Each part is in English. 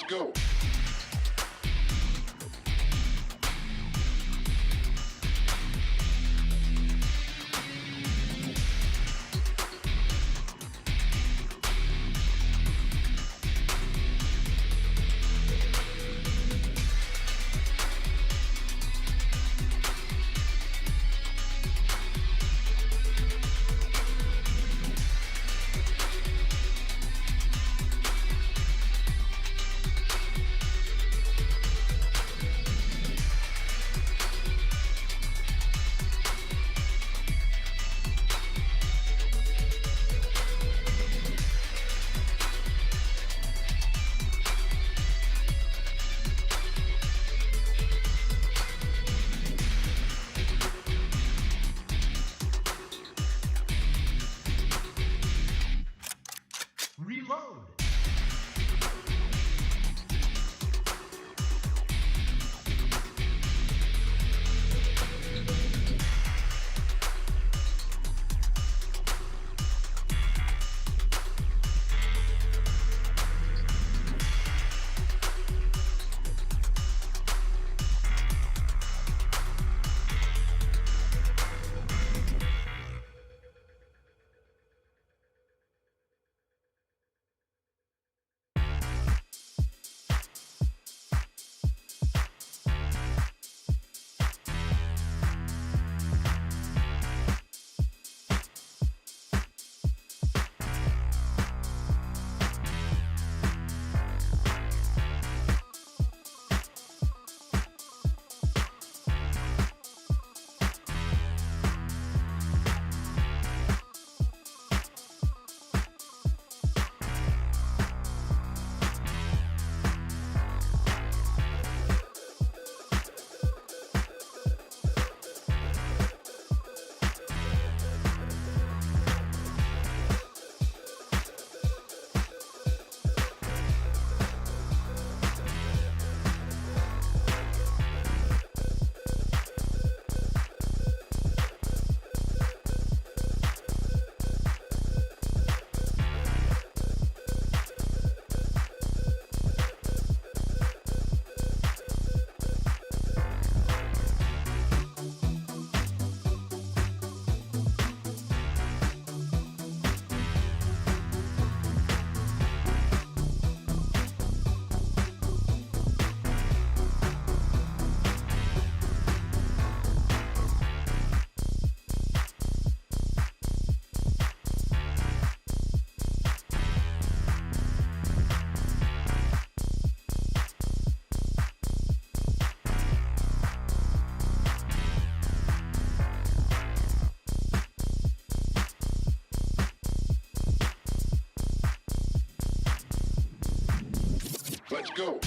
go. Let's go.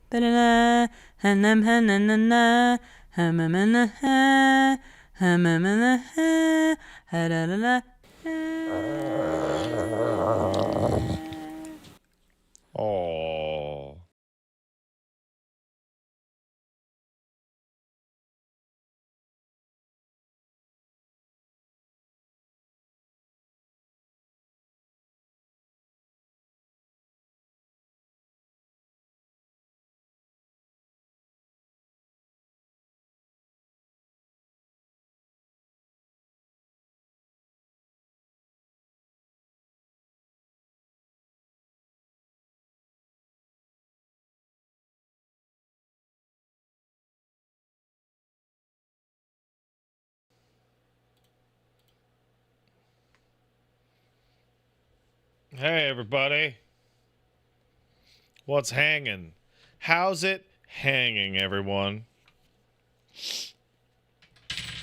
Ba-da-da, hanam hanana, hamamana, hamamana, ha-da-da-da. Oh. Hey, everybody. What's hanging? How's it hanging, everyone?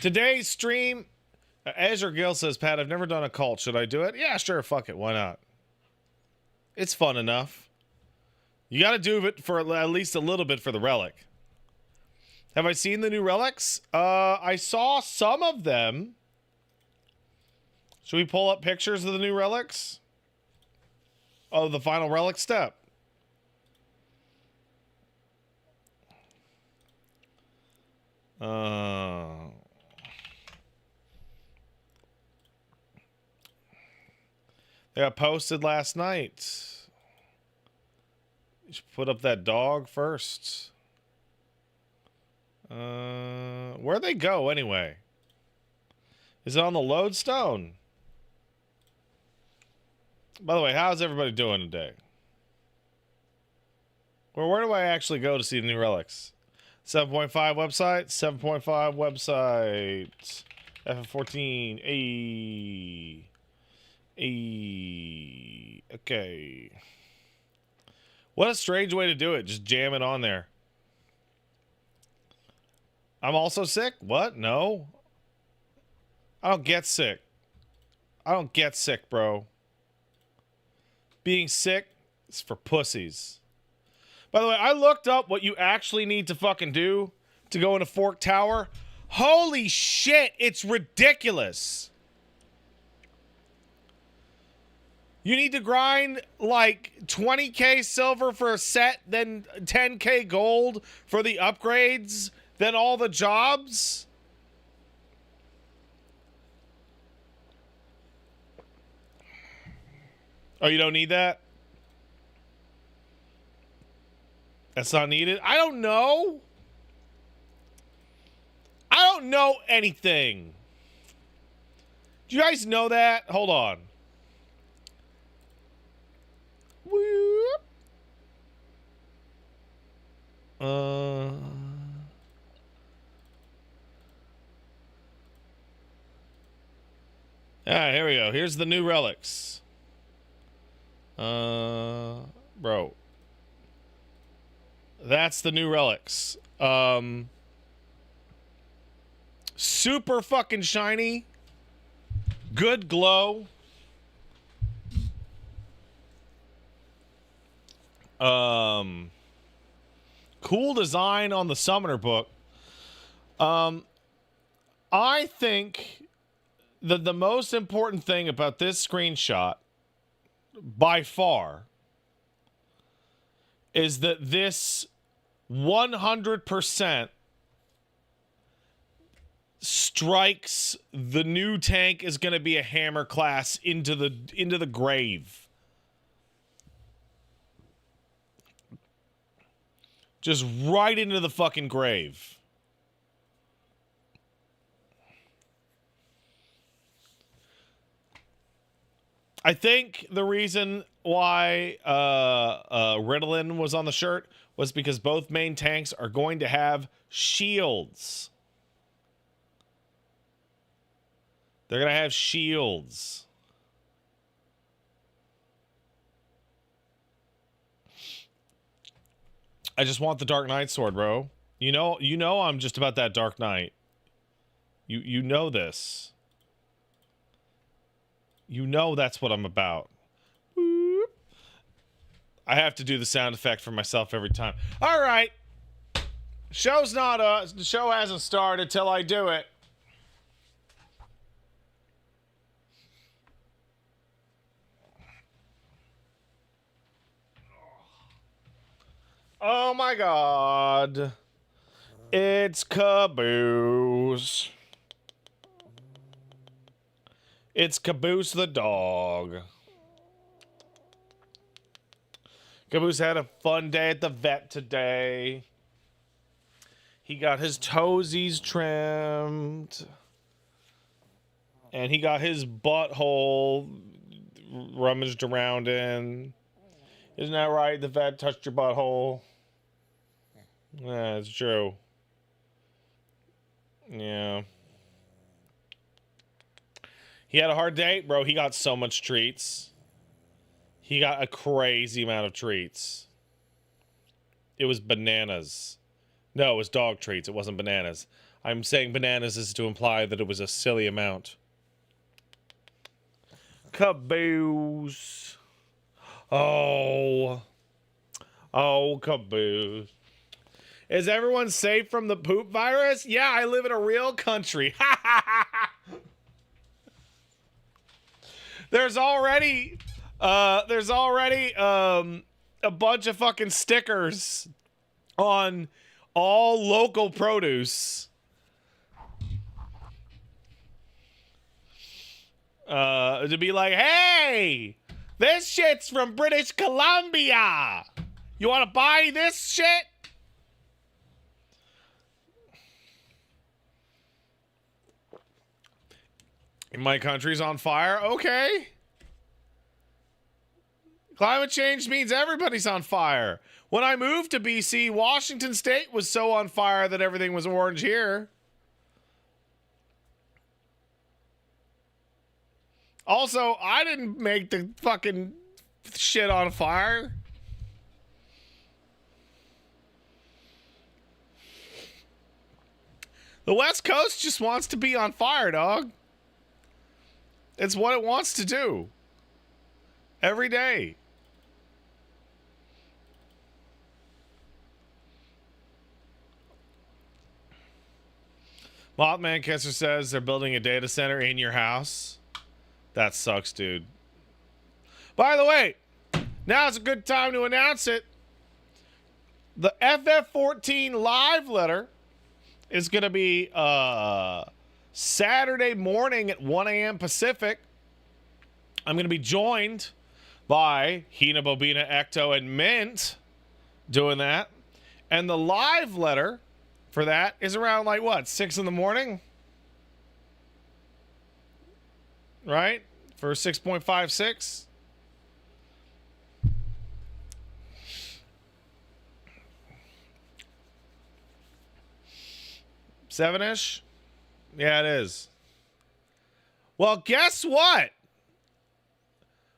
Today's stream, Azure Gill says, Pat, I've never done Occult. Should I do it? Yeah, sure. Fuck it. Why not? It's fun enough. You got to do it for at least a little bit for the relic. Have I seen the new relics? I saw some of them. Should we pull up pictures of the new relics? Oh, the final relic step. They got posted last night. You should put up that dog first. Where'd they go anyway? Is it on the lodestone? By the way, how's everybody doing today? Well, where do I actually go to see the new relics? 7.5 website? 7.5 website. FF14. Okay. What a strange way to do it. Just jam it on there. I'm also sick? What? No. I don't get sick. I don't get sick, bro. Being sick is for pussies. By the way, I looked up what you actually need to fucking do to go into Fork Tower. Holy shit, it's ridiculous. You need to grind like 20k silver for a set, then 10k gold for the upgrades, then all the jobs. Oh, you don't need that? That's not needed? I don't know. I don't know anything. Do you guys know that? Hold on. Whoop. Alright, here we go. Here's the new relics. Bro. That's the new relics. Super fucking shiny. Good glow. Cool design on the summoner book. I think that the most important thing about this screenshot, by far, is that this 100% strikes the new tank is going to be a hammer class into the grave. Just right into the fucking grave. I think the reason why Ritalin was on the shirt was because both main tanks are going to have shields. They're going to have shields. I just want the Dark Knight sword, bro. You know I'm just about that Dark Knight. You know this. You know that's what I'm about. I have to do the sound effect for myself every time. All right. The show hasn't started till I do it. Oh my god. It's Caboose. It's Caboose the dog. Caboose had a fun day at the vet today. He got his toesies trimmed. And he got his butthole rummaged around in. Isn't that right? The vet touched your butthole. Yeah, it's true. Yeah. He had a hard day, bro. He got so much treats. He got a crazy amount of treats. It was bananas. No, it was dog treats. It wasn't bananas. I'm saying bananas is to imply that it was a silly amount. Caboose. Oh. Oh, Caboose. Is everyone safe from the poop virus? Yeah, I live in a real country. There's already a bunch of fucking stickers on all local produce. To be like, hey, this shit's from British Columbia. You want to buy this shit? My country's on fire? Okay. Climate change means everybody's on fire. When I moved to BC, Washington State was so on fire that everything was orange here. Also, I didn't make the fucking shit on fire. The West Coast just wants to be on fire, dog. It's what it wants to do. Every day. Mothman Kisser says they're building a data center in your house. That sucks, dude. By the way, now's a good time to announce it. The FF14 live letter is going to be Saturday morning at 1 a.m. Pacific. I'm going to be joined by Hina, Bobina, Ecto, and Mint doing that. And the live letter for that is around, like, what, 6 in the morning? Right? For 6.56? Seven-ish? Yeah, it is. Well, guess what?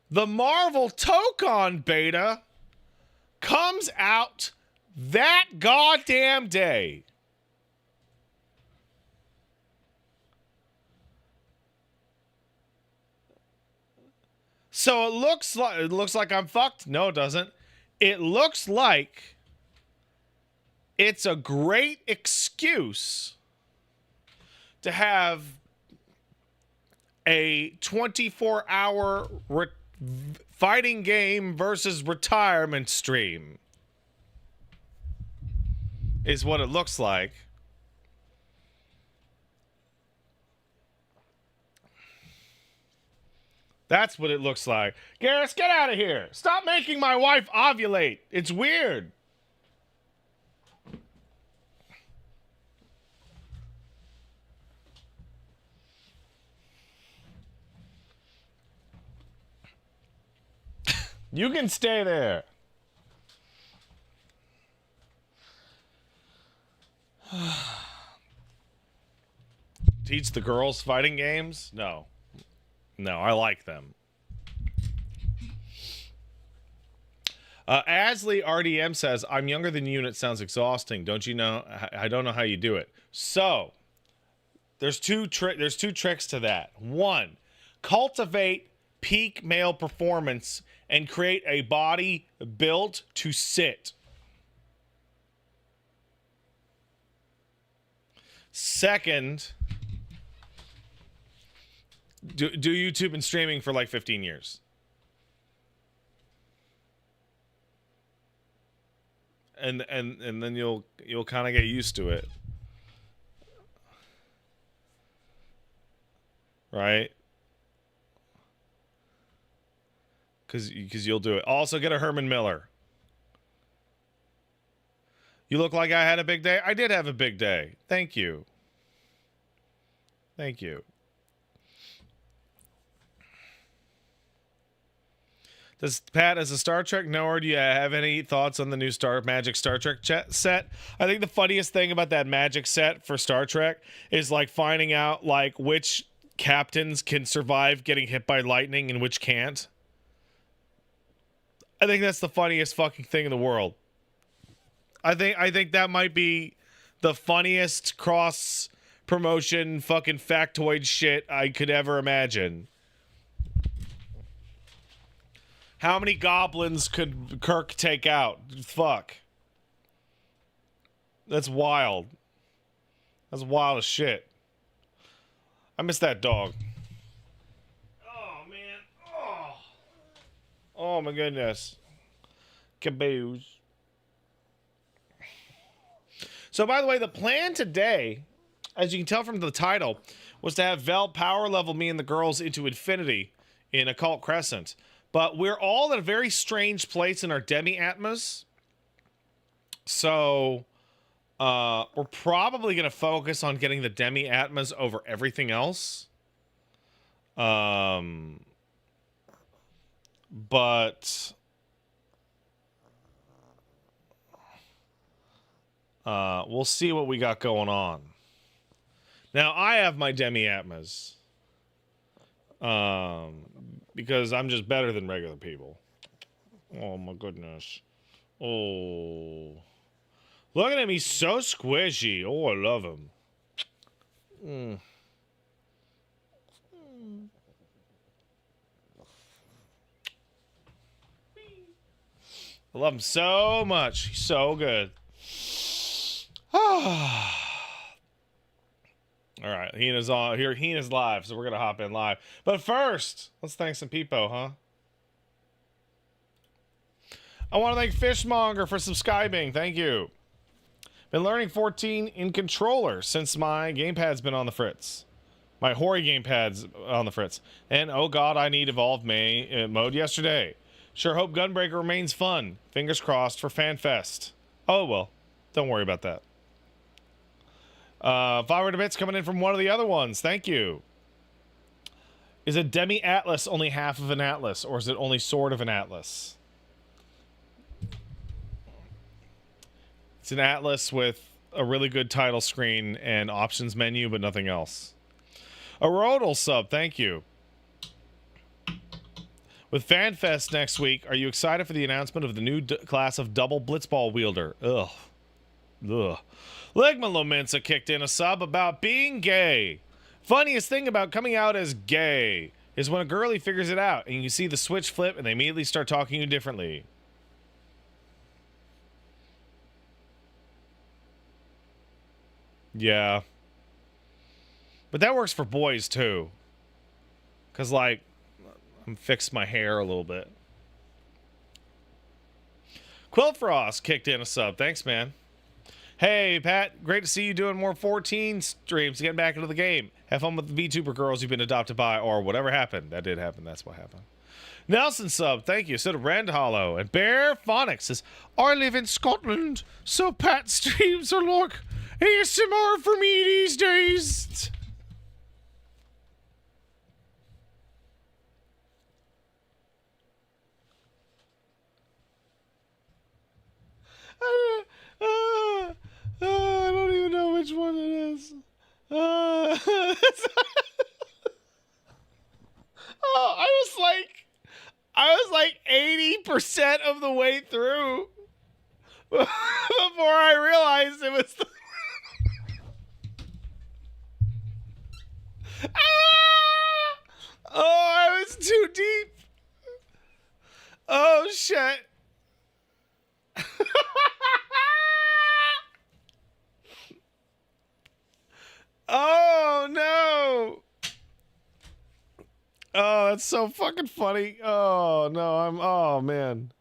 The Marvel Tokon beta comes out that goddamn day. So it looks like I'm fucked. No, it doesn't. It looks like it's a great excuse to have a 24-hour fighting game versus retirement stream. Is what it looks like. That's what it looks like. Garrus, get out of here. Stop making my wife ovulate. It's weird. You can stay there. Teach the girls fighting games? No. No, I like them. Asley RDM says, I'm younger than you and it sounds exhausting. Don't you know? I don't know how you do it. So, there's two tricks to that. One, cultivate peak male performance and create a body built to sit. Second, do YouTube and streaming for like 15 years. And then you'll kind of get used to it. Right? Cuz you'll do it. Also get a Herman Miller. You look like I had a big day. I did have a big day. Thank you. Thank you. Does Pat, as a Star Trek knower, do you have any thoughts on the new Magic Star Trek set? I think the funniest thing about that Magic set for Star Trek is like finding out like which captains can survive getting hit by lightning and which can't. I think that's the funniest fucking thing in the world. I think that might be the funniest cross promotion fucking factoid shit I could ever imagine. How many goblins could Kirk take out? Fuck. That's wild. That's wild as shit. I miss that dog. Oh, man. Oh. Oh, my goodness. Caboose. So, by the way, the plan today, as you can tell from the title, was to have Vel power level me and the girls into infinity in Occult Crescent. But we're all at a very strange place in our demi-atmos. So, we're probably going to focus on getting the demi-atmos over everything else. But we'll see what we got going on. Now, I have my demi-atmos. Because I'm just better than regular people. Oh, my goodness. Oh. Looking at me so squishy. Oh, I love him. I love him so much. He's so good. All right, Hina's on here. Hina's live, so we're gonna hop in live. But first, let's thank some people, huh? I want to thank Fishmonger for subscribing. Thank you. Been learning 14 in controller since my gamepad's been on the fritz. My Hori gamepad's on the fritz. And oh god, I need evolved mode yesterday. Sure hope Gunbreaker remains fun. Fingers crossed for FanFest. Oh well, don't worry about that. 500 bits coming in from one of the other ones. Thank you. Is a demi-atlas only half of an atlas, or is it only sort of an atlas? It's an atlas with a really good title screen and options menu, but nothing else. A Rodal sub, thank you. With FanFest next week, are you excited for the announcement of the new class of double blitzball wielder? Ugh. Ligma Lomensa kicked in a sub about being gay. Funniest thing about coming out as gay is when a girlie figures it out and you see the switch flip and they immediately start talking to you differently. Yeah. But that works for boys too. Because, like, I'm fixed my hair a little bit. Quillfrost kicked in a sub. Thanks, man. Hey, Pat, great to see you doing more 14 streams, getting back into the game. Have fun with the VTuber girls you've been adopted by, or whatever happened. That did happen. That's what happened. Nelson sub, thank you. So did Rand Hollow. And Bear Phonics says, I live in Scotland, so Pat streams are like ASMR for me these days. I don't even know which one it is. I was like 80% of the way through before I realized it was the Oh, I was too deep. shit. Oh no. Oh, that's so fucking funny. Oh no, oh man.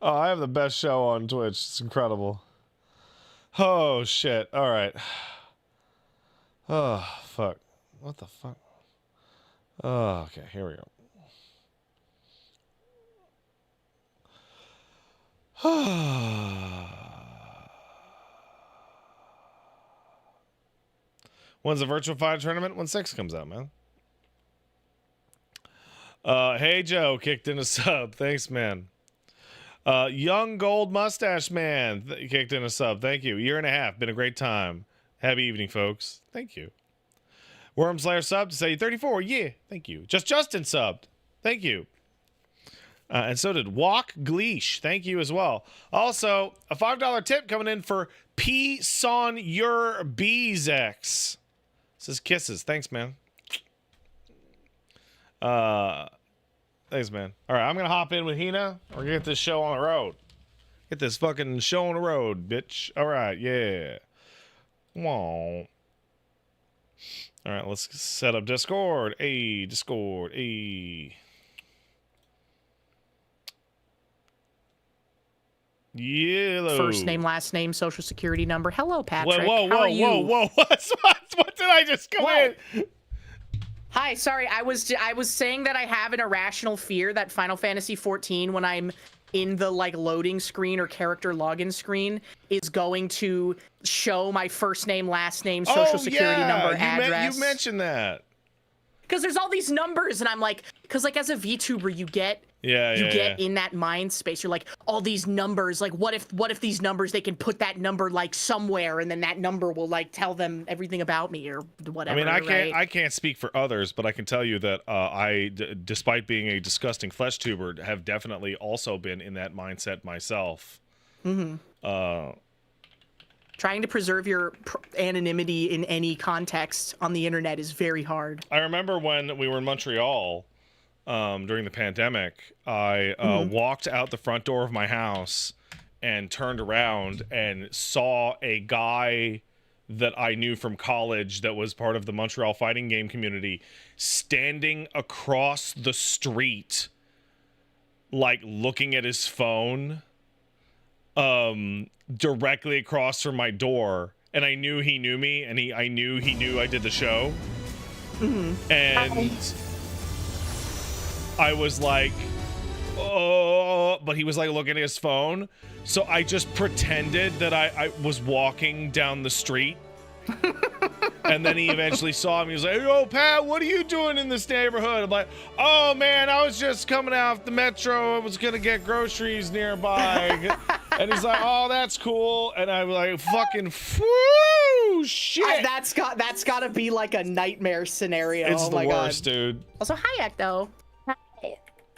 Oh, I have the best show on Twitch. It's incredible. Oh shit. All right. Oh fuck. What the fuck? Oh, okay, here we go. When's the Virtual Fighter tournament? When 6 comes out, man. Hey Joe, kicked in a sub. Thanks, man. Young Gold Mustache Man kicked in a sub. Thank you. Year and a half. Been a great time. Happy evening, folks. Thank you. Worm Slayer subbed to say 34. Yeah. Thank you. Justin subbed. Thank you. And so did Walk Gleesh. Thank you as well. Also, a $5 tip coming in for P. Son Your Beezex. Says kisses. Thanks, man. Thanks, man. All right, I'm going to hop in with Hina. We're going to get this show on the road. Get this fucking show on the road, bitch. All right, yeah. Whoa. All right, let's set up Discord. Discord. Yellow. First name, last name, social security number. Hello, Patrick. Whoa. How are you? What did I just come in? Hi, sorry. I was saying that I have an irrational fear that Final Fantasy XIV, when I'm in the like loading screen or character login screen, is going to show my first name, last name, social security number, address. You mentioned that. Because there's all these numbers, and I'm like, because like as a VTuber, you get in that mind space. You're like, all these numbers, like what if these numbers, they can put that number like somewhere, and then that number will like tell them everything about me or whatever. I mean, I can't speak for others, but I can tell you that despite being a disgusting flesh tuber, have definitely also been in that mindset myself. Trying to preserve your anonymity in any context on the internet is very hard. I remember when we were in Montreal during the pandemic, I walked out the front door of my house and turned around and saw a guy that I knew from college that was part of the Montreal fighting game community standing across the street, like looking at his phone, directly across from my door, and I knew he knew me, and I knew he knew I did the show. And I was like, oh, but he was like looking at his phone, so I just pretended that I was walking down the street. And then he eventually saw me. He was like, "Yo, Pat, what are you doing in this neighborhood?" I'm like, "Oh man, I was just coming out the metro. I was gonna get groceries nearby." And he's like, "Oh, that's cool." And I'm like, "Fucking whoo, shit." That's gotta be like a nightmare scenario. It's the my worst, God. dude. Also, hi, Ecto.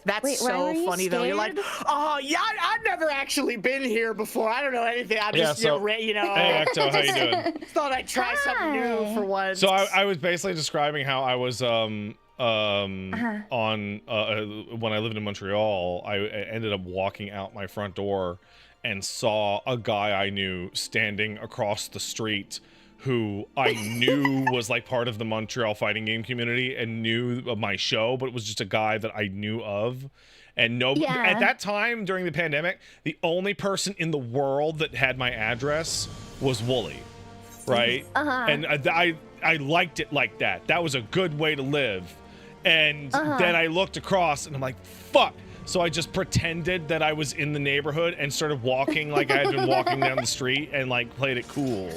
That's Wait, so funny, though. You're like, scared? oh, yeah, I've never actually been here before. I don't know anything. I'm just, so- you know. Hey, Ecto, how you doing? Thought I'd try something new for once. So I was basically describing how I was on when I lived in Montreal, I ended up walking out my front door and saw a guy I knew standing across the street who I knew was like part of the Montreal fighting game community and knew of my show, but it was just a guy that I knew of. And at that time during the pandemic, the only person in the world that had my address was Wooly, right? And I liked it like that. That was a good way to live. And then I looked across and I'm like, fuck. So I just pretended that I was in the neighborhood and started walking like I had been walking down the street and like played it cool.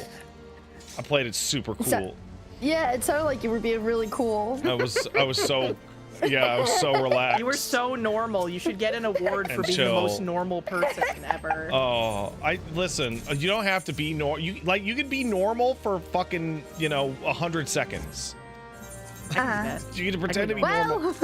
I played it super cool. Yeah, it sounded like you were being really cool. I was so relaxed. You were so normal. You should get an award for being chill. the most normal person ever. Oh, listen. You don't have to be normal. You can be normal for fucking 100 seconds. You can pretend to be normal.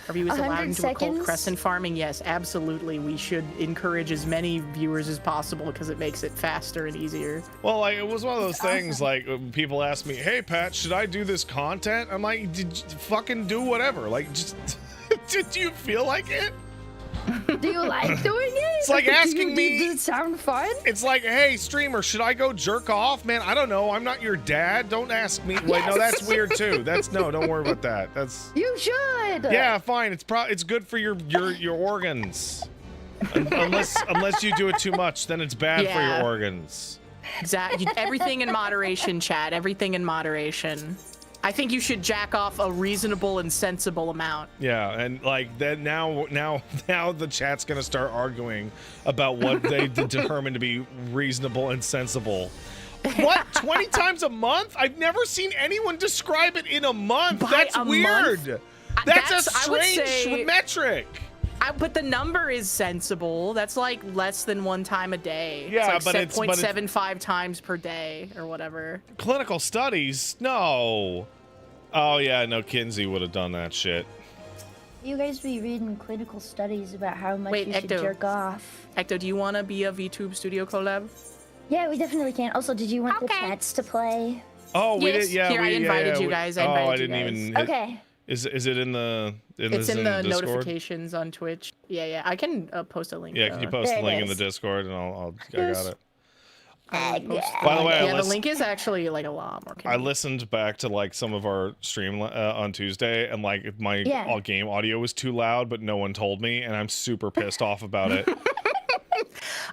Review is allowed 100 into Occult seconds? Crescent farming. Yes, absolutely. We should encourage as many viewers as possible because it makes it faster and easier. Well, like it was one of those things. Like people ask me, "Hey, Pat, should I do this content?" I'm like, fucking do whatever. Like, just did you feel like it? Do you like doing it? It's like asking me. Does it sound fun? It's like, hey, streamer, should I go jerk off? Man, I don't know. I'm not your dad. Don't ask me. Wait, no, that's weird too. No, don't worry about that. That's. You should. Yeah, fine. It's good for your organs. Unless you do it too much, then it's bad for your organs. Exactly. Everything in moderation, Chad. Everything in moderation. I think you should jack off a reasonable and sensible amount. Yeah, and like then now the chat's gonna start arguing about what they determine to be reasonable and sensible. What? 20 times a month? I've never seen anyone describe it in a month. That's weird. Month? That's a strange metric. But the number is sensible. That's like less than 1 time a day. Yeah, it's like but it's 0.75 times per day or whatever. Clinical studies? No. Oh yeah, no, Kinsey would have done that shit. You guys be reading clinical studies about how much you should jerk off. Ecto, do you want to be a VTube Studio collab? Yeah, we definitely can. Also, did you want the chats to play? Oh, we did. Yeah, Here, I invited you guys. I didn't even. Okay. Is it in the? It's in the Discord? Notifications on Twitch. Yeah. I can post a link. Yeah, can you post the link in the Discord and I got it. By the way, the link is actually like a lot more. I listened back to like some of our stream on Tuesday, and like my game audio was too loud, but no one told me, and I'm super pissed off about it.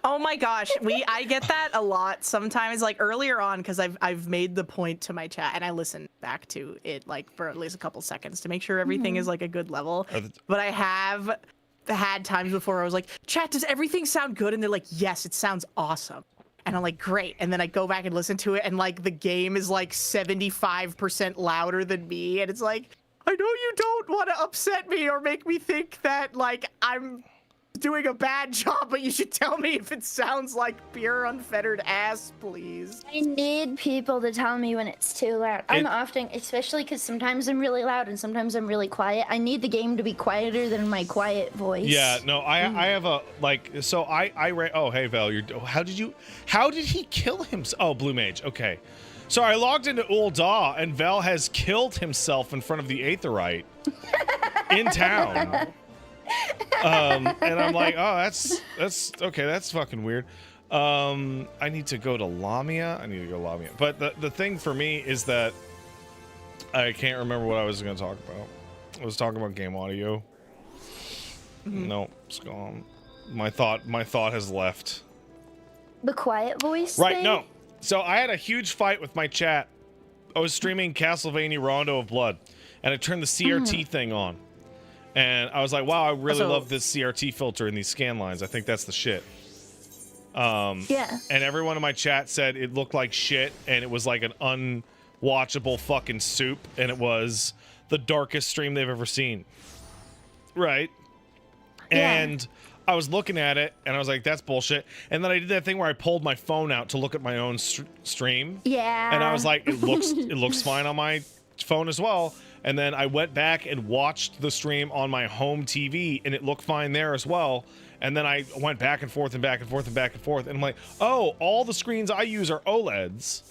Oh my gosh, I get that a lot sometimes, like earlier on, because I've made the point to my chat and I listen back to it like for at least a couple seconds to make sure everything is like a good level. But I have had times before where I was like, chat, does everything sound good? And they're like, yes, it sounds awesome. And I'm like, great. And then I go back and listen to it, and like the game is like 75% louder than me, and it's like, I know you don't want to upset me or make me think that like I'm doing a bad job, but you should tell me if it sounds like pure unfettered ass, please. I need people to tell me when it's too loud. I'm often, especially because sometimes I'm really loud and sometimes I'm really quiet. I need the game to be quieter than my quiet voice. Yeah, no, I have a like. So I read. Oh, hey Val, how did he kill himself? Oh, Blue Mage. Okay, so I logged into Ul'dah and Val has killed himself in front of the Aetherite in town. And I'm like, oh, that's okay. That's fucking weird. I need to go to Lamia. But the thing for me is that I can't remember what I was going to talk about. I was talking about game audio. No, it's gone. My thought has left. The quiet voice Right, thing? no. So I had a huge fight with my chat. I was streaming Castlevania Rondo of Blood, and I turned the CRT thing on. And I was like, wow, I really love this CRT filter in these scan lines. I think that's the shit. Yeah. And everyone in my chat said it looked like shit, and it was like an unwatchable fucking soup, and it was the darkest stream they've ever seen. Right? Yeah. And I was looking at it, and I was like, that's bullshit. And then I did that thing where I pulled my phone out to look at my own stream. Yeah. And I was like, it looks fine on my phone as well. And then I went back and watched the stream on my home TV, and it looked fine there as well. And then I went back and forth and back and forth and back and forth. And I'm like, oh, all the screens I use are OLEDs.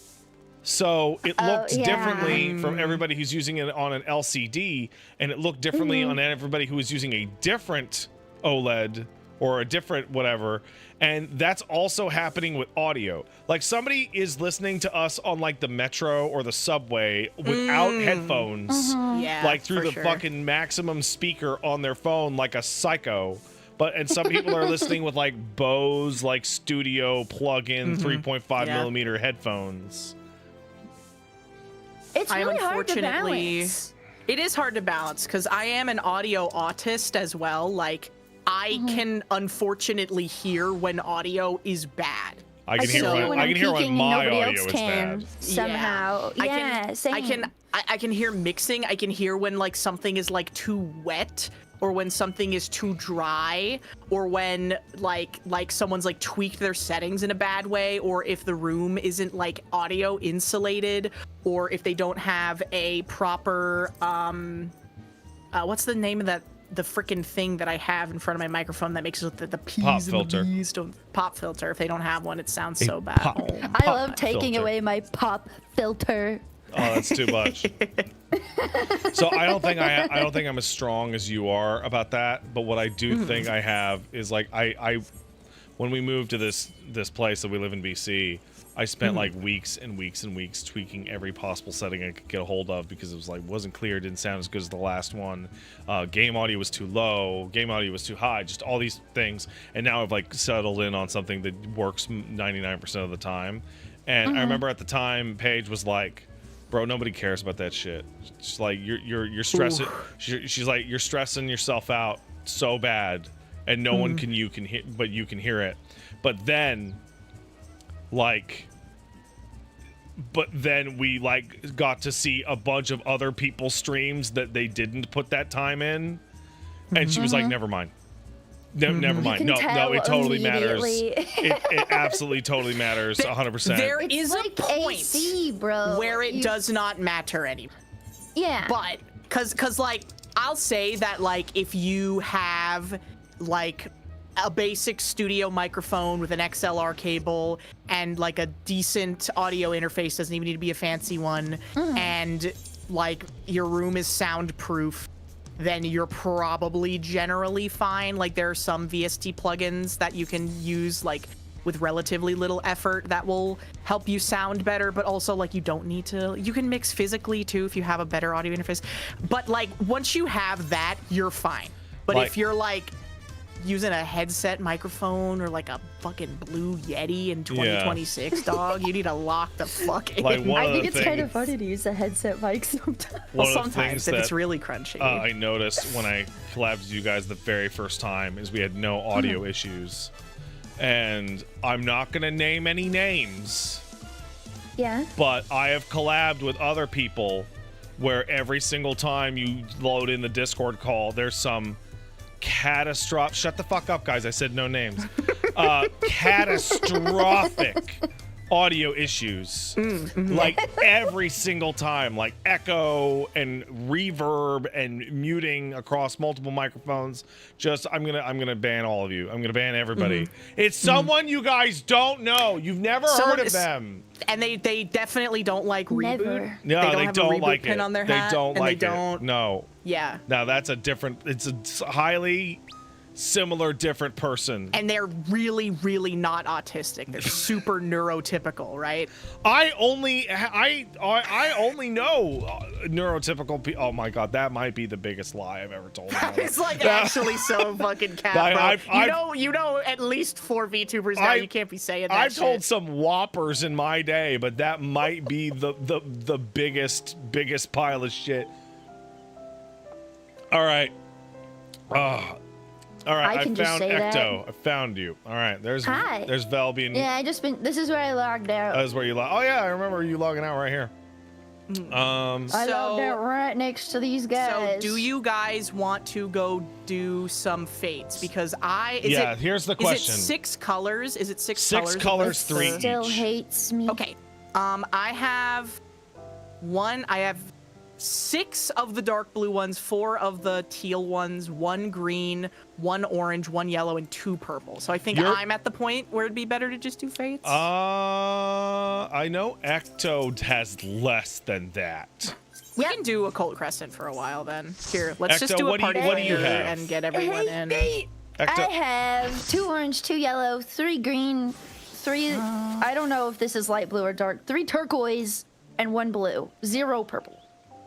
So it looked differently from everybody who's using it on an LCD, and it looked differently on everybody who was using a different OLED or a different whatever. And that's also happening with audio. Like somebody is listening to us on like the metro or the subway without headphones, like through the fucking maximum speaker on their phone like a psycho. And some people are listening with like Bose like studio plug-in 3.5 millimeter headphones. It's really hard to balance. It is hard to balance because I am an audio autist as well. Like I can unfortunately hear when audio is bad. I can hear when my audio is bad. Somehow. Yeah, same. I can hear mixing. I can hear when like something is like too wet, or when something is too dry, or when like someone's like tweaked their settings in a bad way, or if the room isn't like audio insulated, or if they don't have a proper what's the name of the freaking thing that I have in front of my microphone that makes it so that the P's and the B's don't pop filter. If they don't have one, it sounds so bad. I love taking away my pop filter. Oh, that's too much. So I don't think I'm as strong as you are about that. But what I do think I have is like I when we moved to this place that we live in BC, I spent like weeks and weeks and weeks tweaking every possible setting I could get a hold of because it was like wasn't clear, didn't sound as good as the last one. Game audio was too low, game audio was too high, just all these things. And now I've like settled in on something that works 99% of the time. And I remember at the time, Paige was like, "Bro, nobody cares about that shit. She's like, you're stressing." She's like, "You're stressing yourself out so bad, and no one can hear, but you can hear it." But then, like, we like got to see a bunch of other people's streams that they didn't put that time in, and she was like, "Never mind." Never mind. No, it totally matters. It absolutely totally matters. 100%. There is like a point AC, bro. where it does not matter anymore. Yeah. But cause like I'll say that like if you have like a basic studio microphone with an XLR cable and like a decent audio interface, doesn't even need to be a fancy one, and like your room is soundproof, then you're probably generally fine. Like there are some VST plugins that you can use like with relatively little effort that will help you sound better, but also like you don't need to, you can mix physically too if you have a better audio interface. But like once you have that, you're fine. But Like- if you're like using a headset microphone or like a fucking Blue Yeti in 2026, dog, you need to lock the fuck in. Like one I of think the it's things, kind of funny to use a headset mic sometimes. well, one of the sometimes things if it's that, really crunchy. I noticed when I collabed with you guys the very first time is we had no audio issues, and I'm not gonna name any names, Yeah. but I have collabed with other people where every single time you load in the Discord call, there's some catastrophic, shut the fuck up guys, I said no names, catastrophic audio issues, like every single time, like echo and reverb and muting across multiple microphones. Just I'm gonna ban all of you. I'm gonna ban everybody. It's someone you guys don't know. You've never heard of them. And they definitely don't like reboot. Never. No, they have a don't reboot like pin it. on their They hat, don't and like they it. don't. No. Yeah. Now that's a different. It's a highly similar, different person. And they're really, really not autistic. They're super neurotypical, right? I only know neurotypical people. Oh my god, that might be the biggest lie I've ever told. It's like actually so fucking cat, bro. You know at least 4 VTubers now. You can't be saying that I've shit. told some whoppers in my day, but that might be the biggest pile of shit. All right. All right, I can just found say that. Ecto. I found you. All right, there's Hi. Velbian. Yeah, this is where I logged out. That is where you log. Oh yeah, I remember you logging out right here. I logged out right next to these guys. So do you guys want to go do some fates? Because here's the question. Is it 6 colors? Is it six Six colors? colors, 3 Still each. hates me. Okay. I have 6 of the dark blue ones, 4 of the teal ones, 1 green, 1 orange, 1 yellow, and 2 purple. So I think I'm at the point where it'd be better to just do fates. I know Ecto has less than that. We can do Occult Crescent for a while then. Here, let's Ecto, just do a what do you party have? and get everyone in. I Ecto, have 2 orange, 2 yellow, 3 green, 3. I don't know if this is light blue or dark. 3 turquoise and 1 blue. 0 purple.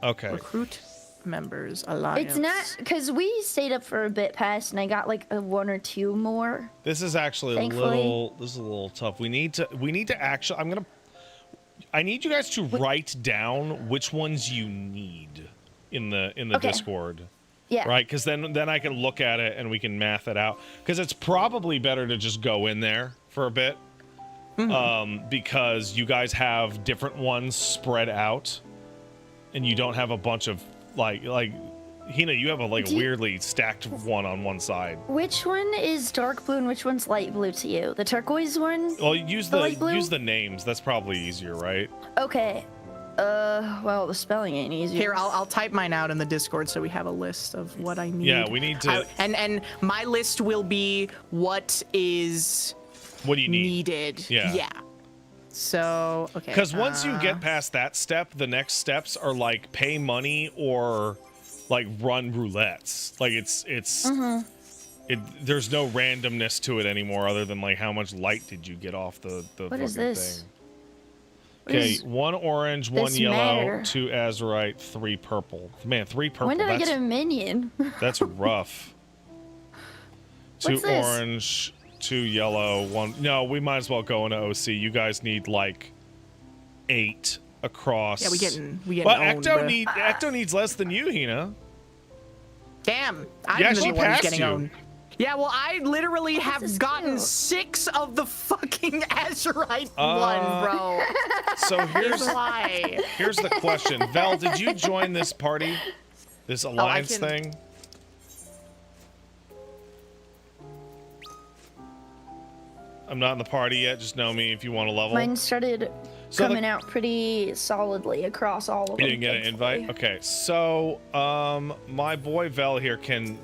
okay. Recruit members alliance. It's not because we stayed up for a bit past, and I got like a 1 or 2 more. This is actually Thankfully. this is a little tough. We need to actually. I need you guys to write down which ones you need in the Okay. Discord. Yeah. Right, because then I can look at it and we can math it out. Because it's probably better to just go in there for a bit, because you guys have different ones spread out, and you don't have a bunch of like Hina, you have a weirdly stacked one on one side. Which one is dark blue and which one's light blue to you? The turquoise one? Well, use light blue? use the names. That's probably easier, right? Okay. Well, the spelling ain't easy. Here, I'll type mine out in the Discord so we have a list of what I need. Yeah, we need to. And my list will be what is What do you need? needed. Yeah. So, okay. Because once you get past that step, the next steps are like pay money or like run roulettes. Like there's no randomness to it anymore other than like how much light did you get off the What fucking is this? thing. Okay, 1 orange, 1 this yellow, matter? 2 azurite, 3 purple. Man, 3 purple. When did I get a minion? That's rough. 2 What's this? orange, 2 yellow, 1. No, we might as well go into OC. You guys need like 8 across. Yeah, we getting Well, owned, Ecto needs less than you, Hina. Damn, I'm Yeah, the she one who's passed getting you. owned. Yeah, well, I literally have is gotten cute. 6 of the fucking Azurite one, bro. So Here's why. here's the question. Vel, did you join this party? This alliance can- thing? I'm not in the party yet. Just know me if you want to level. Mine started So coming out pretty solidly across all of them. You didn't get an invite? Okay, so my boy Vel here can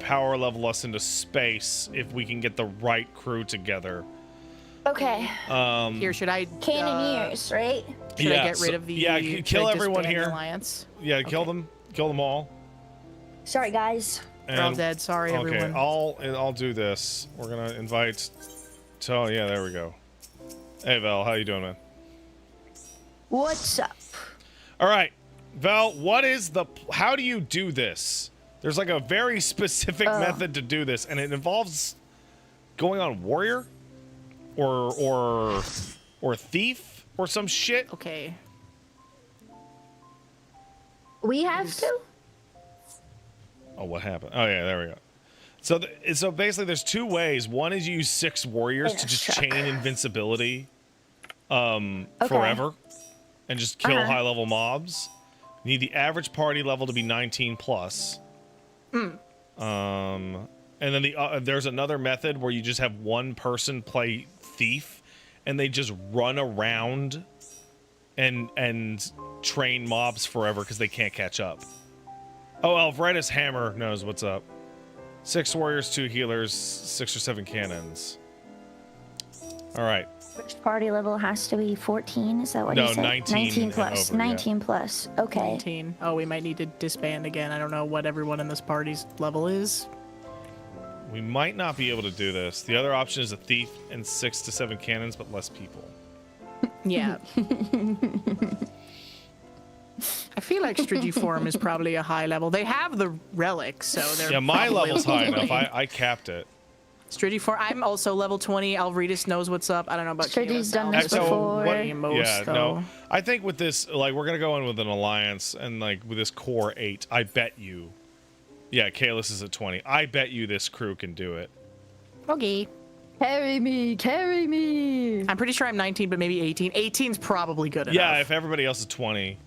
power level us into space if we can get the right crew together. Okay. Here, should I Cannoneers, right? should I get rid of the should kill I everyone disband the here. Alliance? Yeah, kill them all. Sorry, guys. They're all And- dead. Sorry, Okay, everyone. I'll do this. We're gonna invite. So yeah, there we go. Hey Vel, how you doing, man? What's up? All right, Vel, how do you do this? There's like a very specific method to do this, and it involves going on warrior or thief or some shit. Okay. We have to? Oh, what happened? Oh yeah, there we go. So basically, there's 2 ways. One is you use 6 warriors In a to just truck. chain invincibility, forever, and just kill high level mobs. You need the average party level to be 19 plus. And then there's another method where you just have one person play thief, and they just run around and train mobs forever because they can't catch up. Oh, Alvritis Hammer knows what's up. 6 warriors, 2 healers, 6 or 7 cannons. All right. Which party level has to be 14? Is that what No, you said? 19 and plus. over, yeah. 19 plus. Okay. 19. Oh, we might need to disband again. I don't know what everyone in this party's level is. We might not be able to do this. The other option is a thief and 6 to 7 cannons, but less people. Yeah. I feel like Strigiform is probably a high level. They have the relic, so they're Yeah, my probably level's high level enough. 20. I capped it. Strigiform. I'm also level 20. Alvritis knows what's up. I don't know about Strigi's Kayla, done so this I'm before. way most, Yeah, though. no. I think with this, like, we're gonna go in with an alliance, and like with this core 8, I bet you. Yeah, Kalis is at 20. I bet you this crew can do it. Okay. Carry me, carry me. I'm pretty sure I'm 19, but maybe 18. 18's probably good enough. Yeah, if everybody else is 20.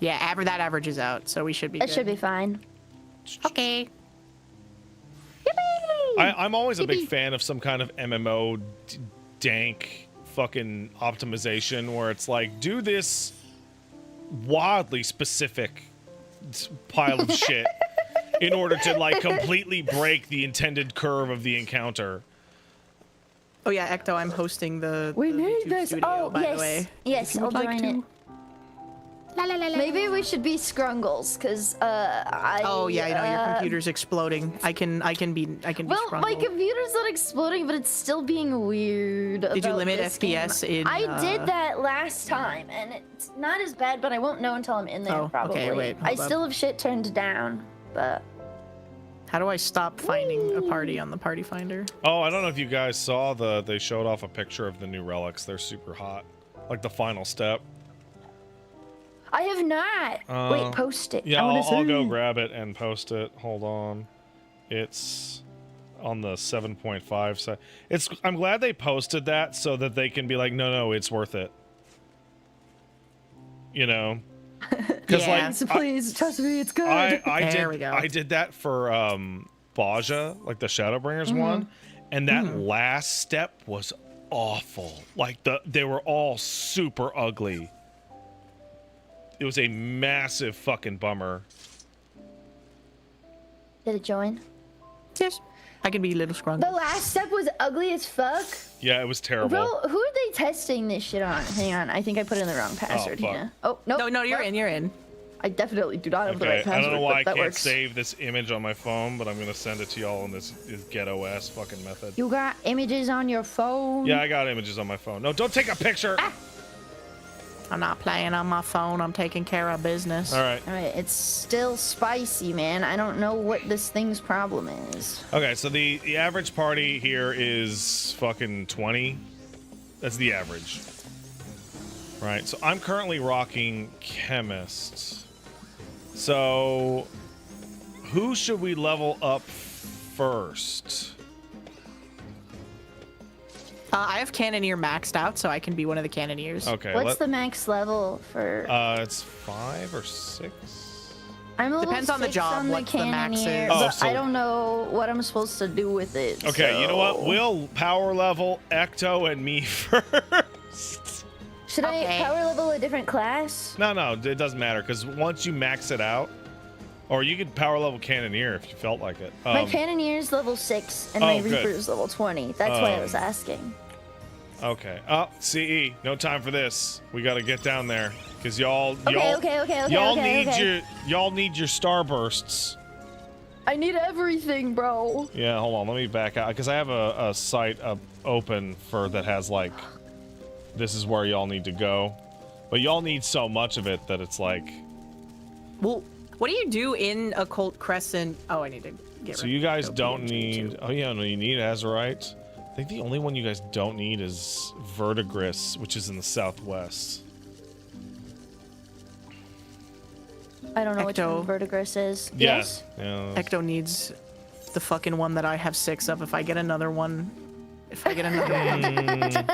Yeah, that averages out, so we should be That good. should be fine. Okay. I'm always a big fan of some kind of MMO dank fucking optimization where it's like, do this wildly specific pile of shit in order to like completely break the intended curve of the encounter. Oh yeah, Ecto, I'm hosting the We the need YouTube this. studio, Oh, by yes. the way. Yes, If you I'll would like join to. it. Maybe we should be Scrungles, because I. Oh yeah, I know your computer's exploding. I can be Well, my Scrungle. computer's not exploding, but it's still being weird. Did you about limit this FPS game. in, I did that last time, and it's not as bad, but I won't know until I'm in there. Oh, okay, probably. wait, I hold up. still have shit turned down, but How do I stop finding a party on the party finder? Oh, I don't know if you guys saw they showed off a picture of the new relics. They're super hot. Like the final step. I have not. Wait, post it. Yeah, I wanna I'll go see. grab it and post it. Hold on. It's on the 7.5 side. I'm glad they posted that so that they can be like, no, it's worth it. You know? Because Yeah. Please, trust me, it's good. There we go. I did that for Baja, like the Shadowbringers one, and that last step was awful. Like they were all super ugly. It was a massive fucking bummer. Did it join? Yes. I can be little Scrungle. The last step was ugly as fuck. Yeah, it was terrible. Bro, who did testing this shit on. Hang on, I think I put in the wrong password fuck. here. Oh, no. No, you're in. You're in. I definitely do not have the right Okay, password. I don't know why I but that can't works. save this image on my phone, but I'm gonna send it to y'all in this ghetto-ass fucking method. You got images on your phone? Yeah, I got images on my phone. No, don't take a picture! I'm not playing on my phone. I'm taking care of business. All right. Alright, it's still spicy, man. I don't know what this thing's problem is. Okay, so the average party here is fucking 20. That's the average. Right, so I'm currently rocking Chemist. So, who should we level up first? I have Cannoneer maxed out, so I can be one of the Cannoneers. Okay, What's the max level for... it's 5 or 6? I'm a level Depends on the 6 job, on the what the max Cannoneer, is. Oh, but so- I don't know what I'm supposed to do with it. Okay, you know what? so- We'll power level Ecto and me first. Should Okay. I power level a different class? No, it doesn't matter, because once you max it out, or you could power level Cannoneer if you felt like it. My Cannoneer's level 6 and my oh, good. Reaper's level 20. That's why I was asking. Okay. Oh, CE. No time for this. We got to get down there because y'all Okay, y'all okay. need your starbursts. I need everything, bro. Yeah, hold on. Let me back out because I have a site up open for that has like this is where y'all need to go, but y'all need so much of it that it's like. Well, what do you do in Occult Crescent? Oh, I need to get. So you guys don't need. Oh yeah, no, you need Azurite. I think the only one you guys don't need is Verdigris, which is in the southwest. I don't know which Ecto. one Verdigris is. Yeah. Yes. Yeah. Ecto needs the fucking one that I have 6 of. If I get another one, I'm gonna.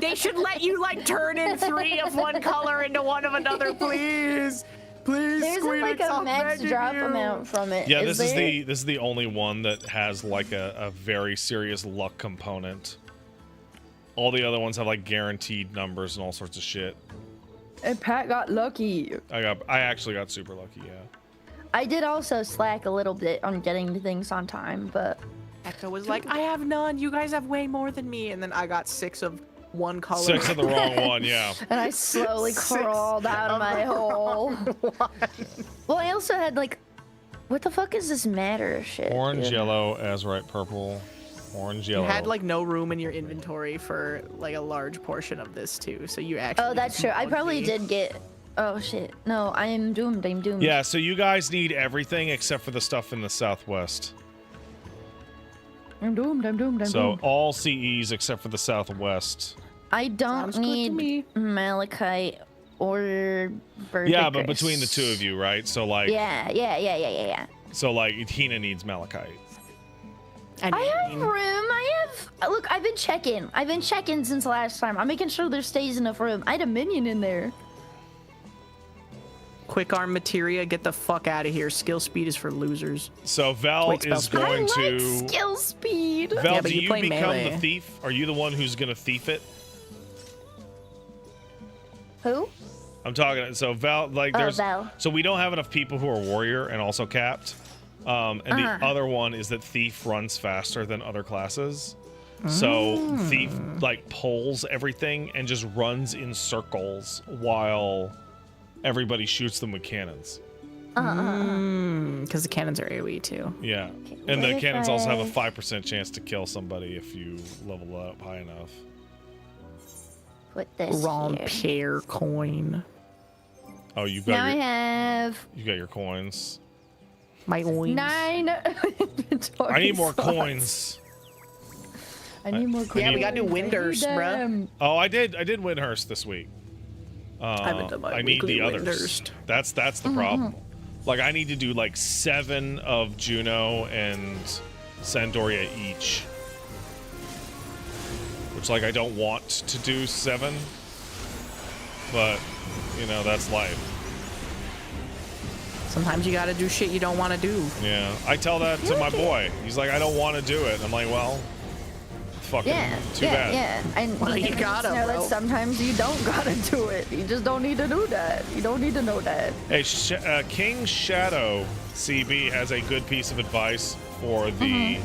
They should let you like turn in 3 of one color into one of another, please. Please, There's like a max drop amount from it. Yeah, Is this there? is the only one that has like a very serious luck component. All the other ones have like guaranteed numbers and all sorts of shit. And Pat got lucky. I actually got super lucky, yeah. I did also slack a little bit on getting things on time, but Ecto was like, I have none. You guys have way more than me. And then I got 6 of one color. 6 of the wrong one, yeah. and I slowly 6 crawled out of my hole. Well, I also had like, what the fuck is this matter shit? Orange, dude? yellow, Azurite, purple, orange, yellow. You had like no room in your inventory for like a large portion of this too. So you actually. Oh, that's true. I probably did get. Oh shit! No, I am doomed. I'm doomed. Yeah, so you guys need everything except for the stuff in the southwest. I'm doomed. I'm doomed. I'm So doomed. all CEs except for the southwest. I don't Sounds good to me. need malachite or verdigris. Yeah, but between the two of you, right? So like, Yeah. so like Hina needs malachite. I I have mean, room. I have. Look, I've been checking. I've been checking since last time. I'm making sure there stays enough room. I had a minion in there. quick arm materia, get the fuck out of here. Skill speed is for losers. So Val Wait, spell is speed. going I like to. skill speed. Val, Yeah, but do you you play become melee. the thief? Are you the one who's gonna thief it? Who? I'm talking. So Val, like, Oh, there's. Val. So we don't have enough people who are warrior and also capped. And the other one is that thief runs faster than other classes. So thief like pulls everything and just runs in circles while everybody shoots them with cannons. Because the cannons are AoE too. Yeah, Okay, and the what if cannons also have a I- 5% chance to kill somebody if you level up high enough. Put this here. Rampere coin. Oh, you Now I got have your coins. My oins. 9 inventory I need more slots. coins. I need more coins. Yeah, we gotta do Winders, bruh. them. Oh, I did Windhurst this week. haven't done my I need weekly the others. Windhurst. That's the problem. Like I need to do like 7 of Juno and Sandoria each. Which like I don't want to do 7. But you know, that's life. Sometimes you gotta do shit you don't want to do. Yeah. I tell that to my boy. He's like, I don't want to do it. I'm like, well, fucking too bad. Yeah. And Well, he you needs to gotta, know that bro. sometimes you don't gotta do it. You just don't need to do that. You don't need to know that. Hey, King Shadow CB has a good piece of advice for the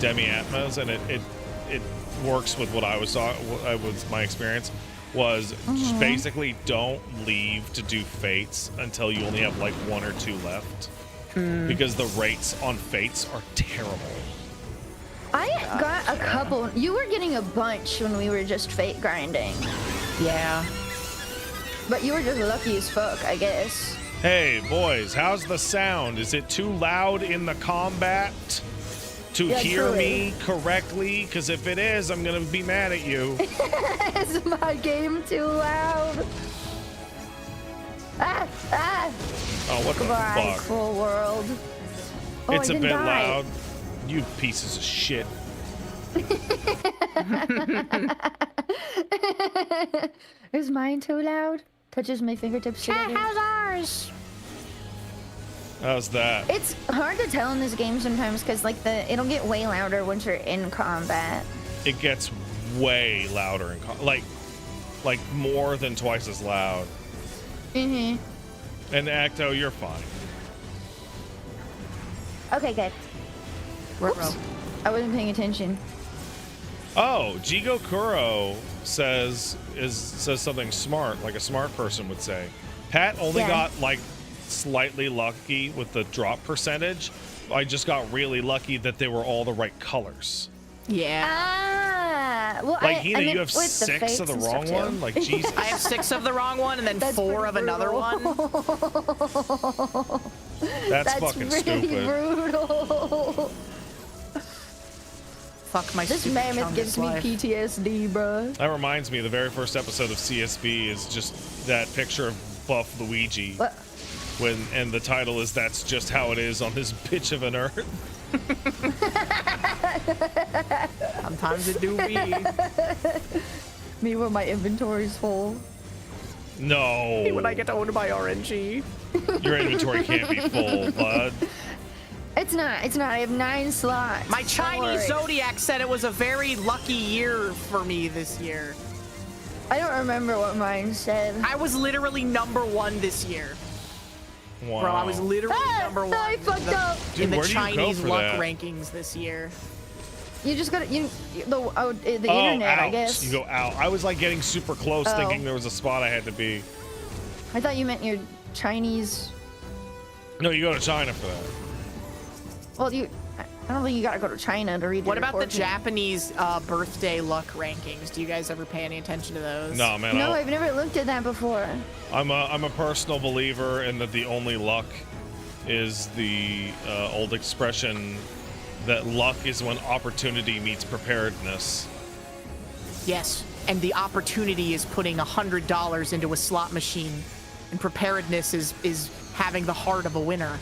Demi-Atmas, and it works with what I was my experience was just basically don't leave to do fates until you only have like 1 or 2 left, because the rates on fates are terrible. I got a couple. You were getting a bunch when we were just fate grinding. Yeah. But you were just lucky as fuck, I guess. Hey, boys, how's the sound? Is it too loud in the combat to hear me correctly? Because if it is, I'm going to be mad at you. Is my game too loud? Ah! Oh, what the Goodbye, fuck? full world. Oh, It's I a didn't bit die. loud. You pieces of shit. Is mine too loud? Touches my fingertips together. How's ours? How's that? It's hard to tell in this game sometimes because like it'll get way louder once you're in combat. It gets way louder in like more than twice as loud. Mm-hmm. And Acto, you're fine. Okay, good. Whoops. I wasn't paying attention. Oh, Jigo Kuro says something smart, like a smart person would say. Pat only got like slightly lucky with the drop percentage. I just got really lucky that they were all the right colors. Yeah. Ah, well, Like Hina, you have with 6 of the wrong one? Like Jesus. I have 6 of the wrong one and then That's 4 of another one. That's fucking really stupid. Brutal. Fuck my This stupid mammoth chungus gives me life. PTSD, bruh. That reminds me, the very first episode of CSB is just that picture of Buff Luigi. What? And the title is "That's Just How It Is on This Bitch of an Earth." Sometimes it do be. Me when my inventory's full. No. When I get to own my RNG. Your inventory can't be full, bud. It's not. I have 9 slots. My Don't Chinese worry. Zodiac said it was a very lucky year for me this year. I don't remember what mine said. I was literally #1 this year. Wow. Bro, I was literally #1 I fucked up. Dude, in the where do you go Chinese for luck that? rankings this year. You just gotta the internet, out. I guess. You go out. I was like getting super close, Oh. thinking there was a spot I had to be. I thought you meant your Chinese. No, you go to China for that. Well, I don't think you gotta go to China to read. What about the report. Japanese birthday luck rankings? Do you guys ever pay any attention to those? No, man. No, I've never looked at that before. I'm a personal believer in that the only luck is the old expression that luck is when opportunity meets preparedness. Yes, and the opportunity is putting $100 into a slot machine, and preparedness is having the heart of a winner.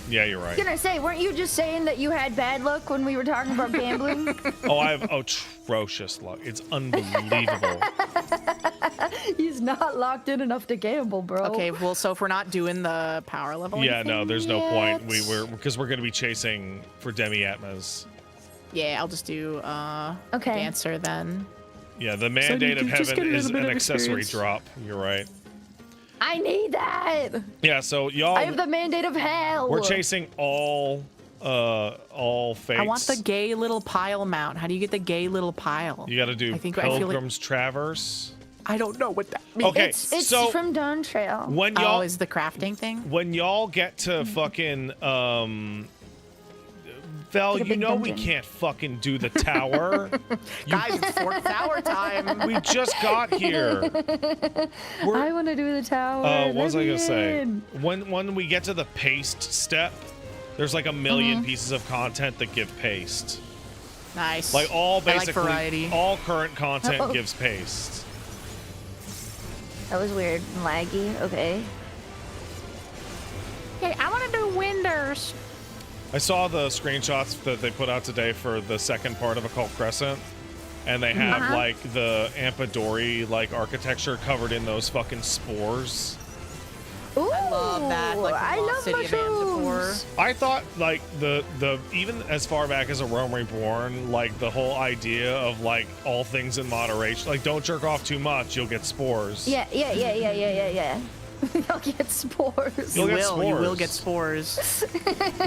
Yeah, you're right. I was gonna say, weren't you just saying that you had bad luck when we were talking about gambling? Oh, I have atrocious luck. It's unbelievable. He's not locked in enough to gamble, bro. Okay, well, so if we're not doing the power level, Yeah, no, there's no point. Yet. Because we're going to be chasing for Demi Atmas. yeah, I'll just do Okay. Dancer then. Yeah, the Mandate of just get a Heaven is little an bit of accessory experience. drop. You're right. I need that. Yeah, so y'all, I have the mandate of hell. we're chasing all fates. I want the gay little pile mount. How do you get the gay little pile? You got to do I feel like- Pilgrim's Traverse. I don't know what that means. Okay, It's so from Dawn Trail. when Oh, y'all is the crafting thing? when y'all get to fucking Vel, Like a you big know we dungeon. can't fucking do the tower. Guys, it's 4th hour time. We just got here. I want to do the tower. What was I Let me gonna say? in. When we get to the paste step, there's like a million pieces of content that give paste. Nice. Like all I like basically variety. all current content Uh-oh. gives paste. That was weird. Laggy. Okay. Hey, I want to do Winders. I saw the screenshots that they put out today for the second part of Occult Crescent, and they have like the Ampidori like architecture covered in those fucking spores. Ooh, I love that. Like the I lost love city of Amdapor. mushrooms. I thought like the even as far back as A Realm Reborn, like the whole idea of like all things in moderation, like don't jerk off too much, you'll get spores. Yeah. You'll get spores. You'll You get will spores. get spores.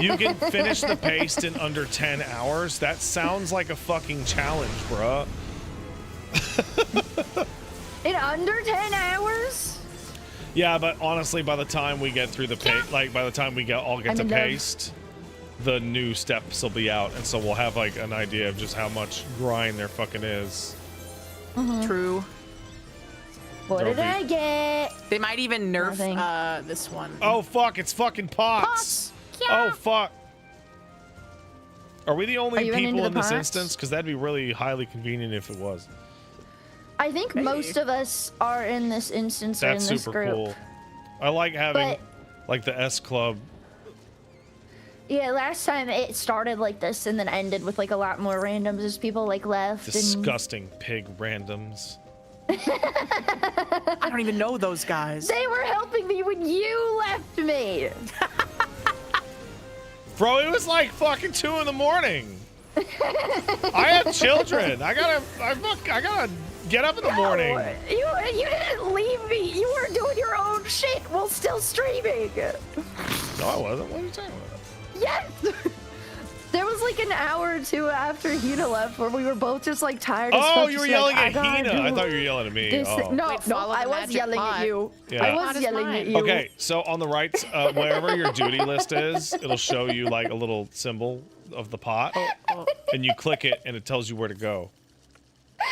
You can finish the paste in under 10 hours. That sounds like a fucking challenge, bruh. In under 10 hours? Yeah, but honestly, by the time we get through the by the time we all get to paste, the new steps will be out, and so we'll have like an idea of just how much grind there fucking is. True. What did I get? They might even nerf this one. Oh fuck! It's fucking pots. Oh fuck! Are we the only people in this instance? Because that'd be really highly convenient if it was. I think most of us are in this instance. That's or in this super group. cool. I like having like the S Club. Yeah, last time it started like this and then ended with like a lot more randoms as people like left. Disgusting pig randoms. I don't even know those guys. They were helping me when you left me. Bro, it was like fucking 2 in the morning. I have children. I gotta get up in the morning. You didn't leave me. You were doing your own shit while still streaming. No, I wasn't. What are you talking about? Yes. There was like an hour or two after Hina left where we were both just like tired. Oh, you were yelling at Hina. I thought you were yelling at me. No, I was yelling at you. Yeah. I was yelling at you. Okay, so on the right, wherever your duty list is, it'll show you like a little symbol of the pot, and you click it, and it tells you where to go.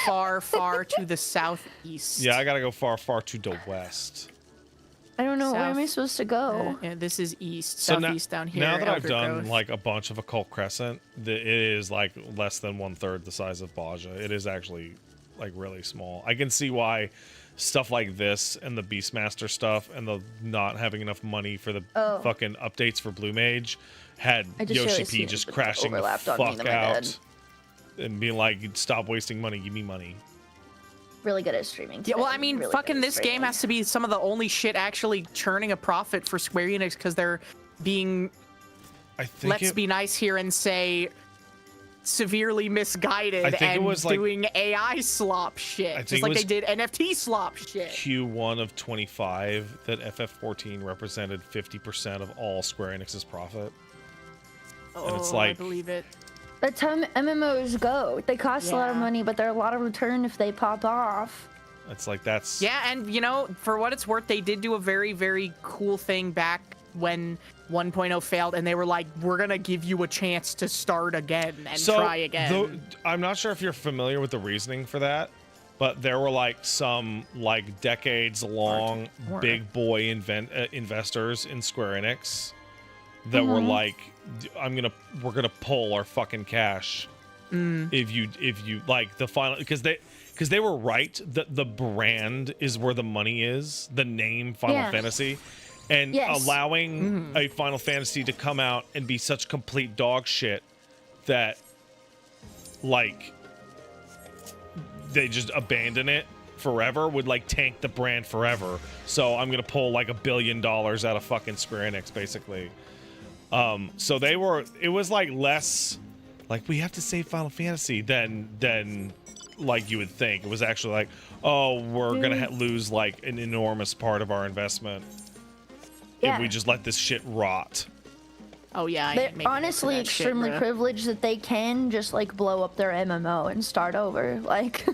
Far, far to the southeast. Yeah, I gotta go far, far to the west. I don't know. Where am I supposed to go? Yeah, this is east, So southeast down here. Now that I've Elder done Growth. like a bunch of Occult Crescent, it is like less than 1/3 the size of Baja. It is actually like really small. I can see why stuff like this and the Beastmaster stuff and the not having enough money for the fucking updates for Blue Mage had Yoshi P just crashing the fuck out and being like, stop wasting money, give me money. Really good at streaming. Yeah, well, I mean, really fucking this game has to be some of the only shit actually churning a profit for Square Enix because they're being, let's be nice here and say, severely misguided and was doing AI slop shit. Just like they did NFT slop shit. Q1 of 25 that FF14 represented 50% of all Square Enix's profit. And it's like, I believe it. That's how MMOs go. They cost a lot of money, but they're a lot of return if they pop off. It's like that's... Yeah, and you know, for what it's worth, they did do a very, very cool thing back when 1.0 failed, and they were like, we're going to give you a chance to start again and try again. I'm not sure if you're familiar with the reasoning for that, but there were like some like decades-long big boy investors in Square Enix that were like, we're gonna pull our fucking cash if you like the final, because they were right that the brand is where the money is, the name Final Fantasy, and allowing a Final Fantasy to come out and be such complete dog shit that like they just abandon it forever would like tank the brand forever. So I'm gonna pull like $1 billion out of fucking Square Enix basically. So it was like less like we have to save Final Fantasy than like you would think. It was actually like, oh, we're gonna lose like an enormous part of our investment if we just let this shit rot. Oh yeah, they're honestly extremely privileged that they can just like blow up their MMO and start over. Like,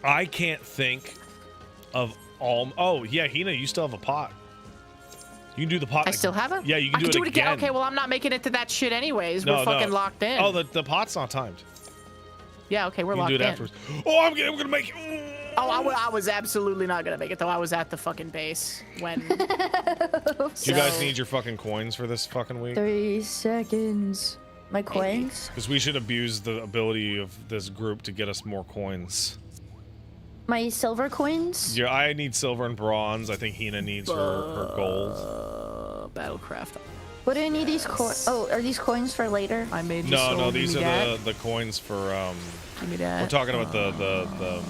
I can't think of all. Oh yeah, Hina, you still have a pot. You can do the pot. I still have it? Yeah, you can do it again. Okay, well, I'm not making it to that shit anyways. We're fucking locked in. Oh, the pot's not timed. Yeah, okay, we're locked in. You can do it afterwards. Oh, I'm gonna make it. Oh, I was absolutely not gonna make it, though. I was at the fucking base when... You guys need your fucking coins for this fucking week? 3 seconds. My coins? Because we should abuse the ability of this group to get us more coins. My silver coins? Yeah, I need silver and bronze. I think Hina needs her gold. Battlecraft. What do I need these coins? Oh, are these coins for later? I made you No, these are the coins for Give me that. We're talking about the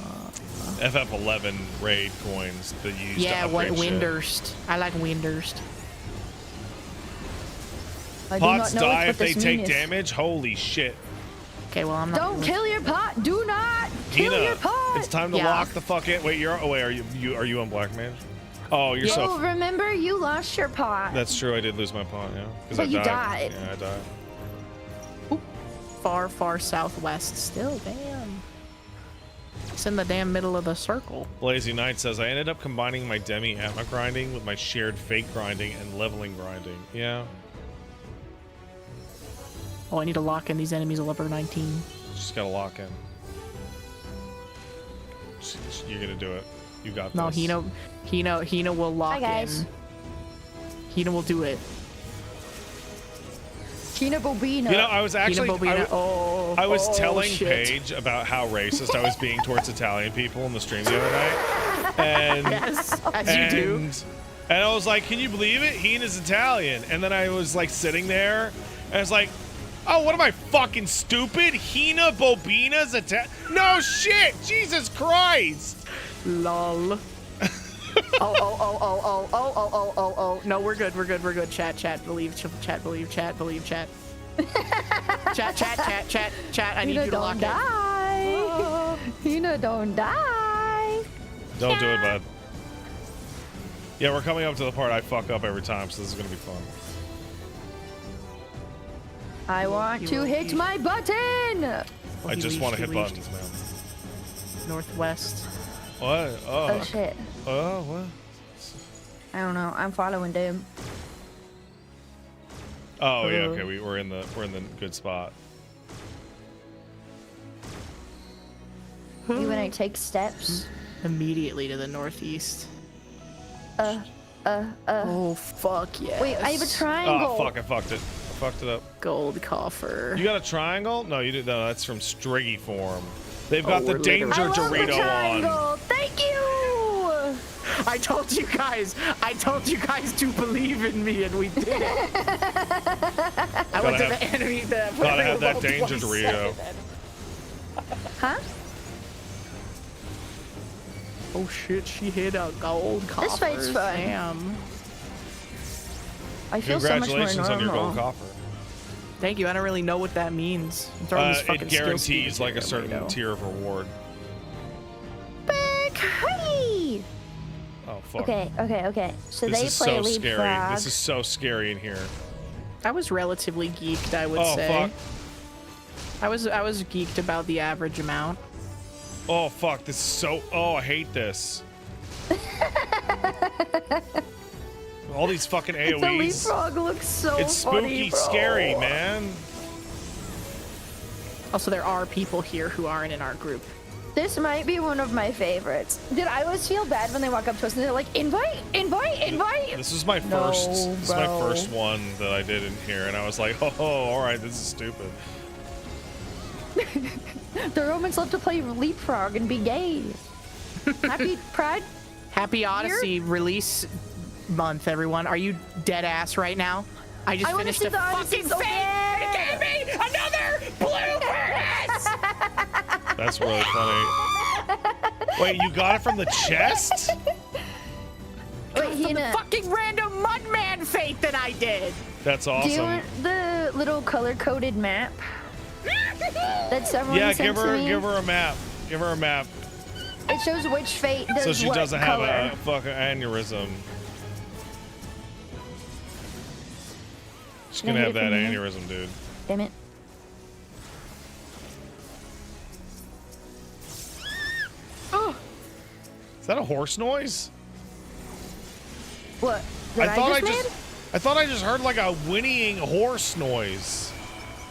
FF11 raid coins that you use to upgrade Windurst. I like Windurst. Pots die if they take damage? Holy shit. Okay, well, I'm not... Don't kill your pot! Do not kill your pot! It's time to lock the fuck in. Wait, are you on Black Mage? Oh, you're so... Oh, remember, you lost your pot. That's true, I did lose my pot, yeah. But you died. Yeah, I died. Oop. Far, far southwest still, damn. It's in the damn middle of the circle. Lazy Knight says, I ended up combining my demi-ammo grinding with my shared fake grinding and leveling grinding. Yeah. Oh, I need to lock in these enemies at level 19. Just gotta lock in. You're gonna do it. You got No, this. Hina will lock Hi, guys. in. Hina will do it. Hina Bobina. You know, I was actually I was telling shit. Paige about how racist I was being towards Italian people in the stream the other night, and Yes, as you do. And I was like, "Can you believe it? Hina's Italian." And then I was like sitting there, and I was like, "Oh, what am I fucking stupid? Hina Bobina's Italian? No shit! Jesus Christ!" Lol. Oh. No, we're good. Chat, believe, chat. Chat. I need Hina you to lock don't die. Hina don't die. Don't do it, bud. Yeah, we're coming up to the part I fuck up every time, so this is gonna be fun. I want to hit my button. I just want to hit buttons, man. Northwest. What? Oh shit. Oh, what? I don't know. I'm following Doom. Oh yeah, okay. We're in the good spot. You when I take steps. Immediately to the northeast. Uh. Oh fuck yeah. Wait, I have a triangle. Oh fuck! I fucked it. I fucked it up. Gold coffer. You got a triangle? No, you didn't. No, that's from Striggy form. They've got the we're danger I love the Dorito triangle. on. Thank you. I told you guys to believe in me, and we did it. I went to the enemy. Gotta have that danger Dorito. Huh? Oh shit! She hit a gold coffer. This fight's fun. Damn. I feel so much more Congratulations on your gold normal. coffer. Thank you. I don't really know what that means. I'm throwing this fucking It skill guarantees speed like a certain Dorito. tier of reward. Back. Hey. Oh fuck. Okay. So This they is play so lead scary. frog. This is so scary in here. I was relatively geeked, I would Oh say. fuck. I was geeked about the average amount. Oh fuck. This is so. Oh, I hate this. All these fucking AoEs. The leapfrog looks so It's funny, spooky, bro. scary, man. Also, there are people here who aren't in our group. This might be one of my favorites. Did I always feel bad when they walk up to us and they're like, invite? This is my No, first. This is my bro. first one that I did in here, and I was like, oh, all right, this is stupid. The Romans love to play leapfrog and be gay. Happy Pride? Happy Odyssey release month, everyone. Are you dead ass right now? I just I wanna finished see a the Odyssey fucking so thing. bad. It gave me another blue furnace. That's really funny. Wait, you got it from the chest? Wait, From the Hina, fucking random Mudman fate that I did. That's do you awesome. want the little color-coded map that someone Yeah, sent give to me? her a map. Give her a map It shows which fate does so she what doesn't color. have a fucking aneurysm. She's Can I gonna hit have it that from here? aneurysm, dude. Damn it. Oh, Is that a horse noise? what? That I thought I just heard like a whinnying horse noise.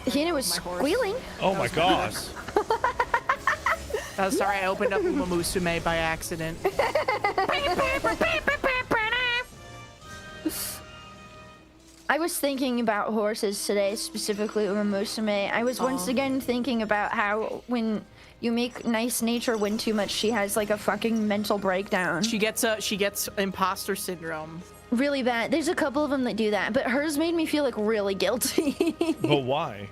made? Hina was My horse. squealing. Oh my god. Oh, sorry, I opened up Uma Musume by accident. I was thinking about horses today, specifically Uma Musume. I was once again thinking about how when you make nice nature win too much, she has like a fucking mental breakdown. She gets imposter syndrome. Really bad. There's a couple of them that do that, but hers made me feel like really guilty. But why?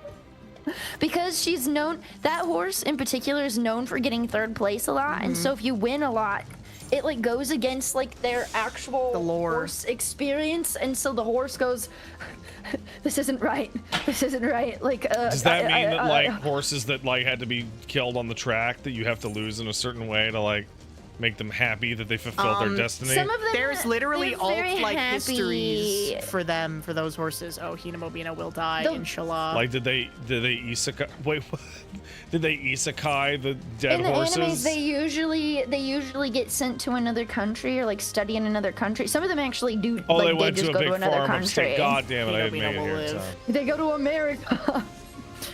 Because she's known, that horse in particular is known for getting third place a lot, and so if you win a lot, it like goes against like their actual The lore. horse experience, and so the horse goes, this isn't right. Like, Does that mean that like horses that like had to be killed on the track that you have to lose in a certain way to like make them happy that they fulfilled their destiny. Some of them, There's literally they're alt very like happy. histories for them, for those horses. Oh, Hinamobina will die, inshallah. Like, did they isekai? Wait, what? Did they isekai the dead In the horses? animes, they usually get sent to another country or like study in another country. Some of them actually do. Oh, like, they went just to a go big to another farm country. upstate. God damn it, I didn't make it will here in live. time. They go to America.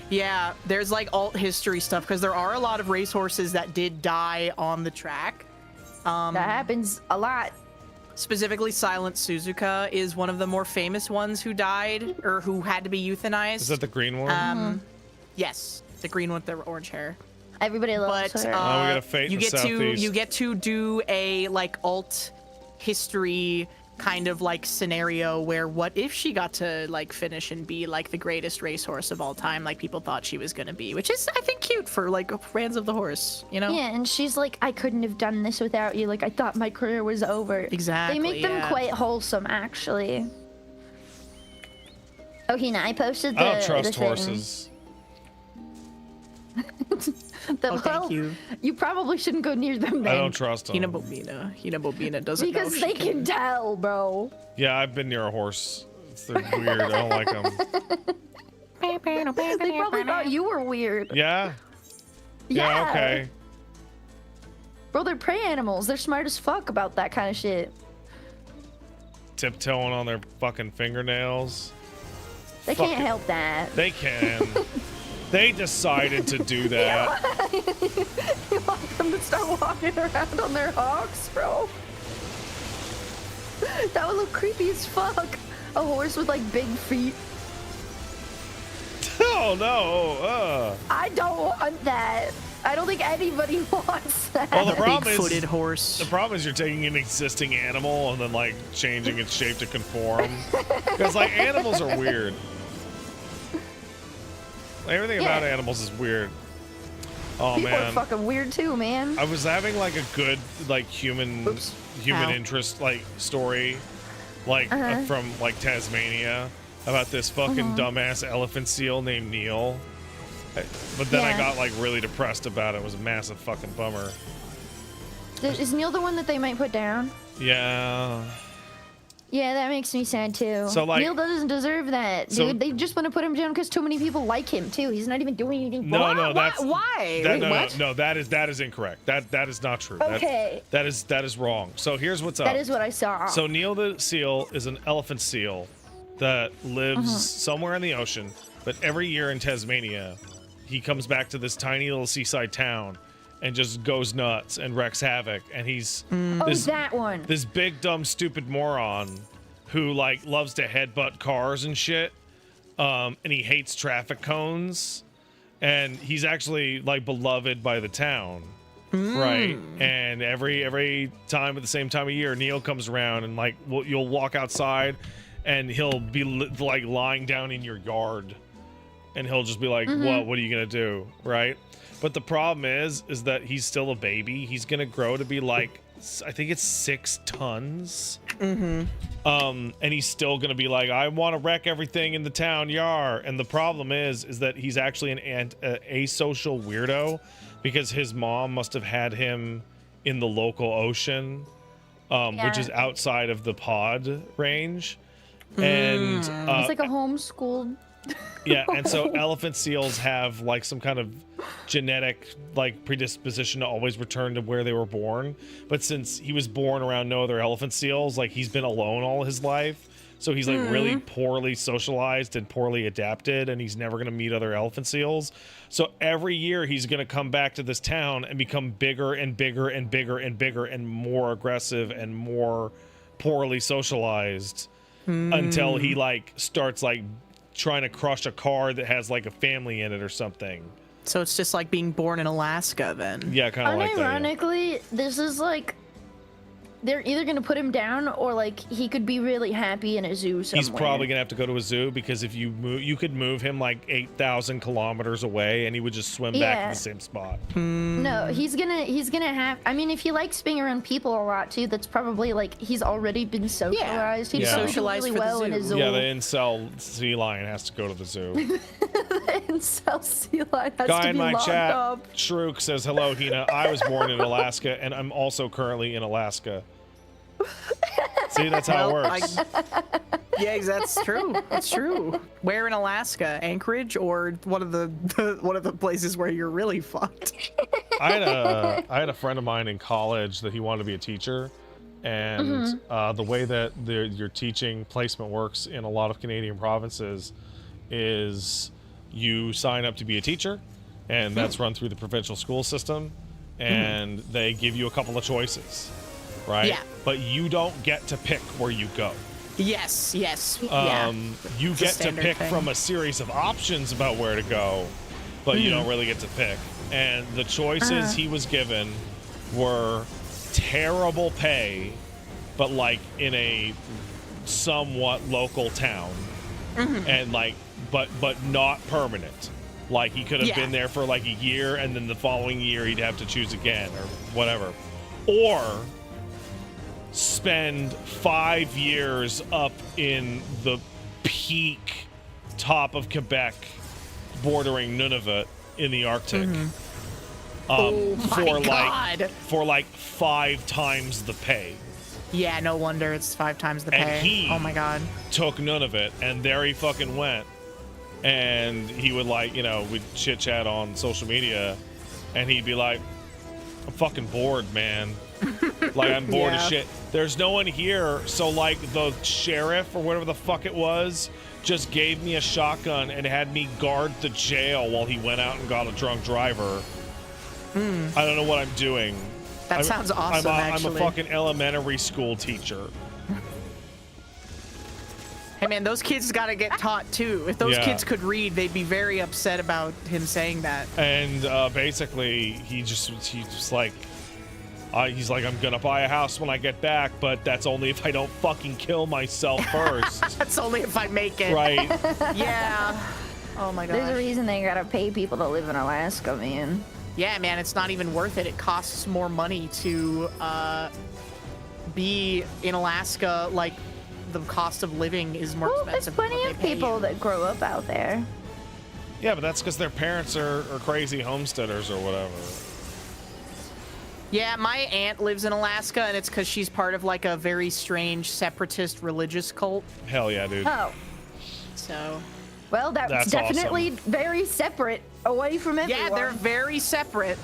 Yeah, there's like alt history stuff because there are a lot of racehorses that did die on the track. That happens a lot. Specifically, Silent Suzuka is one of the more famous ones who died or who had to be euthanized. Is that the green one? Yes, the green one with the orange hair. Everybody loves But her. we got a fate in you the get to southeast. you get to do a like alt history kind of like scenario where what if she got to like finish and be like the greatest racehorse of all time, like people thought she was gonna be, which is I think cute for like fans of the horse, you know? Yeah, and she's like, I couldn't have done this without you. Like, I thought my career was over. Exactly. They make them yeah. quite wholesome, actually. Oh, Hina, I posted the. I don't trust the thing. horses. Oh, thank you. You probably shouldn't go near them then. I don't trust them. Hinamobina doesn't know Because she they can tell, bro. Yeah, I've been near a horse. They're weird. I don't like them. They probably thought you were weird. Yeah? Yeah. Okay. Bro, they're prey animals. They're smart as fuck about that kind of shit. Tiptoeing on their fucking fingernails. They Fuck can't it. help that. They can. They decided to do that. You want them to start walking around on their hawks, bro? That would look creepy as fuck. A horse with like big feet. Oh no. I don't want that. I don't think anybody wants that. Well, the problem big-footed is horse. the problem is you're taking an existing animal and then like changing its shape to conform. Because like animals are weird. Everything about Yeah. animals is weird. Oh People are man. fucking weird too, man. I was having like a good like human Ow. interest like story like from like Tasmania about this fucking dumbass elephant seal named Neil. But then I Yeah. got like really depressed about it. It was a massive fucking bummer. Is Neil the one that they might put down? Yeah. Yeah, that makes me sad too. So, like- Neil doesn't deserve that, dude. So- They just want to put him down because too many people like him too. He's not even doing anything No, wrong. no, that's Why? That, Wait, no, what? no, that is incorrect. That is not true. Okay. That is wrong. So here's what's up. That is what I saw. So Neil the seal is an elephant seal that lives somewhere in the ocean, but every year in Tasmania, he comes back to this tiny little seaside town and just goes nuts and wrecks havoc. And he's that one. this big dumb stupid moron who like loves to headbutt cars and shit. And he hates traffic cones. And he's actually like beloved by the town. Right. And every time at the same time of year, Neil comes around and like you'll walk outside and he'll be like lying down in your yard and he'll just be like, what are you going to do? Right. But the problem is that he's still a baby. He's going to grow to be like, I think it's 6 tons. And he's still going to be like, I want to wreck everything in the town, yar. And the problem is that he's actually an asocial weirdo because his mom must have had him in the local ocean, which is outside of the pod range. And It's like a homeschooled. yeah, and so elephant seals have like some kind of genetic like predisposition to always return to where they were born. But since he was born around no other elephant seals, like he's been alone all his life. So he's like really poorly socialized and poorly adapted, and he's never gonna meet other elephant seals. So every year he's gonna come back to this town and become bigger and bigger and bigger and bigger and more aggressive and more poorly socialized until he like starts like trying to crush a car that has like a family in it or something. So it's just like being born in Alaska then. Yeah, kind of like that. Unironically, this is like they're either gonna put him down or like he could be really happy in a zoo somewhere. He's probably gonna have to go to a zoo because if you move, you could move him like 8,000 kilometers away, and he would just swim back to the same spot. No, he's gonna have. I mean, if he likes being around people a lot too, that's probably like he's already been socialized. He'd probably do socialized really for the well in a zoo. zoo. Yeah, the incel sea lion has to go to the zoo. The incel sea lion has Guy to in be my locked chat, up. Shrook says, hello, Hina. I was born in Alaska, and I'm also currently in Alaska. See, that's how it works. Yeah, that's true. It's true. Where in Alaska? Anchorage, or one of the places where you're really fucked? I had a friend of mine in college that he wanted to be a teacher, and the way that your teaching placement works in a lot of Canadian provinces is you sign up to be a teacher, and that's run through the provincial school system, and they give you a couple of choices, right? Yeah. But you don't get to pick where you go. Yes. You It's a get to standard pick thing. from a series of options about where to go, but you don't really get to pick. And the choices he was given were terrible pay, but like in a somewhat local town, and like, but not permanent. Like he could have been there for like a year, and then the following year he'd have to choose again or whatever, or spend 5 years up in the peak top of Quebec, bordering Nunavut in the Arctic. Oh my God. For like 5 times the pay. Yeah, no wonder it's 5 times the And pay. he Oh my God. took Nunavut, and there he fucking went. And he would like, you know, we'd chit chat on social media, and he'd be like, I'm fucking bored, man. Like, I'm bored as shit. There's no one here, so like the sheriff or whatever the fuck it was just gave me a shotgun and had me guard the jail while he went out and got a drunk driver. I don't know what I'm doing. That sounds awesome, I'm a actually. fucking elementary school teacher. Hey man, those kids gotta get taught too. If those kids could read, they'd be very upset about him saying that. And basically, he's just like, he's like, I'm gonna buy a house when I get back, but that's only if I don't fucking kill myself first. That's only if I make it. Right. Yeah. Oh my God. There's a reason they gotta pay people to live in Alaska, man. Yeah, man, it's not even worth it. It costs more money to be in Alaska. Like, the cost of living is more Well, there's expensive. than plenty what of they pay people you. that grow up out there. Yeah, but that's because their parents are crazy homesteaders or whatever. Yeah, my aunt lives in Alaska, and it's because she's part of like a very strange separatist religious cult. Hell yeah, dude. Oh, So, well, that's That's definitely very separate, away from everyone. yeah, they're very separate.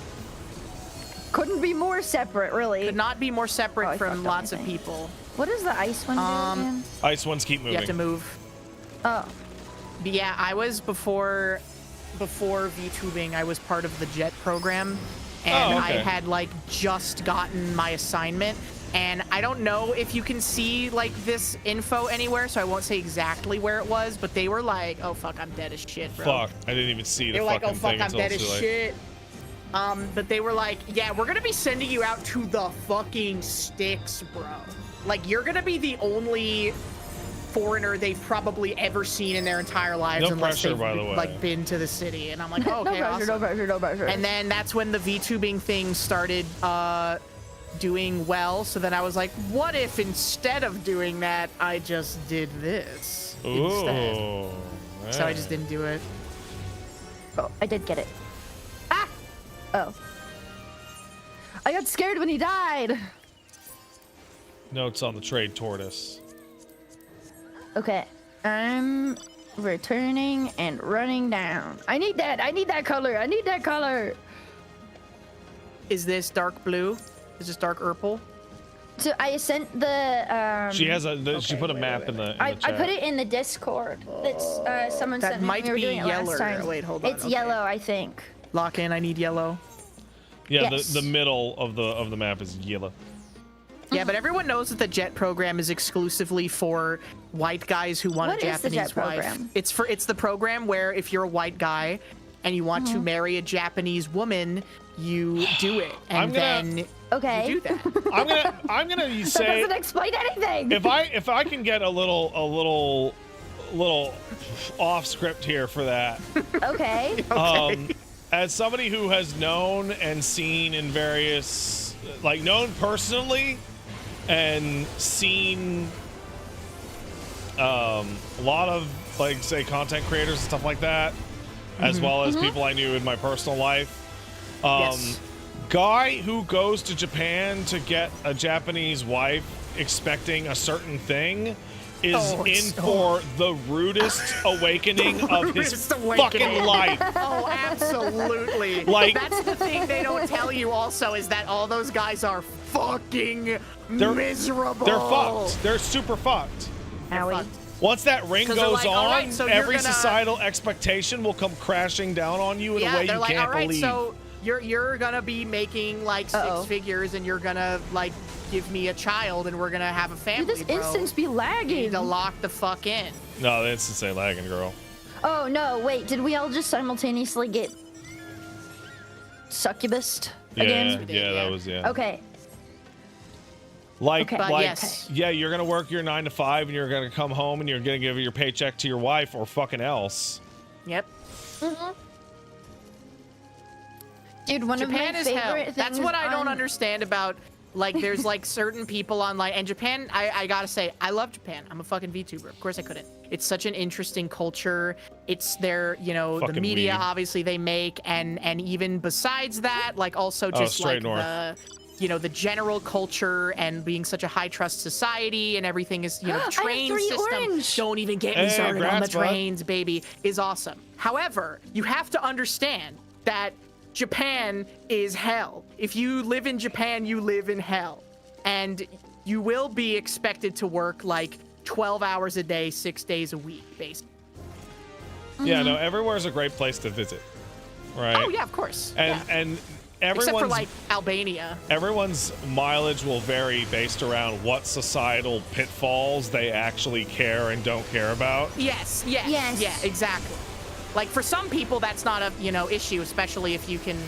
Couldn't be more separate, really. Could not be more separate Oh, I from fucked up lots my of thing. people. What does the ice one do again? Ice ones keep moving. You have to move. Oh, But yeah, I was before VTubing, I was part of the JET program, and Oh, okay. I had like just gotten my assignment, and I don't know if you can see like this info anywhere, so I won't say exactly where it was, but they were like, oh fuck, I'm dead as shit, bro. Fuck, I didn't even see They the were like, fucking oh fuck, thing I'm until dead it's as too late. shit. But they were like, yeah, we're gonna be sending you out to the fucking sticks, bro. Like, you're gonna be the only foreigner they've probably ever seen in their entire lives, No unless pressure, they've by the way. like been to the city. And I'm like, oh, no okay, pressure, awesome. no pressure, no pressure. And then that's when the VTubing thing started doing well. So then I was like, what if instead of doing that, I just did this instead? Ooh. So I just didn't do it. Oh, I did get it. Ah! Oh. I got scared when he died. Notes on the trade tortoise. Okay. I'm returning and running down. I need that color. I need that color. Is this dark blue? Is this dark purple? So I sent the She has she put a map in the I chat. put it in the Discord. That's someone That sent me. might We were be doing it last yellow. time. Wait, hold on. It's Okay. yellow, I think. Lock in. I need yellow. Yeah, Yes. the middle of the map is yellow. Yeah, but everyone knows that the JET program is exclusively for white guys who want What a is the Japanese JET wife. program? It's the program where if you're a white guy and you want to marry a Japanese woman, you do it, and then Okay. you do that. I'm gonna That say doesn't explain anything. if I can get a little off script here for that. Okay. As somebody who has known and seen in various, like, known personally and seen a lot of, like, say, content creators and stuff like that, as well as people I knew in my personal life. Yes. Guy who goes to Japan to get a Japanese wife expecting a certain thing is for the rudest awakening of his fucking life. Oh, absolutely. Like, that's the thing they don't tell you also, is that all those guys are fucking miserable. They're fucked. They're super fucked. Owie. Once that ring 'Cause they're goes like, all on, right, so every you're gonna- societal expectation will come crashing down on you in a way they're you like, can't all right, believe. so you're gonna be making like six figures, and you're gonna like give me a child, and we're gonna have a family. Dude, this instance be You lagging. need to lock the fuck in. No, the instance ain't lagging, girl. Oh no, wait, did we all just simultaneously get succubus again? Yeah, that was, Okay. Like, Okay. But like, yes. yeah, you're gonna work your 9 to 5, and you're gonna come home, and you're gonna give your paycheck to your wife or fucking else. Yep. Dude, one Japan of my is hell. favorite things That's what I don't on- understand about, like, there's like certain people online, and Japan, I gotta say, I love Japan. I'm a fucking VTuber. Of course I couldn't. It's such an interesting culture. It's their, you know, the Fucking media weeb. obviously they make, and even besides that, like also just straight like north. the, you know, the general culture and being such a high trust society, and everything is, you know, I train have 3 system. orange. Don't even get me Hey, started on the congrats, bud. trains, baby, is awesome. However, you have to understand that Japan is hell. If you live in Japan, you live in hell. And you will be expected to work like 12 hours a day, 6 days a week, basically. Yeah, no, everywhere's a great place to visit, right? Oh, yeah, of course. And yeah. and Except everyone's for like Albania. everyone's mileage will vary based around what societal pitfalls they actually care and don't care about. Yes. Yes. Yeah, exactly. Like for some people, that's not a, you know, issue, especially if you can,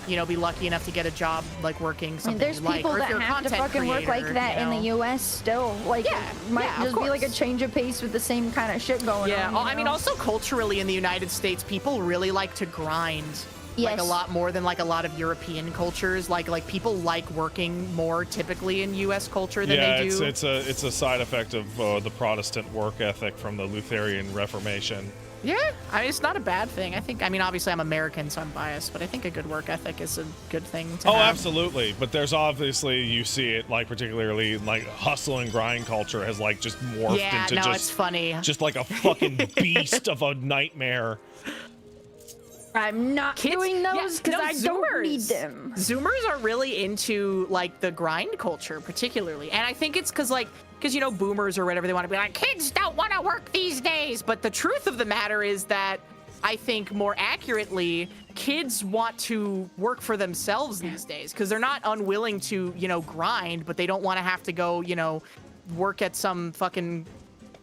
you know, be lucky enough to get a job like working I mean, something there's you like, people or if that you're a have to content fucking work like creator, that you in the know? U.S. still. Like, Yeah, it might yeah, of just be like a course. change of pace with the same kind of shit going Yeah, on. I mean, also culturally in the United States, people really like to grind. Like a Yes. lot more than like a lot of European cultures. Like people like working more typically in U.S. culture than Yeah, they do. it's a side effect of the Protestant work ethic from the Lutheran Reformation. Yeah, I mean, it's not a bad thing. I mean, obviously I'm American, so I'm biased, but I think a good work ethic is a good thing to Oh, have. absolutely. But there's obviously, you see it, like, particularly, like, hustle and grind culture has, like, just morphed Yeah, into no, just, it's funny. just like a fucking beast of a nightmare. I'm not doing those because I don't Zoomers. need them. Zoomers are really into like the grind culture, particularly, and I think it's because you know boomers or whatever, they want to be like, kids don't want to work these days. But the truth of the matter is that I think more accurately, kids want to work for themselves these days because they're not unwilling to, you know, grind, but they don't want to have to go, you know, work at some fucking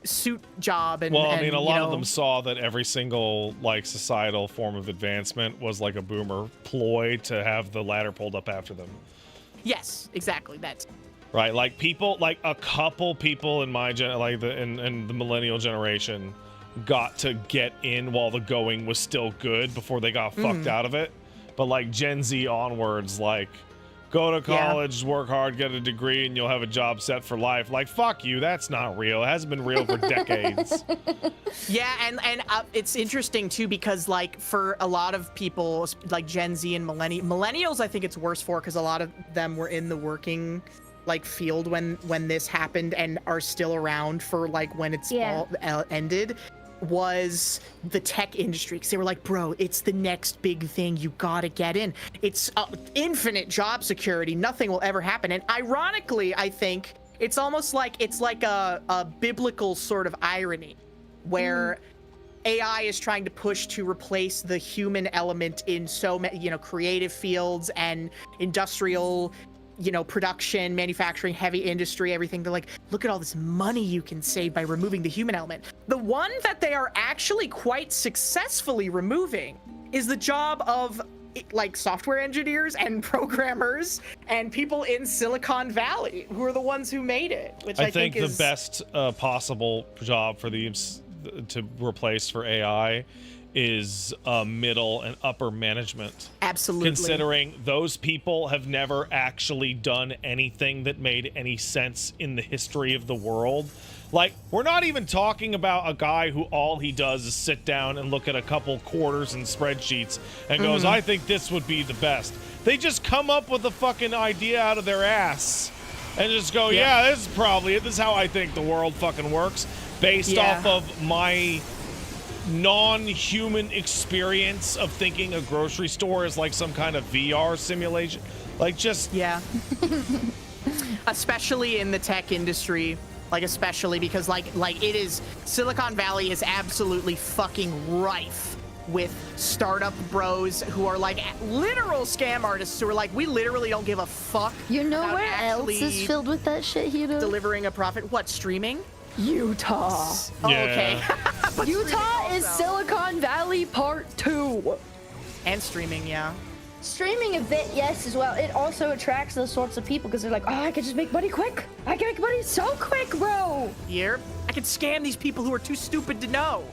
suit job. And Well, I mean, and, a you lot of know- them saw that every single, like, societal form of advancement was like a boomer ploy to have the ladder pulled up after them. Yes, exactly. That's Right, like people, like a couple people in my in the millennial generation got to get in while the going was still good before they got fucked out of it. But like Gen Z onwards, like, go to college, work hard, get a degree, and you'll have a job set for life. Like, fuck you, that's not real. It hasn't been real for decades. Yeah, and it's interesting too because like for a lot of people like Gen Z and millennials, I think it's worse for because a lot of them were in the working like field when this happened and are still around for like when it's all ended, was the tech industry, because they were like, bro, it's the next big thing, you gotta get in, it's infinite job security, nothing will ever happen. And ironically, I think it's almost like it's like a biblical sort of irony where AI is trying to push to replace the human element in so many, you know, creative fields and industrial, you know, production, manufacturing, heavy industry, everything. They're like, look at all this money you can save by removing the human element. The one that they are actually quite successfully removing is the job of like software engineers and programmers and people in Silicon Valley who are the ones who made it, which I think is the best possible job for these to replace for AI is middle and upper management. Absolutely. Considering those people have never actually done anything that made any sense in the history of the world. Like, we're not even talking about a guy who all he does is sit down and look at a couple quarters and spreadsheets and goes, I think this would be the best. They just come up with a fucking idea out of their ass and just go, yeah, this is probably it. This is how I think the world fucking works, based off of my non-human experience of thinking a grocery store is like some kind of VR simulation. Like, just... Yeah. Especially in the tech industry. Like, especially because, like it is... Silicon Valley is absolutely fucking rife with startup bros who are, like, literal scam artists who are like, we literally don't give a fuck. You know about where else is filled with that shit, Hito? delivering a profit. What, streaming? Utah. Oh, Yeah. okay. But Utah streaming is also. Silicon Valley Part 2. And streaming, yeah. Streaming a bit, yes, as well. It also attracts those sorts of people because they're like, oh, I can just make money quick. I can make money so quick, bro. Here, I can scam these people who are too stupid to know.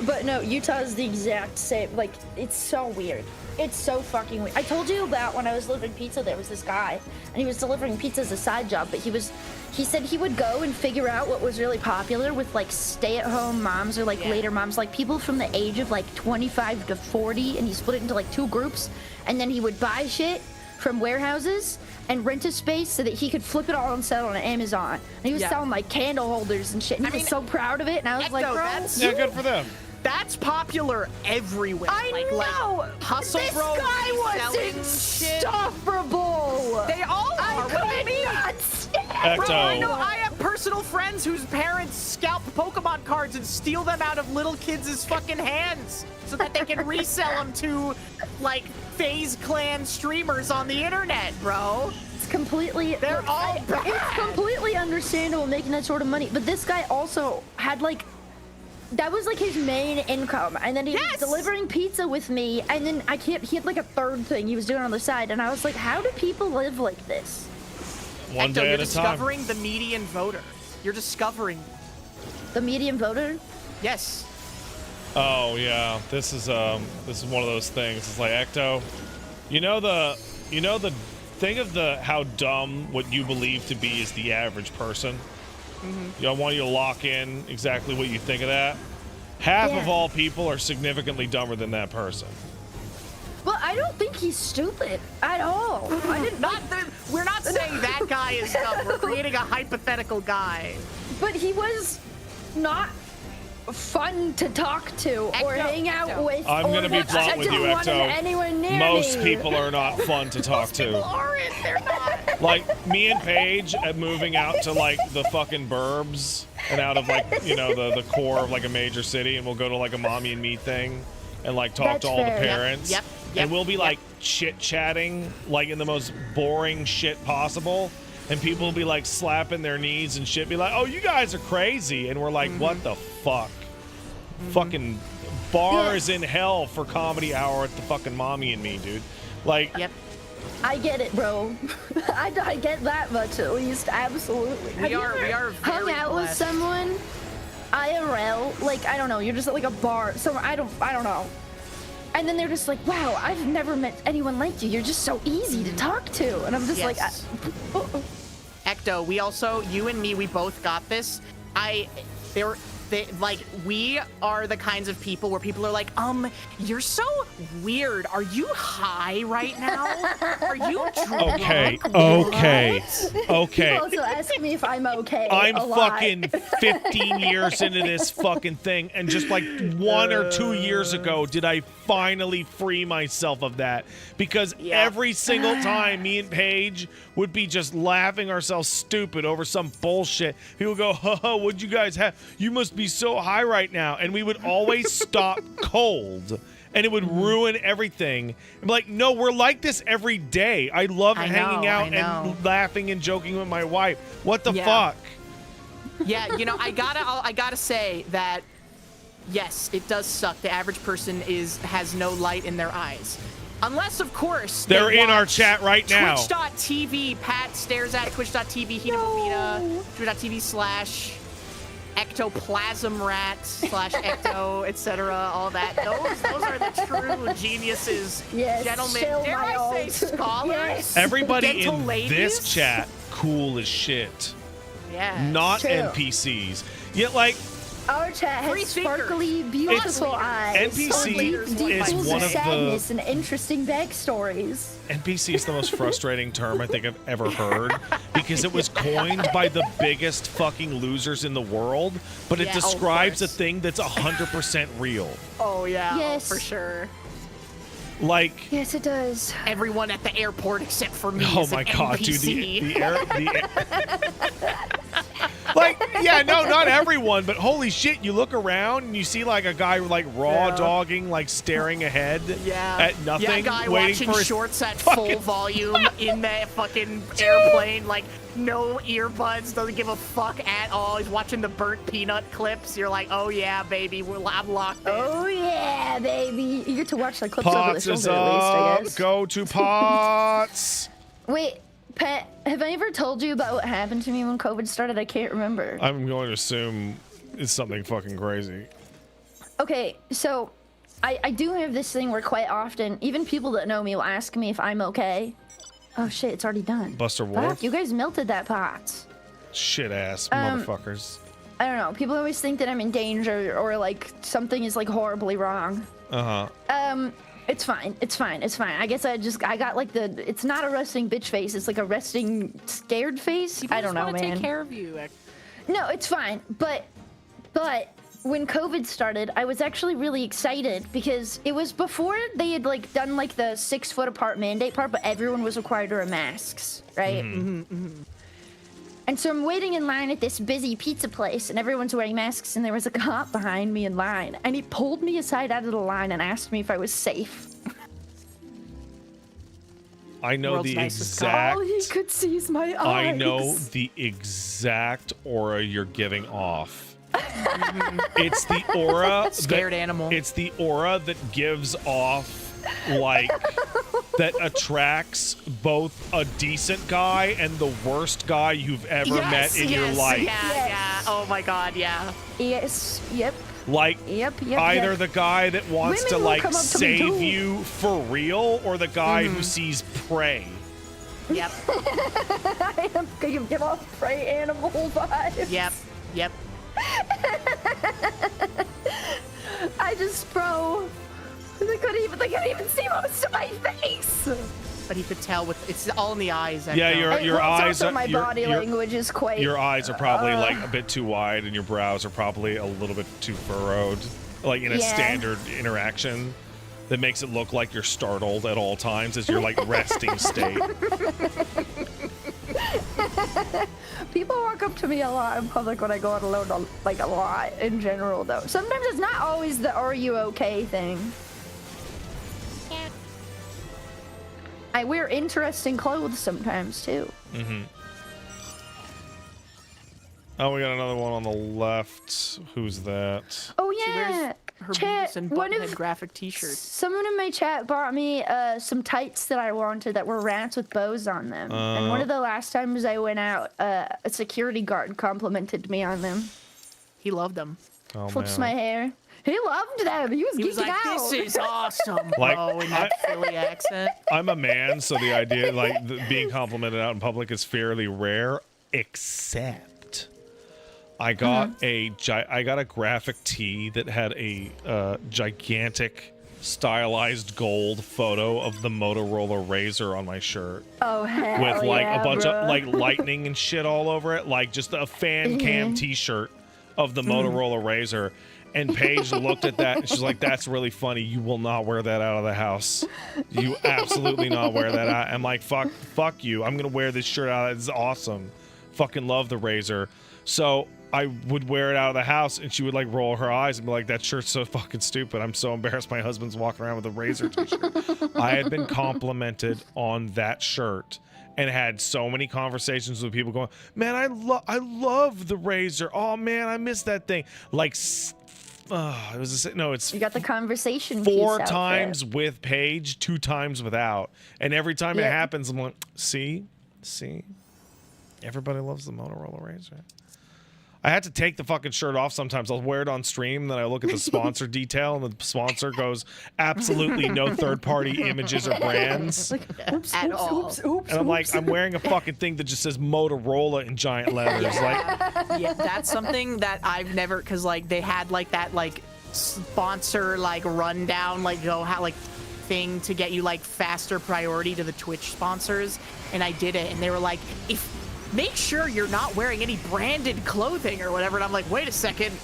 But no, Utah is the exact same. Like, it's so weird. It's so fucking weird. I told you about when I was delivering pizza, there was this guy, and he was delivering pizza as a side job, but he said he would go and figure out what was really popular with, like, stay-at-home moms or, like, later moms, like, people from the age of, like, 25 to 40, and he split it into, like, 2 groups, and then he would buy shit from warehouses and rent a space so that he could flip it all and sell it on Amazon. And he was selling, like, candle holders and shit, and he was so proud of it, and I was like, bro, yeah, good for them. That's popular everywhere. I know! Like, hustle this bro guy was shit. insufferable! They all are. I What do you could mean? not stand Ecto. Bro, I know. I have personal friends whose parents scalp Pokemon cards and steal them out of little kids' fucking hands so that they can resell them to, like, FaZe Clan streamers on the internet, bro. It's completely... They're all bad. It's completely understandable making that sort of money, but this guy also had, like... That was, like, his main income, and then he was delivering pizza with me, and then he had, like, a third thing he was doing on the side, and I was like, how do people live like this? One Ecto, day you're at a time. discovering the median voter. You're discovering. The median voter? Yes. Oh yeah, this is one of those things. It's like, Ecto, you know the thing of how dumb what you believe to be is the average person. I want you to lock in exactly what you think of that. Half of all people are significantly dumber than that person. Well, I don't think he's stupid at all. We're not saying that guy is dumb. We're creating a hypothetical guy. But he was not fun to talk to or hang out with. I'm gonna be blunt with you, Ecto. Anyone near Most me. people are not fun to talk to. People aren't. They're not. Like me and Paige at moving out to like the fucking burbs and out of like, you know, the core of like a major city, and we'll go to like a mommy and me thing and like talk to all the parents. Yep. And we'll be like chit chatting like in the most boring shit possible. And people will be like slapping their knees and shit, be like, oh, you guys are crazy. And we're like, what the fuck? Fucking bars in hell for comedy hour at the fucking mommy and me, dude. Like, I get it, bro. I get that much at least. Absolutely. We are very hung out with blessed. someone IRL, like, I don't know, you're just at like a bar, so I don't know. And then they're just like, wow, I've never met anyone like you. You're just so easy to talk to. And I'm just like, Ecto, we also, you and me, we both got this. We are the kinds of people where people are like, you're so weird. Are you high right now? Are you drunk? Okay. People also ask me if I'm okay. I'm a lot. fucking 15 years into this fucking thing, and just like 1 or 2 years ago did I finally free myself of that, because every single time me and Paige would be just laughing ourselves stupid over some bullshit. People go, what'd you guys have? You must be so high right now. And we would always stop cold, and it would ruin everything. I'm like, no, we're like this every day. I love hanging out and laughing and joking with my wife. What the fuck? Yeah, you know, I gotta say that yes, it does suck. The average person has no light in their eyes. Unless, of course, They're they in our watch chat right now. Twitch.tv. Pat stares at twitch.tv. Hina twitch.tv/ ectoplasm rat / ecto, etc. All that. Those are the true geniuses, Yes, gentlemen. chill, Dare my I say old. scholars? Yes. Everybody Gentle in ladies? this chat, cool as shit. Yeah. Not True. NPCs. Yet, like, Our chat has Free thinkers. sparkly, beautiful eyes. NPC with deep is pools one of of the- sadness and interesting backstories. NPC is the most frustrating term I think I've ever heard because it was coined by the biggest fucking losers in the world, but it Yeah, of describes a course. thing that's 100% real. Oh, yeah. Yes. For sure. Like, Yes, it does. Everyone at the airport except for me oh is my an god, dude, NPC. like, yeah, no, not everyone, but holy shit, you look around and you see like a guy like raw Yeah. dogging, like staring ahead Yeah. at nothing, Yeah, a guy waiting watching for his shorts at full fucking- volume in that fucking airplane, like no earbuds, doesn't give a fuck at all. He's watching the burnt peanut clips. You're like, oh yeah, baby, I'm locked in. Oh yeah, baby! You get to watch the clips over the Pots is shoulder at least, I up. guess. Go to Pots. Wait, Pat, have I ever told you about what happened to me when COVID started? I can't remember. I'm going to assume it's something fucking crazy. Okay, so I do have this thing where quite often, even people that know me will ask me if I'm okay. Oh shit, it's already done. Buster Wolf? Fuck, you guys melted that pot. Shit ass Um, motherfuckers. I don't know. People always think that I'm in danger or like something is like horribly wrong. Uh-huh. It's fine. It's fine. It's fine. I guess I got like it's not a resting bitch face. It's like a resting scared face. People I don't just know, wanna man. take care of you. No, it's fine. But when COVID started, I was actually really excited because it was before they had like done like the 6 foot apart mandate part, but everyone was required to wear masks, right? And so I'm waiting in line at this busy pizza place, and everyone's wearing masks, and there was a cop behind me in line, and he pulled me aside out of the line and asked me if I was safe. I know World's the nicest cop. exact. All he could see is my eyes. I know the exact aura you're giving off. It's the aura. Scared animal. It's the aura that gives off, like, that attracts both a decent guy and the worst guy you've ever met in your life. Yeah, Yes. yeah. Oh my god, yeah. Yes. Yep. Like, Yep. either Yep. the guy that wants Women to, will like, come up to me, save too. you for real, or the guy who sees prey. Yep. I am gonna give off prey animal vibes. Yep. Yep. I just, bro. They couldn't even see most of my face. But he could tell it's all in the eyes. Yeah, Echo. your Well, it's eyes also are- my your- body your- language is quite. Your eyes are probably like a bit too wide, and your brows are probably a little bit too furrowed, like in a Yeah. standard interaction. That makes it look like you're startled at all times as your like resting state. People walk up to me a lot in public when I go out alone, like a lot in general, though. Sometimes it's not always the "Are you okay?" thing. I wear interesting clothes sometimes too. Oh, we got another one on the left. Who's that? Oh She yeah, wears her chat. Beavis and One Butthead of graphic T-shirts. someone in my chat bought me some tights that I wanted that were rats with bows on them. And one of the last times I went out, a security guard complimented me on them. He loved them. Oh Flips man. my hair. He loved them. He was He geeking was like, out. "This is awesome, Like, bro," in that Philly accent. I'm a man, so the idea like being complimented out in public is fairly rare. Except, I got a graphic tee that had a gigantic stylized gold photo of the Motorola Razr on my shirt. Oh hell With like yeah, a bunch bruh. of like lightning and shit all over it, like just a fan cam T-shirt of the Motorola Razr. And Paige looked at that and she's like, "That's really funny. You will not wear that out of the house. You absolutely not wear that out." I'm like, fuck you. I'm gonna wear this shirt out. It's awesome. Fucking love the Razr. So I would wear it out of the house, and she would like roll her eyes and be like, "That shirt's so fucking stupid. I'm so embarrassed. My husband's walking around with a Razr T-shirt." I had been complimented on that shirt and had so many conversations with people going, "Man, I love the Razr. Oh man, I miss that thing." Like it was no, it's You got the conversation. 4 piece out times there. with Paige, 2 times without, and every time it Yeah. happens, I'm like, see, everybody loves the Motorola Razr. I had to take the fucking shirt off sometimes. I'll wear it on stream, then I look at the sponsor detail, and the sponsor goes, absolutely no third-party images or brands. Like, oops, At oops, all. oops, oops, And I'm like, oops. I'm wearing a fucking thing that just says Motorola in giant letters. Like, Yeah, that's something that I've never, because like they had like that like sponsor like rundown like thing to get you like faster priority to the Twitch sponsors, and I did it, and they were like, make sure you're not wearing any branded clothing or whatever, and I'm like, wait a second,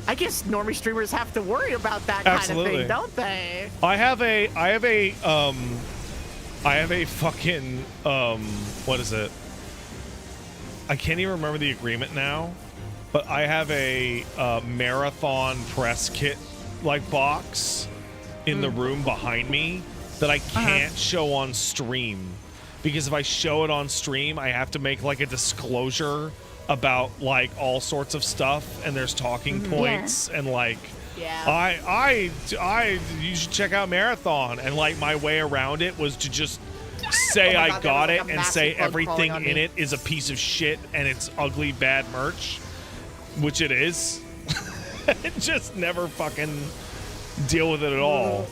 I guess normie streamers have to worry about that kind of Absolutely. thing, don't they? I have a fucking what is it? I can't even remember the agreement now, but I have a marathon press kit like box in the room behind me that I can't show on stream, because if I show it on stream, I have to make like a disclosure about like all sorts of stuff, and there's talking points, and like Yeah. you should check out Marathon, and like my way around it was to just say Oh my I God, got there it was, like, a and say massive bug everything crawling on in me. it is a piece of shit and it's ugly bad merch, which it is. Just never fucking deal with it at all.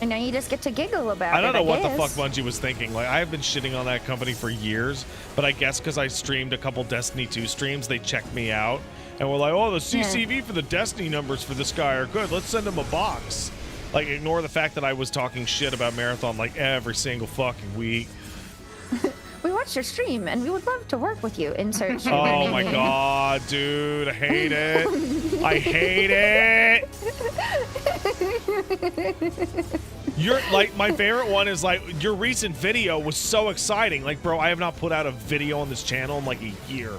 And now you just get to giggle about it. I don't know what the fuck guess. Bungie was thinking. Like, I have been shitting on that company for years, but I guess because I streamed a couple Destiny 2 streams, they checked me out and were like, oh, the CCV for the Destiny numbers for this guy are good. Let's send him a box. Like, ignore the fact that I was talking shit about Marathon like every single fucking week. We watched your stream, and we would love to work with you. Insert stream Oh name my here. god, dude. I hate it. I hate it. You're like, my favorite one is like, your recent video was so exciting. Like, bro, I have not put out a video on this channel in like a year.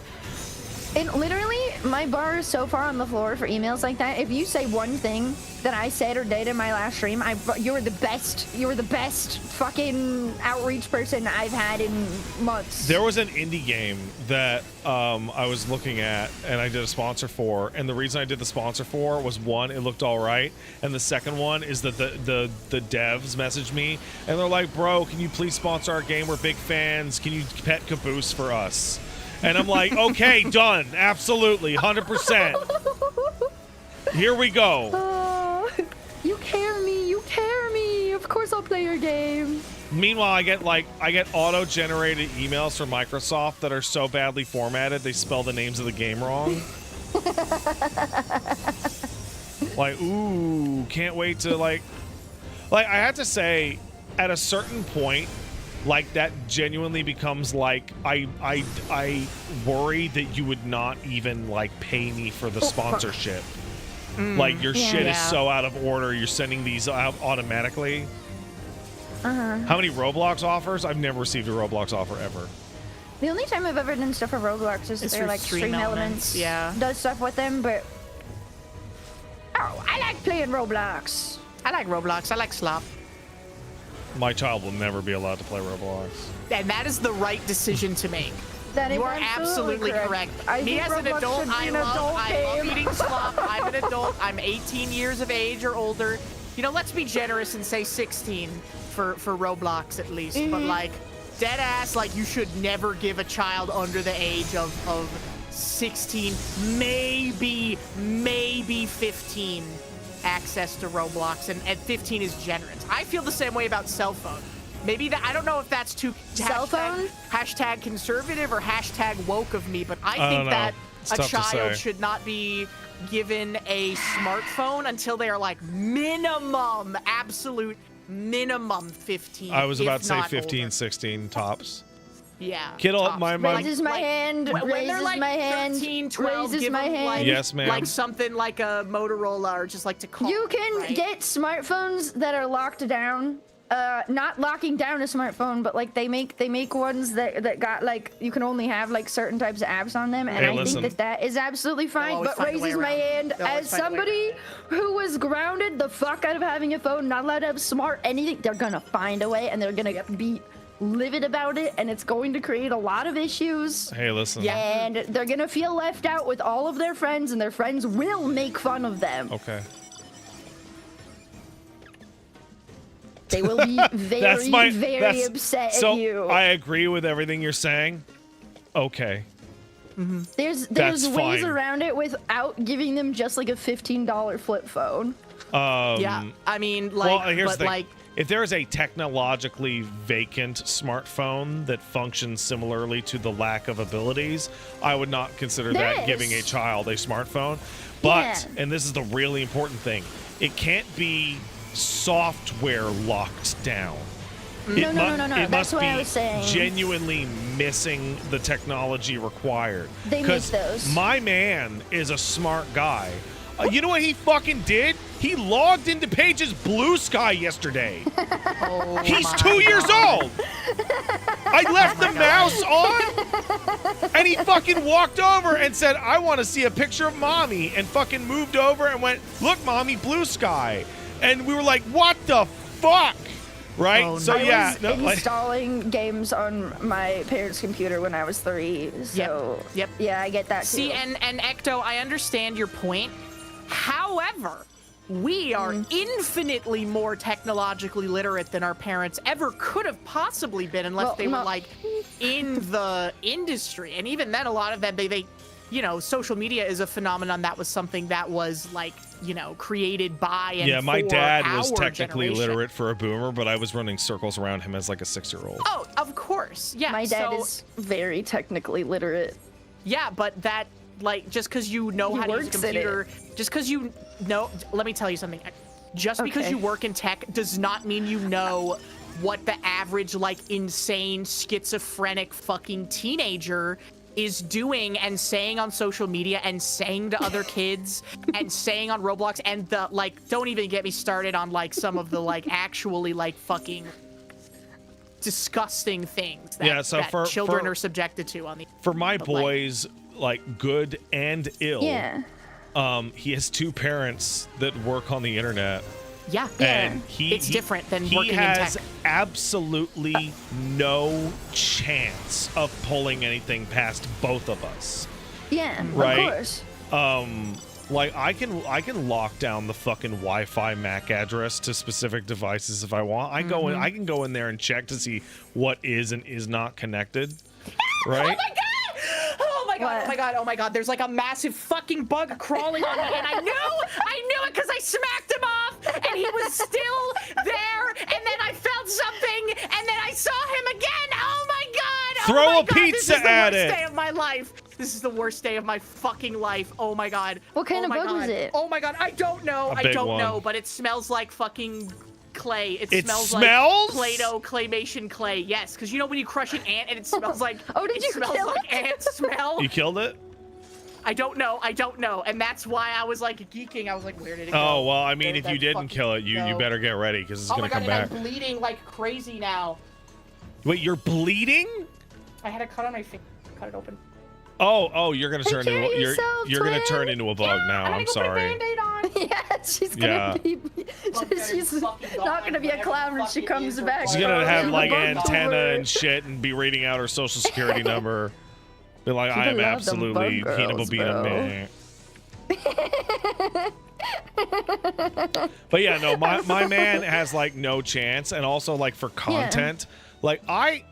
And literally, my bar is so far on the floor for emails like that. If you say one thing that I said or did in my last stream, you're the best. You're the best fucking outreach person I've had in months. There was an indie game that I was looking at and I did a sponsor for, and the reason I did the sponsor for was, one, it looked all right, and the second one is that the devs messaged me and they're like, bro, can you please sponsor our game? We're big fans. Can you pet Caboose for us? And I'm like, okay, done. Absolutely, 100%. Here we go. Oh, you care me. You care me. Of course I'll play your game. Meanwhile, I get auto-generated emails from Microsoft that are so badly formatted they spell the names of the game wrong. Like, ooh, can't wait to like I have to say, at a certain point, like, that genuinely becomes like, I worry that you would not even like pay me for the sponsorship. Like, your shit is so out of order. You're sending these out automatically. How many Roblox offers? I've never received a Roblox offer ever. The only time I've ever done stuff for Roblox is It's they're for like Stream Stream Elements, Elements. yeah. Does stuff with them, but I like playing Roblox. I like Roblox. I like slop. My child will never be allowed to play Roblox. And that is the right decision to make. That You is are absolutely correct. I Me think as an Roblox adult, should be I an love adult game. eating slop. I'm an adult. I'm 18 years of age or older. You know, let's be generous and say 16 for Roblox at least. But like, dead ass, like, you should never give a child under the age of 16, maybe 15 access to Roblox, and 15 is generous. I feel the same way about cell phone. Maybe that, I don't know if that's too Cell phone? hashtag conservative or hashtag woke of me, but I don't think know. that It's a tough to child say. should not be given a smartphone until they are like minimum, absolute minimum 15. I was about to if say not 15, older. 16 tops. Yeah. Kiddo, tops. my- But, Raises my hand, when they're raises like my hand, 13, 12, raises give my them, hand. like, Yes, ma'am. like something like a Motorola or just like to call. You can right? get smartphones that are locked down. Not locking down a smartphone, but like they make ones that got like you can only have like certain types of apps on them, and Hey, I listen. think that is absolutely fine. always But find a way raises my around. hand They'll always as find a way somebody who was grounded the fuck out of having a phone, not allowed to have smart anything. They're gonna find a way, and they're gonna be livid about it, and it's going to create a lot of issues. Hey, listen. Yeah. And they're gonna feel left out with all of their friends, and their friends will make fun of them. Okay. They will be very upset at you. I agree with everything you're saying. Okay. There's That's ways fine. around it without giving them just like a $15 flip phone. Yeah, I mean, like, well, here's but the thing. like, If there is a technologically vacant smartphone that functions similarly to the lack of abilities, I would not consider There that is. giving a child a smartphone. But, Yeah. and this is the really important thing, it can't be software locked down. No. It That's must what be I was saying. genuinely missing the technology required. They make 'Cause those. my man is a smart guy. You know what he fucking did? He logged into Paige's Blue Sky yesterday. oh He's my 2 years God. old. I left the mouse on, and he fucking walked over and said, "I want to see a picture of mommy," and fucking moved over and went, "Look, mommy, Blue Sky." And we were like, "What the fuck?" Right? Oh, so no. yeah, I was no, like, installing games on my parents' computer when I was 3. So Yep. yeah, I get that too. See, and Ecto, I understand your point. However, we are infinitely more technologically literate than our parents ever could have possibly been, unless Well, they were not- like in the industry. And even then, a lot of them, they, you know, social media is a phenomenon that was something that was like, you know, created by and yeah, my for dad was our technically generation. literate for a boomer, but I was running circles around him as like a 6-year-old. Oh, of course, yeah. my dad so, is very technically literate. Yeah, but that, like, just because you know He how to use a works in computer, just because you know, let me tell you something. Just because Okay. you work in tech does not mean you know what the average, like, insane, schizophrenic fucking teenager is doing and saying on social media and saying to other kids and saying on Roblox, and the, like, don't even get me started on, like, some of the, like, actually, like, fucking disgusting things that, Yeah, so that for- children for- are subjected to on the For my but, like- boys, like good and ill, Yeah. he has 2 parents that work on the internet. Yeah, And it's different than he working in has tech. absolutely no chance of pulling anything past both of us. Yeah, Right. of course. Like I can lock down the fucking Wi-Fi MAC address to specific devices if I want. I can go in there and check to see what is and is not connected. Right? Oh my god! Oh my god! What? Oh my god! Oh my god! There's like a massive fucking bug crawling on me, and I knew it because I smacked him off, and he was still there, and then I felt something, and then I saw him again. Oh my god! Throw oh my a god, pizza this is the at worst it. day of my life. This is the worst day of my fucking life. Oh my god. What kind oh of my bug god. was it? Oh my god! I don't know. A I big don't one. know, but it smells like fucking clay. It Smells? like Play-Doh claymation clay. Yes, because you know when you crush an ant and it smells like Oh, did it you smells kill like it? ant smell. You killed it? I don't know, and that's why I was like geeking. I was like, where did it go? Oh, well, I mean, Where if did you that didn't fucking kill it, you go? better get ready because it's Oh going my to god, come and back. I'm bleeding like crazy now. Wait, you're bleeding? I had a cut on my finger. Cut it open. Oh, you're going to turn Take into care of you're yourself, going to turn twin. into a bug now. I'm I'm gonna go sorry. Put a Band-Aid on. Yeah, she's gonna Yeah. be. She's not gonna be a clown when she comes back. She's going to have like Bug antenna over. and shit and be reading out her social security number. Be like, I am People love them absolutely bug girls, Hina bro. man. But yeah, no, my man has like no chance, and also like for content, like I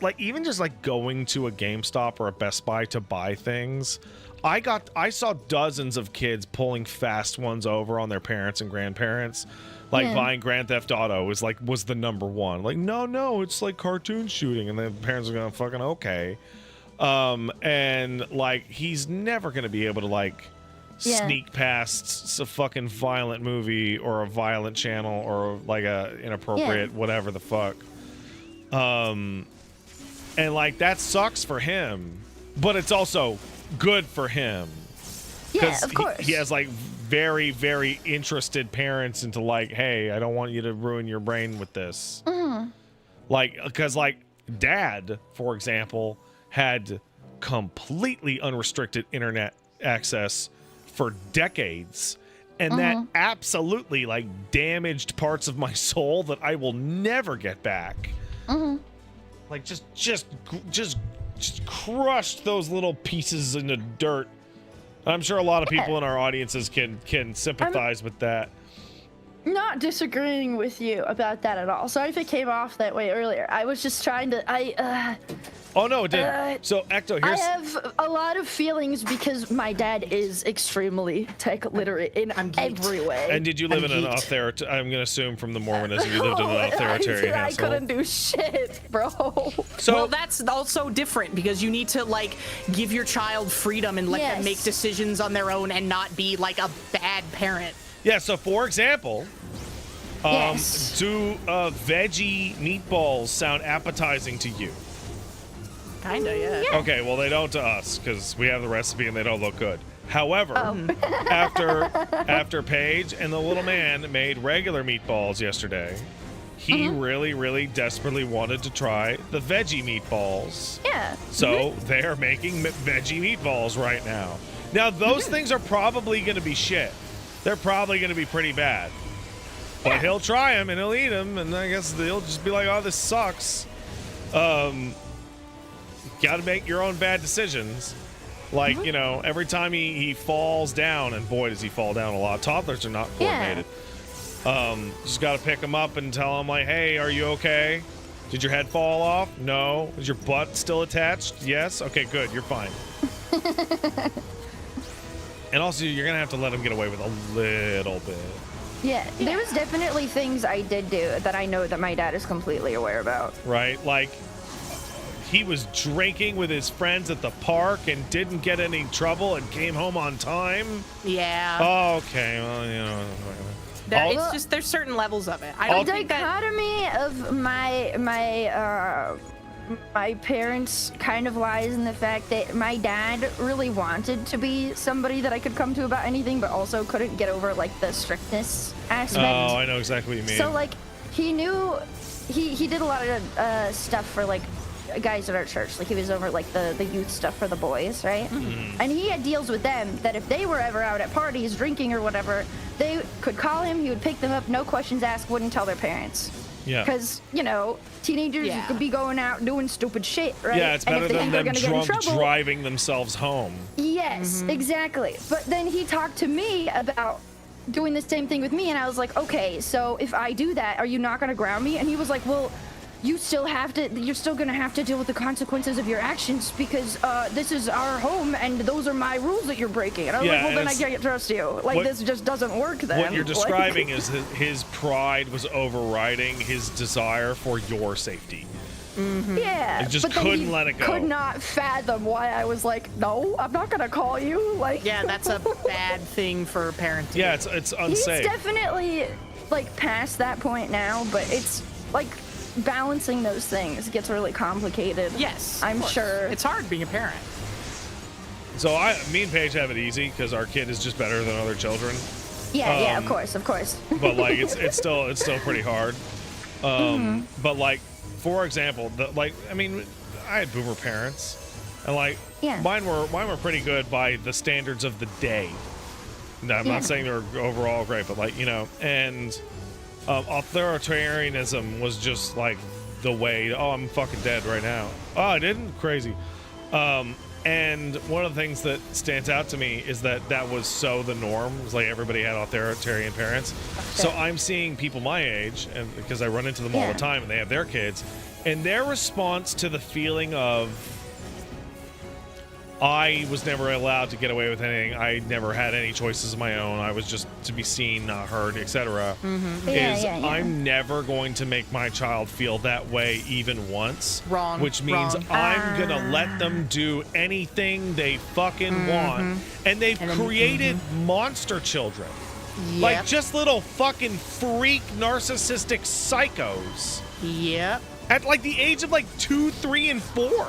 like even just like going to a GameStop or a Best Buy to buy things, I saw dozens of kids pulling fast ones over on their parents and grandparents. Like Yeah. buying Grand Theft Auto was the number one. Like, no, it's like cartoon shooting, and the parents are going fucking okay. And like he's never gonna be able to like Yeah. sneak past a fucking violent movie or a violent channel or like a inappropriate whatever the fuck. And like that sucks for him, but it's also good for him. Yeah, of course. He has like very, very interested parents into like, hey, I don't want you to ruin your brain with this. Like, because like dad, for example, had completely unrestricted internet access for decades, and that absolutely like damaged parts of my soul that I will never get back. Like just crushed those little pieces in the dirt. I'm sure a lot of people in our audiences can sympathize with that. Not disagreeing with you about that at all. Sorry if it came off that way earlier. I was just trying to. Oh no, it didn't. So Ecto, I here's. have a lot of feelings because my dad is extremely tech literate in every way. And did you live in an authoritarian? I'm gonna assume from the Mormonism you lived in an authoritarian I household. couldn't do shit, bro. So well, that's also different because you need to like give your child freedom and let them make decisions on their own and not be like a bad parent. yeah. So for example, do veggie meatballs sound appetizing to you? Kinda, yeah. Okay, well they don't to us because we have the recipe and they don't look good. However, after Paige and the little man made regular meatballs yesterday, he really desperately wanted to try the veggie meatballs. Yeah. So they are making veggie meatballs right now. Now those things are probably going to be shit. They're probably going to be pretty bad. But he'll try them and he'll eat them, and I guess he'll just be like, "Oh, this sucks." Got to make your own bad decisions. Like, you know, every time he falls down, and boy, does he fall down a lot. Toddlers are not coordinated. Just got to pick him up and tell him, like, hey, are you okay? Did your head fall off? No. Is your butt still attached? Yes. Okay, good. You're fine. And also, you're going to have to let him get away with a little bit. Yeah, there was definitely things I did do that I know that my dad is completely aware about. Right? Like, he was drinking with his friends at the park and didn't get any trouble and came home on time. Yeah. Oh, okay. Well, you know. It's just there's certain levels of it. I don't think that dichotomy of my parents kind of lies in the fact that my dad really wanted to be somebody that I could come to about anything, but also couldn't get over like the strictness aspect. Oh, I know exactly what you mean. So like he knew he did a lot of stuff for like guys at our church. Like he was over like the youth stuff for the boys, right? And he had deals with them that if they were ever out at parties drinking or whatever, they could call him, he would pick them up, no questions asked, wouldn't tell their parents. Yeah. Because, you know, teenagers could be going out doing stupid shit, right? Yeah, it's better than them drunk driving themselves home. Yes, exactly. But then he talked to me about doing the same thing with me, and I was like, okay, so if I do that, are you not going to ground me? And he was like, well, you're still going to have to deal with the consequences of your actions because this is our home and those are my rules that you're breaking. And I was like, well, then I can't trust you. Like, this just doesn't work then. What you're describing is his pride was overriding his desire for your safety. Yeah, It just but then couldn't he let it go. could not fathom why I was like, no, I'm not going to call you. Like, yeah, that's a bad thing for parenting. Yeah, it's unsafe. He's definitely, like, past that point now, but it's, like, balancing those things gets really complicated. Yes, I'm sure. It's hard being a parent. So me and Paige have it easy because our kid is just better than other children. Yeah, of course. But like it's still pretty hard. But like, for example, I had boomer parents, and like mine were pretty good by the standards of the day. No, I'm not saying they're overall great, but like, you know, and authoritarianism was just like the way. Oh, I'm fucking dead right now. Oh, I didn't? Crazy. And one of the things that stands out to me is that was so the norm. It was like everybody had authoritarian parents. Okay. So I'm seeing people my age, and because I run into them all the time, and they have their kids, and their response to the feeling of I was never allowed to get away with anything. I never had any choices of my own. I was just to be seen, not heard, etc. I'm never going to make my child feel that way even once. Wrong. Which means I'm going to let them do anything they fucking want. And they've created monster children. Yep. Like just little fucking freak narcissistic psychos. Yep. At like the age of like 2, 3, and 4.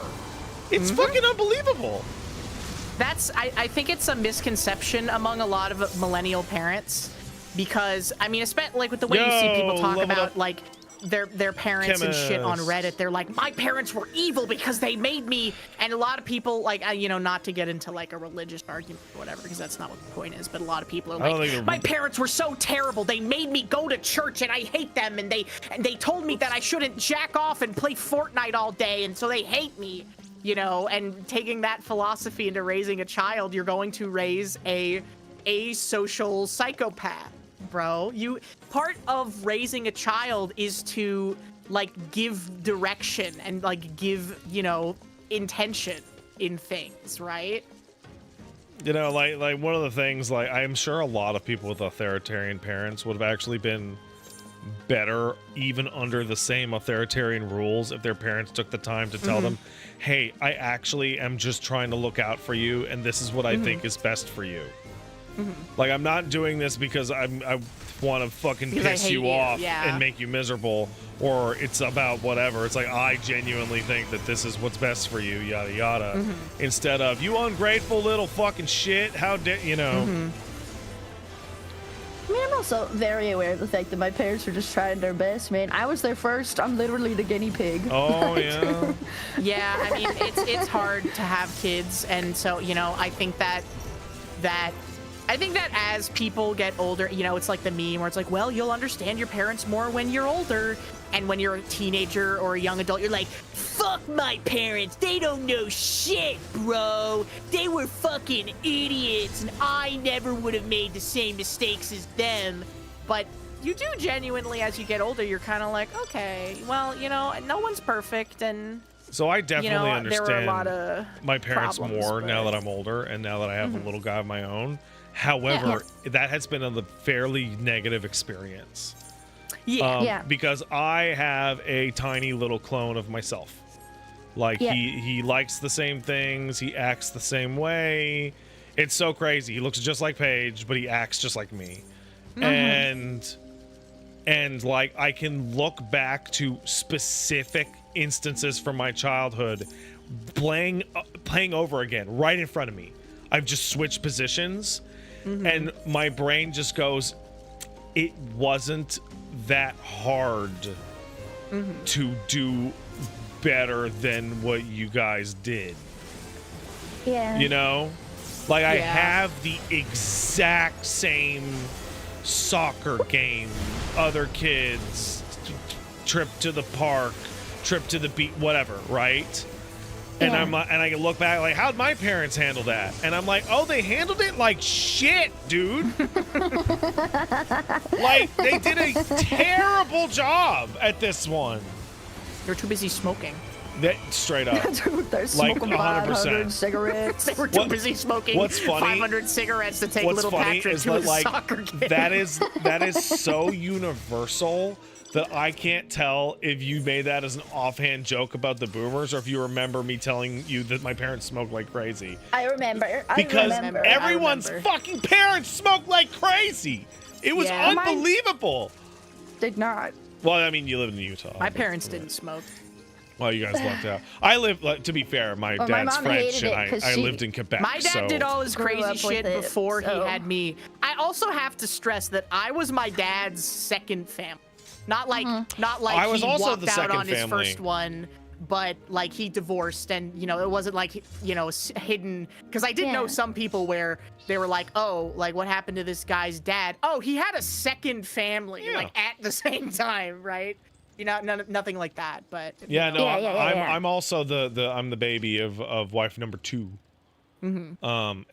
It's fucking unbelievable. I think it's a misconception among a lot of millennial parents because, I mean, especially like with the way you see people talk about like their parents and shit on Reddit. They're like, my parents were evil because they made me. And a lot of people, like, you know, not to get into like a religious argument or whatever, because that's not what the point is. But a lot of people are like, my parents were so terrible. They made me go to church, and I hate them. And they told me that I shouldn't jack off and play Fortnite all day, and so they hate me. You know, and taking that philosophy into raising a child, you're going to raise a asocial psychopath, bro. Part of raising a child is to like give direction and like give, you know, intention in things, right? You know, like one of the things, like, I'm sure a lot of people with authoritarian parents would have actually been better even under the same authoritarian rules if their parents took the time to tell them, hey, I actually am just trying to look out for you, and this is what I think is best for you. Like, I'm not doing this because I want to fucking piss you off and make you miserable, or it's about whatever. It's like, I genuinely think that this is what's best for you, yada yada. Instead of, you ungrateful little fucking shit, how dare you know. I mean, I'm also very aware of the fact that my parents are just trying their best, man. I was their first. I'm literally the guinea pig. Oh, yeah. Yeah, I mean, it's hard to have kids, and so, you know, I think that as people get older, you know, it's like the meme where it's like, well, you'll understand your parents more when you're older. And when you're a teenager or a young adult, you're like, fuck my parents. They don't know shit, bro. They were fucking idiots, and I never would have made the same mistakes as them. But you do genuinely, as you get older, you're kind of like, okay, well, you know, no one's perfect, and so I definitely understand there were a lot of my parents problems, more but now that I'm older and now that I have a little guy of my own. However, that has been a fairly negative experience. Because I have a tiny little clone of myself. Like, he likes the same things, he acts the same way. It's so crazy. He looks just like Paige, but he acts just like me. And like, I can look back to specific instances from my childhood playing over again right in front of me. I've just switched positions, and my brain just goes, it wasn't that hard to do better than what you guys did. Yeah. You know? Like, I have the exact same soccer game, other kids, trip to the park, trip to the beach, whatever, right? And I'm like, and I can look back like, how'd my parents handle that? And I'm like, oh, they handled it like shit, dude. Like, they did a terrible job at this one. They're too busy smoking. That straight up. They're smoking 500 cigarettes. They were too busy smoking. What's funny? 500 cigarettes to take little Patrick to a soccer game. That is so universal that I can't tell if you made that as an offhand joke about the boomers or if you remember me telling you that my parents smoked like crazy. I remember. Because everyone's fucking parents smoked like crazy. It was unbelievable. Did not. Well, I mean, you live in Utah. My parents didn't smoke. Well, you guys lucked out. I live, to be fair, my dad's French, and I lived in Quebec. My dad did all his crazy shit before he had me. I also have to stress that I was my dad's second family. Not like I was he also walked the out second on his family. first one, but like he divorced, and you know it wasn't like, you know, hidden, because I did know some people where they were like, oh, like what happened to this guy's dad? Oh, he had a second family like at the same time, right? You know, nothing like that, but I'm also I'm the baby of wife number 2. My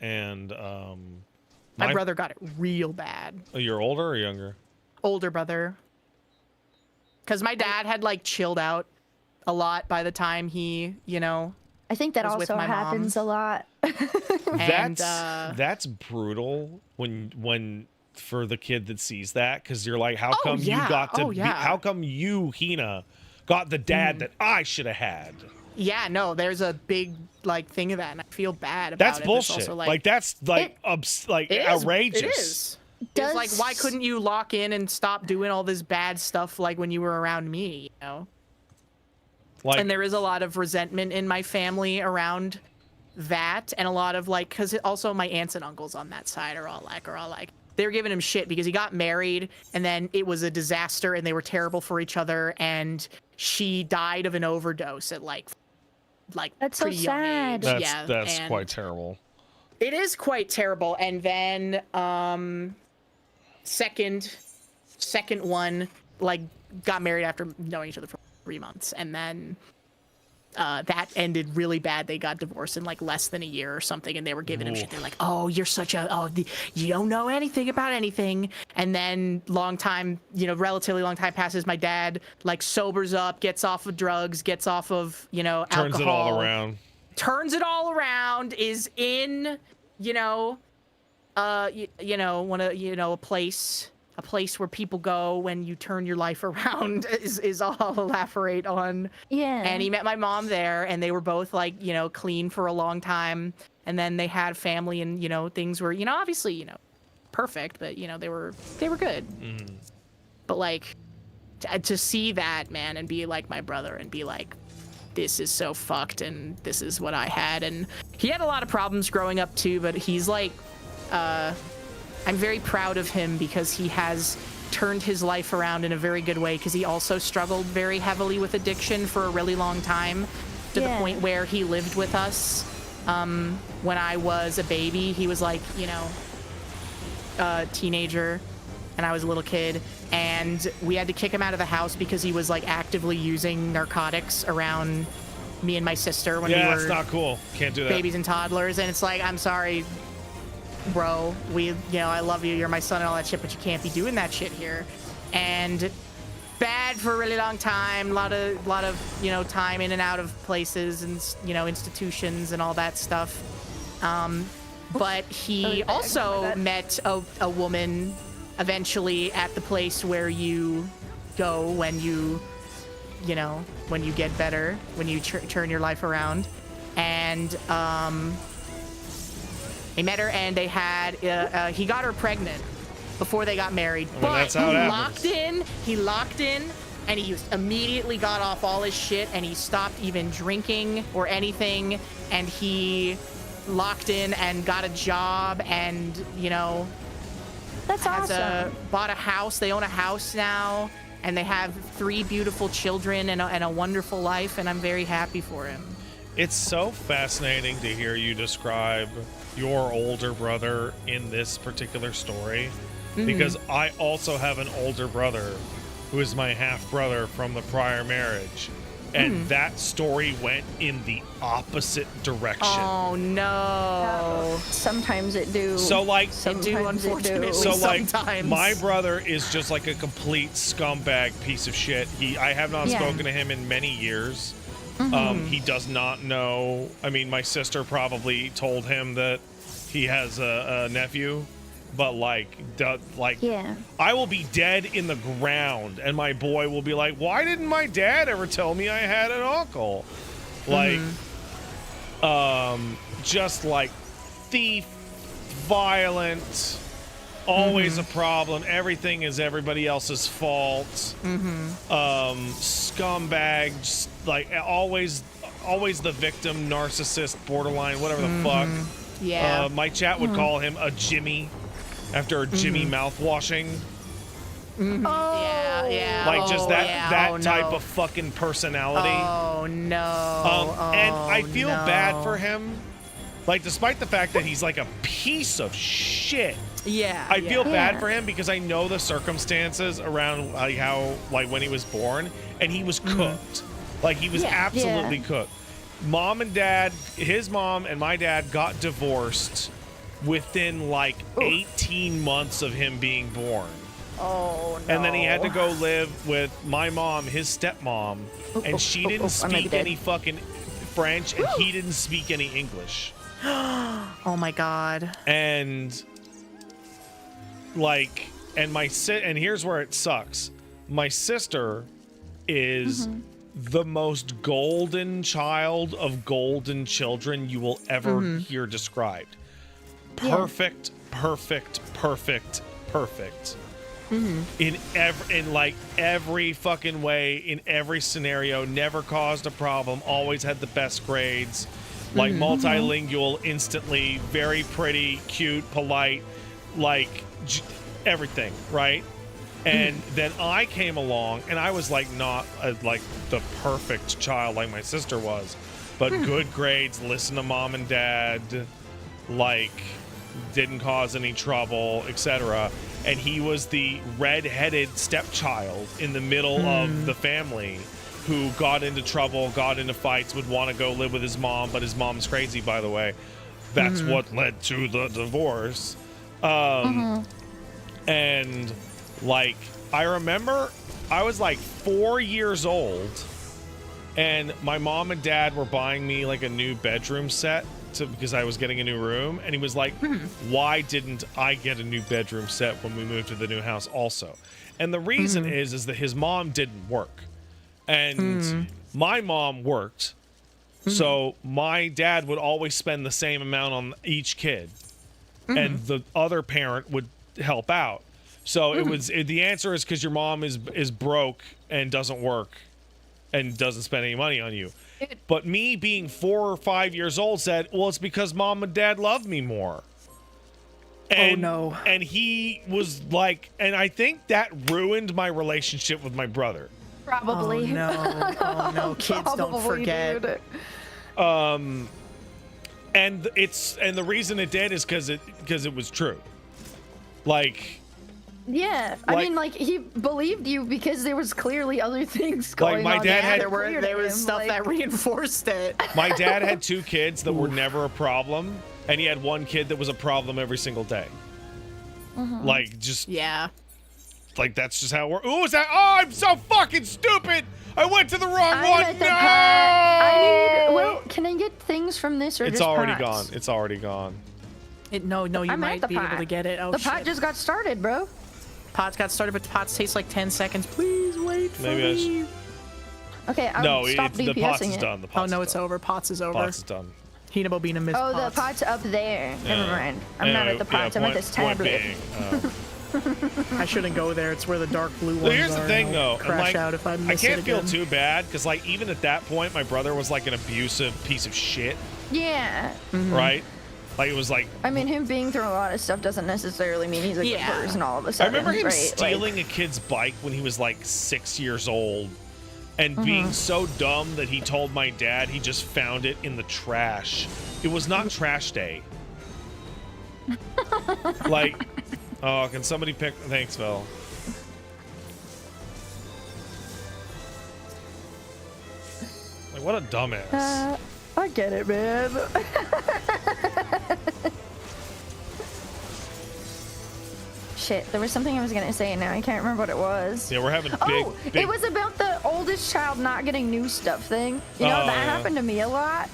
brother got it real bad. You're older or younger? Older brother. Because my dad had like chilled out a lot by the time he, you know, I think that was also with my happens a lot. That's brutal when for the kid that sees that, because you're like, how come you got to how come you, Hina, got the dad that I should have had? Yeah, no, there's a big like thing of that, and I feel bad about that's it. Bullshit. Also, like that's like outrageous. It is. It's like, why couldn't you lock in and stop doing all this bad stuff like when you were around me, you know? Like, and there is a lot of resentment in my family around that, and a lot of like, because also my aunts and uncles on that side are all like, they were giving him shit because he got married and then it was a disaster and they were terrible for each other, and she died of an overdose at like That's so pretty young sad. age. That's and quite terrible. it is quite terrible. And then second one, like, got married after knowing each other for 3 months, and then that ended really bad. They got divorced in like less than a year or something, and they were giving him shit. They're like, "Oh, you're such a you don't know anything about anything." And then relatively long time passes. My dad like sobers up, gets off of drugs, gets off of alcohol. Turns it all around. Turns it all around. Is in a place where people go when you turn your life around is all I'll elaborate on. Yeah. And he met my mom there, and they were both like, clean for a long time. And then they had family, and, things were, obviously, perfect, but, they were good. Mm-hmm. But like to see that, man, and be like my brother and be like, this is so fucked and this is what I had. And he had a lot of problems growing up too, but he's like, I'm very proud of him because he has turned his life around in a very good way, because he also struggled very heavily with addiction for a really long time, to the point where he lived with us when I was a baby. He was like, a teenager, and I was a little kid, and we had to kick him out of the house because he was like actively using narcotics around me and my sister when we were that's not cool. Can't do that. babies and toddlers. And it's like, I'm sorry, bro, I love you, you're my son and all that shit, but you can't be doing that shit here. And bad for a really long time, a lot of time in and out of places and institutions and all that stuff. But he also met a woman eventually at the place where you go when you get better, when you turn your life around. And he met her, and they had he got her pregnant before they got married. But that's how it happens. He locked in, and he immediately got off all his shit, and he stopped even drinking or anything, and he locked in and got a job, and That's awesome. bought a house. They own a house now, and they have 3 beautiful children and a wonderful life, and I'm very happy for him. It's so fascinating to hear you describe your older brother in this particular story, because I also have an older brother who is my half brother from the prior marriage, and that story went in the opposite direction. Oh no! Sometimes it do. So like, It do, unfortunately. so like, sometimes. my brother is just like a complete scumbag piece of shit. I have not spoken to him in many years. He does not know. I mean, my sister probably told him that he has a nephew, but I will be dead in the ground, and my boy will be like, "Why didn't my dad ever tell me I had an uncle?" Like, just like thief, violent, always a problem. Everything is everybody else's fault. Scumbag, just like always the victim, narcissist, borderline, whatever the fuck. Yeah. My chat would call him a Jimmy after a Jimmy mouth washing. Yeah. Like just that type no. of fucking personality. Oh no. And I feel bad for him. Like, despite the fact that he's like a piece of shit. Yeah. I feel bad for him because I know the circumstances around when he was born, and he was cooked. Like, he was absolutely cooked. His mom and my dad got divorced within like 18 months of him being born. Oh no. And then he had to go live with my mom, his stepmom, and she didn't speak any fucking French, and he didn't speak any English. Oh my god. And like, and here's where it sucks. My sister is the most golden child of golden children you will ever hear described. Perfect. In every fucking way, in every scenario, never caused a problem, always had the best grades, like multilingual, instantly, very pretty, cute, polite, like everything, right? And then I came along, and I was like not like the perfect child like my sister was, but good grades, listen to mom and dad, like didn't cause any trouble, etc. And he was the red-headed stepchild in the middle of the family who got into trouble, got into fights, would want to go live with his mom, but his mom's crazy, by the way. That's what led to the divorce. And like, I remember I was like 4 years old, and my mom and dad were buying me like a new bedroom set because I was getting a new room, and he was like, why didn't I get a new bedroom set when we moved to the new house also? And the reason is that his mom didn't work, and my mom worked, so my dad would always spend the same amount on each kid, and the other parent would help out. So the answer is because your mom is broke and doesn't work and doesn't spend any money on you. But me being 4 or 5 years old said, well, it's because mom and dad love me more. And, no. And he was like, and I think that ruined my relationship with my brother. Probably. Oh no, kids don't Probably, forget. dude. And the reason it did is because it was true. Like, Yeah, I mean, like, he believed you because there was clearly other things going my on. dad had- There was stuff that reinforced it. my dad had 2 kids that were never a problem, and he had 1 kid that was a problem every single day. Like, just Yeah. like that's just how it works. Ooh, is that? Oh, I'm so fucking stupid. I went to the wrong I'm one. at the No. pot. Well, can I get things from this or It's just already pots? gone. It's already gone. No, you I'm at might the be pot. able to get it. Oh, the shit. pot just got started, bro. Pots got started, but the pots taste like 10 seconds. Please wait for Maybe I should- me. Okay, I'll No, stop the DPSing pots is it. done. The Oh pots no, is it's done. over. Pots is over. Pots is done. Hinabo missed Oh, pots. the pot's up there. Never mind. I'm not at the pots. I'm at this point tablet. being, I shouldn't go there. It's where the dark blue ones here's the are, thing, and though. I'll crash Like, out if I I miss can't it feel again. too bad because, like, even at that point, my brother was like an abusive piece of shit, Yeah. right? Like, it was like I mean, him being through a lot of stuff doesn't necessarily mean he's a good Yeah. person all of a I sudden. remember him right? stealing a kid's bike when he was like 6 years old and being so dumb that he told my dad he just found it in the trash. It was not trash day. Like, oh, can somebody pick? Thanks, Phil. Like, what a dumbass. I get it, man. Shit, there was something I was gonna say and now I can't remember what it was. Yeah, we're having Oh, big. it was about the oldest child not getting new stuff thing. You know, Oh, that yeah. happened to me a lot.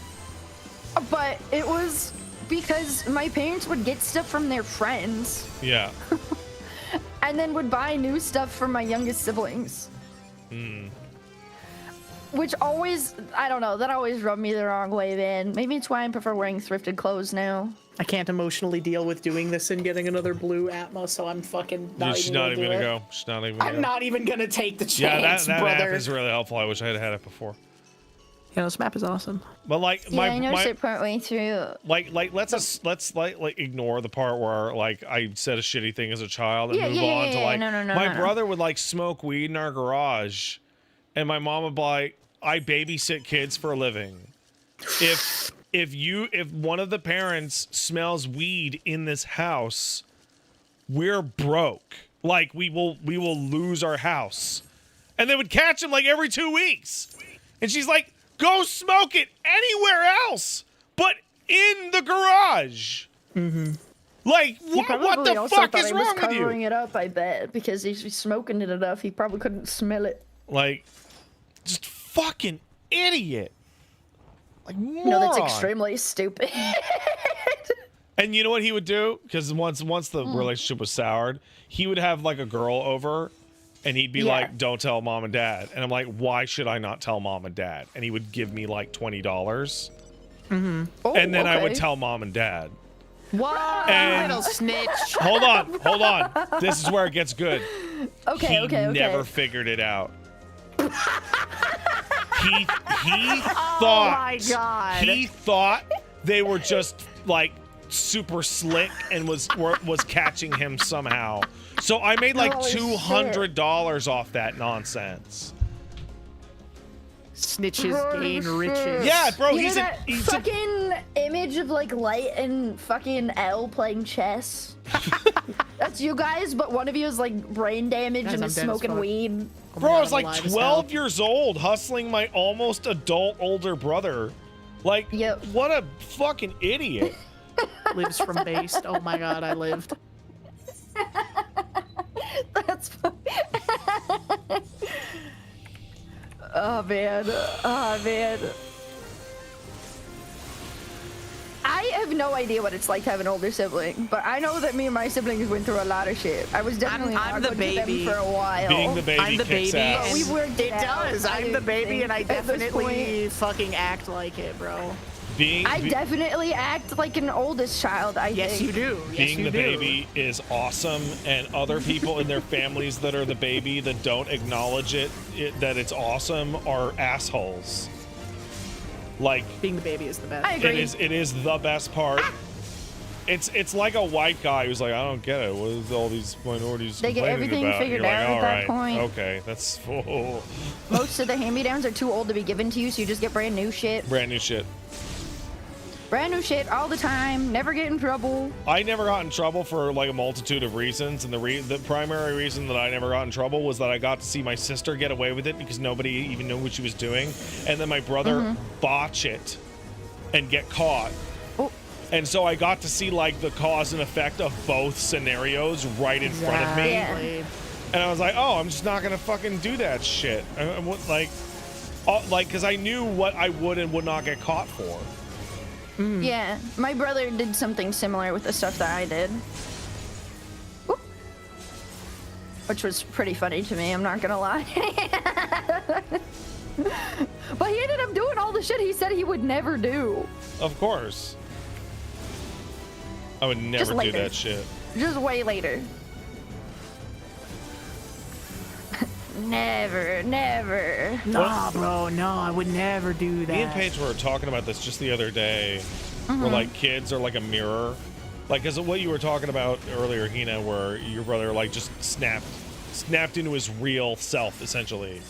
But it was because my parents would get stuff from their friends Yeah. and then would buy new stuff for my youngest siblings. Which always, I don't know, that always rubbed me the wrong way, man. Maybe it's why I prefer wearing thrifted clothes now. I can't emotionally deal with doing this and getting another blue Atmos, so I'm fucking not She's even not gonna even do gonna it. go. She's not even gonna I'm go. not even gonna take the Yeah, chance, that brother. app is really helpful. I wish I had had it before. Yeah, this map is awesome. But like Yeah, I noticed my it partway through. like let's like ignore the part where like I said a shitty thing as a child and Yeah, move yeah, on yeah, to yeah, like no, my no. brother would like smoke weed in our garage, and my mom would be like, I babysit kids for a living. If one of the parents smells weed in this house, we're broke. Like we will lose our house. And they would catch him like every 2 weeks. And she's like, go smoke it anywhere else but in the garage. Like, He what probably the also fuck thought is he was wrong with covering you? it up, I bet, because he's smoking it enough. He probably couldn't smell it. Like, just fucking idiot. Like, moron. No, that's extremely stupid. And you know what he would do? Because once the Hmm. relationship was soured, he would have like a girl over, and he'd be Yeah. like, "Don't tell mom and dad." And I'm like, "Why should I not tell mom and dad?" And he would give me like $20, Oh, and then I would okay. tell mom and dad. What? And- Little snitch. Hold on. This is where it gets good. Okay, He okay. never figured it out. He Oh thought. my god. He thought they were just like super slick and was catching him somehow. So I made like Holy $200 off that nonsense. Snitches gain riches. Yeah, bro, You know he's that fucking image of like Light and fucking L playing chess? That's you guys, but one of you is like brain damage Guys, and I'm is dead as smoking fuck. weed. Bro, I was I'm like alive as 12 hell. years old, hustling my almost adult older brother. Like, Yep. what a fucking idiot. Lives from based. Oh my god, I lived. That's funny. Oh man. Oh man. I have no idea what it's like to have an older sibling, but I know that me and my siblings went through a lot of shit. I was definitely I'm the awkward to them baby. for a while. Being the baby I'm the kicks baby, ass. But we worked It it out. does. I'm the baby, and I At this definitely fucking act like it, bro. I Be- definitely act like an oldest child, I Yes, think. you do. Yes, being you the do. baby is awesome, and other people in their families that are the baby that don't acknowledge that it's awesome are assholes. Like, Being the baby is the best. I agree. it is the best part. It's like a white guy who's like, I don't get it. What is all these minorities They get complaining everything about? figured You're like, out at all that right, point. okay, that's Most of the hand-me-downs are too old to be given to you, so you just get brand new shit. brand new shit. Brand new shit all the time. Never get in trouble. I never got in trouble for like a multitude of reasons, and the primary reason that I never got in trouble was that I got to see my sister get away with it because nobody even knew what she was doing, and then my brother botch it and get caught. Oh. And so I got to see like the cause and effect of both scenarios right in front of me, Exactly. and I was like, oh, I'm just not gonna fucking do that shit. Like, because I knew what I would and would not get caught for. Yeah, my brother did something similar with the stuff that I did. Whoop. Which was pretty funny to me, I'm not gonna lie. But he ended up doing all the shit he said he would never do. Of course. I would never do later. that shit. Just way later. Never, never. Nah, bro, no, I would never do that. Me and Paige were talking about this just the other day, where like kids are like a mirror, like because of what you were talking about earlier, Hina, where your brother like just snapped into his real self essentially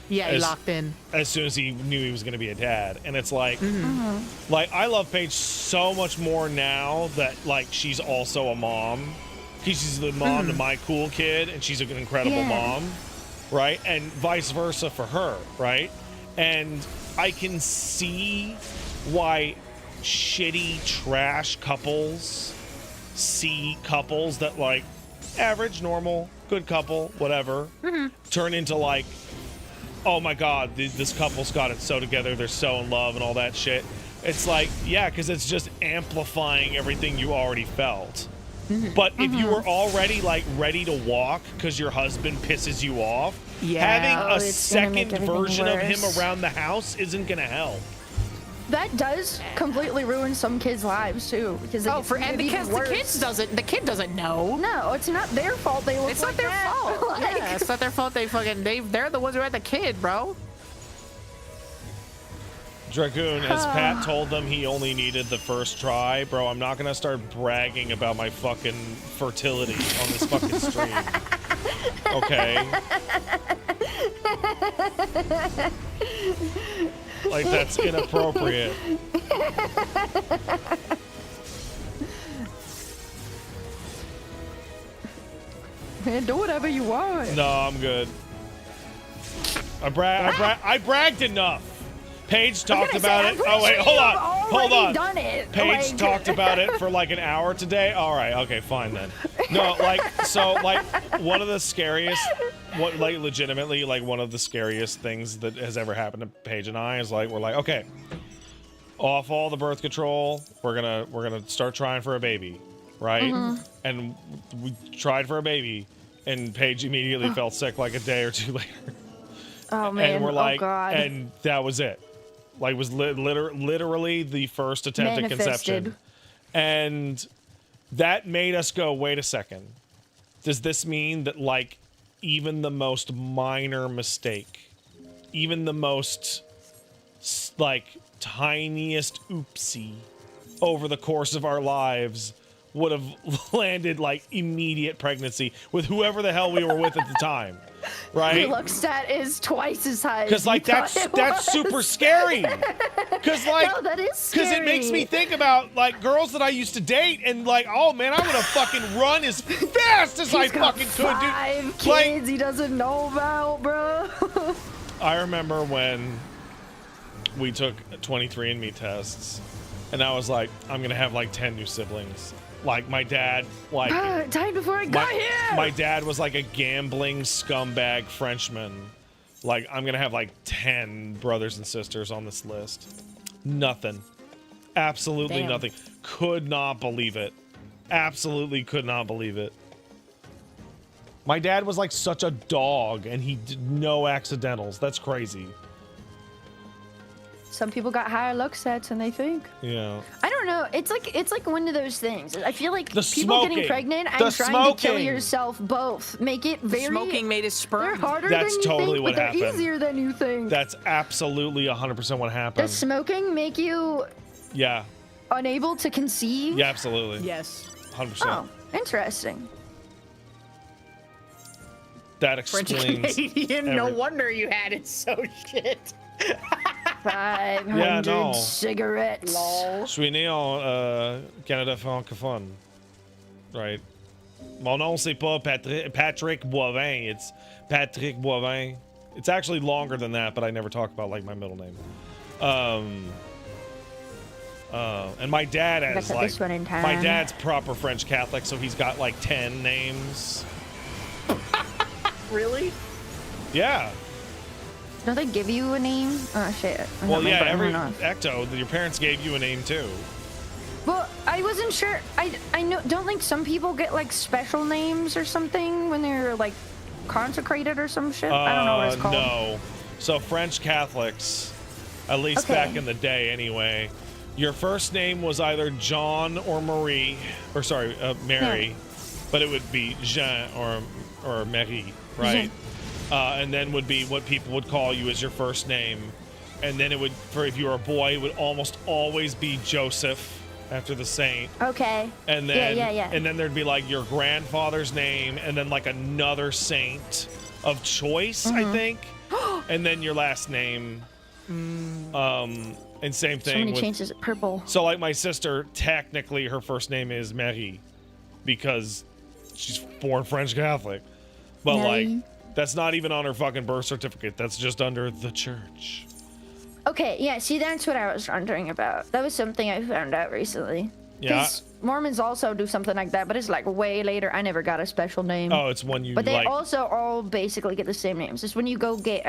Yeah, he as- locked in. as soon as he knew he was going to be a dad, and it's like, like I love Paige so much more now that like she's also a mom, because she's the mom to my cool kid, and she's an incredible Yeah. mom. Right? And vice versa for her, right? And I can see why shitty trash couples see couples that like average, normal, good couple, whatever, turn into like, oh my god, this couple's got it so together, they're so in love and all that shit. It's like, yeah, because it's just amplifying everything you already felt. But if you were already like ready to walk because your husband pisses you off, Yeah. having Oh, a it's gonna make second everything version of him worse. around the house isn't gonna help. That does completely ruin some kids' lives too, because it Oh, gets and even because the worse. kid doesn't know. No, it's not their fault. They look It's like not their that. fault. Like- Yeah, it's not their fault. They're the ones who had the kid, bro. Dragoon, as Pat told them he only needed the first try, bro, I'm not gonna start bragging about my fucking fertility on this fucking stream. Okay? Like, that's inappropriate. Man, do whatever you want. No, I'm good. I bragged enough. Paige talked gonna say, about I'm it. pretty Oh wait, sure hold you've on, hold already on. done it. Paige Like- talked about it for like an hour today. All right, okay, fine then. No, like so, like one of the scariest, like legitimately, like one of the scariest things that has ever happened to Paige and I is like we're like, okay, off all the birth control. We're gonna start trying for a baby, right? And we tried for a baby, and Paige immediately felt sick like a day or two later. Oh man. And we're like, oh god. and that was it. Like, was literally the first attempt at conception. Manifested. And that made us go, wait a second. Does this mean that, like, even the most minor mistake, even the most, like, tiniest oopsie over the course of our lives would have landed like immediate pregnancy with whoever the hell we were with at the time, right? Your luck stat is twice as high. Because like that's super scary. Because like No, that is because it makes me think about like girls that I used to date and like, oh man, I'm gonna fucking run as fast as I He's got fucking could, dude. 5 kids Like, he doesn't know about, bro. I remember when we took 23andMe tests, and I was like, I'm gonna have like 10 new siblings. Like my dad, like Time before I got here. my dad was like a gambling scumbag Frenchman. Like I'm gonna have like 10 brothers and sisters on this list. Nothing. Absolutely Damn. nothing. Could not believe it. Absolutely could not believe it. My dad was like such a dog, and he did no accidentals. That's crazy. Some people got higher luck stats than they think. Yeah. I don't know. It's like one of those things. I feel like The people smoking. getting pregnant The and trying to kill smoking. yourself both make it very. Smoking made his They're sperm. harder That's than you totally think, what but they're happened. easier than you think. That's absolutely 100% what happened. Does smoking make you Yeah. unable to conceive? Yeah, absolutely. Yes. 100%. Oh, interesting. That French explains. Canadian. No every- wonder you had it so shit. 500 Yeah, no. cigarettes. Lol. Je suis né en Canada francophone. Right. Mon nom c'est pas Patrick Boivin. It's Patrick Boivin. It's actually longer than that, but I never talk about like my middle name. And my dad has Got like this one in time. my dad's proper French Catholic, so he's got like 10 names. Really? Yeah. Don't they give you a name? Oh shit. I Well, got my yeah. button Every off. Ecto, your parents gave you a name too. Well, I wasn't sure. I know. Don't think some people get like special names or something when they're like consecrated or some shit. I don't know what it's called. No. So French Catholics, at least Okay. back in the day anyway, your first name was either John or Marie, or sorry, Mary, but it would be Jean or Marie, right? And then would be what people would call you as your first name, and then it would, for if you were a boy, it would almost always be Joseph after the saint. Okay. And then, yeah. and then there'd be like your grandfather's name, and then like another saint of choice, I think, and then your last name. And same So thing many with. chances at purple. So like my sister, technically her first name is Marie, because she's born French Catholic, but like Marie. that's not even on her fucking birth certificate. That's just under the church. Okay, yeah. See, that's what I was wondering about. That was something I found out recently. Yeah. 'Cause Mormons also do something like that, but it's like way later. I never got a special name. Oh, it's when you But they like. also all basically get the same names. It's when you go get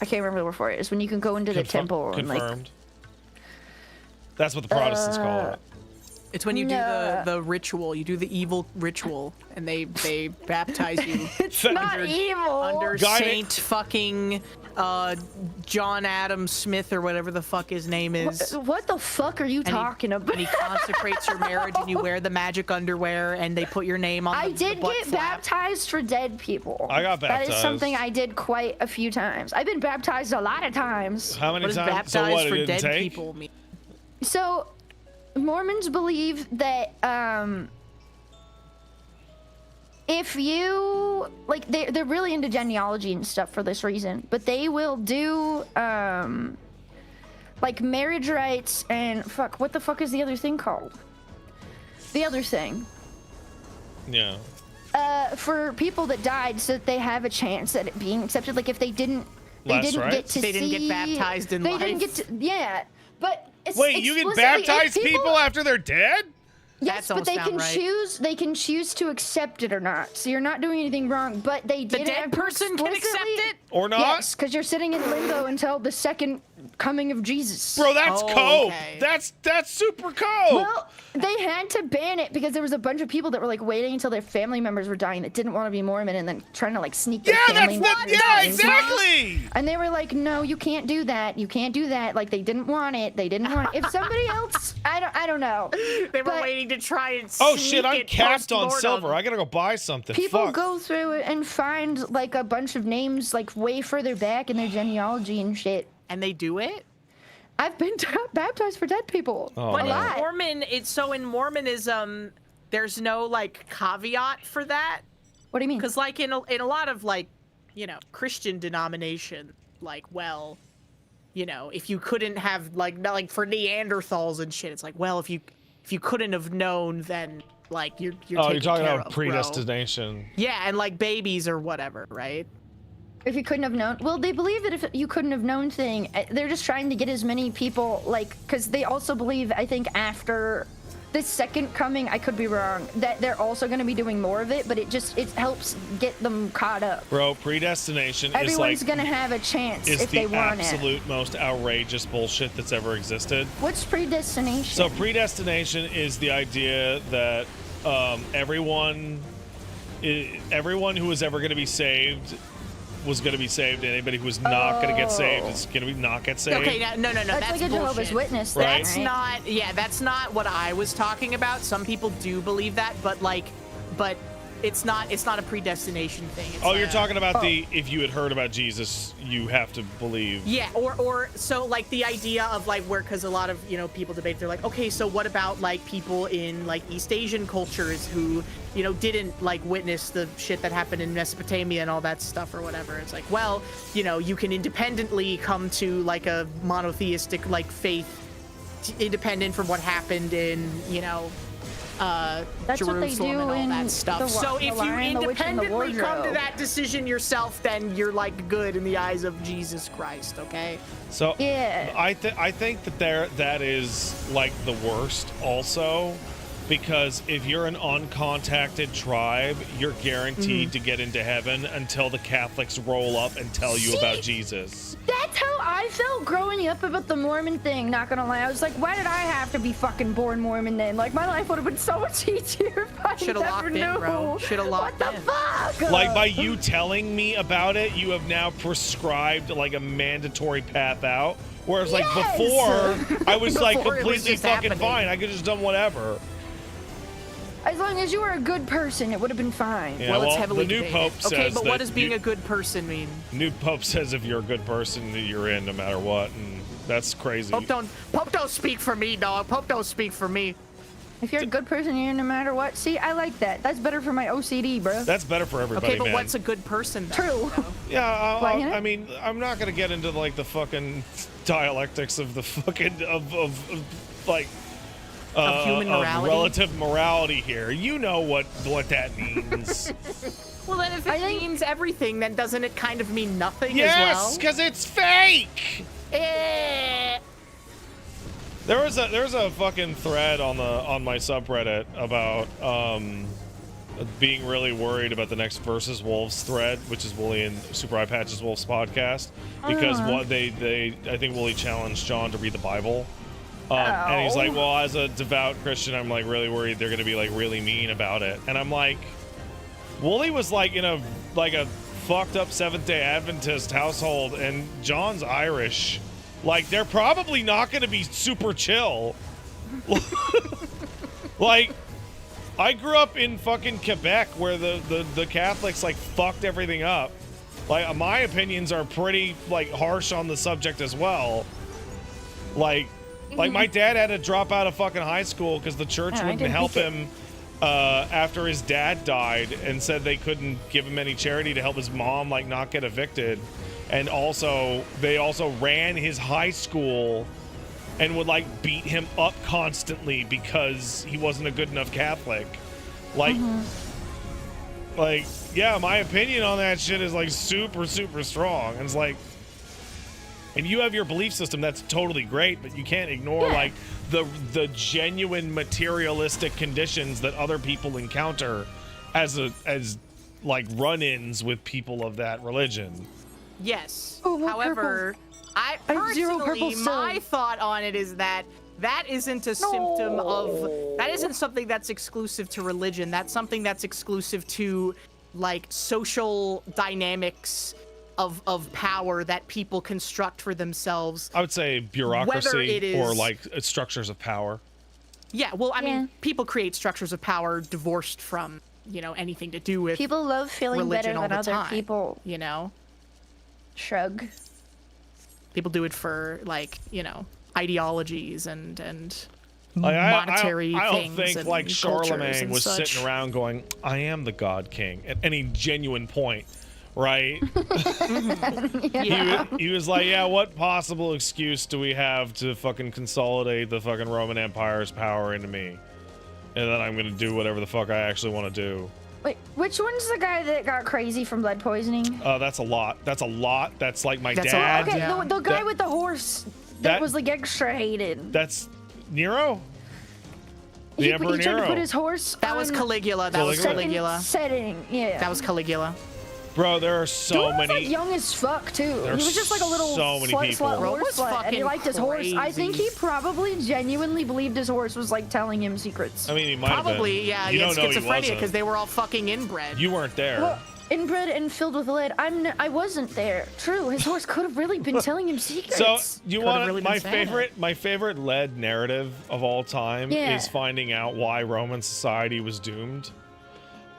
I can't remember the word for it. It's when you can go into the temple and like confirmed. That's what the Protestants call it. It's when you No. do the ritual. You do the evil ritual, and they baptize you it's not under- evil. under Guy- Saint fucking John Adam Smith or whatever the fuck his name is. What the fuck are you talking about? And he consecrates your marriage, and you wear the magic underwear, and they put your name on. I the did butt get flap. baptized for dead people. I got That is baptized. something I did quite a few times. I've been baptized a lot of times. How many What does times? baptized So what? for It didn't dead take? people mean? So, Mormons believe that if you like, they're really into genealogy and stuff for this reason, but they will do like marriage rites and fuck. What the fuck is the other thing called? The other thing. Yeah. For people that died, so that they have a chance at it being accepted. Like if they didn't Last rites? get to They didn't get see- baptized in they life? didn't get to, yeah. But it's Wait, you can explicitly, if baptize people after they're dead? Yes, That but they don't can sound right. choose. They can choose to accept it or not. So you're not doing anything wrong. But they The did dead have person can accept explicitly- it? Or not? Yes, because you're sitting in limbo until the second coming of Jesus. Bro, that's Oh, cope. okay. That's super cope. Well, they had to ban it because there was a bunch of people that were like waiting until their family members were dying that didn't want to be Mormon and then trying to like sneak their yeah, family that's members yeah, in. exactly. And they were like, "No, you can't do that. You can't do that." Like they didn't want it. They didn't want it. If somebody else, I don't know. They were But waiting to try and. Oh sneak shit, I'm it capped on post-mortem. silver. I gotta go buy something. People Fuck. go through it and find like a bunch of names like way further back in their genealogy and shit. And they do it. I've been baptized for dead people. Oh, But no. in in Mormonism, there's no like caveat for that. What do you mean? Because like in a lot of like, Christian denomination, like, well, if you couldn't have like not like for Neanderthals and shit, it's like, well, if you couldn't have known, then like you're Oh, taken you're talking care about of, bro. predestination. Yeah, and like babies or whatever, right? If you couldn't have known, well, they believe that if you couldn't have known thing, they're just trying to get as many people, like, because they also believe, I think, after the second coming, I could be wrong, that they're also going to be doing more of it, but it helps get them caught up. Bro, predestination Everyone's is going to have a chance is if the they want it. absolute most outrageous bullshit that's ever existed. What's predestination? So predestination is the idea that everyone who is ever going to be saved was going to be saved, and anybody who is not going to get saved is going to not get saved. Okay, no, that's that's like a Jehovah's bullshit. Witness. Right. That's not. Yeah, that's not what I was talking about. Some people do believe that, but it's not a predestination thing. It's You're talking about if you had heard about Jesus, you have to believe. Yeah, or so like the idea of like because a lot of people debate. They're like, okay, so what about like people in like East Asian cultures who didn't like witness the shit that happened in Mesopotamia and all that stuff or whatever. It's like, well, you can independently come to like a monotheistic like faith, independent from what happened in That's what they Jerusalem do and all in that stuff. the So if you Lion, the Witch, and the independently come to Wardrobe. that decision yourself, then you're like good in the eyes of Jesus Christ. Okay. So Yeah. I think that is like the worst also, because if you're an uncontacted tribe, you're guaranteed to get into heaven until the Catholics roll up and tell you about Jesus. That's how I felt growing up about the Mormon thing, not gonna lie. I was like, why did I have to be fucking born Mormon then? Like, my life would have been so much easier if I Should've never locked in, knew. bro. Should've locked What the in. fuck? Like, by you telling me about it, you have now prescribed like a mandatory path out. Whereas like Yes! before, I was like Before it was completely just fucking happening. fine. I could just done whatever. As long as you were a good person, it would have been fine. Yeah, Well, it's heavily the new debated. pope Okay, says but that what does being you- a good person mean? New pope says if you're a good person, you're in no matter what, and that's crazy. Pope don't speak for me, dog. Pope don't speak for me. If you're a good person, you're in no matter what. See, I like that. That's better for my OCD, bro. That's better for everybody, Okay, but man. what's a good person? Then? True. Yeah, Why, you know? I mean, I'm not gonna get into like the fucking dialectics of the fucking of like Of human morality? relative morality here. You know what that means. Well, then if it means everything, then doesn't it kind of mean nothing Yes, as well? because it's fake. Eh. There was a fucking thread on my subreddit about being really worried about the next Versus Wolves thread, which is Wooly and Super Eye Patch's Wolves podcast, because what they I think Wooly challenged John to read the Bible. And he's like, well, as a devout Christian, I'm like really worried they're gonna be like really mean about it. And I'm like, Wooly was like in a fucked up Seventh-day Adventist household, and John's Irish. Like, they're probably not gonna be super chill. Like, I grew up in fucking Quebec where the Catholics like fucked everything up. Like, my opinions are pretty like harsh on the subject as well. Like my dad had to drop out of fucking high school because the church wouldn't help him after his dad died, and said they couldn't give him any charity to help his mom like not get evicted. And also they also ran his high school and would like beat him up constantly because he wasn't a good enough Catholic. Like yeah, my opinion on that shit is like super strong. And it's like, and you have your belief system, that's totally great, but you can't ignore like the genuine materialistic conditions that other people encounter as like run-ins with people of that religion. Yes. Oh, However, I have zero personally, purple my soul. thought on it is that isn't a symptom of, that isn't something that's exclusive to religion. That's something that's exclusive to like social dynamics of power that people construct for themselves. I would say bureaucracy it is- or like structures of power. Yeah, well, I mean, people create structures of power divorced from, anything to do with People love feeling religion better all than the other time, people. you know? Shrug. People do it for, like, ideologies and Like, monetary I don't things. think and like cultures Charlemagne and was such. sitting around going, "I am the God King" at any genuine point, right? He was like, "Yeah, what possible excuse do we have to fucking consolidate the fucking Roman Empire's power into me, and then I'm gonna do whatever the fuck I actually want to do." Wait, which one's the guy that got crazy from lead poisoning? That's a lot. That's a lot. That's like my That's a dad. lot. Okay, Yeah. the guy That- with the horse that that- was like extra hated. That's Nero. The he Emperor tried to Nero. put his horse. That was on Caligula. That was Caligula. second Caligula. setting. Yeah. That was Caligula. Bro, there are Dude so was many. like young as fuck too. There are He was just like a little so many slut, people. slut, Bro, horse was slut, and he fucking liked his horse. I think he crazy. probably genuinely believed his horse was like telling him secrets. I mean, he might have been. Probably, yeah. You He had don't know he schizophrenia wasn't. because they were all fucking inbred. You weren't there. Well, inbred and filled with lead. I wasn't there. True, his horse could have really been telling him secrets. So you Could've want really been my saying favorite lead narrative of all time Yeah. is finding out why Roman society was doomed.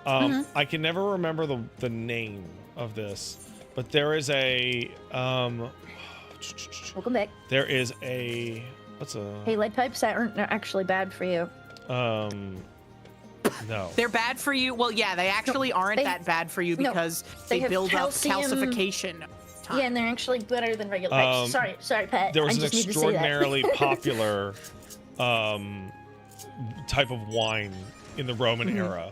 Mm-hmm. I can never remember the name of this, but there is a Welcome back. there is a what's a Hey, lead pipes that aren't actually bad for you. no. They're bad for you. Well, yeah, they actually aren't they- that bad for you no, because they they have build calcium- up calcification. Time. Yeah, and they're actually better than regular pipes. Sorry, Pat. There was I an just need to say that. extraordinarily popular type of wine in the Roman era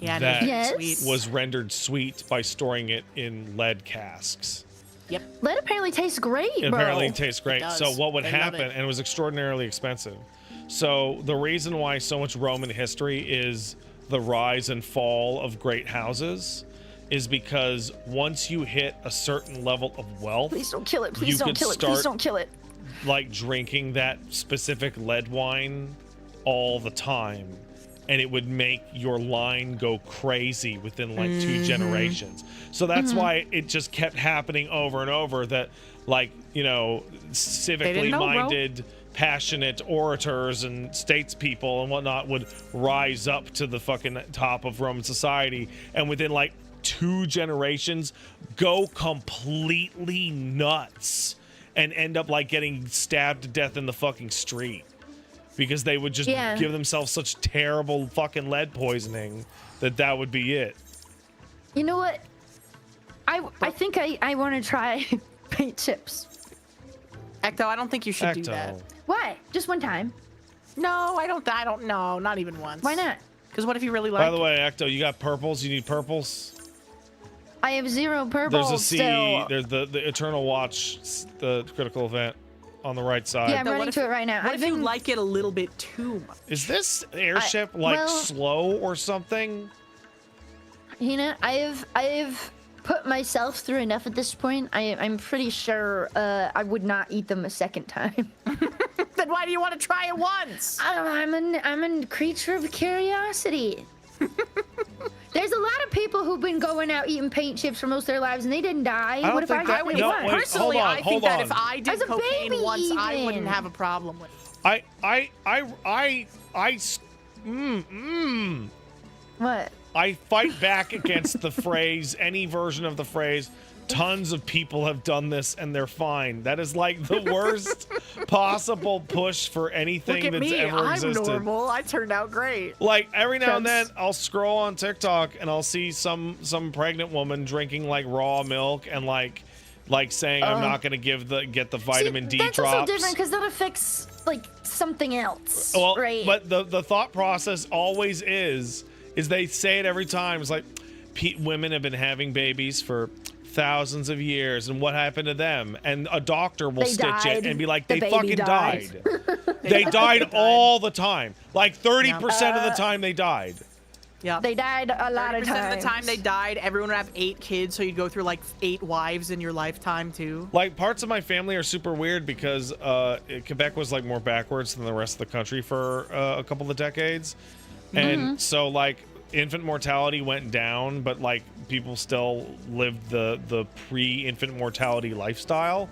Yeah, that no, Yes. sweet. was rendered sweet by storing it in lead casks. Yep. Lead apparently tastes great, It bro. apparently tastes great. does. So what would They love happen, it. and it was extraordinarily expensive. So the reason why so much Roman history is the rise and fall of great houses is because once you hit a certain level of wealth, Please don't kill it. Please You don't could kill it. start- Please don't kill it. like drinking that specific lead wine all the time, and it would make your line go crazy within like 2 generations. So that's why it just kept happening over and over that, like, you know, civically know, bro. minded passionate orators and statespeople and whatnot would rise up to the fucking top of Roman society, and within like 2 generations go completely nuts and end up like getting stabbed to death in the fucking street because they would just Yeah. give themselves such terrible fucking lead poisoning that would be it. You know what? I think I want to try paint chips. Ecto, I don't think you should do that. Ecto. Why? Just one time. No, I don't know. Not even once. Why not? Because what if you really like By the way, Ecto, you got purples? You need purples? I have 0 purple There's a C. still. There's the Eternal Watch, the critical event on the right side. Yeah, I'm No, what running if- to it right now. What I've if you been- like it a little bit too much? Is this airship like well- slow or something? Hina, I have put myself through enough at this point. I'm pretty sure I would not eat them a second time. Then why do you want to try it once? I'm a creature of curiosity. There's a lot of people who've been going out eating paint chips for most of their lives and they didn't die. don't What if I think got that- it no, once? wait, Personally, hold on, I think hold that on. if I did As a cocaine baby once, I even. wouldn't have a problem with it. What? I fight back against the phrase, any version of the phrase, tons of people have done this and they're fine. That is like the worst possible push for anything Look at that's me. ever I'm existed. normal. I turned out great. Like every now and then Shucks. I'll scroll on TikTok and I'll see some pregnant woman drinking like raw milk and like saying I'm not gonna get the vitamin D that's drops. also different because that affects like something else, Well, right? but the thought process always is they say it every time. It's like women have been having babies for thousands of years, and what happened to them? And a doctor will They stitch it died. and be like, The they baby fucking died." died. They died all the time. Like 30% of the time they died. Yeah. They died a lot of 30% times. of the time they died, everyone would have 8 kids, so you'd go through like 8 wives in your lifetime too. Like parts of my family are super weird because Quebec was like more backwards than the rest of the country for a couple of decades, and so like infant mortality went down, but like people still lived the pre-infant mortality lifestyle.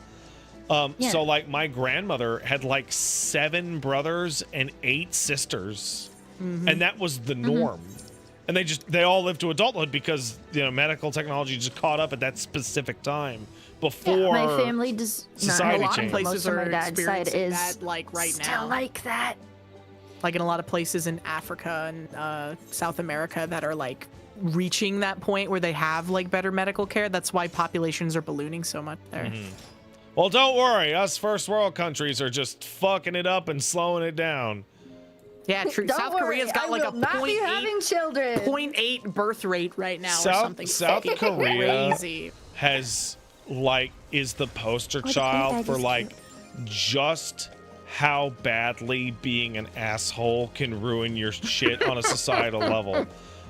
Yeah. So like my grandmother had like 7 brothers and 8 sisters, and that was the norm. And they all live to adulthood because, you know, medical technology just caught up at that specific time before My family does not society A lot of changed. places Most of are my dad's side experiencing is that, like, right still now. like that. Like in a lot of places in Africa and South America that are like reaching that point where they have like better medical care. That's why populations are ballooning so much there. Mm-hmm. Well, don't worry. Us first world countries are just fucking it up and slowing it down. Yeah, true. Don't South worry, Korea's got I like a will not be having children. 0.8 birth rate right now or South something. South fucking Korea crazy. has is the poster the child pink for is like just how badly being an asshole can ruin your shit on a societal level.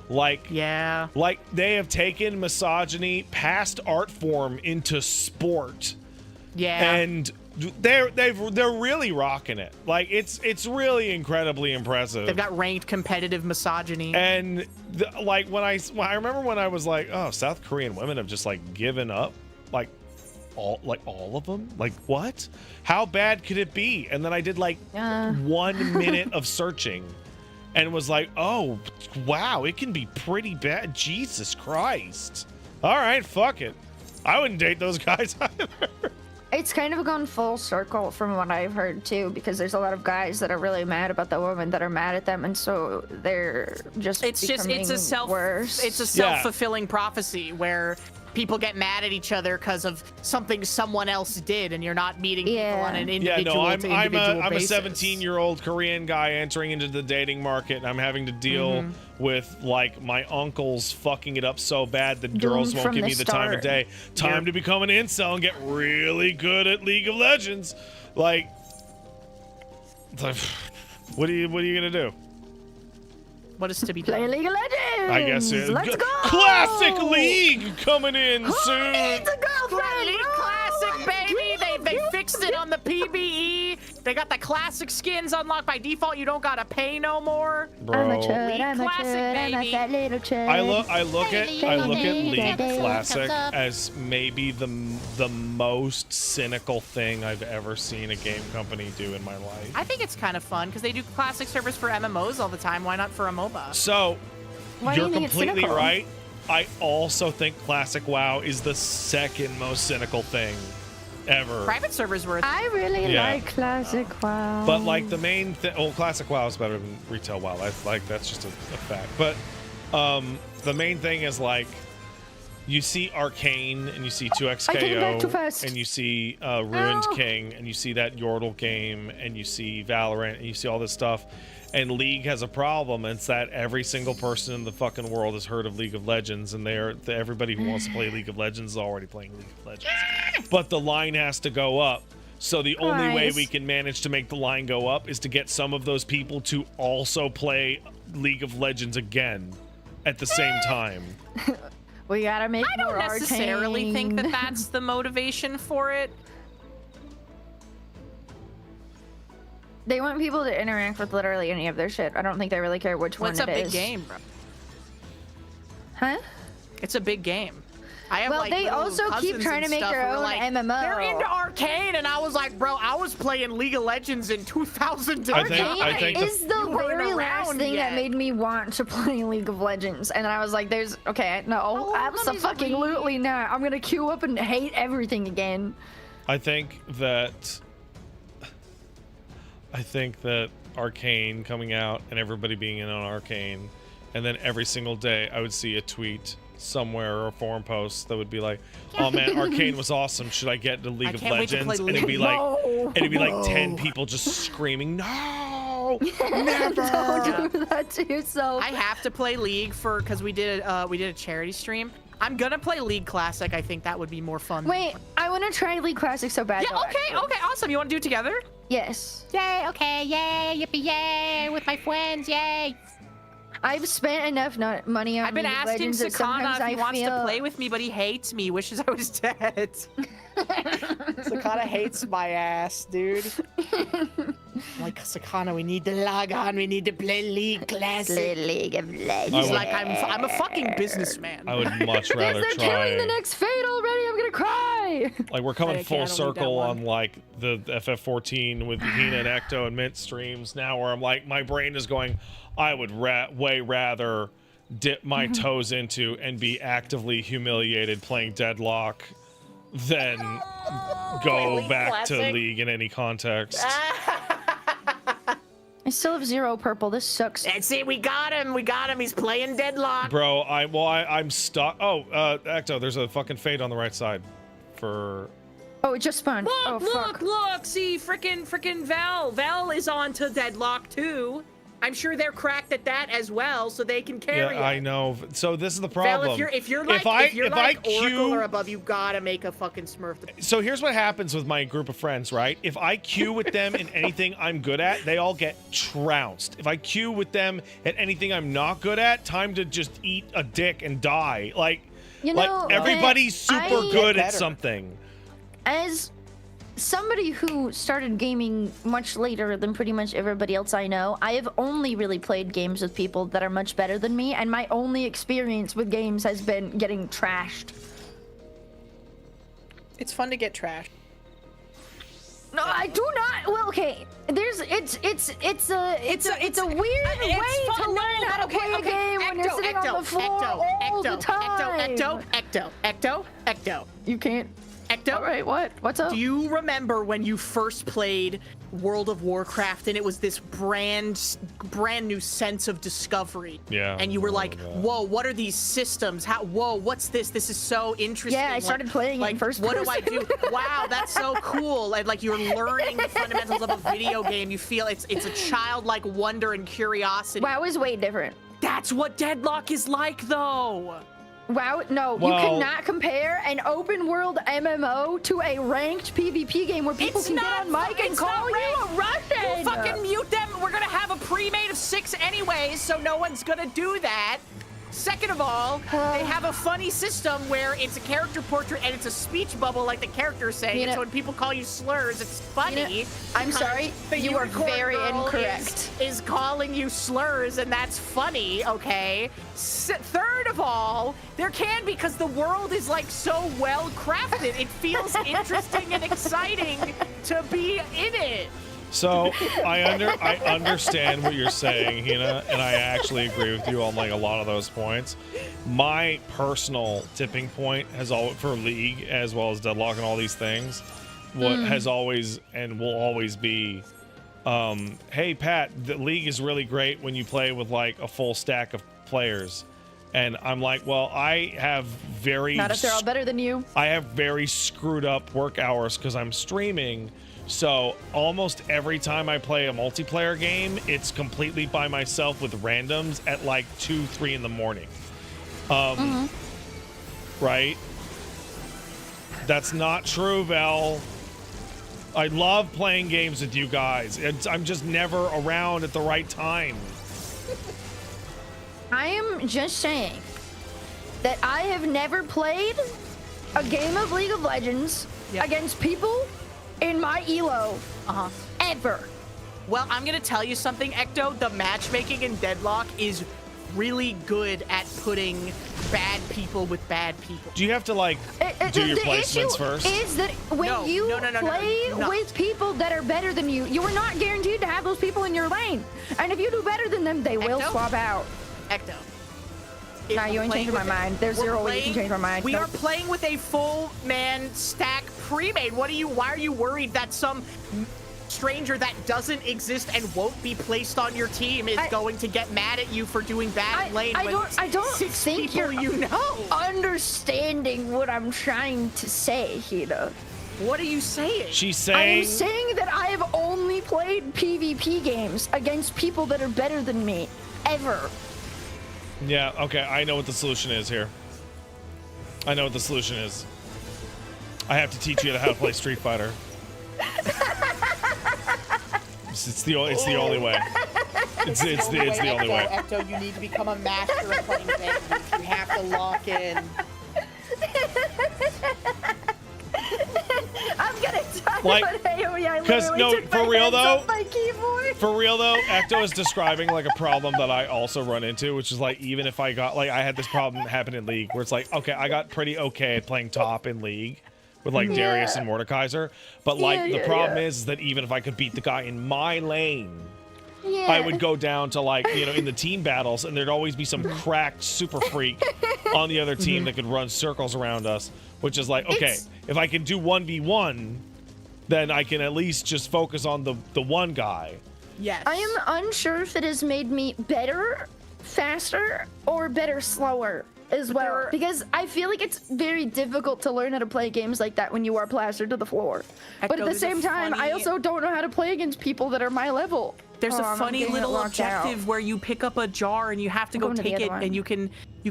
Like, Yeah. like they have taken misogyny past art form into sport, Yeah. and they're really rocking it. Like it's really incredibly impressive. They've got ranked competitive misogyny. And like when I remember when I was like, oh, South Korean women have just like given up, like all of them. Like what? How bad could it be? And then I did like 1 minute of searching, and was like, oh wow, it can be pretty bad. Jesus Christ! All right, fuck it. I wouldn't date those guys either. It's kind of gone full circle from what I've heard too, because there's a lot of guys that are really mad about the women that are mad at them, and so they're just it's a worse. It's a self-fulfilling prophecy where people get mad at each other because of something someone else did, and you're not meeting people on an individual I'm a basis. 17-year-old Korean guy entering into the dating market, and I'm having to deal with like my uncles fucking it up so bad that girls won't from give the me the time of start. day. Time to become an incel and get really good at League of Legends. Like, what are you gonna do? What is to be Play done? League of Legends. I guess Let's go. Classic League coming in soon. Needs a girlfriend, League bro? Classic, baby! They fixed it on the PBE. They got the classic skins unlocked by default. You don't gotta pay no more. I'm a Bro, chud, League I'm a Classic, chud, I'm a baby. fat little chud. I look at League Hey, Classic what's up? as maybe the most cynical thing I've ever seen a game company do in my life. I think it's kind of fun because they do classic service for MMOs all the time. Why not for a MOBA? So, Why do you're you think it's completely cynical? right. I also think Classic WoW is the second most cynical thing ever. Private servers were. I really Yeah. like Classic WoW. But like the main thing, well, Classic WoW is better than retail WoW. That's just a fact. But the main thing is like you see Arcane and you see I came back too 2XKO fast. and you see Ruined Ow. King and you see that Yordle game and you see Valorant and you see all this stuff. And League has a problem. It's that every single person in the fucking world has heard of League of Legends, and everybody who wants to play League of Legends is already playing League of Legends. But the line has to go up. So the only way Guys. we can manage to make the line go up is to get some of those people to also play League of Legends again at the same time. we gotta make I don't more necessarily think that Arcane. that's the motivation for it. They want people to interact with literally any of their shit. I don't think they really care which Well, it's one a it big is. game, bro. Huh? It's a big game. I have, Well, like, they little also keep cousins trying and to make stuff their who are own like, MMO. They're into Arcane, and I was like, bro, I was playing League of Legends in 2000. I think Arcane the- is the You weren't very last around thing yet. that made me want to play League of Legends, and I was like, "There's okay, no, Oh, absolutely not. I'm gonna queue up and hate everything again." I think that Arcane coming out and everybody being in on Arcane, and then every single day I would see a tweet somewhere or a forum post that would be like, "Oh man, Arcane was awesome. Should I get into League of can't wait to play Legends?" And it'd be League. like, 10 people just screaming, "No, never!" Don't do that to yourself. I have to play League because we did a charity stream. I'm gonna play League Classic. I think that would be more fun. Wait, I want to try League Classic so bad. Yeah. though, Okay. actually. Okay. Awesome. You want to do it together? Yes. Yay, okay, yay, yippee, yay, with my friends, yay. I've spent enough money on I've been League of asking Legends that sometimes Sakana if he I wants feel... to play with me, but he hates me. Wishes I was dead. Sakana hates my ass, dude. I'm like, Sakana, we need to log on. We need to play League Classic. League of Legends. He's like, I'm a fucking businessman. I would much Guys, rather they're killing the try. next Fate already. I'm gonna cry. Like we're coming I full can't only do that circle one. on like the FF14 with Hina and Ecto and Mint streams now, where I'm like, my brain is going, I would way rather dip my toes into and be actively humiliated playing Deadlock than go League back Classic. to League in any context. I still have 0 purple. This sucks. And see, we got him. He's playing Deadlock. Bro, I'm stuck. Oh, Ecto, there's a fucking fade on the right side for... Oh, it just spawned. Look, Oh, fuck. look! See, frickin' Val. Val is on to Deadlock too. I'm sure they're cracked at that as well, so they can carry it. I know. So this is the problem. Val, if you're like Oracle or above, you gotta make a fucking Smurf. So here's what happens with my group of friends, right? If I queue with them in anything I'm good at, they all get trounced. If I queue with them at anything I'm not good at, time to just eat a dick and die. Like everybody's super good at something. As somebody who started gaming much later than pretty much everybody else I know, I have only really played games with people that are much better than me, and my only experience with games has been getting trashed. It's fun to get trashed. No, I do not. Well, okay. It's a weird way to learn how to play a game when you're sitting on the floor all the time. Ecto. You can't. Ecto. All right, what? What's up? Do you remember when you first played World of Warcraft and it was this brand new sense of discovery? Yeah. And you were like, whoa, what are these systems? Whoa, what's this? This is so interesting. Yeah, I started playing it in first what person. do I do? Wow, that's so cool. And like you're learning the fundamentals of a video game. You feel it's a childlike wonder and curiosity. WoW is way different. That's what Deadlock is like, though. WoW, no, you cannot compare an open world MMO to a ranked PvP game where people can get on mic and call you a Russian. We'll fucking mute them. We're gonna have a pre-made of 6 anyways, so no one's gonna do that. Second of all, they have a funny system where it's a character portrait and it's a speech bubble like the character's saying. And so when people call you slurs, it's funny. I'm sorry, The you are unicorn very girl incorrect. Is calling you slurs, and that's funny, okay? Third of all, there can because the world is like so well crafted. It feels interesting and exciting to be in it. So I understand what you're saying, Hina, and I actually agree with you on like a lot of those points. My personal tipping point has always for League as well as Deadlock and all these things, what has always and will always be, hey Pat, the League is really great when you play with like a full stack of players. And I'm like, well, I have Not if they're all better than you. I have very screwed up work hours because I'm streaming. So almost every time I play a multiplayer game, it's completely by myself with randoms at like 2, 3 in the morning. Right? That's not true, Val. I love playing games with you guys. I'm just never around at the right time. I am just saying that I have never played a game of League of Legends against people in my ELO ever. Well, I'm gonna tell you something, Ecto. The matchmaking in Deadlock is really good at putting bad people with bad people. Do you have to like do your placements first? The issue is that when you play with people that are better than you, you are not guaranteed to have those people in your lane. And if you do better than them, they will swap out. Ecto. Nah, you ain't changing my mind. There's zero way you can change my mind. We are playing with a full man stack pre-made. Why are you worried that some stranger that doesn't exist and won't be placed on your team is going to get mad at you for doing bad in lane? I don't think you're understanding what I'm trying to say, Hina. What are you saying? She's saying... I'm saying that I have only played PvP games against people that are better than me, ever. Yeah, okay, I know what the solution is here. I know what the solution is. I have to teach you how to play Street Fighter. It's the only way. It's the only way. Ecto, you need to become a master at playing games. You have to lock in. I'm gonna die like, on AoE. I because literally took my hands off my keyboard. For real though, Ecto is describing like a problem that I also run into, which is like even if I got like I had this problem happen in League where it's like, okay, I got pretty okay at playing top in League with like Darius and Mordekaiser, but like the problem is that even if I could beat the guy in my lane, Yeah. I would go down to like, you know, in the team battles, and there'd always be some cracked super freak on the other team that could run circles around us, which is like, okay, if I can do 1v1, then I can at least just focus on the one guy. Yes. I am unsure if it has made me better, faster, or better slower as well. Because I feel like it's very difficult to learn how to play games like that when you are plastered to the floor. But at the same time, I also don't know how to play against people that are my level. There's a I'm funny getting it little locked out. objective where you pick up a jar and you have to go going to the take other it, one. and you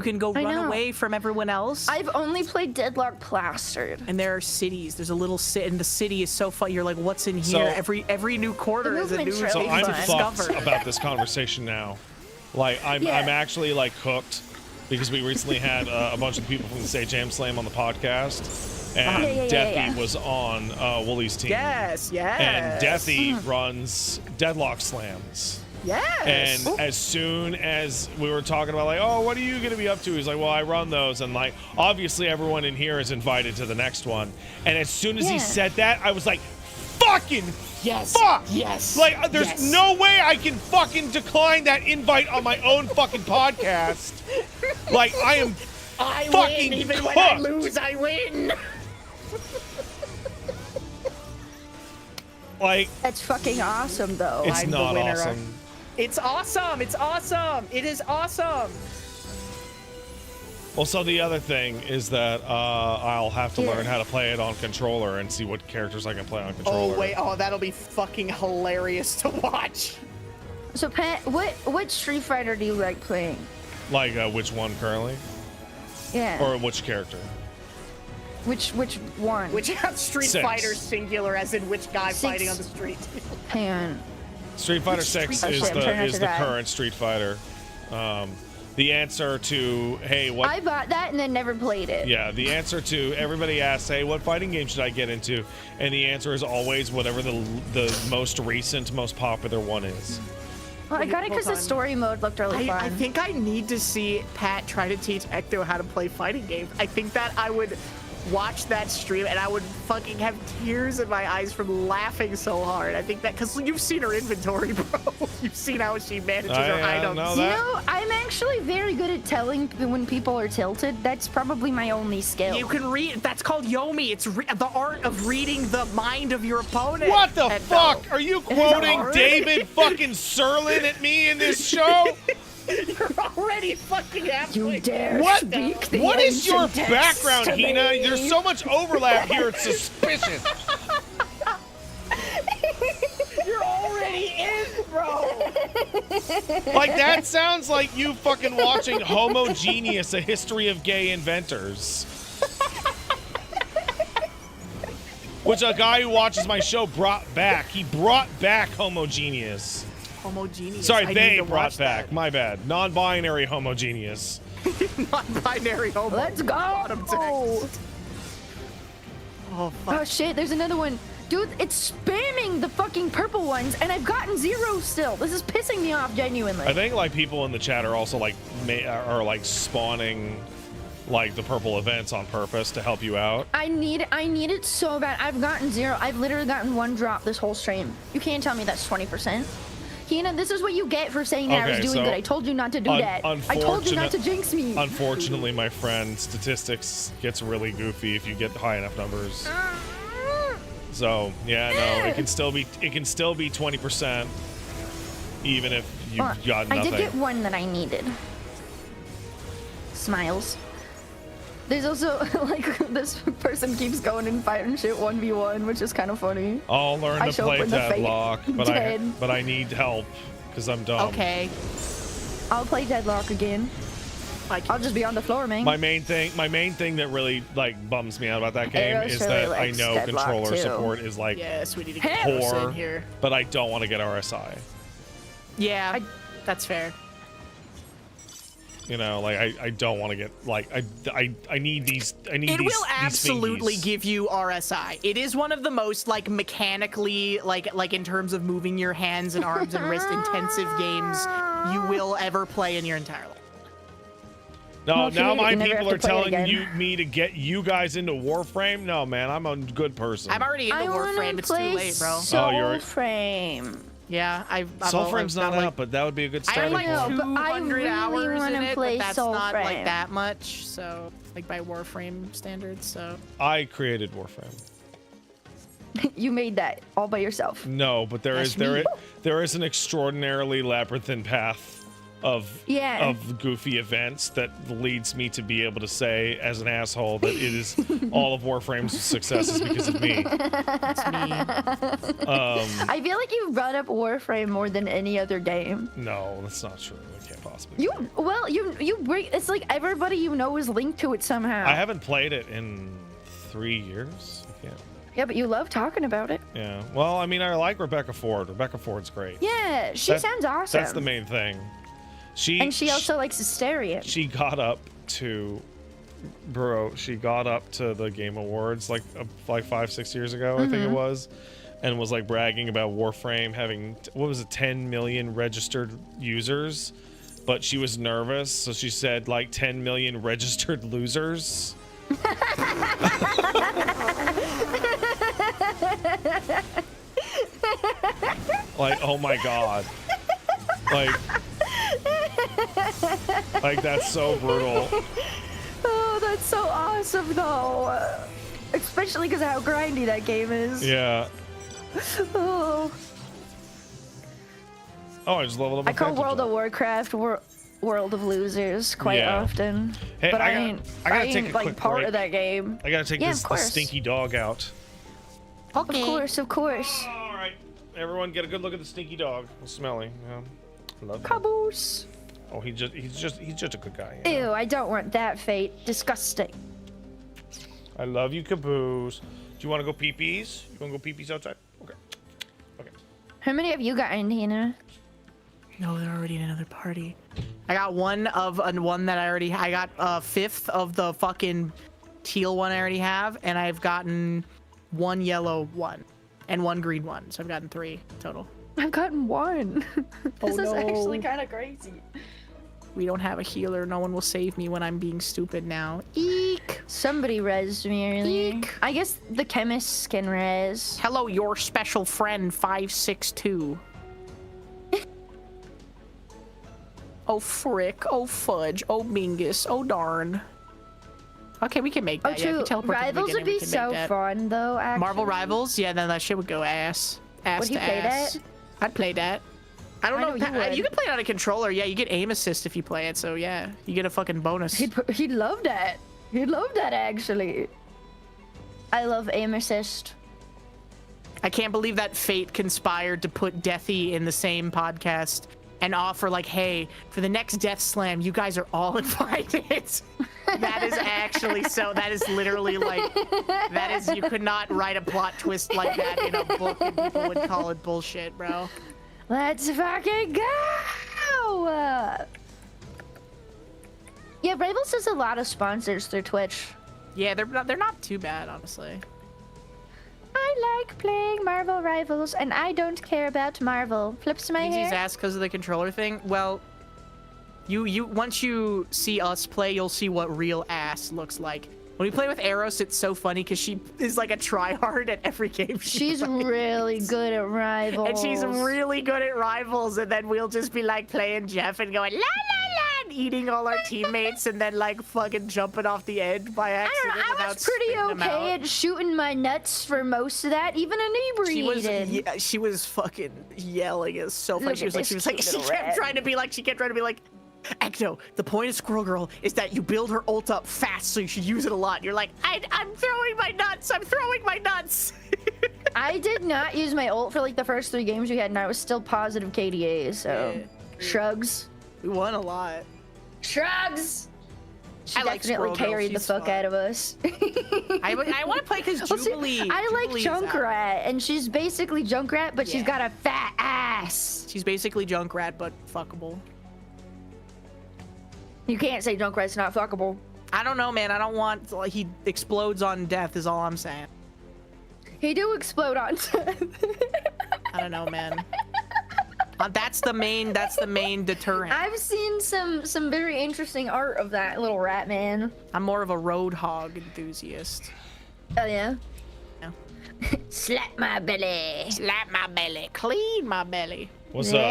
can go run know. away from everyone else. I've only played Deadlock plastered. And there are cities. There's a little city, and the city is so fun. You're like, what's in So- here? Every new quarter The is a new movement's So really thing I'm to fun. fucked discover. about this conversation now. Like I'm actually like hooked because we recently had a bunch of people from the Say Jam Slam on the podcast, and Deathy was on Woolie's team. Yes, yes. And Deathy runs Deadlock Slams. Yes. And as soon as we were talking about like, oh, what are you gonna be up to? He's like, well, I run those, and like, obviously everyone in here is invited to the next one. And as soon as he said that, I was like, fucking Yes. fuck! Yes. Like, there's Yes. no way I can fucking decline that invite on my own fucking podcast. Like, I am I fucking win. Even when I cooked. lose, I win. like, That's fucking awesome, though. it's I'm the not winner. awesome. It's awesome. It's awesome. It is awesome. Well, so the other thing is that I'll have to learn how to play it on controller and see what characters I can play on controller. Oh wait. Oh, that'll be fucking hilarious to watch. So, Pat, what Street Fighter do you like playing? Like, which one currently? Yeah. Or which character? Which one? Which Street 6. Fighter singular, as in which guy 6. fighting on the street. Hang on. Street Fighter 6 Fighter? is Oh, shit, I'm trying not the to die. current Street Fighter. The answer to, hey, what... I bought that and then never played it. Yeah, the answer to everybody asks, hey, what fighting game should I get into? And the answer is always whatever the most recent, most popular one is. Well, I got it because the Hold on. story mode looked really fun. I think I need to see Pat try to teach Ecto how to play fighting games. I think that I would watch that stream and I would fucking have tears in my eyes from laughing so hard. I think that because you've seen her inventory, bro. You've seen how she manages her I items. know You that. know, I'm actually very good at telling when people are tilted. That's probably my only skill. You can read. That's called Yomi. It's the art of reading the mind of your opponent. What the Ecto. fuck? Are you quoting already- David fucking Serlin at me in this show? You're already fucking halfway. You dare What? speak the What is your ancient text background, to Hina? me? There's so much overlap here, it's suspicious. You're already in, bro. Like, that sounds like you fucking watching Homogeneous, A History of Gay Inventors. Which a guy who watches my show brought back. He brought back Homogeneous. Homogeneous. Sorry, I need they to brought watch back. that. My bad. Non-binary Homogeneous. Non-binary homo. Let's go! Bottom text. Oh, fuck. Oh shit, there's another one. Dude, it's spamming the fucking purple ones, and I've gotten 0 still. This is pissing me off genuinely. I think like people in the chat are also like are like spawning like the purple events on purpose to help you out. I need it so bad. I've gotten 0. I've literally gotten 1 drop this whole stream. You can't tell me that's 20%. Hina, this is what you get for saying that I was Okay, doing so good. I told you not to do that. I told you not to jinx me. Unfortunately, my friend, statistics gets really goofy if you get high enough numbers. So yeah, no, it can still be 20%, even if you Well, got I nothing. did get 1 that I needed. Smiles. There's also like this person keeps going and fighting shit 1v1, which is kind of funny. I'll learn I to show play up in the fate Deadlock, dead. but I need help because I'm dumb. Okay. I'll play Deadlock again. I'll just be on the floor, man. My main thing that really like bums me out about that game Eros is really that I likes know Deadlock, controller too. support is like Yes, we need to get Eros poor, in here. but I don't want to get RSI. Yeah, that's fair. You know, like I don't want to get like I need these. I need It these. will absolutely these give you RSI. It is one of the most like mechanically like in terms of moving your hands and arms and wrist intensive games you will ever play in your entire life. No, Well, if you now hate it, my you never people have are to play it telling again. me to get you guys into Warframe. No, man, I'm a good person. I'm already into I wanna Warframe. It's too play late, bro. Oh, you're- Soulframe. Yeah, I've Soulframe's not like, out, but that would be a good I have starting like point. but I 200 really hours wanna in it, play but that's not like Soulframe. that much. So, like by Warframe standards, so. I created Warframe. You made that all by yourself. No, but there is an extraordinarily labyrinthine path of goofy events that leads me to be able to say as an asshole that it is all of Warframe's success is because of me. It's me. I feel like you brought up Warframe more than any other game. No, that's not true. I can't possibly. You bring, it's like everybody you know is linked to it somehow. I haven't played it in 3 years. I can't. Yeah, but you love talking about it. Yeah. Well, I mean, I like Rebecca Ford. Rebecca Ford's great. Yeah, she sounds awesome. That's the main thing. And she also likes Asterion. She got up to, she got up to the Game Awards like 5-6 years ago, I think it was, and was like bragging about Warframe having, what was it, 10 million registered users, but she was nervous, so she said like 10 million registered losers. Like, oh my god. Like that's so brutal. Oh, that's so awesome though. Especially because of how grindy that game is. Yeah. Oh. Oh, I just leveled up. I call World of Warcraft World of Losers quite often. Hey, but I ain't take a like quick part break. of that game. I gotta take Yeah, this of course. stinky dog out. Okay. Of course. All right, everyone, get a good look at the stinky dog. It's smelly. Yeah. I love him. Caboose. Oh, he's just a good guy. You know? Ew, I don't want that fate. Disgusting. I love you, Caboose. Do you want to go pee-pees? You want to go pee-pees outside? Okay. Okay. How many have you gotten, Tina? No, they're already in another party. I got one that I got a fifth of the fucking teal one I already have, and I've gotten one yellow one and one green one, so I've gotten 3 total. I've gotten 1. This is no. actually kind of crazy. We don't have a healer. No one will save me when I'm being stupid now. Eek. Somebody rezzed me earlier. Eek. I guess the chemists can res. Hello, your special friend 562. Oh frick, oh fudge, oh mingus, oh darn. Okay, we can make Oh, that. Yeah, if you true. teleport to the Rivals would beginning, we be can so make that. fun, though, actually. Marvel Rivals? Yeah, then that shit would go ass. Ass Would to you play ass. that? I'd play that. I don't I know. know you would. You can play it on a controller. Yeah, you get aim assist if you play it. So yeah, you get a fucking bonus. He'd love that. He'd love that, actually. I love aim assist. I can't believe that Fate conspired to put Deathy in the same podcast and offer like, hey, for the next Death Slam, you guys are all invited. That is actually so. That is literally like, that is, you could not write a plot twist like that in a book and people would call it bullshit, bro. Let's fucking go! Yeah, Rivals has a lot of sponsors through Twitch. Yeah, they're not too bad, honestly. I like playing Marvel Rivals, and I don't care about Marvel. Flips my Easy's hair. ass because of the controller thing. Well, you once you see us play, you'll see what real ass looks like. When we play with Eros, it's so funny because she is like a tryhard at every game. She's really good at Rivals. And she's really good at Rivals, and then we'll just be like playing Jeff and going la la la, and eating all our teammates, and then like fucking jumping off the edge by I accident. don't know, I without was pretty spitting them okay out. at shooting my nuts for most of that, even inebriated. She was fucking yelling. It was so funny. Look She at was this like, cute she little kept rat. trying to be like, Ecto, the point of Squirrel Girl is that you build her ult up fast, so you should use it a lot. You're like, I'm throwing my nuts. I'm throwing my nuts. I did not use my ult for like the first 3 games we had, and I was still positive KDA, so shrugs. We won a lot. Shrugs! She I like definitely Squirrel Girl, carried the she's fuck fun. out of us. I want to play because Well, see, Jubilee. I like Jubilee's out. Junkrat, and she's basically Junkrat, but she's Yeah. got a fat ass. She's basically Junkrat, but fuckable. You can't say Junkrat's not fuckable. I don't know, man. I don't want. He explodes on death. Is all I'm saying. He do explode on I don't know, man. That's the main deterrent. I've seen some very interesting art of that little rat man. I'm more of a Roadhog enthusiast. Oh yeah. Yeah. Slap my belly. Slap my belly. Clean my belly. What's up?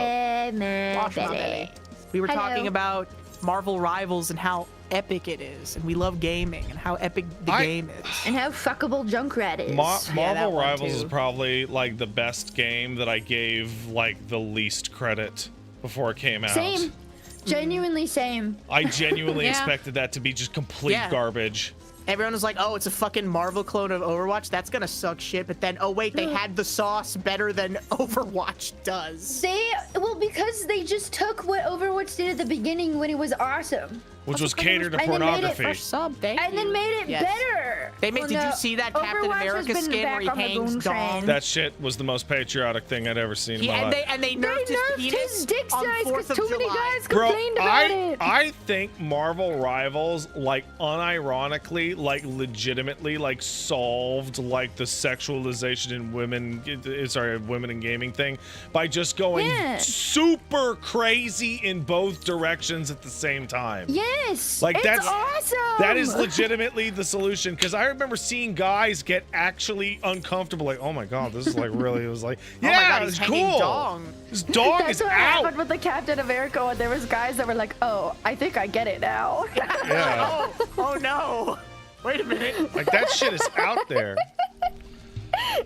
Wash my belly. We were talking about Marvel Rivals and how epic it is, and we love gaming and how epic the game is. And how fuckable Junkrat is. Marvel Rivals is probably like the best game that I gave like the least credit before it came out. Same. Genuinely same. I genuinely expected that to be just complete garbage. Everyone was like, oh, it's a fucking Marvel clone of Overwatch. That's gonna suck shit. But then, oh wait, they had the sauce better than Overwatch does. Well, because they just took what Overwatch did at the beginning when it was awesome. Which was catered to pornography. And then made it better. They made. Did you see that Captain America skin where he hangs dong? That shit was the most patriotic thing I'd ever seen in my life. And they nerfed his dick size because too many guys Bro, complained about it. I think Marvel Rivals, like, unironically, like, legitimately, like, solved, like, the sexualization in women in gaming thing by just going super crazy in both directions at the same time. Yes, like that's awesome. That is legitimately the solution, because I remember seeing guys get actually uncomfortable, like, oh my god, this is like really. It was like, yeah, oh my god, it's he's cool. Dong. This dog That's is what out. happened with the Captain America one. There was guys that were like, oh, I think I get it now. Yeah. oh no. Wait a minute. Like, that shit is out there.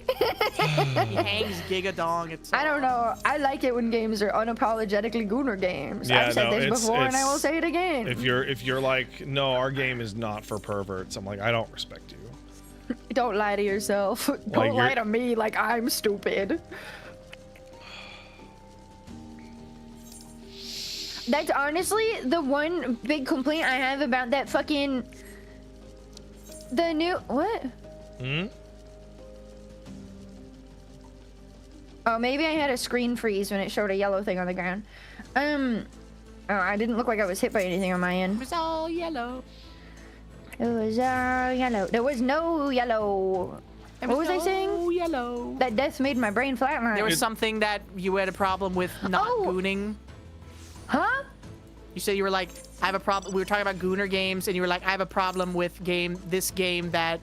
He hangs Giga Dong. I don't know. I like it when games are unapologetically gooner games. Yeah, I've said this before and I will say it again. If you're like, no, our game is not for perverts, I'm like, I don't respect you. Don't lie to yourself. Don't lie to me like I'm stupid. That's honestly the one big complaint I have about that fucking... The new... What? Hmm? Oh, maybe I had a screen freeze when it showed a yellow thing on the ground. Oh, I didn't look like I was hit by anything on my end. It was all yellow. It was all yellow. There was no yellow. What was I saying? Yellow. That death made my brain flatline. There was something that you had a problem with not gooning. Huh? You said you were like, I have a problem. We were talking about gooner games, and you were like, I have a problem with this game that.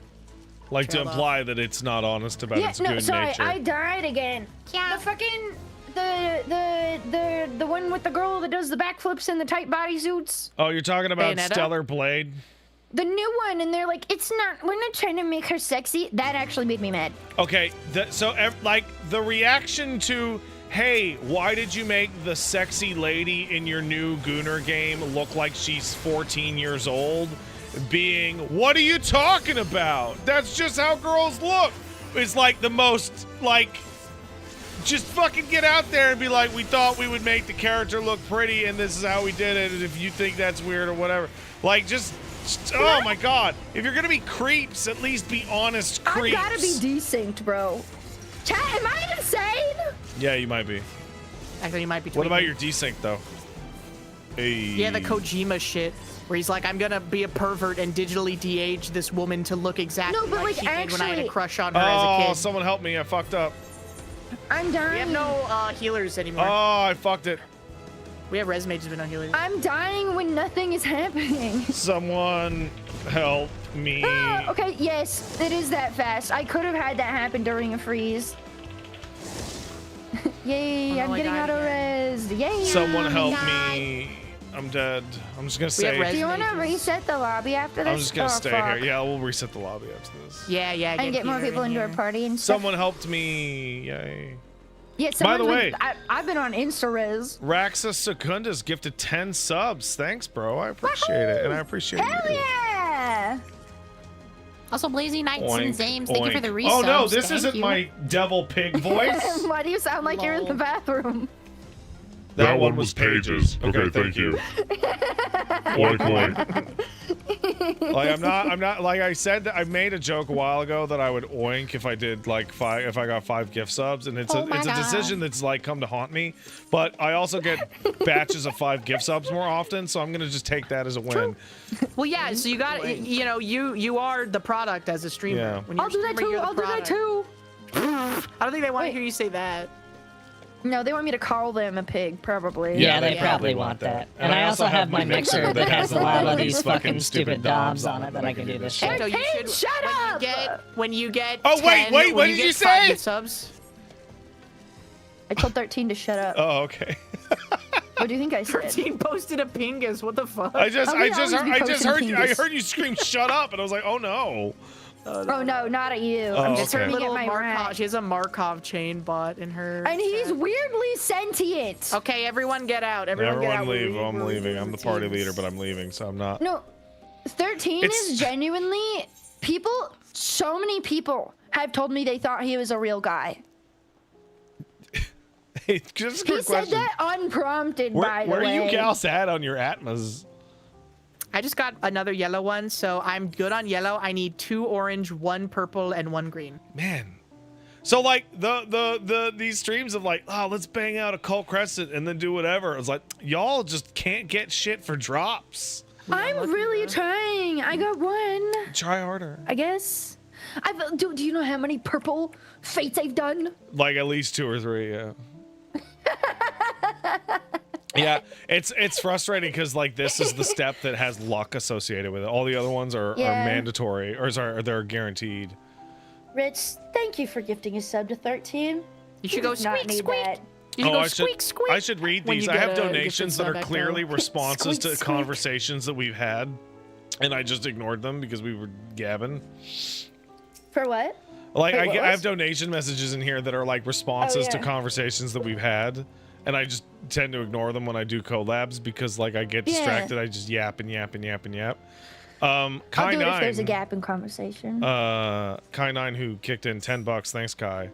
Like to imply that it's not honest about its good nature. I died again. Yeah. The fucking the one with the girl that does the backflips in the tight bodysuits. Oh, you're talking about Bayonetta? Stellar Blade? The new one, and they're like, we're not trying to make her sexy. That actually made me mad. Okay, like the reaction to, hey, why did you make the sexy lady in your new Gooner game look like she's 14 years old? Being, what are you talking about? That's just how girls look. It's like the most, like, just fucking get out there and be like, we thought we would make the character look pretty and this is how we did it, and if you think that's weird or whatever. Like, just oh my god. If you're gonna be creeps, at least be honest creeps. I gotta be desynced, bro. Chat, am I insane? Yeah, you might be. Actually, you might be. What about your desync, though? Hey. Yeah, the Kojima shit. Where he's like, I'm gonna be a pervert and digitally de-age this woman to look exactly like she did when I had a crush on her as a kid. Someone help me. I fucked up. I'm dying. We have no healers anymore. Oh, I fucked it. We have res mages, but no healers. I'm dying when nothing is happening. Someone help me. Okay, yes, it is that fast. I could have had that happen during a freeze. Yay, I'm getting out of res. Yay. Someone help me. I'm dead. I'm just gonna say. Do you want to reset the lobby after this? I'm just gonna stay here. Yeah, we'll reset the lobby after this. Yeah. And get more people into our party and stuff. Someone helped me. Yay. Yeah, by the way, I've been on Insta-res. Raxa Secundus gifted 10 subs. Thanks, bro. I appreciate it. And I appreciate Hell you. Yeah! Also, Blazy Knights and Zames, thank you for the resubs. Oh, no, this isn't my devil pig voice. Why do you sound like you're in the bathroom? That one was Pages. Okay, thank you. Oink, oink. Like, I'm not, like I said, I made a joke a while ago that I would oink if I did, like, if I got 5 gift subs, and it's a decision that's, like, come to haunt me, but I also get batches of 5 gift subs more often, so I'm gonna just take that as a win. Well, yeah, so you got, you know, you are the product as a streamer. Yeah. When you're I'll do that too. I'll do that too. I don't think they want to hear you say that. No, they want me to call them a pig, probably. Yeah, they probably want that. And I also have my mixer that has a lot of these fucking stupid DOMs on it that I can do this shit. Ecto, you should, shut up! When you get Oh, wait, 10, wait, what when did get you 5 say? subs. I told 13 to shut up. Oh, okay. What do you think I said? 13 posted a pingus. What the fuck? I just always be heard posting you scream "shut up" and I was like, "Oh no." Oh no, not at you. Oh, I'm just okay. trying to get Little my Markov. right. She has a Markov chain bot in her. And he's chat. weirdly sentient. Okay, everyone get out. Everyone get out. leave. I'm We're leaving. I'm the party teams. leader, but I'm leaving, so I'm not. No, 13 It's- is genuinely so many people have told me they thought he was a real guy. Hey, just a He quick said question. that unprompted, by the Where way. are you gals at on your Atmas? I just got another yellow one, so I'm good on yellow. I need 2 orange, 1 purple, and 1 green. Man. So like these streams of like, oh, let's bang out Occult Crescent and then do whatever. It's like y'all just can't get shit for drops. I'm really trying. I got 1, Try harder. I guess. Do you know how many purple fates I've done? Like at least 2 or 3, yeah. Yeah, it's frustrating because like this is the step that has luck associated with it. All the other ones are Yeah. mandatory, or sorry, they're guaranteed. Rich, thank you for gifting a sub to 13. You should go did not squeak, need squeak. that. You should go I squeak, squeak. I should read when these. you I get have a donations that gifted are sub, clearly Ecto. responses Squeak, to squeak. conversations that we've had, and I just ignored them because we were gabbing. For what? Like Wait, what I have was? donation messages in here that are like responses to yeah. conversations that we've had, and I just tend to ignore them when I do collabs because like I get Yeah. distracted. I just yap and yap and yap and yap. I'll do it if there's a Kai9, gap in conversation. Kai9, who kicked in $10, thanks Kai,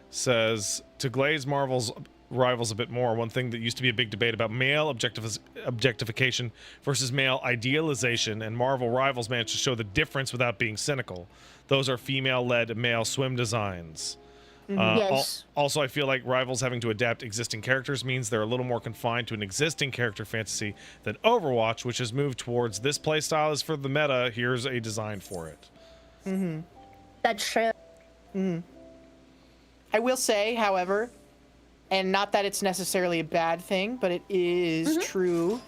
says to glaze Marvel's rivals a bit more. One thing that used to be a big debate about male objectification versus male idealization, and Marvel rivals managed to show the difference without being cynical. Those are female-led male swim designs. Yes. Also, I feel like Rivals having to adapt existing characters means they're a little more confined to an existing character fantasy than Overwatch, which has moved towards this playstyle is for the meta. Here's a design for it. That's true. I will say, however, and not that it's necessarily a bad thing, but it is true.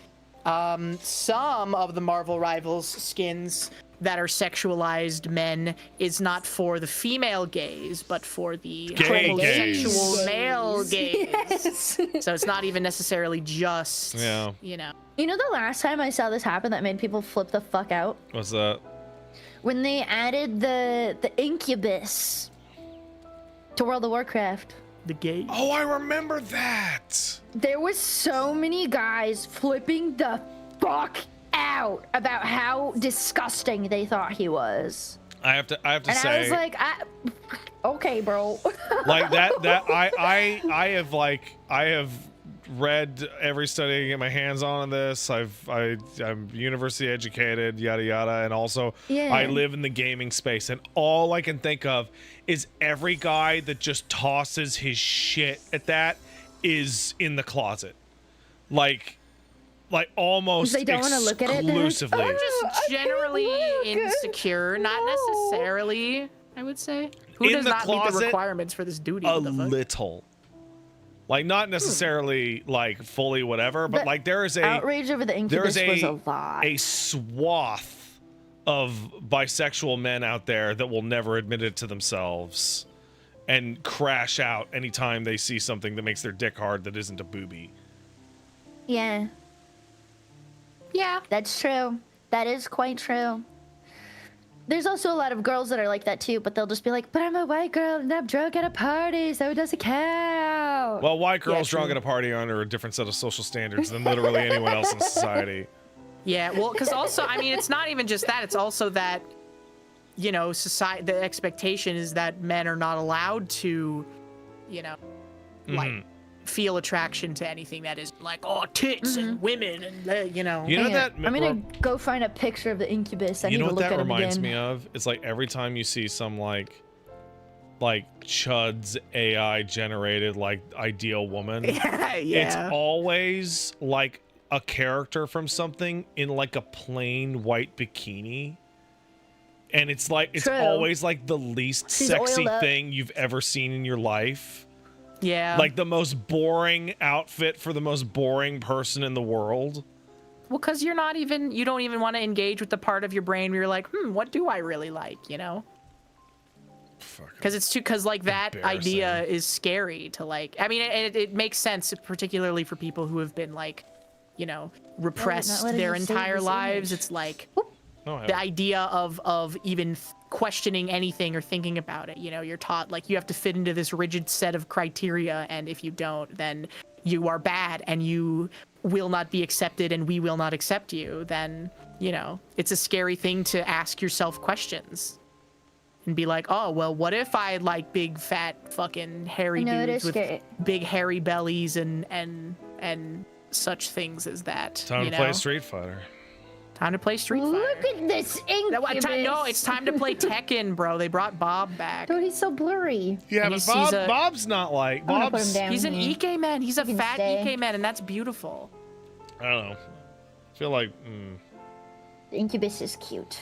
Some of the Marvel Rivals skins that are sexualized men is not for the female gaze, but for the Gay homosexual gaze. male gaze. Yes. So it's not even necessarily just, Yeah. you know. You know the last time I saw this happen that made people flip the fuck out? What's that? When they added the incubus to World of Warcraft. The gay. Oh, I remember that. There was so many guys flipping the fuck out about how disgusting they thought he was. I have to And say, I was like, okay, bro. like that I have read every study I can get my hands on this. I'm university educated, yada yada, and also Yeah. I live in the gaming space, and all I can think of is every guy that just tosses his shit at that is in the closet, like almost They don't wanna look at it, they're like, exclusively. They're just generally look. insecure, not necessarily, I would say. Who In does the not meet the closet, requirements for this duty? A What the fuck? little, like not necessarily like fully whatever, but The like there is a Outrage over the there is incubus was a lot. a swath of bisexual men out there that will never admit it to themselves and crash out anytime they see something that makes their dick hard that isn't a boobie. Yeah. Yeah. That's true. That is quite true. There's also a lot of girls that are like that too, but they'll just be like, but I'm a white girl and I'm drunk at a party, so it doesn't count. Well, white girls true. drunk at a party are under a different set of social standards than literally anyone else in society. Yeah, well, because also, I mean, it's not even just that. It's also that, you know, society, the expectation is that men are not allowed to, you know, like, feel attraction to anything that is like, oh, tits and women and, you know. You know Hang that on. I'm gonna go find a picture of the incubus. I you need know to what look that at him reminds again. me of? It's like every time you see some like Chud's AI generated like ideal woman, Yeah, it's always like a character from something in like a plain white bikini. And it's like it's True. always like the least She's sexy oiled up. thing you've ever seen in your life. Yeah. Like the most boring outfit for the most boring person in the world. Well, because you don't even want to engage with the part of your brain where you're like, what do I really like, you know? Because like that idea is scary to like. I mean, it makes sense, particularly for people who have been like, you know, repressed their entire lives. It's like the idea of even questioning anything or thinking about it. You know, you're taught like you have to fit into this rigid set of criteria, and if you don't, then you are bad and you will not be accepted and we will not accept you. Then, you know, it's a scary thing to ask yourself questions and be like, oh, well, what if I like big fat fucking hairy dudes with big hairy bellies and such things as that. Time to play Street Fighter. Time to play Street Fighter. Look at this incubus. No, it's time to play Tekken, bro. They brought Bob back. Dude, he's so blurry. Yeah, but Bob's not like Bob's. He's an Ike man. He's a fat Ike man, and that's beautiful. I don't know. I feel like The incubus is cute.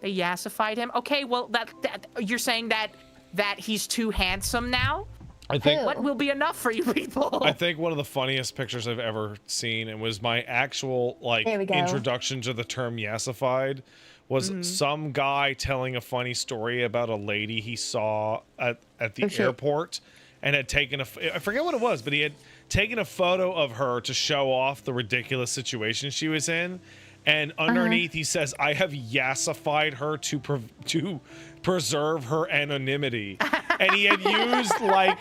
They yassified him. Okay, well, that you're saying that he's too handsome now? I think what will be enough for you people? I think one of the funniest pictures I've ever seen, and was my actual like introduction to the term yassified, was some guy telling a funny story about a lady he saw at the airport, and had taken I forget what it was, but he had taken a photo of her to show off the ridiculous situation she was in, and underneath he says, "I have yassified her to preserve her anonymity." And he had used like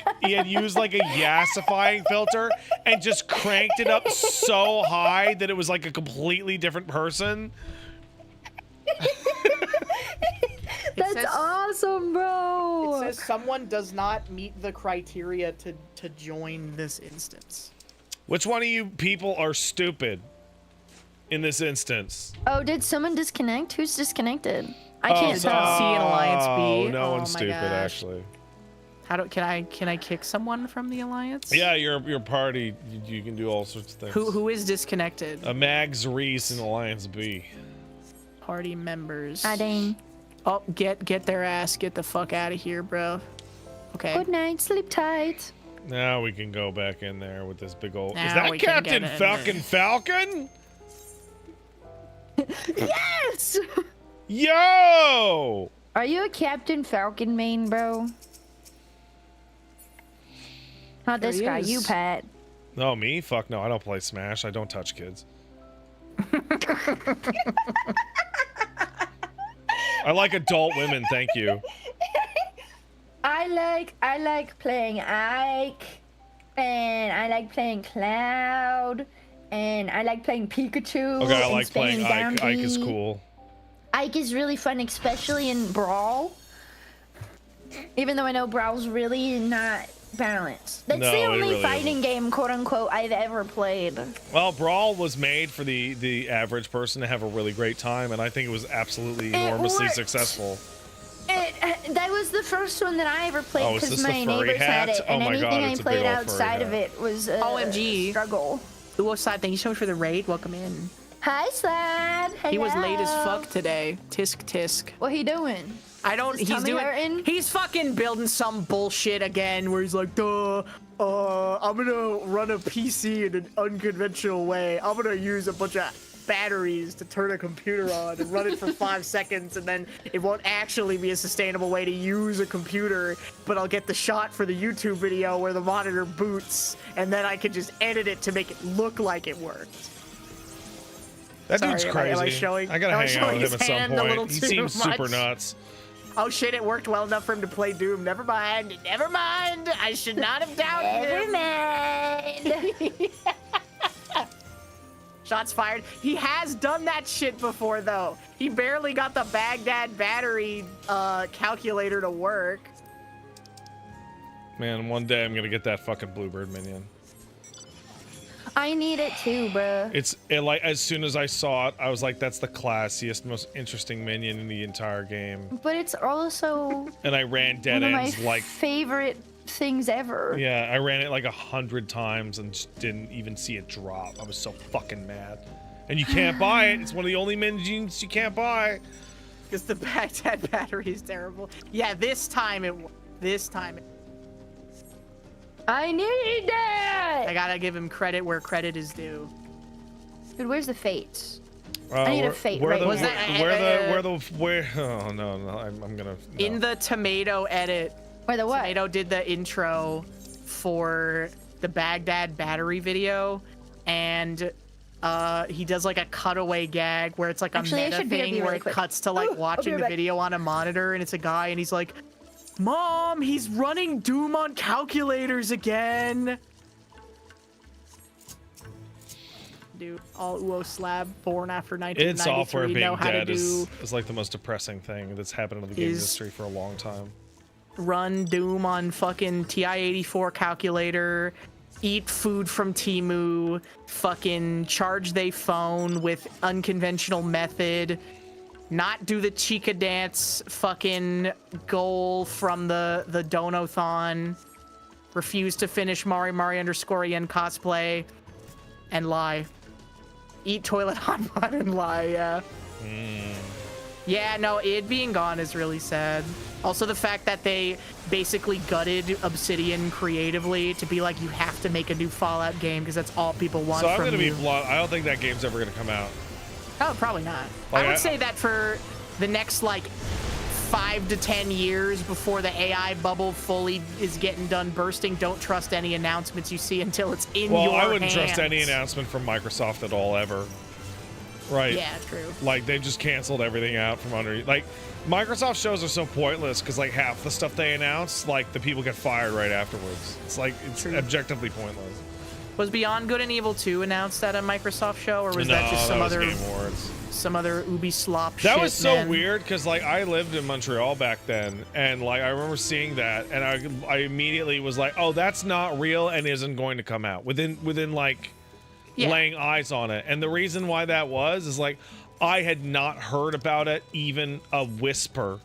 a yassifying filter and just cranked it up so high that it was like a completely different person. That's awesome, bro. It says someone does not meet the criteria to join this instance. Which one of you people are stupid in this instance? Oh, did someone disconnect? Who's disconnected? I can't tell. C and Alliance B. No one's stupid, actually. Can I kick someone from the Alliance? Yeah, your party. You can do all sorts of things. Who is disconnected? Mags Reese in Alliance B. Party members. Dang. Oh, get their ass. Get the fuck out of here, bro. Okay. Good night. Sleep tight. Now we can go back in there with this big old. Now Is that we can Captain get Falcon? Yes! Yo! Are you a Captain Falcon main, bro? Not this guy, you, Pat. No, me? Fuck no, I don't play Smash. I don't touch kids. I like adult women, thank you. I like playing Ike, and I like playing Cloud, and I like playing Pikachu. Okay, I like playing Ike. Ike is cool. Ike is really fun, especially in Brawl. Even though I know Brawl's really not balanced. That's the only really fighting game, quote unquote, I've ever played. Well, Brawl was made for the average person to have a really great time, and I think it was absolutely enormously successful. That was the first one that I ever played because my neighbors hat? had it, and anything God, I played outside of it was OMG. Struggle. Ooh, Slide, thank you so much for the raid. Welcome in. Hi, Slad. Hello. He was late as fuck today. Tisk. What he doing? He's fucking building some bullshit again where he's like, I'm gonna run a PC in an unconventional way. I'm gonna use a bunch of batteries to turn a computer on and run it for 5 seconds, and then it won't actually be a sustainable way to use a computer, but I'll get the shot for the YouTube video where the monitor boots, and then I can just edit it to make it look like it worked. That dude's crazy. I gotta hang out with him at some point. He seems super nuts. Oh shit, it worked well enough for him to play Doom. Never mind. I should not have doubted him. Never mind. Shots fired. He has done that shit before, though. He barely got the Baghdad battery calculator to work. Man, one day I'm gonna get that fucking Bluebird minion. I need it too, bro. Like as soon as I saw it, I was like, "That's the classiest, most interesting minion in the entire game." But it's also. And I ran dead ends like favorite things ever. Yeah, I ran it like 100 times and just didn't even see it drop. I was so fucking mad. And you can't buy it. It's one of the only minions you can't buy. Because the Baghdad battery is terrible. Yeah, this time it. This time. I need that. I gotta give him credit where credit is due. Dude, where's the fates? I need a fate right Was now. Oh no, I'm gonna. No. In the tomato edit. Where the what? Tomato did the intro for the Baghdad battery video, and he does like a cutaway gag where it's like a meta thing where it cuts to like watching the video on a monitor, and it's a guy and he's like, Mom, he's running Doom on calculators again. Dude, all UO slab born after 1993 id software being know how dead to do is like the most depressing thing that's happened in the game industry for a long time. Run Doom on fucking TI-84 calculator, eat food from Temu, fucking charge they phone with unconventional method, not do the Chica dance fucking goal from the Donothon, refuse to finish Mari _ En cosplay, and lie. Eat toilet hot pot and lie, yeah. Yeah, no, id being gone is really sad. Also, the fact that they basically gutted Obsidian creatively to be like, you have to make a new Fallout game because that's all people want So I'm from gonna be you. blunt. I don't think that game's ever gonna come out. Oh, probably not. Like, I would say that for the next, like, 5 to 10 years before the AI bubble fully is getting done bursting, don't trust any announcements you see until it's in your hands. Well, I wouldn't trust any announcement from Microsoft at all, ever. Right. Yeah, true. Like, they've just canceled everything out from under. Like, Microsoft shows are so pointless because, like, half the stuff they announce, like, the people get fired right afterwards. It's like, it's objectively pointless. Was Beyond Good and Evil 2 announced at a Microsoft show, or was that just some other Game Awards. some other Ubi slop shit? That was so man? weird because, like, I lived in Montreal back then, and, like, I remember seeing that, and I immediately was like, oh, that's not real and isn't going to come out within like laying eyes on it. And the reason why that was is, like, I had not heard about it even a whisper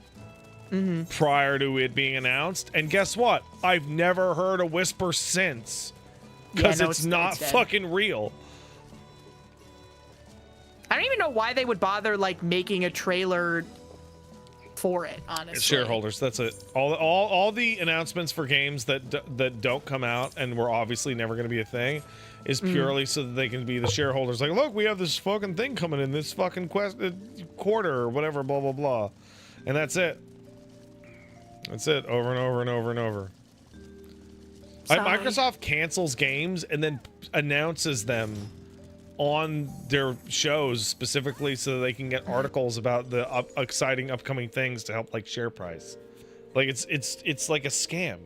prior to it being announced, and guess what? I've never heard a whisper since because it's not fucking real. I don't even know why they would bother like making a trailer for it, honestly. It's shareholders, that's it. All the announcements for games that don't come out and were obviously never going to be a thing is purely so that they can be the shareholders. Like, look, we have this fucking thing coming in this fucking quarter or whatever, blah blah blah, and that's it. That's it, over and over and over and over. Microsoft cancels games and then announces them on their shows specifically so that they can get articles about the exciting upcoming things to help like share price. Like it's like a scam.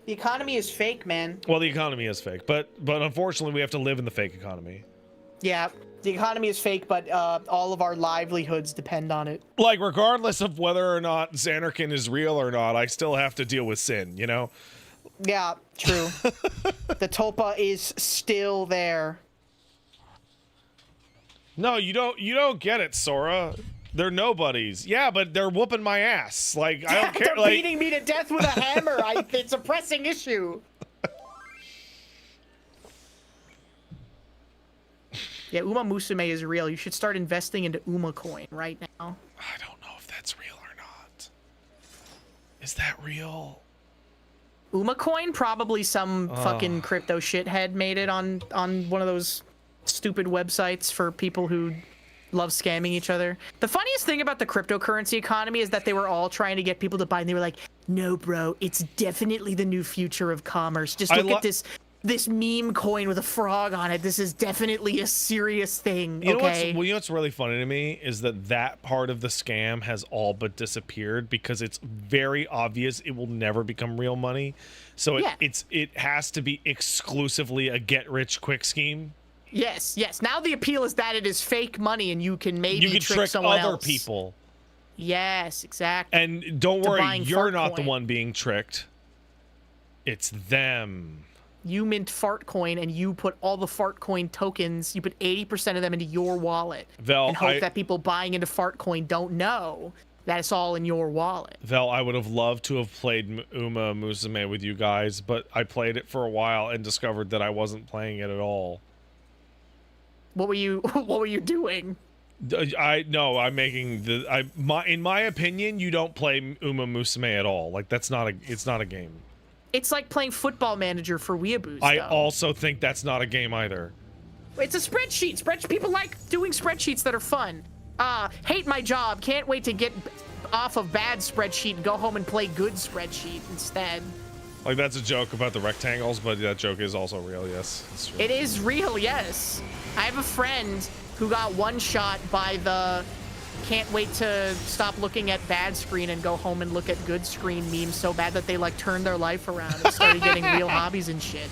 The economy is fake, man. Well, the economy is fake, but unfortunately we have to live in the fake economy. Yeah, the economy is fake, but all of our livelihoods depend on it. Like, regardless of whether or not Xanarkin is real or not, I still have to deal with sin, you know? Yeah, true. The Tulpa is still there. No, you don't get it, Sora. They're nobodies. Yeah, but they're whooping my ass. Like, I don't care. They're Like, beating me to death with a hammer. It's a pressing issue. Yeah, Uma Musume is real. You should start investing into Uma Coin right now. I don't know if that's real or not. Is that real? Uma Coin? Probably some fucking crypto shithead made it on one of those stupid websites for people who love scamming each other. The funniest thing about the cryptocurrency economy is that they were all trying to get people to buy, and they were like, no, bro, it's definitely the new future of commerce. Just look at this meme coin with a frog on it. This is definitely a serious thing. You know okay? you know what's really funny to me is that part of the scam has all but disappeared because it's very obvious it will never become real money. So it has to be exclusively a get rich quick scheme. Yes. Now the appeal is that it is fake money and you can trick someone other else. people. Yes, exactly. And don't worry, you're not the one being tricked. It's them. You mint fart coin and you put all the fart coin tokens, you put 80% of them into your wallet and hope that people buying into fart coin don't know that it's all in your wallet. Vel, I would have loved to have played Uma Musume with you guys, but I played it for a while and discovered that I wasn't playing it at all. What were you doing? I'm making in my opinion, you don't play Uma Musume at all. Like it's not a game. It's like playing Football Manager for weeaboos. I also think that's not a game either. It's a spreadsheet. People like doing spreadsheets that are fun. Hate my job. Can't wait to get off of bad spreadsheet and go home and play good spreadsheet instead. Like that's a joke about the rectangles, but that joke is also real. Yes, it's true. It is real. Yes. I have a friend who got one shot by the can't wait to stop looking at bad screen and go home and look at good screen memes so bad that they like turned their life around and started getting real hobbies and shit.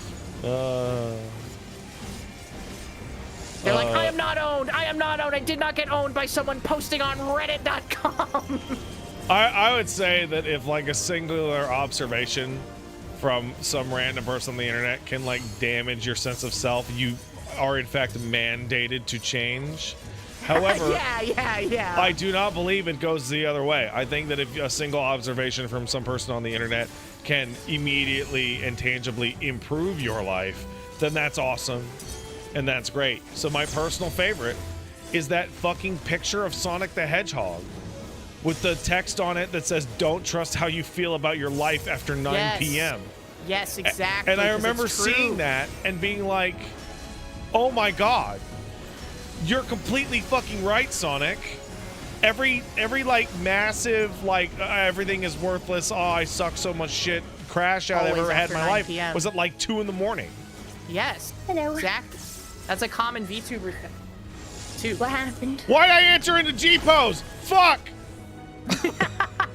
They're like, I am not owned. I am not owned. I did not get owned by someone posting on reddit.com. I would say that if like a singular observation from some random person on the internet can like damage your sense of self, you are in fact mandated to change. However, yeah. I do not believe it goes the other way. I think that if a single observation from some person on the internet can immediately and tangibly improve your life, then that's awesome. And that's great. So my personal favorite is that fucking picture of Sonic the Hedgehog with the text on it that says, "Don't trust how you feel about your life after 9 p.m." Yes, exactly. And I remember seeing that and being like, oh my god, you're completely fucking right, Sonic. Every like massive like everything is worthless, oh I suck so much shit crash out I've ever had in my life was at like 2 in the morning. Yes. Hello. Exactly. That's a common VTuber thing, too. What happened? Why'd I enter into G-pose? Fuck!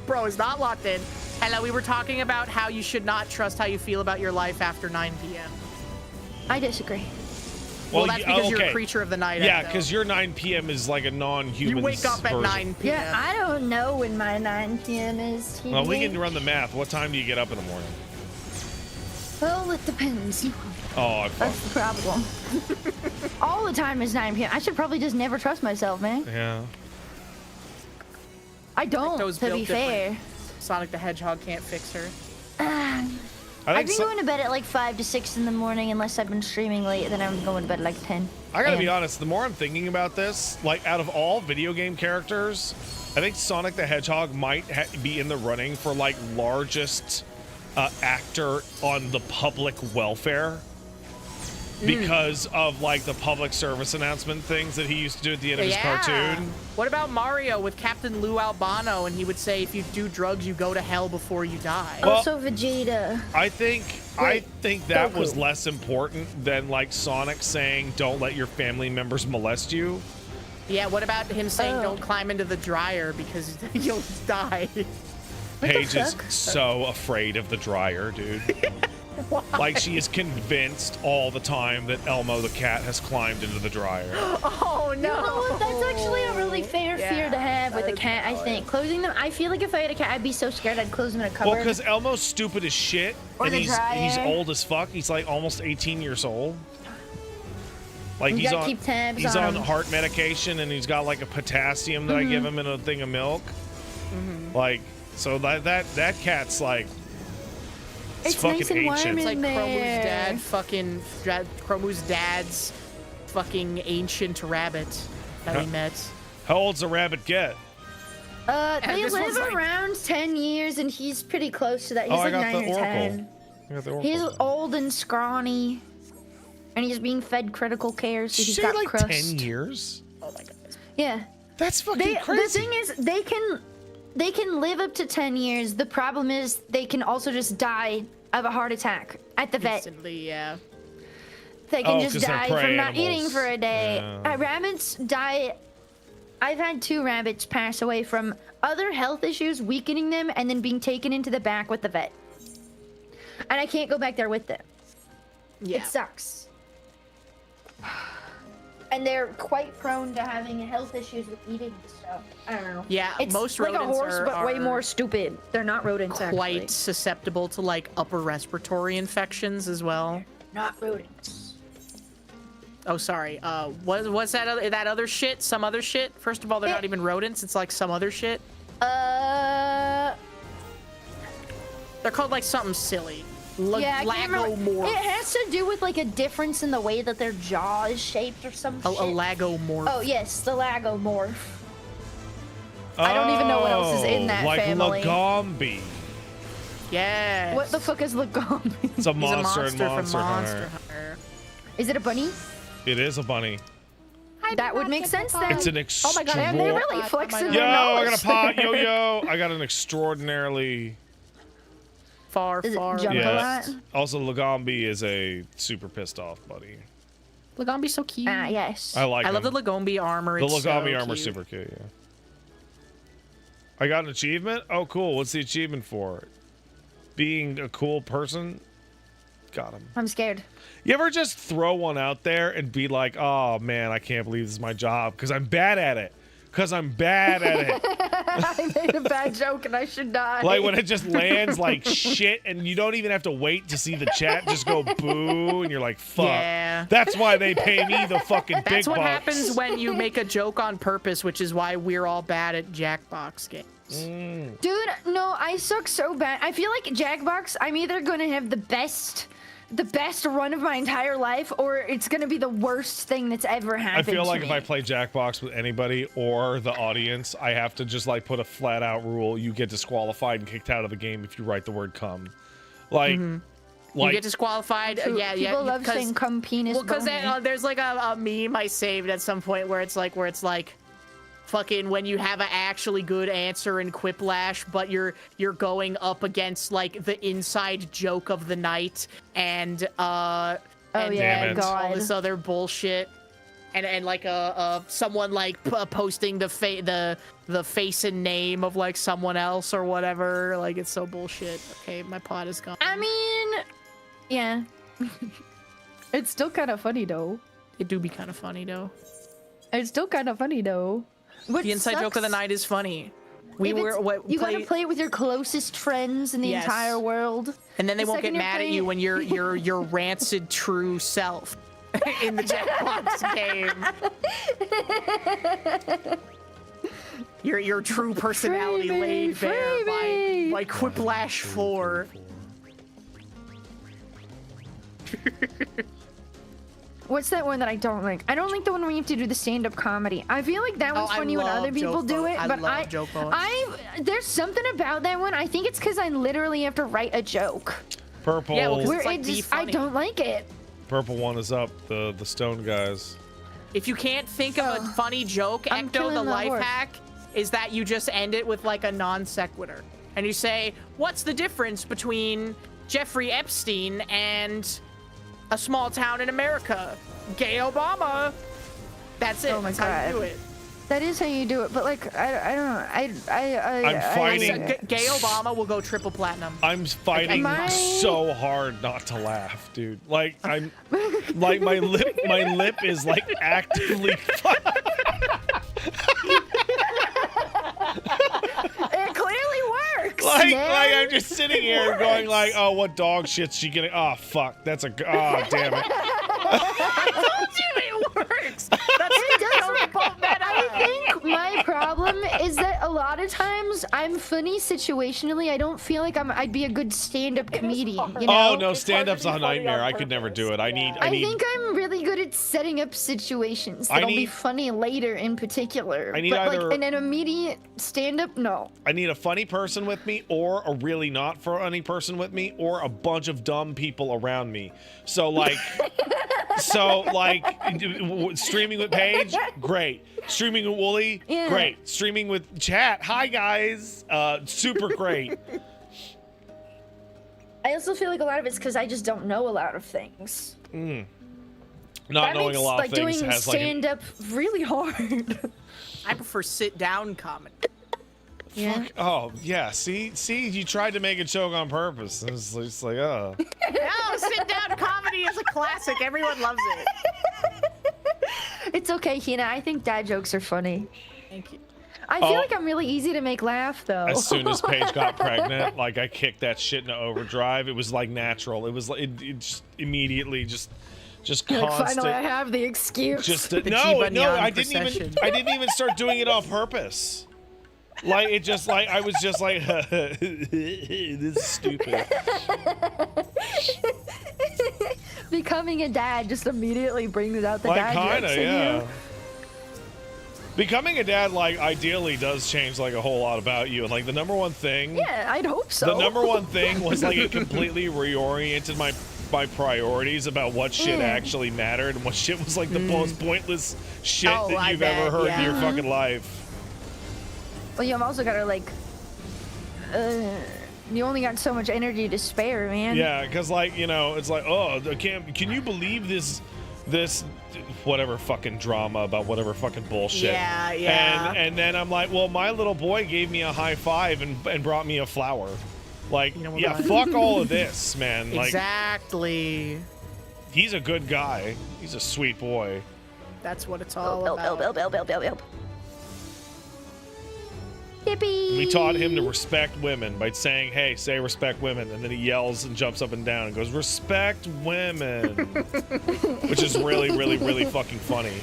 Bro, it's not locked in. Hello, we were talking about how you should not trust how you feel about your life after 9 p.m. I disagree. Well, that's because you're a creature of the night. Yeah, because your 9 p.m. is like a non-human. You wake up at 9 p.m. Yeah, I don't know when my 9 p.m. is. Well, we can run the math. What time do you get up in the morning? Well, it depends. Oh, that's the problem. All the time is 9 p.m. I should probably just never trust myself, man. Yeah. I don't, to be fair. Sonic the Hedgehog can't fix her. I've been going to bed at like 5 to 6 in the morning unless I've been streaming late, then I'm going to bed at like 10. I gotta be honest, the more I'm thinking about this, like out of all video game characters, I think Sonic the Hedgehog might be in the running for like largest actor on the public welfare. Because of like the public service announcement things that he used to do at the end of his cartoon. What about Mario with Captain Lou Albano, and he would say if you do drugs you go to hell before you die. Well, also Vegeta. I think that was less important than like Sonic saying don't let your family members molest you. Yeah, what about him saying don't climb into the dryer because you'll die? Paige is so afraid of the dryer, dude. Like she is convinced all the time that Elmo the cat has climbed into the dryer. Oh no! You know what? That's actually a really fair fear to have with a cat. I think closing them. I feel like if I had a cat, I'd be so scared I'd close them in a cupboard. Well, because Elmo's stupid as shit, and he's old as fuck. He's like almost 18 years old. Like he's on heart medication, and he's got like a potassium that I give him in a thing of milk. Like so that cat's like. It's fucking nice and warm ancient. It's like there. Chromu's dad's fucking ancient rabbit that we met. How old's a rabbit get? They live around 10 years, and he's pretty close to that. He's like 9 or 10. He's old and scrawny, and he's being fed critical care, so he's got like crust. 10 years? Oh my god. Yeah. That's fucking crazy. The thing is, they can live up to 10 years. The problem is they can also just die of a heart attack at the vet. Instantly, yeah. They can just die from not animals. eating for a day. Yeah. Rabbits die. I've had 2 rabbits pass away from other health issues weakening them and then being taken into the back with the vet. And I can't go back there with them. Yeah. It sucks. And they're quite prone to having health issues with eating stuff. I don't know. Yeah, it's most like rodents a horse, but way more stupid. They're not rodents, quite actually. susceptible to like upper respiratory infections as well. Not rodents. Oh, sorry. What's that other shit? Some other shit? First of all, they're not even rodents. It's like some other shit. They're They're called like something silly. Yeah, I can't remember. Lagomorph. It has to do with like a difference in the way that their jaw is shaped or some A shit. lagomorph. Oh yes, the lagomorph. I don't even know what else is in that like family. Lagombi. Yes. What the fuck is Lagombi? It's a He's monster, a in monster Monster from Hunter. Monster Hunter. Is it a bunny? It is a bunny. That would make sense then. It's an Oh my god, and they're really flexing Yo, their I nose. got a pot. Yo. I got an extraordinarily. Far, Does it far. jump a Yes. lot? Also, Lagombi is a super pissed off buddy. Lagombi's so cute. Ah, yes. I like I him. love the Lagombi armor. The It's Lagombi so armor's cute. super cute, yeah. I got an achievement? Oh, cool. What's the achievement for? Being a cool person? Got him. I'm scared. You ever just throw one out there and be like, oh, man, I can't believe this is my job because I'm bad at it. Because I'm bad at it. I made a bad joke and I should die. Like when it just lands like shit and you don't even have to wait to see the chat just go boo and you're like, fuck. Yeah. That's why they pay me the fucking big That's what bucks. happens when you make a joke on purpose, which is why we're all bad at Jackbox games. Dude, no, I suck so bad. I feel like Jackbox, I'm either gonna have the best run of my entire life, or it's gonna be the worst thing that's ever I happened feel to like me. if I play Jackbox with anybody or the audience, I have to just like put a flat out rule. You get disqualified and kicked out of the game if you write the word cum. Like, You get disqualified. Yeah, People love because- saying cum penis. Well, because boner. there's like a meme I saved at some point where it's like fucking when you have an actually good answer in Quiplash, but you're going up against like the inside joke of the night and oh and yeah, Damn it. all God. this other bullshit. And like someone like posting the face and name of like someone else or whatever, like it's so bullshit. Okay, my pot is gone. I mean, yeah. It's still kind of funny though. It do be kind of funny though. It's still kind of funny though. What The inside joke of the sucks- night is funny. We if were it's- you gotta play it with your closest friends in the Yes. entire world. and then they the won't get second you're mad at you playing- when you're your rancid true self in the Jackbox game. Your true personality Free me, laid bare free me. by Quiplash 4. What's that one that I don't like? I don't like the one where you have to do the stand-up comedy. I feel like that one's I funny when other love people joke do boat. it, I but love joke boat. there's something about that one. I think it's because I literally have to write a joke. Purple. Yeah, well, 'cause Where it's like it be just, I funny. don't like it. Purple one is up. The stone guys. If you can't think of a funny joke, I'm Ecto, killing the the life horse. hack is that you just end it with like a non sequitur. And you say, what's the difference between Jeffrey Epstein and a small town in America? Gay Obama. That's it. Oh my That's how you God. do it. That is how you do it, but like I don't know. I'm fighting- So, Gay Obama will go triple platinum. I'm fighting Am I- so hard not to laugh, dude. Like I'm, like my lip is like actively. It clearly works. Like man. I'm just sitting here going like, oh, what dog shit's she getting? Oh, fuck, that's a. Oh, damn it. It works. That's It does so work. both meta. I think my problem is that a lot of times I'm funny situationally. I don't feel like I'd be a good stand-up comedian. You know? Oh no, stand-up's a nightmare. I could never do it. I need. I think I'm really good at setting up situations that'll be need- funny later in particular. I need but either- like in an immediate stand-up, no. I need a funny person with me, or a really not funny person with me, or a bunch of dumb people around me. So like, streaming with Paige, great. Streaming with Wooly, Yeah. great. Streaming with chat, hi guys, super great. I also feel like a lot of it's because I just don't know a lot of things. Not That knowing makes a lot like of things doing has like. stand-up really hard. I prefer sit down comedy. Yeah. Fuck, oh yeah, see, you tried to make a joke on purpose. It's like, oh. No, sit down comedy is a classic. Everyone loves it. It's okay, Hina. I think dad jokes are funny. Thank you. I feel Oh. like I'm really easy to make laugh, though. As soon as Paige got pregnant, like I kicked that shit into overdrive. It was like natural. It was like it just immediately just You're like, constant. finally, I have the excuse. Just The no, Chiba no. Neon I didn't procession. even start doing it on purpose. Like it just like I was just like this is stupid. Becoming a dad just immediately brings out the Like dad kinda, jokes in yeah. you. Becoming a dad, like, ideally does change, like, a whole lot about you. And, like, the number one thing... Yeah, I'd hope so. The number one thing was, like, it completely reoriented my priorities about what shit actually mattered and what shit was, like, the most pointless shit that you've ever heard in your fucking life. Well, you've also got to, like... you only got so much energy to spare, man. Yeah, because, like, you know, it's like, oh, can you believe this whatever fucking drama about whatever fucking bullshit. Yeah. And then I'm like, well, my little boy gave me a high five and brought me a flower. Like, You know yeah, what? fuck all of this, man. Like, Exactly. he's a good guy. He's a sweet boy. That's what it's all Help. about. Yippee! We taught him to respect women by saying, hey, say respect women. And then he yells and jumps up and down and goes, respect women. Which is really, really, really fucking funny.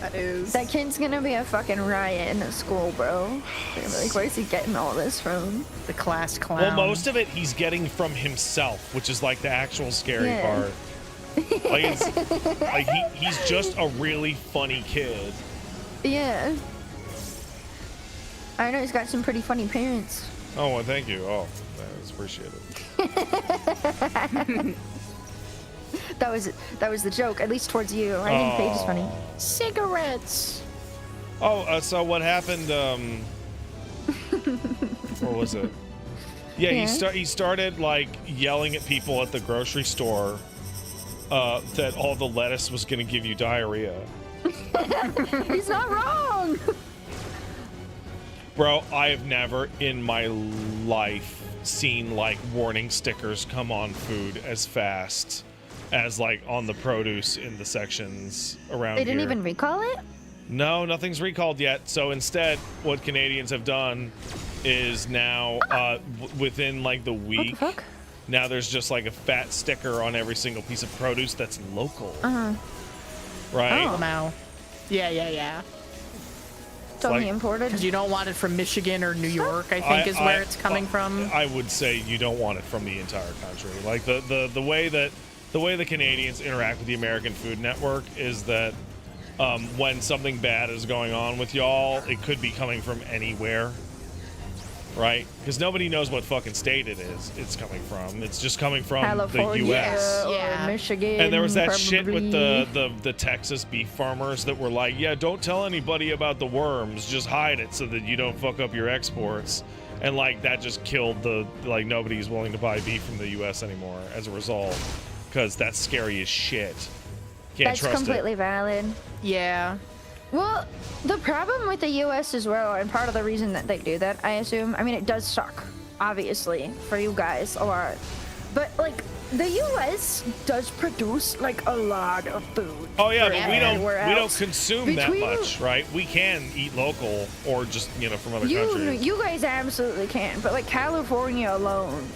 That is. That kid's gonna be a fucking riot in the school, bro. They're gonna be like, where's he getting all this from? The class clown. Well, most of it he's getting from himself, which is like the actual scary part. Like, it's, like he's just a really funny kid. Yeah. I know he's got some pretty funny parents. Oh, well, thank you. Oh, that's appreciated. That was the joke, at least towards you. I think Paige is funny. Cigarettes. Oh, so what happened? What was it? Yeah, he started like yelling at people at the grocery store that all the lettuce was gonna give you diarrhea. He's not wrong. Bro, I have never in my life seen like warning stickers come on food as fast as like on the produce in the sections around They here. didn't even recall it? No, nothing's recalled yet. So instead, what Canadians have done is now within like the week, What the fuck? now there's just like a fat sticker on every single piece of produce that's local. Right? Oh, no. Yeah. It's only like- imported. Because you don't want it from Michigan or New York, I think is where it's coming from. I would say you don't want it from the entire country. Like the way the Canadians interact with the American Food Network is that when something bad is going on with y'all, it could be coming from anywhere, right? Because nobody knows what fucking state it is. It's coming from. It's just coming from California the U.S. or Yeah. Michigan. And there was that shit with probably. the Texas beef farmers that were like, yeah, don't tell anybody about the worms, just hide it so that you don't fuck up your exports. And like that just killed like nobody's willing to buy beef from the U.S. anymore as a result, because that's scary as shit. Can't That's trust completely valid. Yeah. Well, the problem with the U.S. as well, and part of the reason that they do that, I assume, I mean, it does suck, obviously, for you guys a lot. But, like, the U.S. does produce, like, a lot of food. Oh yeah, for but we everywhere don't else. consume that Between- much, right? We can eat local or just from other countries. You guys absolutely can, but, like, California alone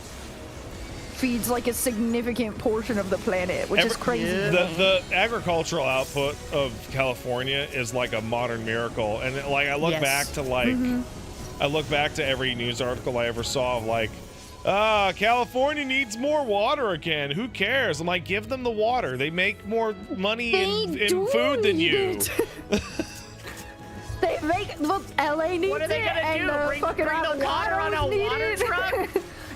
feeds, like, a significant portion of the planet, which is crazy. to me. The agricultural output of California is like a modern miracle, and like I look Yes. back to like I look back to every news article I ever saw of like, California needs more water again. Who cares? I'm like, give them the water. They make more money in do food than need you. it. They make, well, LA needs What are they it, gonna and do? the Bring fucking the water on a avocados need water it. truck?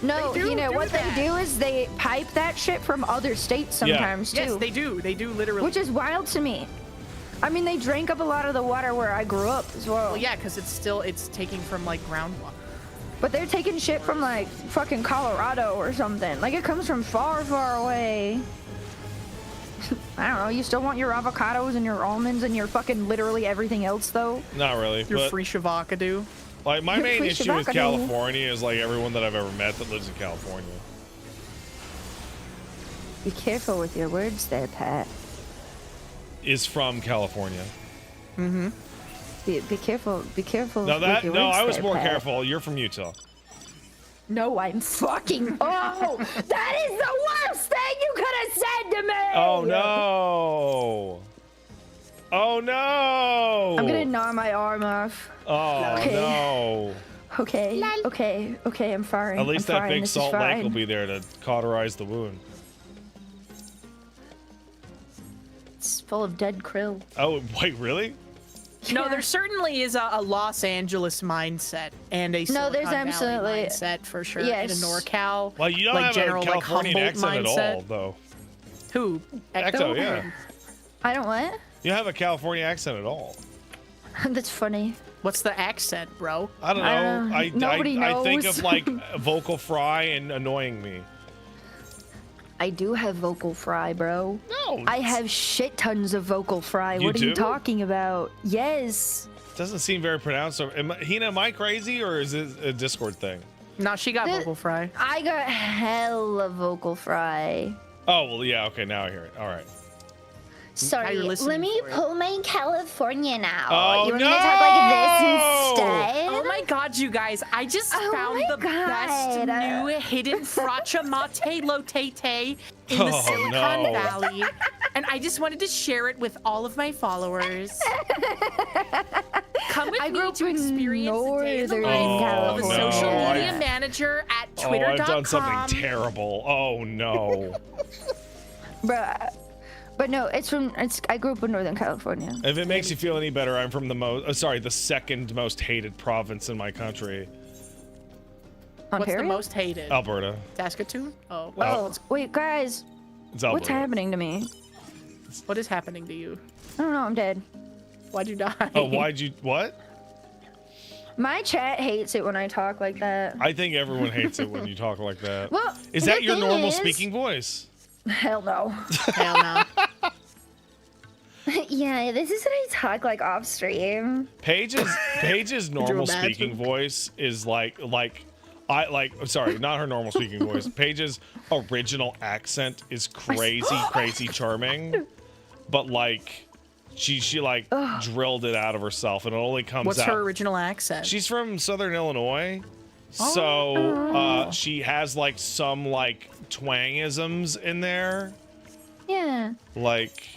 No, They do you know do what that. they do is they pipe that shit from other states sometimes too. Yes, they do. They do literally. Which is wild to me. I mean, they drank up a lot of the water where I grew up as well. Well, yeah, because it's taking from like groundwater. But they're taking shit from like fucking Colorado or something. Like it comes from far, far away. I don't know. You still want your avocados and your almonds and your fucking literally everything else though? Not really. Your but free shavacado. like my main free issue with shavacado. California is like everyone that I've ever met that lives in California. Be careful with your words there, Pat. Is from California. Be careful. Be careful. No, with your words I was there, more Pat. careful. You're from Utah. No, I'm fucking. Oh, that is the worst thing you could have said to me. Oh no! Oh no! I'm gonna gnaw my arm off. Oh Okay. no. Okay, okay, I'm fine. At least I'm that fine. big This is salt lake fine. will be there to cauterize the wound. It's full of dead krill. Oh wait, really? No, Yeah. there certainly is a Los Angeles mindset and a Silicon there's Valley absolutely- mindset for sure. yes. And a NorCal. Well, you don't like have general, a like, Californian Humboldt accent mindset. at all, though. Who? Ecto, yeah. I don't what? You have a California accent at all. That's funny. What's the accent, bro? I don't know. Nobody I think knows. of like vocal fry and annoying me. I do have vocal fry, bro. No, I have shit tons of vocal fry. You What are do? you talking about? Yes. doesn't seem very pronounced. Hina, am I crazy or is it a Discord thing? No, she got The- vocal fry. I got hella vocal fry. Oh well, yeah. Okay, now I hear it. All right. Sorry, you're listening let me for it. pull my Californian out. Oh, you want me to talk like no! this instead? Oh my god, you guys. I just Oh found my the best God. new hidden Fracha Mate Lotate in the Oh, Silicon no. Valley. And I just wanted to share it with all of my followers. Come with I grew me up to in experience the day in the Northern life of a California. social Oh, media I- manager at Oh, twitter.com. I've done something terrible. Oh no. Bruh. But no, I grew up in Northern California. If it makes you feel any better, I'm from the second most hated province in my country, What's the Ontario? most hated? Alberta. Saskatoon? Oh, Oh, wait, guys. It's Alberta. What's happening to me? what is happening to you? I don't know, I'm dead. Why'd you die? Oh, why'd you what? My chat hates it when I talk like that. I think everyone hates it when you talk like that. Well, Is the that your thing normal is- speaking voice? Hell no. Hell no. Yeah, this is what I talk like off stream. Paige's normal imagine? speaking voice is sorry, not her normal speaking voice. Paige's original accent is crazy charming, but like she like drilled it out of herself and it only comes What's out. her original accent? She's from Southern Illinois, so she has like some like twangisms in there, Yeah. like.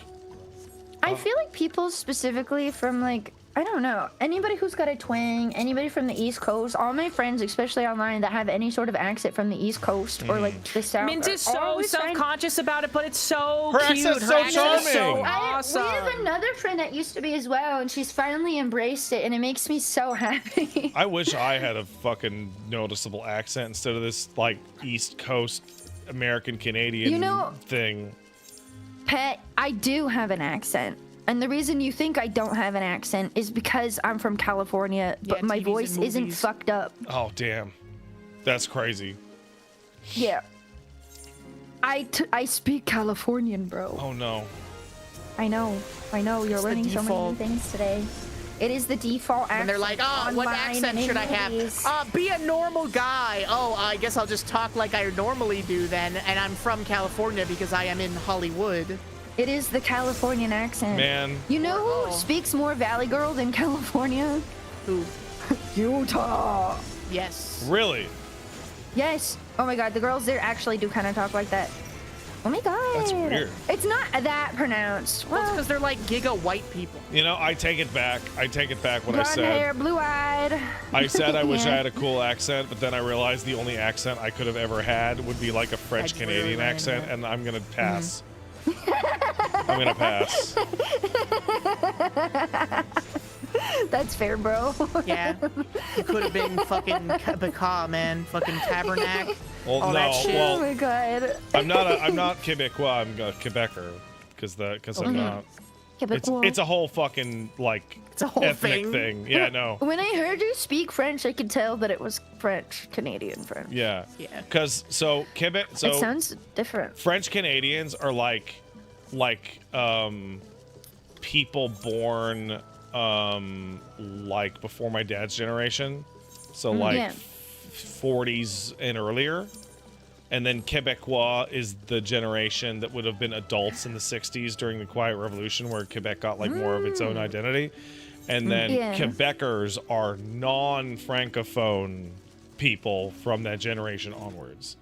I feel like people specifically from like, I don't know, anybody who's got a twang, anybody from the East Coast, all my friends, especially online, that have any sort of accent from the East Coast or like the South. Mint is are so always trying- self-conscious about it, but it's so Her cute. accent's Her so accent is so charming. awesome. We have another friend that used to be as well, and she's finally embraced it, and it makes me so happy. I wish I had a fucking noticeable accent instead of this like East Coast American Canadian You know- thing. Pet, I do have an accent. And the reason you think I don't have an accent is because I'm from California, but Yeah, my TVs voice and isn't movies. fucked up. Oh damn, that's crazy. Yeah. I speak Californian, bro. Oh no. I know. You're It's the learning so default. many things today. It is the default accent. And they're like, oh, what online accent and in should I have? movies. Be a normal guy. Oh, I guess I'll just talk like I normally do then. And I'm from California because I am in Hollywood. It is the Californian accent. Man, You know who Oh. speaks more Valley Girl than California? Who? Utah. Yes. really? Yes. Oh my god, the girls there actually do kind of talk like that. Oh my god. That's weird. It's not that pronounced. Well, it's Well, because they're like giga white people. You know, I take it back. I take it back what I blonde said. hair, blue-eyed. I said I wish I Yeah. had a cool accent, but then I realized the only accent I could have ever had would be like a French literally Canadian learned accent, that. and I'm gonna pass. I'm gonna pass. That's fair, bro. Yeah. You could have been fucking Quebecois, man. Fucking Tabernacle. Well, All no. that shit. Oh Well, my god. I'm not Quebecois. I'm a Quebecer, because I'm not. Quebecois. It's a whole fucking like It's a whole ethnic thing. thing. Yeah, no. When I heard you speak French, I could tell that it was French, Canadian French. Yeah. Yeah. Because so Quebec, It so sounds different. French Canadians are like people born like before my dad's generation, so like Yeah. 40s and earlier. And then Quebecois is the generation that would have been adults in the 60s during the Quiet Revolution, where Quebec got like more of its own identity. And then Yeah. Quebecers are non-francophone people from that generation onwards,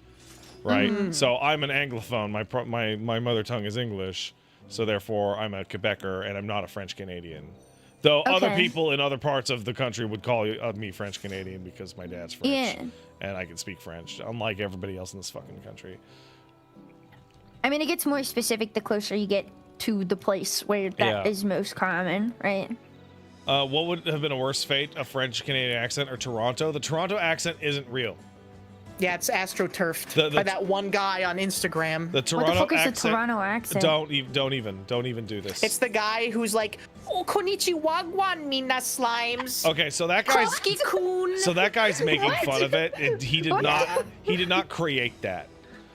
right? So I'm an Anglophone. My mother tongue is English, so therefore I'm a Quebecer, and I'm not a French Canadian. Though other Okay. people in other parts of the country would call me French Canadian because my dad's French. Yeah. And I can speak French, unlike everybody else in this fucking country. I mean, it gets more specific the closer you get to the place where that is most common, right? What would have been a worse fate, a French Canadian accent or Toronto? The Toronto accent isn't real. Yeah, it's astroturfed by that one guy on Instagram. The Toronto What the fuck is accent, the Toronto accent? Don't even do this. It's the guy who's like, oh, konnichiwa, mina slimes. Okay, so that guy's Koski-kun. so that guy's making fun of it. And he did not create that.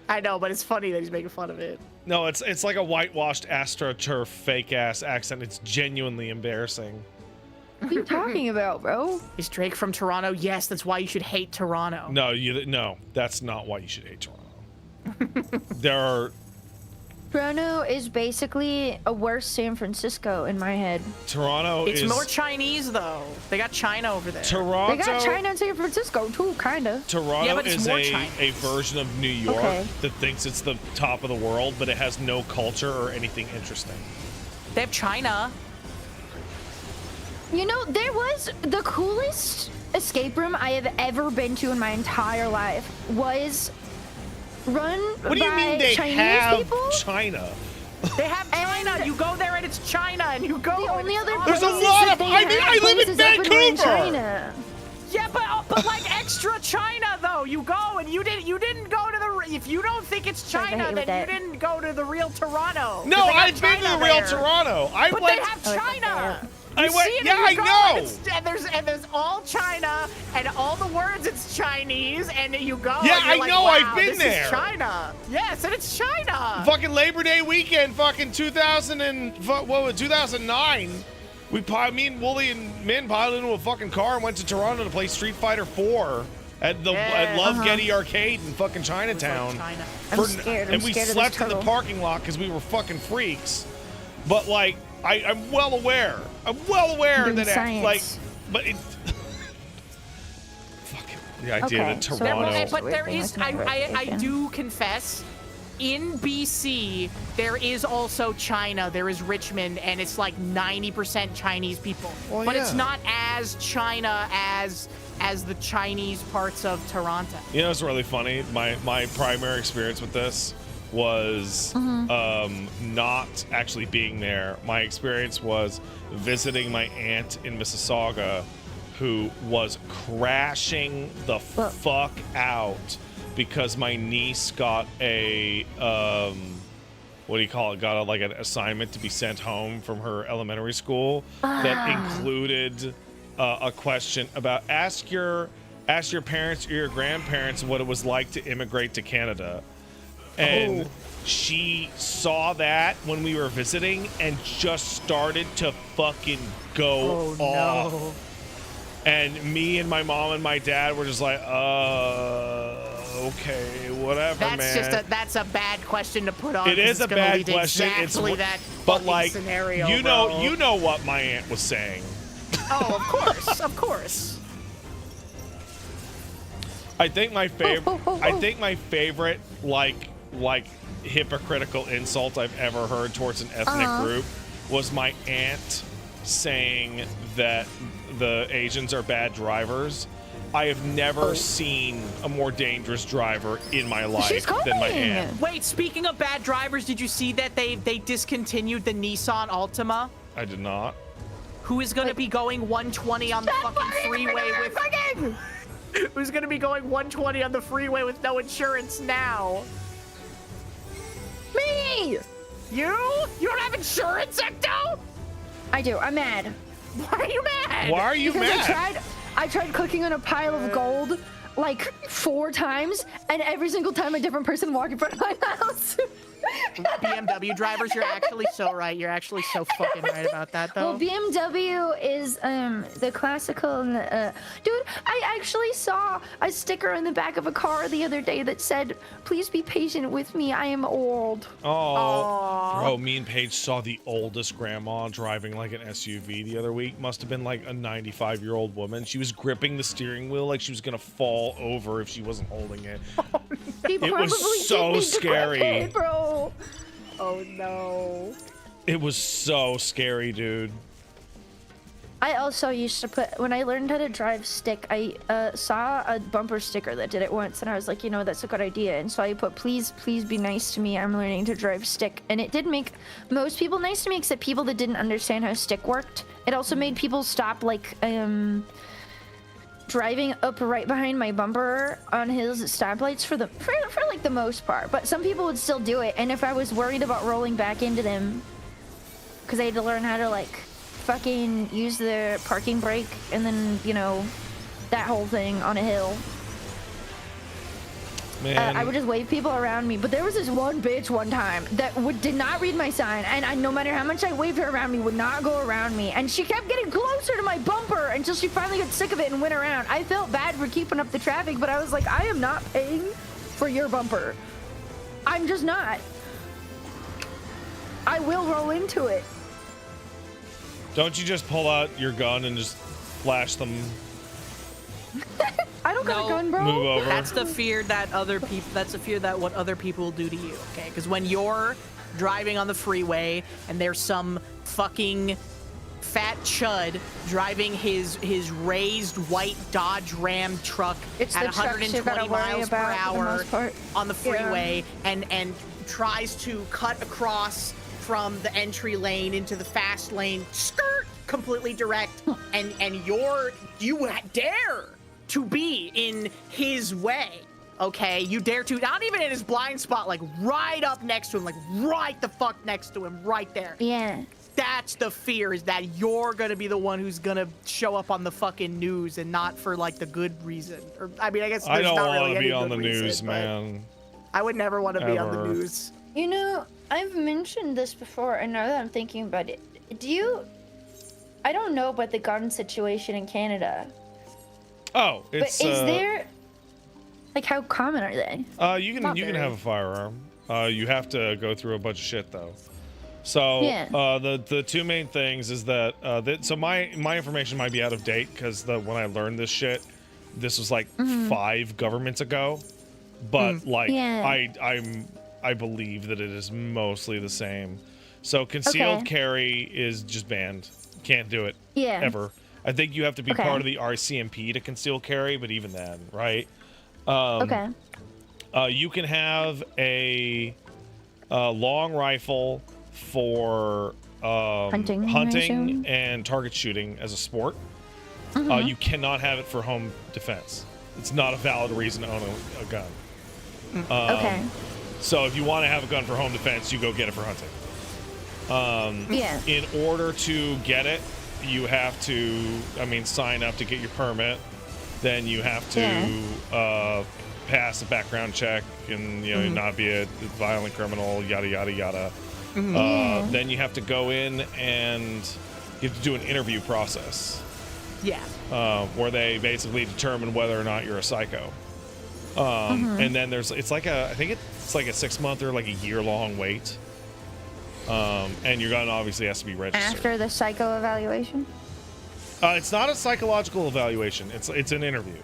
I know, but it's funny that he's making fun of it. No, it's like a whitewashed astroturf fake ass accent. It's genuinely embarrassing. What are you talking about, bro? Is Drake from Toronto? Yes, that's why you should hate Toronto. No, that's not why you should hate Toronto. There are Toronto is basically a worse San Francisco in my head. Toronto It's is more Chinese though. They got China over there. Toronto. They got China and San Francisco too, kinda. Toronto Yeah, but it's is more a Chinese. version of New York that thinks it's the top of the world, but it has no culture or anything interesting. They have China. You know, there was the coolest escape room I have ever been to in my entire life was run What do you by mean they Chinese have people. China? They have China. You go there and it's China, and you go. The only other There's a places lot that of- they I mean, have I live in places open were in Vancouver. China. Yeah, but like extra China though. You go and you didn't go to the. If you don't think it's Sorry, I China, hate then that. you didn't go to the real Toronto. 'Cause No, they got I've been to China the real there. Toronto. I But went. they have China. I You went. see it Yeah, and I you go, know. and there's all China and all the words it's Chinese and you go. Yeah, and you're I like, know, wow, I've been this there. Is China. Yes, and it's China. Fucking Labor Day weekend, fucking 2009. Me and Wooly and Min piled into a fucking car and went to Toronto to play Street Fighter 4 at Love Getty Arcade in fucking Chinatown. China. I'm scared. And we scared of slept this in the turtle. parking lot because we were fucking freaks. But like, I'm well aware. I'm well aware Doing that science. but it. Fucking the idea Okay, that so Toronto. that was- But there Weird is, thing, that's not I right. do confess, in BC, there is also China. There is Richmond, and it's like 90% Chinese people. Well, but it's yeah. not as China as the Chinese parts of Toronto. You know, it's really funny. My primary experience with this was not actually being there. My experience was visiting my aunt in Mississauga, who was crashing the fuck out because my niece got a what do you call it? Got like an assignment to be sent home from her elementary school that included a question about ask your parents or your grandparents what it was like to immigrate to Canada. And she saw that when we were visiting and just started to fucking go off. No. And me and my mom and my dad were just like, okay, whatever, man. That's a bad question to put on. It 'cause is a it's gonna bad lead to question. Exactly that but fucking like, scenario, you bro. know what my aunt was saying. Oh, of course, of course. I think my favorite like hypocritical insult I've ever heard towards an ethnic group was my aunt saying that the Asians are bad drivers. I have never seen a more dangerous driver in my life She's than my coming. aunt. Wait, speaking of bad drivers, did you see that they discontinued the Nissan Altima? I did not. Who is going to be going 120 on the fucking freeway with... Who's going to be going 120 on the freeway with no insurance now? Me! You? You don't have insurance, Ecto? I do. I'm mad. Why are you mad? Why are you Because mad? I tried clicking on a pile of gold like 4 times, and every single time a different person walked in front of my house. BMW drivers, you're actually so right. You're actually so fucking right about that, though. Well, BMW is the classical. Dude, I actually saw a sticker on the back of a car the other day that said, "Please be patient with me. I am old." Oh, bro, me and Paige saw the oldest grandma driving like an SUV the other week. Must have been like a 95-year-old woman. She was gripping the steering wheel like she was gonna fall over if she wasn't holding it. He It probably was so did need to scary. grip it, bro. Oh, no. It was so scary, dude. I also used to put, when I learned how to drive stick, I saw a bumper sticker that did it once, and I was like, you know, that's a good idea. And so I put, please be nice to me, I'm learning to drive stick. And it did make most people nice to me, except people that didn't understand how stick worked. It also made people stop, like, driving up right behind my bumper on his stoplights for like the most part. But some people would still do it, and if I was worried about rolling back into them, because I had to learn how to, like, fucking use the parking brake and then, you know, that whole thing on a hill. Man. I would just wave people around me, but there was this one bitch one time that did not read my sign, and no matter how much I waved her around me, would not go around me, and she kept getting closer to my bumper until she finally got sick of it and went around. I felt bad for keeping up the traffic, but I was like, I am not paying for your bumper. I'm just not. I will roll into it. Don't you just pull out your gun and just flash them? I don't got a gun, bro. Move over. That's the fear that other people. That's the fear that what other people will do to you. Okay, because when you're driving on the freeway and there's some fucking fat chud driving his raised white Dodge Ram truck It's at the trucks you 120 gotta worry miles per about for the hour most part. on the freeway Yeah. and tries to cut across from the entry lane into the fast lane, skirt, completely direct, and you dare to be in his way, okay? You dare to, not even in his blind spot, like right up next to him, like right the fuck next to him, right there. Yeah. That's the fear, is that you're gonna be the one who's gonna show up on the fucking news and not for like the good reason. Or I mean, I guess I there's don't not want really to any be on good the reason, news, but man. I would never want to be on the Ever. news. You know, I've mentioned this before, and now that I'm thinking about it, I don't know about the gun situation in Canada, Oh, but it's is there, like, how common are they? you can Not you can very. have a firearm. You have to go through a bunch of shit though. So Yeah. the two main things is that so my information might be out of date because when I learned this shit, this was like 5 governments ago, but like Yeah. I believe that it is mostly the same. So concealed Okay. carry is just banned. Can't do it. Yeah. Ever. I think you have to be Okay. part of the RCMP to conceal carry, but even then, right? Okay. You can have a long rifle for Hunting, I hunting assume? and target shooting as a sport. You cannot have it for home defense. It's not a valid reason to own a gun. Okay. So if you want to have a gun for home defense, you go get it for hunting. Yeah. In order to get it, you have to, sign up to get your permit. Then you have to pass a background check and not be a violent criminal, yada yada yada. Then you have to go in and you have to do an interview process. Yeah. Where they basically determine whether or not you're a psycho. And then it's like a 6-month or like a year-long wait. And your gun obviously has to be registered. After the psycho evaluation? It's not a psychological evaluation. It's an interview.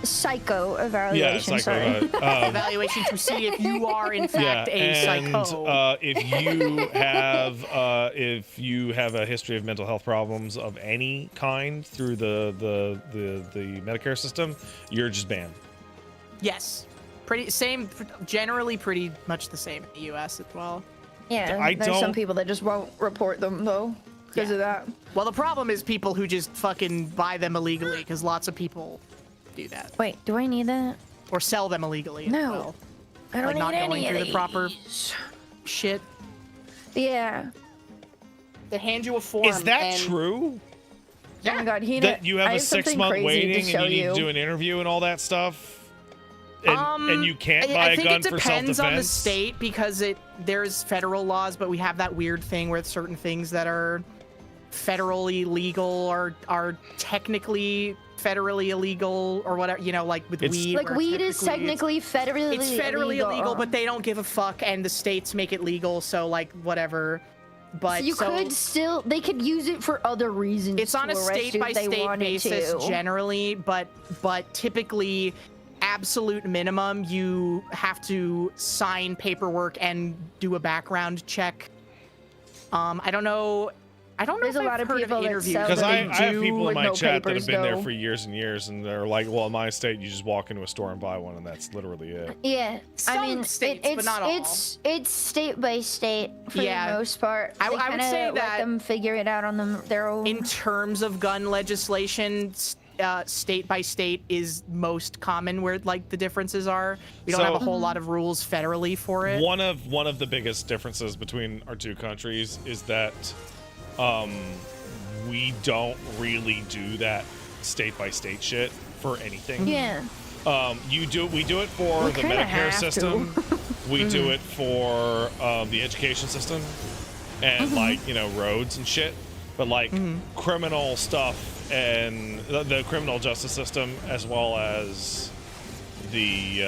Psycho evaluation, sorry. Evaluation to see if you are in fact a psycho. If you have a history of mental health problems of any kind through the Medicare system, you're just banned. Yes. Generally pretty much the same in the US as well. Yeah, there's some people that just won't report them, though, because of that. Well, the problem is people who just fucking buy them illegally, because lots of people do that. Wait, do I need that? Or sell them illegally as No. well. I don't Like need not any going of through the proper these. shit. Yeah. They hand you a form. Is that and- true? Oh my god, That you have I a something 6-month crazy to waiting show and you need to do an interview and all that stuff? And you can't buy a gun for self-defense? I think it depends on the state, because there's federal laws, but we have that weird thing where certain things that are federally legal are technically federally illegal or whatever, like with weed. Like, weed is technically federally illegal. It's federally illegal, but they don't give a fuck, and the states make it legal, so, like, whatever. But so they could use it for other reasons. It's on a state-by-state basis generally, but typically, absolute minimum, you have to sign paperwork and do a background check. I don't know I don't know There's if a lot I've of heard people of that interviews. sell Because them. I have do people in with my no chat that have papers, been there though. for years and years, and they're like, well, in my state, you just walk into a store and buy one, and that's literally it. Yeah, Some I mean, states, it's but not all. it's state by state for Yeah. the most part. I They would kinda say let that them figure it out on their own. In terms of gun legislation, state by state is most common where like the differences are. We don't So- have a whole lot of rules federally for it. One of the biggest differences between our two countries is that we don't really do that state by state shit for anything. Yeah. We do it for We the kinda Medicare have to. system. We do it for the education system and like, roads and shit. But like criminal stuff and the criminal justice system, as well as the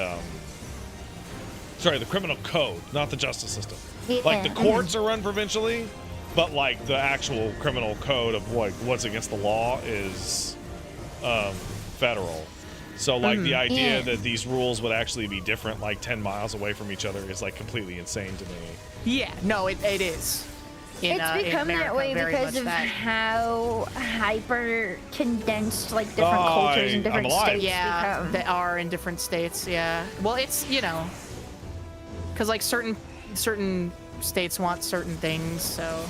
criminal code, not the justice system. Like the Yeah. courts are run provincially, but like the actual criminal code of like what's against the law is federal. So like the idea Yeah. that these rules would actually be different like 10 miles away from each other is like completely insane to me. Yeah, no, it is. In, It's in become that America, way very because much of that. how hyper condensed like different Oh, cultures and I'm different alive. states Yeah, become. they are in different states. Yeah. Well, it's because like certain states want certain things. So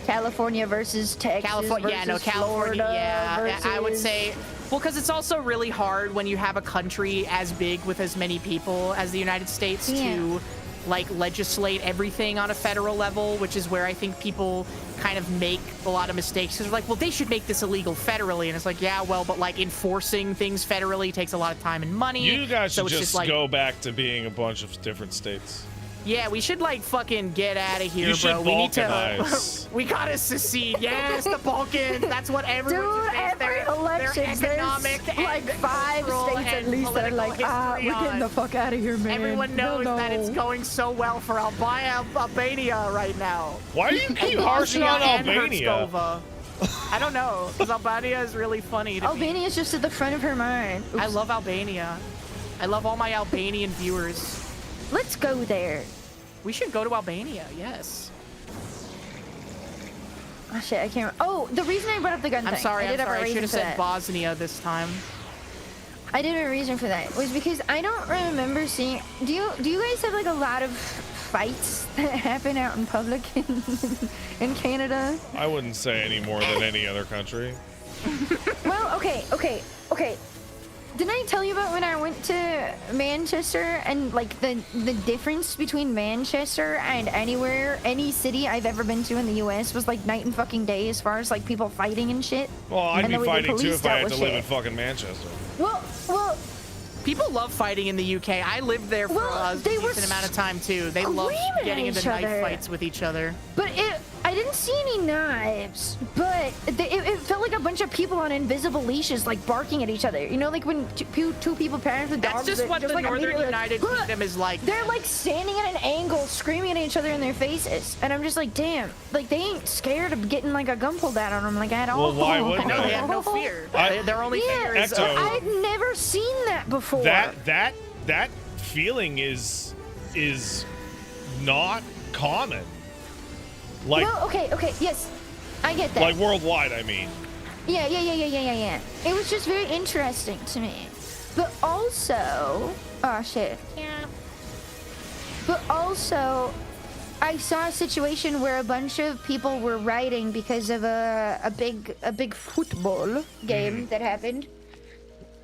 California versus Texas. California, versus California. Florida Yeah, I would versus- say. Well, because it's also really hard when you have a country as big with as many people as the United States Yeah. to like legislate everything on a federal level, which is where I think people kind of make a lot of mistakes because they're like, well, they should make this illegal federally, and it's like, yeah, well, but like enforcing things federally takes a lot of time and money. You guys so should it's just like, go back to being a bunch of different states. yeah, we should like fucking get out of here, You should bro. We need to. balkanize. We gotta secede. Yes, the Balkans. That's what everyone. Dude, every election, economic there's like and 5 cultural states at and least that are like, political we're history getting the on. fuck out of here, man. Everyone knows no. that it's going so well for Albania right now. Why do you keep And harshing on Bosnia and Albania? Herzegovina. I don't know, because Albania is really funny to me. Albania's just at the front of her mind. I Oops. love Albania. I love all my Albanian viewers. Let's go there. We should go to Albania, yes. Oh shit, I can't. Oh, the reason I brought up the gun I'm thing. sorry, I did have a I should reason have for said that. Bosnia this time. I did have a reason for that. Was because I don't remember seeing. Do you guys have like a lot of fights that happen out in public in Canada? I wouldn't say any more than any other country. Well, okay. Didn't I tell you about when I went to Manchester and like the difference between Manchester and any city I've ever been to in the U.S. was like night and fucking day as far as like people fighting and shit. Well, I'd And be the way the fighting too police if I dealt had with to live in shit. fucking Manchester. Well, People love fighting in the UK. I lived there for Well, a they were decent amount of time too. They love screaming getting at into each knife other. fights with each other. but I didn't see any knives, but it felt like a bunch of people on invisible leashes like barking at each other. You know, like when two people pass with That's dogs. just that what the like, Northern immediately, United like, Kingdom is like. They're like standing at an angle, screaming at each other in their faces, and I'm just like, damn, like they ain't scared of getting like a gun pulled out on them like at all. Well, why wouldn't No, they they? have no fear. I- Their only Yeah, fear is Ecto. I've never seen that before. That feeling is not common. Like well, okay, yes, I get that. like worldwide, I mean. Yeah. It was just very interesting to me. But also, oh shit. Yeah. But also, I saw a situation where a bunch of people were rioting because of a big football game that happened.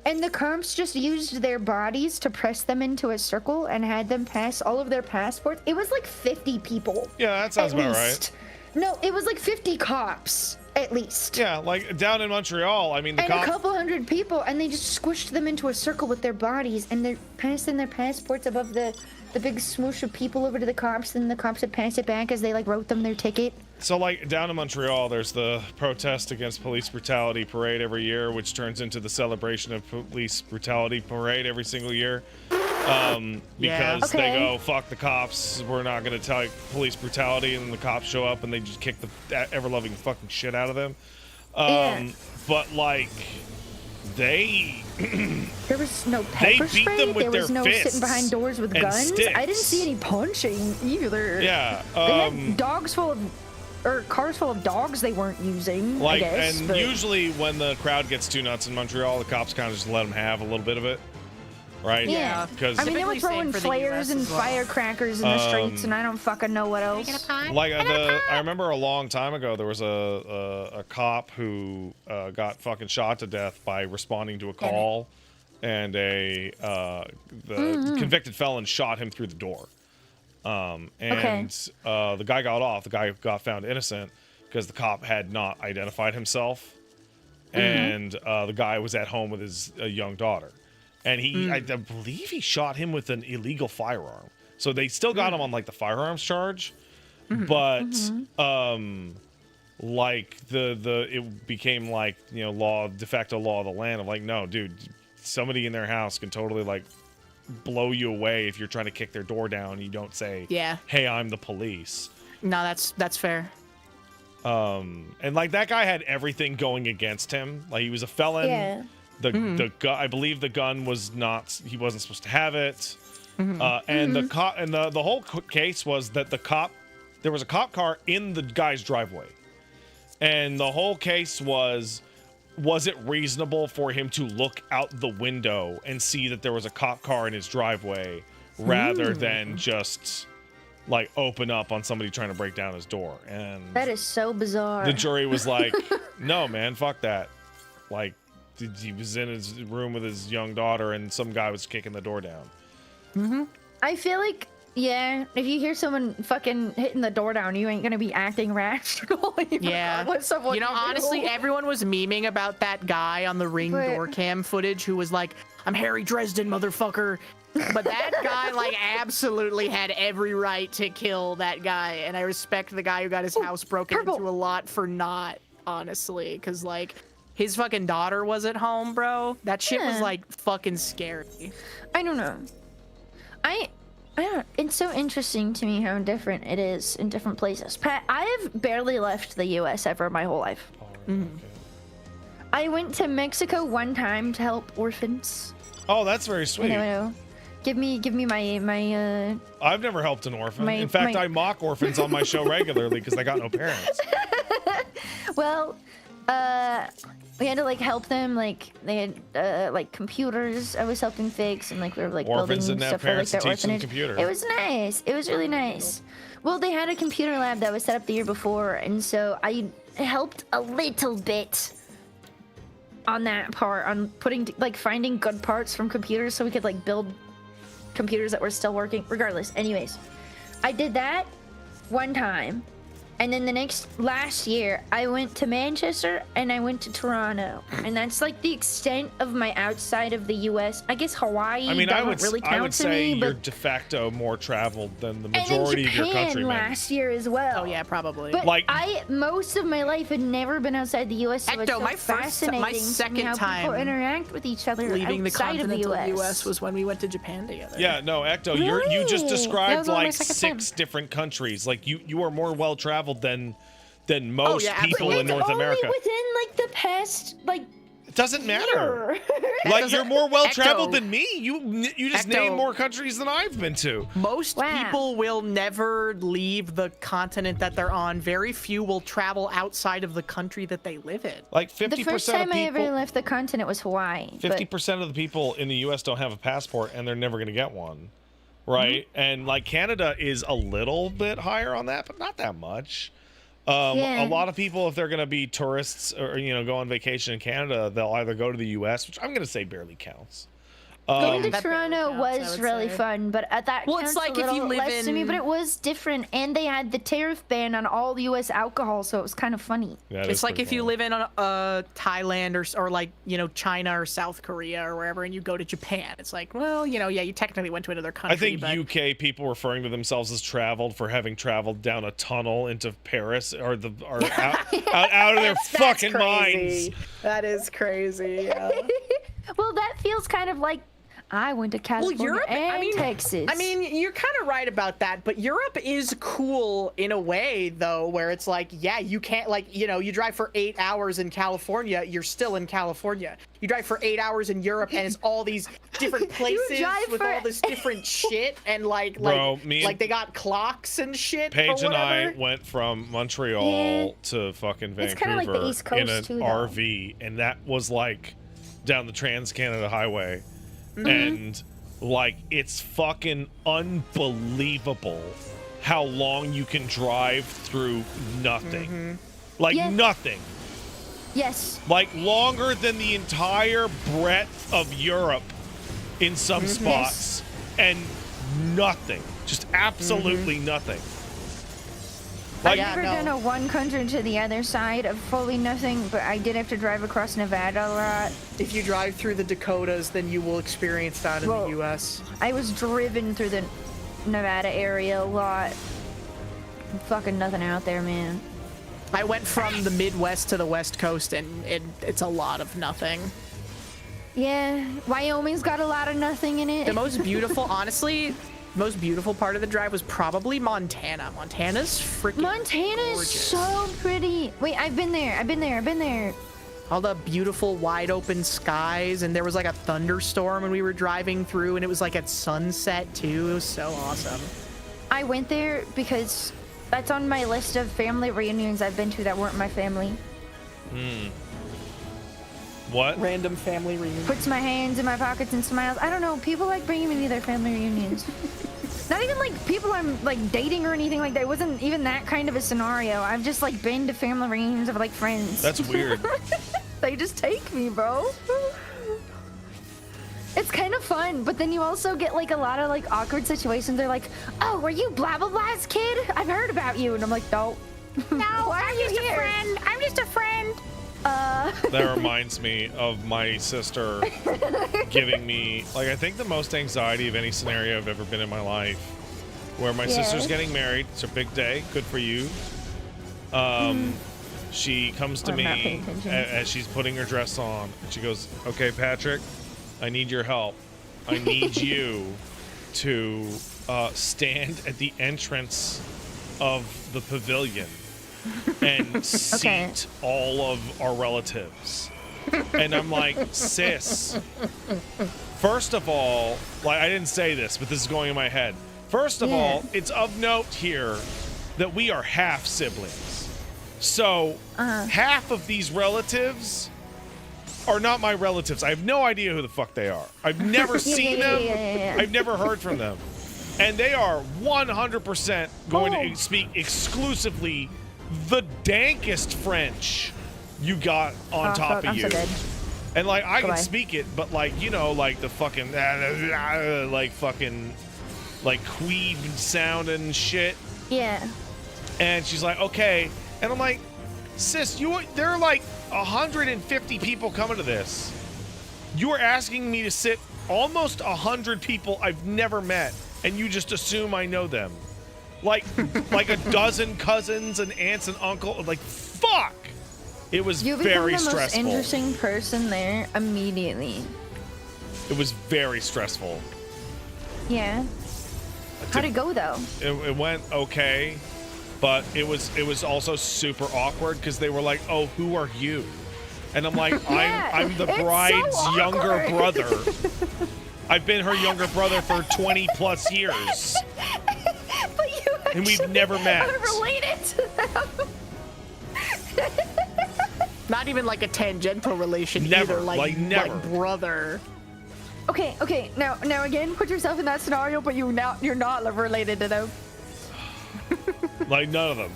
And the cops just used their bodies to press them into a circle and had them pass all of their passports. It was like 50 people. Yeah, that sounds at about least. No, it was like 50 cops at least. Yeah, like down in Montreal, I mean the And a cops. couple hundred people, and they just squished them into a circle with their bodies, and they're passing their passports above the big smoosh of people over to the cops, and the cops would pass it back as they like wrote them their ticket. So like down in Montreal, there's the protest against police brutality parade every year, which turns into the celebration of police brutality parade every single year. Because they Okay. go, fuck the cops, we're not gonna tell police brutality, and the cops show up and they just kick the ever-loving fucking shit out of them. Yeah. But like, they There was no They pepper beat spray. them with there was their no fists sitting behind doors with and guns. I didn't sticks. see any punching either. yeah They had dogs full of or cars full of dogs they weren't using. Like, I guess, and but... usually when the crowd gets too nuts in Montreal, the cops kind of just let them have a little bit of it, right? Yeah. Because I mean, they were Typically throwing same for the flares US and as well. firecrackers in the streets, and I don't fucking know what else. Get a pie? like I remember a long time ago there was a cop who got fucking shot to death by responding to a call, and the convicted felon shot him through the door. The guy got off. The guy got found innocent because the cop had not identified himself, and the guy was at home with his young daughter, and I believe he shot him with an illegal firearm. So they still got him on like the firearms charge, but like it became like, you know, de facto law of the land of like, no, dude, somebody in their house can totally like blow you away if you're trying to kick their door down and you don't say, hey, I'm the police. No, that's fair. And like that guy had everything going against him. Like he was a felon. Yeah. The gun, I believe the gun was not, he wasn't supposed to have it. And the cop, and the whole case was that there was a cop car in the guy's driveway. And the whole case was it reasonable for him to look out the window and see that there was a cop car in his driveway rather than just like open up on somebody trying to break down his door? And That is so bizarre. the jury was like, no, man, fuck that. Like, he was in his room with his young daughter and some guy was kicking the door down. I feel like, yeah, if you hear someone fucking hitting the door down, you ain't gonna be acting rational. Regardless of what You know, do. honestly, everyone was memeing about that guy on the Ring But- door cam footage who was like, I'm Harry Dresden, motherfucker. But that guy, like, absolutely had every right to kill that guy. And I respect the guy who got his house broken purple. into a lot for not, honestly. Because, like, his fucking daughter was at home, bro. That shit was, Yeah. like, fucking scary. I don't know. I don't. It's so interesting to me how different it is in different places. Pat, I have barely left the U.S. ever my whole life. I went to Mexico one time to help orphans. Oh, that's very sweet. You know, give me my I've never helped an orphan. My- In fact, my- I mock orphans on my show regularly because they got no parents. Well, we had to like help them. Like they had like computers. I was helping fix, and like we were like Orphans building didn't have stuff for like parents to their teach them orphanage. computer. It was nice. It was really nice. Well, they had a computer lab that was set up the year before, and so I helped a little bit on that part, on putting like finding good parts from computers so we could like build computers that were still working. Regardless, anyways, I did that one time. And then last year, I went to Manchester and I went to Toronto. And that's like the extent of my outside of the US. I guess Hawaii I mean, I would, really I count would to say me, you're but de facto more traveled than the and then majority of your Japan countrymen. last year as well. Oh, yeah, probably. But Like- most of my life had never been outside the US, so it's Ecto, so my first- fascinating my to me second how people time interact with each other leaving the outside of the continental US. US was when we went to Japan together. Yeah, no, Ecto, you just Really? That described was only my like second 6 different countries. Like you are more well traveled than most yeah, people in It's North only America. within like the past like It doesn't matter. year. Like you're more well traveled Ecto. than me. You just Ecto. name more countries than I've been to. Most Wow. people will never leave the continent that they're on. Very few will travel outside of the country that they live in. Like The 50% first of time I ever people, left the continent was Hawaii. but- 50% of the people in the U.S. don't have a passport, and they're never going to get one, right? And like Canada is a little bit higher on that, but not that much. Yeah. A lot of people, if they're going to be tourists or go on vacation in Canada, they'll either go to the U.S., which I'm going to say barely counts. Going to That barely Toronto counts, I was would really say. fun, but at that Well, it's counts like a if you little live less to me, in- but it was different, and they had the tariff ban on all U.S. alcohol, so it was kind of funny. That It's is like pretty if you funny. live in Thailand or like China or South Korea or wherever, and you go to Japan. It's like, well, yeah, you technically went to another country. I think but UK people referring to themselves as traveled for having traveled down a tunnel into Paris are out of their fucking minds. That is crazy. Yeah. Well, that feels kind of like I went to California Europe, and Texas. I mean, you're kind of right about that, but Europe is cool in a way, though, where it's like, yeah, you can't, like, you know, you drive for 8 hours in California, you're still in California. You drive for 8 hours in Europe, and it's all these different places with all this different shit, and like they got clocks and shit. Paige or and I whatever. went from Montreal to fucking Vancouver It's kinda like the East Coast in an too, though. RV, and that was like down the Trans-Canada Highway. Mm-hmm. And like it's fucking unbelievable how long you can drive through nothing. Mm-hmm. Like Yeah. nothing. yes. Like longer than the entire breadth of Europe in some Mm-hmm. spots, and nothing. Just absolutely Mm-hmm. nothing. I've Yeah, never no. done a one country to the other side of fully nothing, but I did have to drive across Nevada a lot. If you drive through the Dakotas, then you will experience that in Well, the U.S. I was driven through the Nevada area a lot. Fucking nothing out there, man. I went from the Midwest to the West Coast, and it's a lot of nothing. Yeah, Wyoming's got a lot of nothing in it. The most beautiful, honestly, most beautiful part of the drive was probably Montana. Montana's freaking Montana is gorgeous. so pretty. Wait, I've been there. All the beautiful wide open skies, and there was like a thunderstorm when we were driving through, and it was like at sunset too. It was so awesome. I went there because that's on my list of family reunions I've been to that weren't my family. What? Random family reunion. Puts my hands in my pockets and smiles. I don't know. People like bringing me to their family reunions. Not even like people I'm like dating or anything like that. It wasn't even that kind of a scenario. I've just like been to family reunions of like friends. That's weird. They just take me, bro. It's kind of fun, but then you also get like a lot of like awkward situations. They're like, "Oh, were you blah blah blah's kid? I've heard about you," and I'm like, "No, No, Why are I'm you just here? a friend. I'm just a friend. That reminds me of my sister giving me, like, I think the most anxiety of any scenario I've ever been in my life, where my sister's getting married. It's a big day. Good for you. She comes to I'm not me paying attention. as she's putting her dress on, and she goes, "Okay, Patrick, I need your help. I need you to stand at the entrance of the pavilion and seat all of our relatives." And I'm like, "Sis, first of all," like, I didn't say this, but this is going in my head. First of all, it's of note here that we are half siblings. So half of these relatives are not my relatives. I have no idea who the fuck they are. I've never seen them. yeah. I've never heard from them. And they are 100% going to speak exclusively the dankest French you got on top of I'm you. so dead. And like, I can Goodbye. speak it, but like, you know, like the fucking like fucking like queeb sound and shit. Yeah. And she's like, "Okay." And I'm like, "Sis, there are like 150 people coming to this. You are asking me to sit almost 100 people I've never met, and you just assume I know them. Like a dozen cousins and aunts and uncles. Like, fuck." It was You become very the most stressful. interesting person there immediately. It was very stressful. Yeah. How'd it go though? It went okay, but it was also super awkward because they were like, "Oh, who are you?" And I'm like, Yeah, I'm the it's so bride's younger awkward. brother. I've been her younger brother for 20 plus years, But you and we've actually never met. are related to them. Not even like a tangential relation Never, either. like, never. Like brother. Okay. Now again, put yourself in that scenario, but you're not related to them. Like, none of them.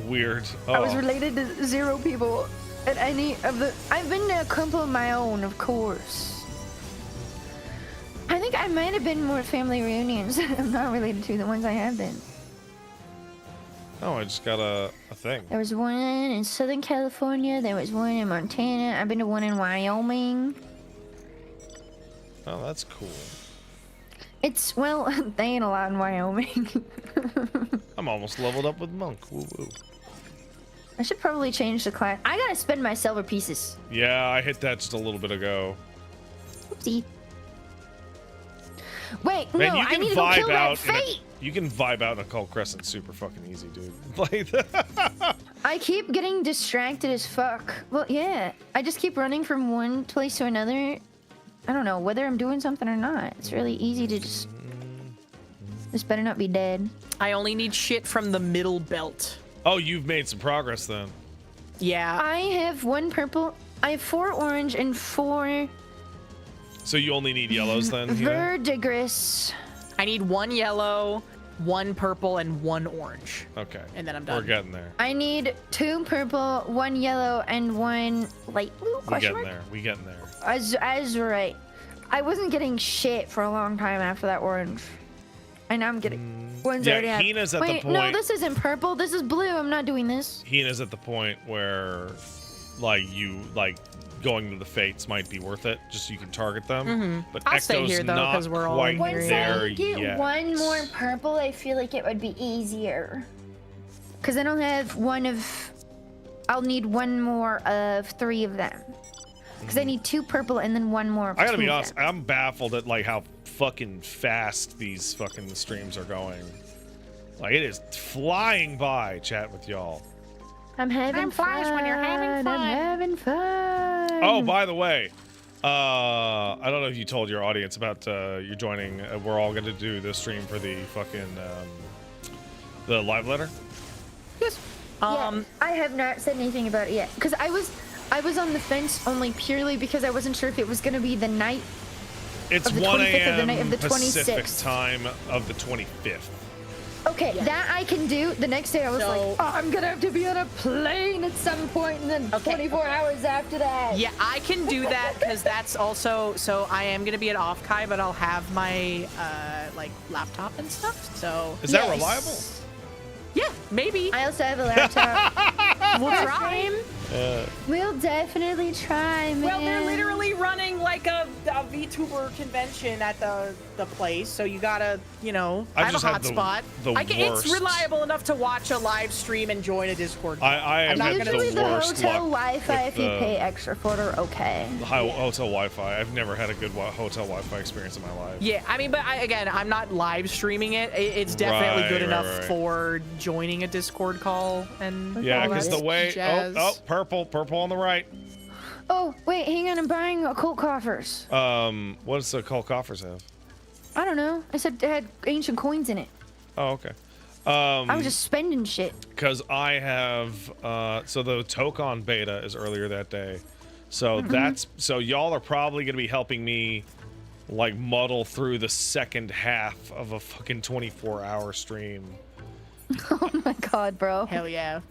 Weird. I was Oh. related to 0 people at any of the. I've been to a couple of my own, of course. I think I might have been more family reunions that I'm not related to the ones I have been. Oh, I just got a thing. There was one in Southern California. There was one in Montana. I've been to one in Wyoming. Oh, that's cool. It's, well, they ain't allowed in Wyoming. I'm almost leveled up with Monk. Woo woo. I should probably change the class. I gotta spend my silver pieces. Yeah, I hit that just a little bit ago. Oopsie. Wait, Man, no, you I can need to go kill vibe that out. fate. You can vibe out in Occult Crescent super fucking easy, dude. Like, I keep getting distracted as fuck. Well, yeah, I just keep running from one place to another. I don't know whether I'm doing something or not. It's really easy to just. This better not be dead. I only need shit from the middle belt. oh, you've made some progress then. Yeah. I have 1 purple. I have 4 orange and 4 So you only need yellows then? Hina? verdigris. I need 1 yellow, 1 purple, and 1 orange. Okay. And then I'm done. We're getting there. I need 2 purple, 1 yellow, and 1 light blue. We Question getting mark? there. We getting there. Azurite. I wasn't getting shit for a long time after that orange. And now I'm getting ones I Yeah, already have. Hina's at the Wait, no, point- this isn't purple. This is blue. I'm not doing this. Hina's at the point where, like, you like going to the fates might be worth it, just so you can target them. But I'll stay Ecto's here, though, not 'cause we're all quite in here. Once there I get yet. 1 more purple, I feel like it would be easier. Because I don't have one of... I'll need 1 more of 3 of them. Because I need 2 purple and then 1 more of I gotta 2 be of honest, them. I'm baffled at like how fucking fast these fucking streams are going. Like it is flying by, chat with y'all. I'm having Time flies fun. when you're having fun. I'm having fun. Oh, by the way, I don't know if you told your audience about you joining. We're all gonna do the stream for the fucking the live letter. Yes. Yeah, I have not said anything about it yet. Because I was on the fence only purely because I wasn't sure if it was going to be the night. It's Of the 1 25th or the a.m. night of the Pacific 26th. time of the 25th. Okay, that I can do. The next day I was So- like, oh, I'm going to have to be on a plane at some point, and then 24 hours after that. Yeah, I can do that because that's also so I am gonna be at Off Kai, but I'll have my like laptop and stuff. So Is that Yes. reliable? yeah, maybe I also have a laptop. we'll try. We'll definitely try, man. Well, they're literally running like a VTuber convention at the place, so you gotta, you know, I have a just have the- hotspot. the It's worst. reliable enough to watch a live stream and join a Discord. I am not at gonna- the Usually the worst hotel luck Wi-Fi, with if you the pay extra for it, are okay. hotel Wi-Fi. I've never had a good hotel Wi-Fi experience in my life. Yeah, I mean, but again, I'm not live streaming it. It's definitely Right, good right, enough right. for joining a Discord call and Yeah, all because that the way jazz. purple on the right. Oh, wait, hang on. I'm buying occult coffers. What does the Occult coffers have? I don't know. I said it had ancient coins in it. Oh, okay. I was just spending shit. Because I have so the Tokon beta is earlier that day, so so y'all are probably gonna be helping me like muddle through the second half of a fucking 24-hour stream. Oh my god, bro. Hell yeah.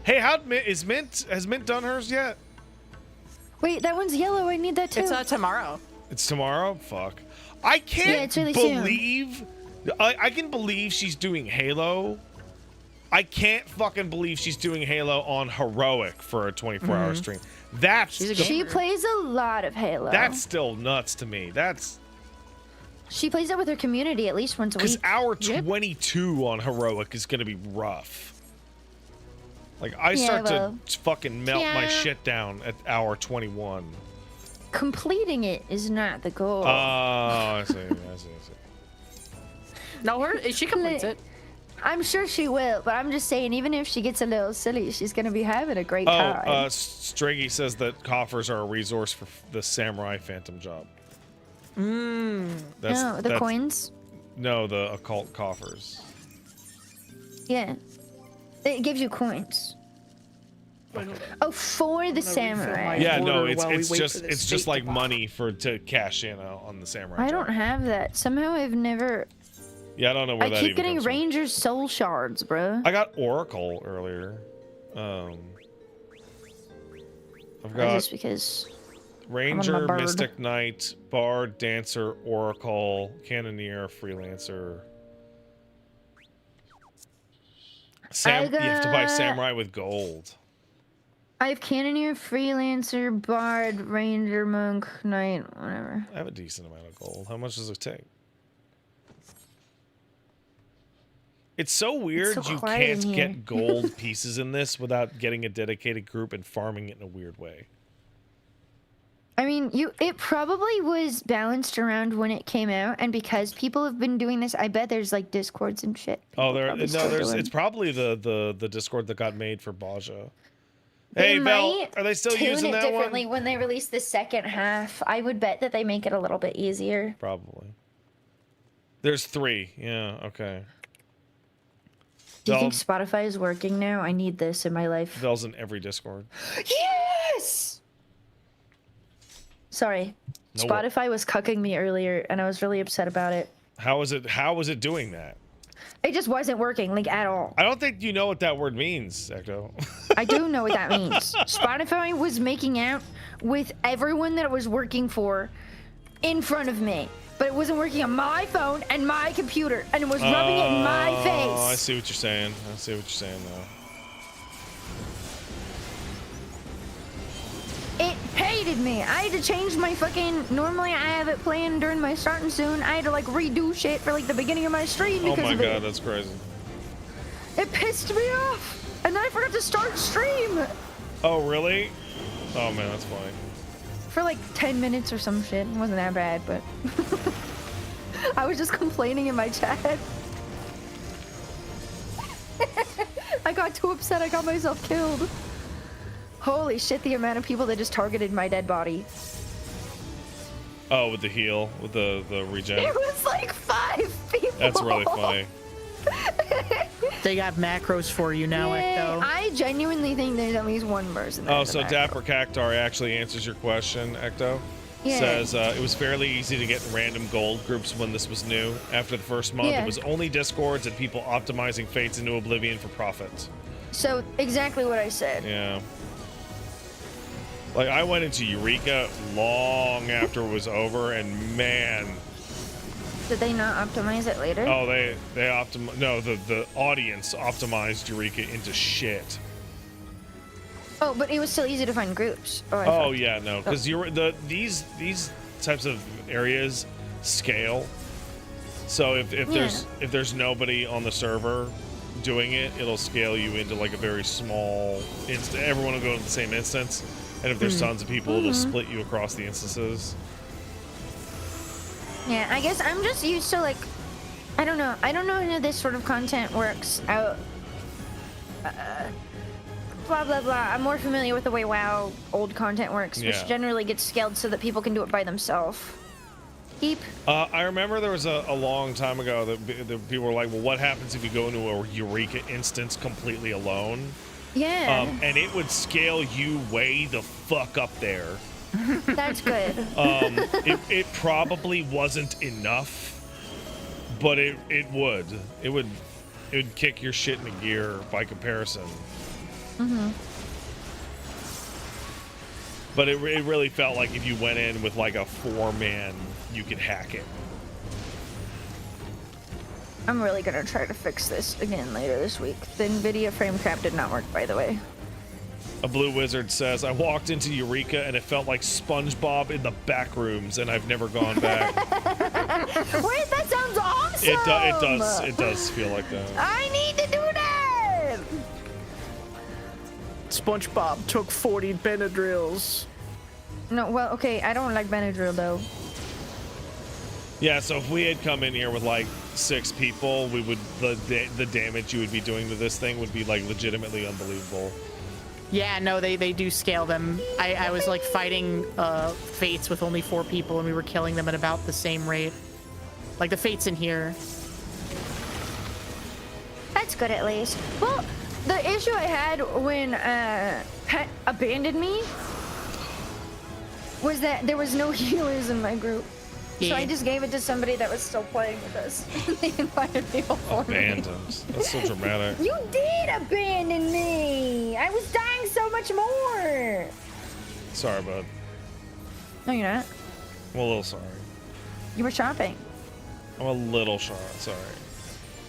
Hey, has Mint done hers yet? Wait, that one's yellow. I need that too. It's tomorrow. It's tomorrow. Fuck. I can't Yeah, it's really soon. believe. I can believe she's doing Halo. I can't fucking believe she's doing Halo on heroic for a 24-hour stream. That's She's a the- She plays a lot of Halo. that's still nuts to me. That's She plays that with her community at least once a because week. hour Yep. 22 on heroic is gonna be rough. Like I Yeah, start well, to fucking melt my yeah. shit down at hour 21. Completing it is not the goal. Oh, I see. No, she completes it. I'm sure she will, but I'm just saying, even if she gets a little silly, she's gonna be having a great Oh, time. Striggy says that coffers are a resource for the samurai phantom job. no, the coins. No, the occult coffers. Yeah, it gives you coins. Oh, for the samurai. Yeah, no, order it's while we wait just for the it's state just like to pop. money to cash in on the samurai. I job. don't have that. Somehow I've never. Yeah, I don't know where I that keep even getting comes from. Ranger's soul shards, bro. I got Oracle earlier. I've got Just because. Ranger, bird. Mystic Knight, Bard, Dancer, Oracle, Cannoneer, Freelancer. You have to buy got- Samurai with gold. I have Cannoneer, Freelancer, Bard, Ranger, Monk, Knight, whatever. I have a decent amount of gold. How much does it take? It's so weird so you quiet in can't here. get gold pieces in this without getting a dedicated group and farming it in a weird way. I mean, it probably was balanced around when it came out, and because people have been doing this, I bet there's like Discords and shit. Oh, There's. it's probably the Discord that got made for Baja. Hey, Vel, are they still using that differently one? when they release the second half. I would bet that they make it a little bit easier. Probably. There's 3. Yeah. Okay. Do you think Spotify is working now? I need this in my life. Vel's in every Discord. Yes. Sorry, No Spotify was cucking me earlier, and I was really upset about it. How was it doing that? It just wasn't working, like, at all. I don't think you know what that word means, Ecto. I do know what that means. Spotify was making out with everyone that it was working for in front of me, but it wasn't working on my phone and my computer, and it was rubbing it in my face. Oh, I see what you're saying. I see what you're saying now. It hated me. I had to change my fucking... Normally, I have it playing during my starting soon. I had to, like, redo shit for, like, the beginning of my stream because Oh my of it. god, that's crazy. It pissed me off. And then I forgot to start stream. Oh, really? Oh, man, that's funny. For, like, 10 minutes or some shit. It wasn't that bad, but... I was just complaining in my chat. I got too upset I got myself killed. Holy shit, the amount of people that just targeted my dead body. Oh, with the heal, with the regen. It was like 5 people. That's really funny. They got macros for you now, Ecto. I genuinely think there's at least one person. Oh, so Dapper Cactar actually answers your question, Ecto. Yeah. Says it was fairly easy to get random gold groups when this was new. After the first month, Yeah. it was only Discords and people optimizing fates into oblivion for profit. So, exactly what I said. Yeah. Like, I went into Eureka long after it was over, and man. Did they not optimize it later? Oh, they no, the audience optimized Eureka into shit. Oh, but it was still easy to find groups. Oh yeah, no, because these types of areas scale. So if there's nobody on the server doing it, it'll scale you into like a very small instance. Everyone will go to the same instance, and if there's tons of people, it'll split you across the instances. Yeah, I guess I'm just used to, like, I don't know how this sort of content works out. Blah blah blah. I'm more familiar with the way WoW old content works, which generally gets scaled so that people can do it by themselves. I remember there was a long time ago that people were like, well, what happens if you go into a Eureka instance completely alone? Yeah. And it would scale you way the fuck up there. That's good. It probably wasn't enough, but it would kick your shit into gear by comparison. But it really felt like if you went in with like a 4-man, you could hack it. I'm really gonna try to fix this again later this week. The NVIDIA frame cap did not work, by the way. A blue wizard says, I walked into Eureka and it felt like SpongeBob in the back rooms, and I've never gone back. Wait, that sounds awesome! It does feel like that. I need to do that! SpongeBob took 40 Benadryls. No, well, okay, I don't like Benadryl, though. Yeah, so if we had come in here with like 6 people, we would the damage you would be doing to this thing would be like legitimately unbelievable. Yeah, no, they do scale them. I was like fighting fates with only 4 people, and we were killing them at about the same rate. Like the fates in here. That's good, at least. Well, the issue I had when Pet abandoned me was that there was no healers in my group. Yeah. So I just gave it to somebody that was still playing with us. They invited people for Abandoned. That's so dramatic. me. You did abandon me! I was dying so much more! Sorry, bud. No, you're not. I'm a little sorry. You were shopping. I'm a little sorry.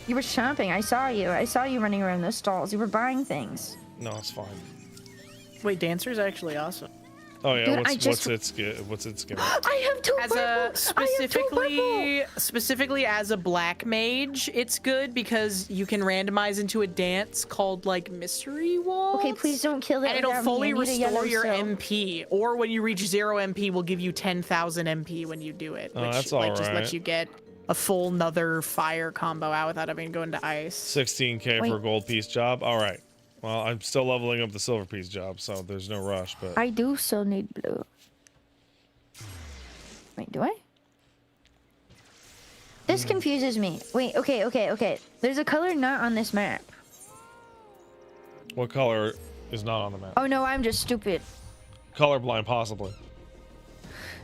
You were shopping. I saw you. I saw you running around those stalls. You were buying things. No, it's fine. Wait, Dancer's actually awesome. Oh yeah, Dude, what's its gimmick? I have two As a purple. I have two purple. specifically as a black mage, it's good because you can randomize into a dance called like Mystery Waltz. Okay, please don't kill it. And it'll without me. fully I need a yellow restore your cell. MP, or when you reach 0 MP, will give you 10,000 MP when you do it, Oh, which that's like just alright. lets you get a full another fire combo out without having to go into ice. 16k for a Wait. gold piece job. All right. Well, I'm still leveling up the silver piece job, so there's no rush. But I do still need blue. Wait, do I? This confuses me. Wait, okay. There's a color not on this map. what color is not on the map? Oh no, I'm just stupid. Colorblind, possibly.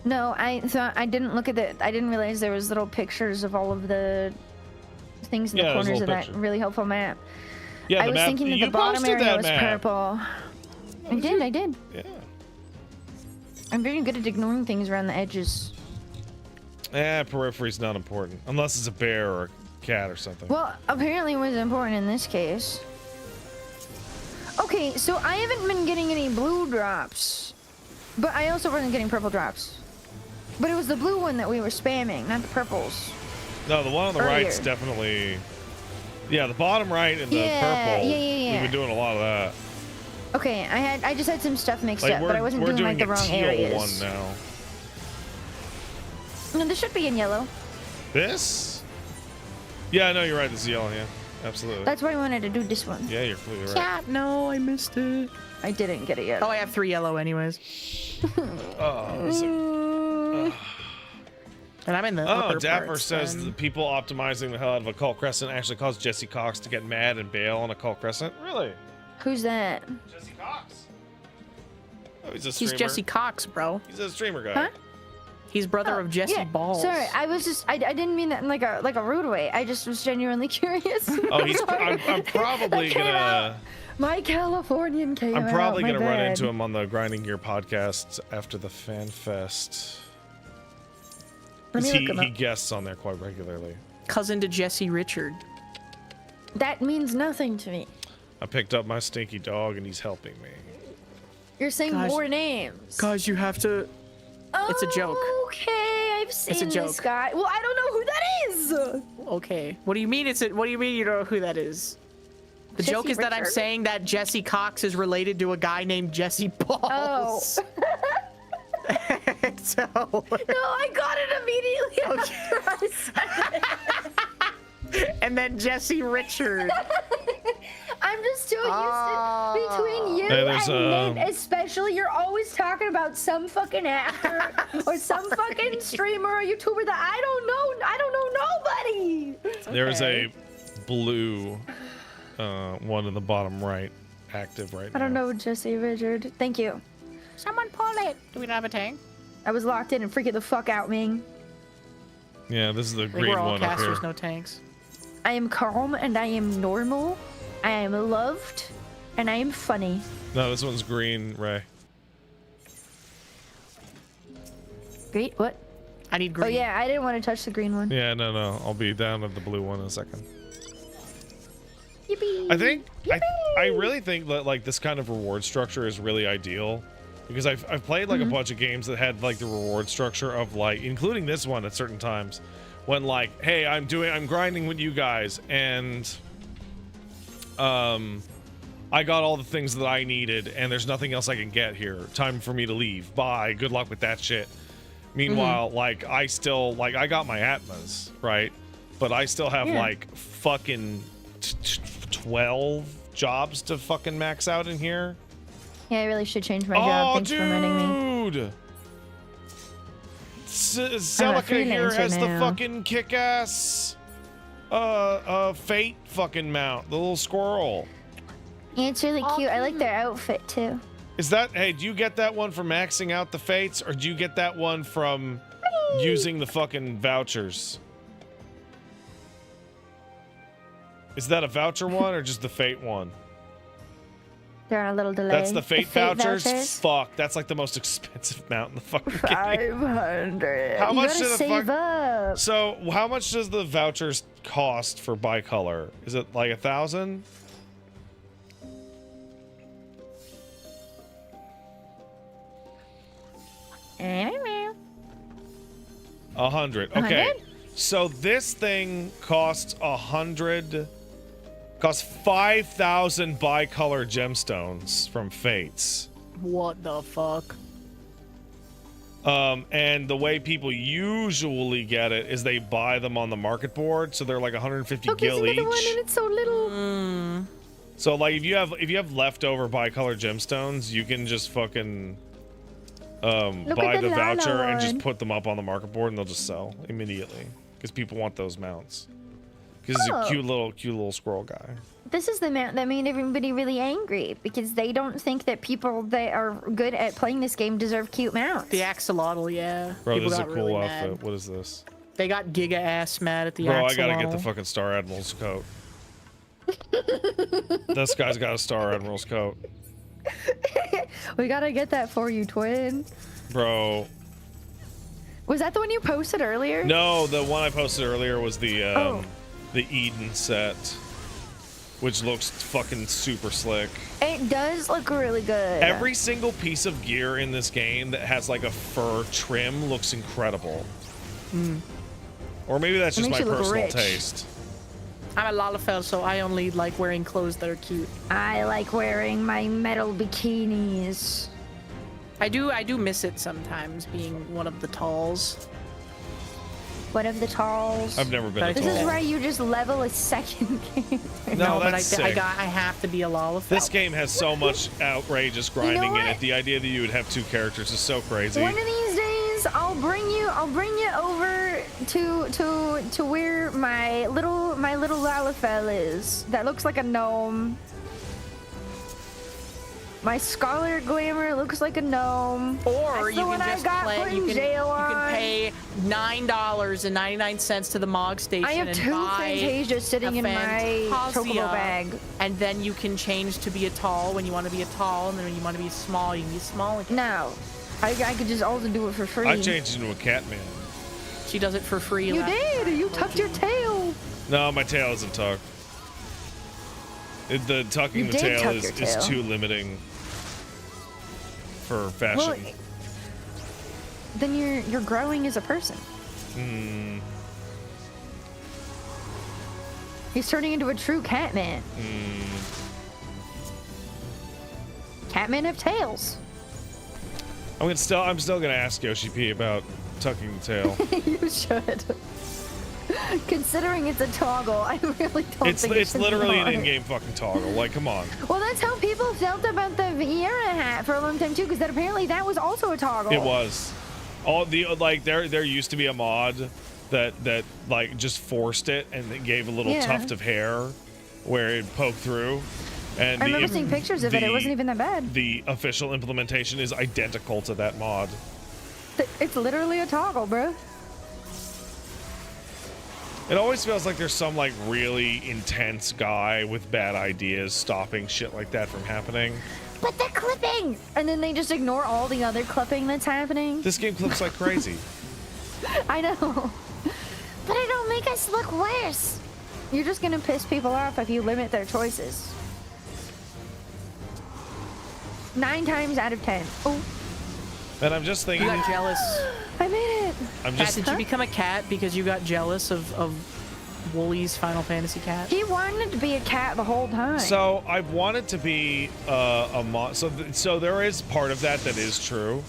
No, I thought I didn't look at the. I didn't realize there was little pictures of all of the things in the Yeah, there's corners of little that pictures. really helpful map. Yeah, I the was map. thinking that You the bottom posted area that was map. purple. I did. Yeah. I'm very good at ignoring things around the edges. Periphery's not important unless it's a bear or a cat or something. Well, apparently it was important in this case. Okay, so I haven't been getting any blue drops, but I also wasn't getting purple drops. But it was the blue one that we were spamming, not the purples. No, the one on the earlier. right's definitely. Yeah, the bottom right and the purple. Yeah. We've been doing a lot of that. Okay, I just had some stuff mixed Like up, but I wasn't we're doing like the a wrong teal areas. one now. No, this should be in yellow. This? Yeah, no, you're right. This is yellow. Yeah, absolutely. That's why I wanted to do this one. Yeah, you're completely right. Yeah, no, I missed it. I didn't get it yet. Oh, I have 3 yellow anyways. Oh, so- And I'm in the Oh, upper Dapper parts, says then. the people optimizing the hell out of Occult Crescent actually caused Jesse Cox to get mad and bail on Occult Crescent. Really? Who's that? Jesse Cox. Oh, he's a He's streamer. Jesse Cox, bro. He's a streamer guy. Huh? He's brother of Jesse Yeah, Balls. sorry, I was just I didn't mean that in like a rude way. I just was genuinely curious. Oh, he's. Sorry. I'm probably That came gonna. out. My Californian came I'm probably out, my gonna run bad. into him on the Grinding Gear podcast after the Fan Fest. Let me 'Cause look him he up. guests on there quite regularly. Cousin to Jesse Richard. That means nothing to me. I picked up my stinky dog and he's helping me. You're saying Guys- more names. Guys, you have to. It's a joke. Okay, I've seen a this joke. guy. Well, I don't know who that is. Okay. What do you mean? What do you mean you don't know who that is? The Jesse joke is that I'm Richard? saying that Jesse Cox is related to a guy named Jesse Oh. Balls. So. No, I got it immediately after I said it. And then Jesse Richard. I'm just too used to between you Hey, there's, and Nate, especially. You're always talking about some fucking actor or some fucking streamer or YouTuber that I don't know. I don't know nobody. There's a blue one in the bottom right, active right now. I don't know Jesse Richard. Thank you. Someone pull it. Do we not have a tank? I was locked in and freaking the fuck out, Ming. Yeah, this is the I think green we're all one up here. casters, no tanks. I am calm and I am normal. I am loved and I am funny. No, this one's green, Ray. Great. What? I need green. Oh yeah, I didn't want to touch the green one. Yeah, no. I'll be down at the blue one in a second. Yippee. I think I really think that like this kind of reward structure is really ideal because I've played like a bunch of games that had like the reward structure of like including this one at certain times when like, hey, I'm grinding with you guys and I got all the things that I needed and there's nothing else I can get here. Time for me to leave. Bye. Good luck with that shit. Meanwhile, like I still like I got my Atmas, right? But I still have like fucking 12 jobs to fucking max out in here. Yeah, I really should change my job. Thanks for reminding me. Dude! Celica here freelancer has the now. fucking kick-ass fate fucking mount, the little squirrel. Yeah, it's really cute. I like their outfit too. Is that, hey, do you get that one from maxing out the fates, or do you get that one from using the fucking vouchers? Is that a voucher one or just the fate one? They're on a little delay. That's the fate vouchers? vouchers? Fuck, that's like the most expensive mount in the fucking game. 500. How you much gotta did the save fuck- up. So, how much does the vouchers cost for bicolor? Is it like 1,000? 100. Okay. 100? So this thing costs 100. Costs 5,000 bicolor gemstones from Fates. What the fuck? And the way people usually get it is they buy them on the market board, so they're like 150 Look, there's gil another each. one and it's so little. So like if you have leftover bicolor gemstones, you can just fucking buy the voucher and just put them up on the market board, and they'll just sell immediately because people want those mounts. Because he's a cute little squirrel guy. This is the mount that made everybody really angry because they don't think that people that are good at playing this game deserve cute mounts. The axolotl, yeah. Bro, People this is a got cool really outfit. mad. What is this? They got giga ass mad at the Bro, axolotl. I gotta get the fucking Star Admiral's coat. This guy's got a Star Admiral's coat. We gotta get that for you, twin. Bro. Was that the one you posted earlier? No, the one I posted earlier was the Oh. the Eden set, which looks fucking super slick. It does look really good. Every single piece of gear in this game that has like a fur trim looks incredible. Or maybe that's just makes my you look personal rich. taste. I'm a Lalafell, so I only like wearing clothes that are cute. I like wearing my metal bikinis. I do miss it sometimes, being one of the talls. One of the talls. I've never been a This This tall. is where you just level a second game. No, but that's I sick. have to be a Lalafell. This game has so much outrageous grinding in what? it. The idea that you would have two characters is so crazy. One of these days, I'll bring you over to where my little Lalafell is. That looks like a gnome. My Scholar Glamour looks like a gnome. Or That's you the one can I just got play. putting You can jail on. pay $9.99 to the Mog Station. I have and 2 buy Fantasias sitting a in my Fantasia, chocobo bag. And then you can change to be a tall when you want to be a tall, and then when you want to be small, you can be small again. No, I could just also do it for free. I changed into a cat man. She does it for free. You last did. night. You tucked your tail. No, my tail isn't tucked. The tucking You the did tail tuck is your tail. too limiting for fashion. Well, then you're growing as a person. He's turning into a true Catman. Catmen have tails. I'm still gonna ask Yoshi P about tucking the tail. You should. Considering it's a toggle, I really don't it's think it it's should be literally an hard. in-game fucking toggle. Like, come on. Well, that's how people felt about the Vieira hat for a long time too, because that apparently that was also a toggle. It was. All the like there used to be a mod that like just forced it and it gave a little Yeah. tuft of hair where it poked through. And I the remember seeing pictures of it. It wasn't even that bad. The official implementation is identical to that mod. It's literally a toggle, bro. It always feels like there's some like really intense guy with bad ideas stopping shit like that from happening. But they're clipping, and then they just ignore all the other clipping that's happening. This game clips like crazy. I know. But it'll make us look worse. You're just gonna piss people off if you limit their choices. 9 times out of 10. Oh, And I'm just You thinking, got jealous. I made it. I'm Cat, just did you become a cat because you got jealous of Wooly's Final Fantasy cat? He wanted to be a cat the whole time. so I've wanted to be a mod. So there is part of that is true.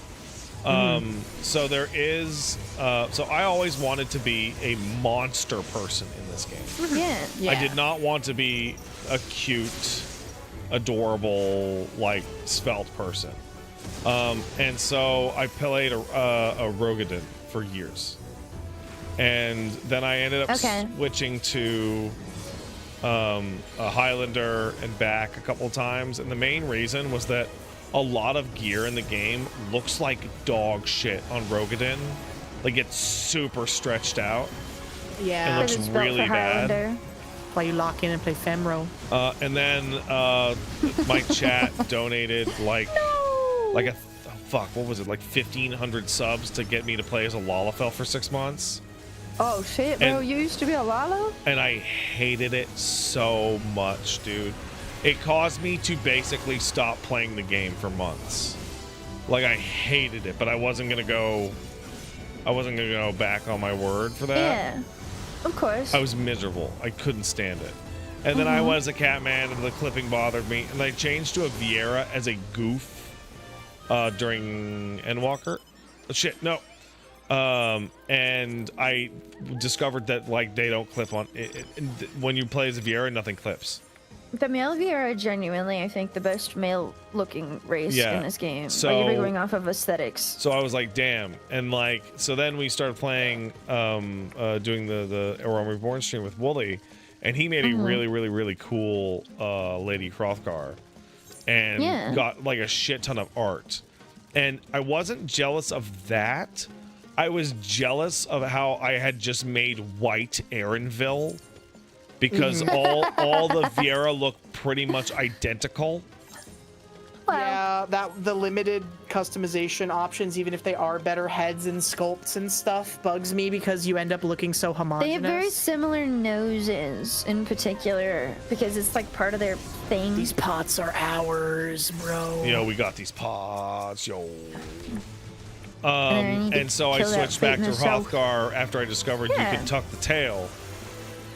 So there is. So I always wanted to be a monster person in this game. yeah. I did not want to be a cute, adorable, like svelte person. And so I played a Rogadin for years. And then I ended up switching to a Highlander and back a couple of times. And the main reason was that a lot of gear in the game looks like dog shit on Rogadin. Like it's super stretched out. Yeah. It looks It's built really for bad. Highlander. Why you lock in and play Femro? And then my chat donated like a fuck, what was it, like 1,500 subs to get me to play as a Lalafell for 6 months. Oh shit, bro! And- You used to be a Lalo? And I hated it so much, dude. It caused me to basically stop playing the game for months. Like I hated it, but I wasn't gonna go I wasn't gonna go back on my word for that. Yeah, of course. I was miserable. I couldn't stand it. And then I was a Catman, and the clipping bothered me. And I changed to a Viera as a goof during Endwalker. Shit, no. And I discovered that like they don't clip on it, when you play as a Viera, nothing clips. The male Viera are genuinely, I think, the best male-looking race in this game. So, like, if you're going off of aesthetics. So I was like, damn. And like, so then we started playing, doing the Realm Reborn stream with Wooly, and he made a really cool Lady Hrothgar, and got like a shit ton of art. And I wasn't jealous of that. I was jealous of how I had just made white Erinville, because all the Viera look pretty much identical. Yeah, the limited customization options, even if they are better heads and sculpts and stuff, bugs me because you end up looking so homogenous. They have very similar noses in particular, because it's like part of their thing. These pots are ours, bro. Yo, we got these pots, yo. And And so I switched back to Hrothgar after I discovered you could tuck the tail.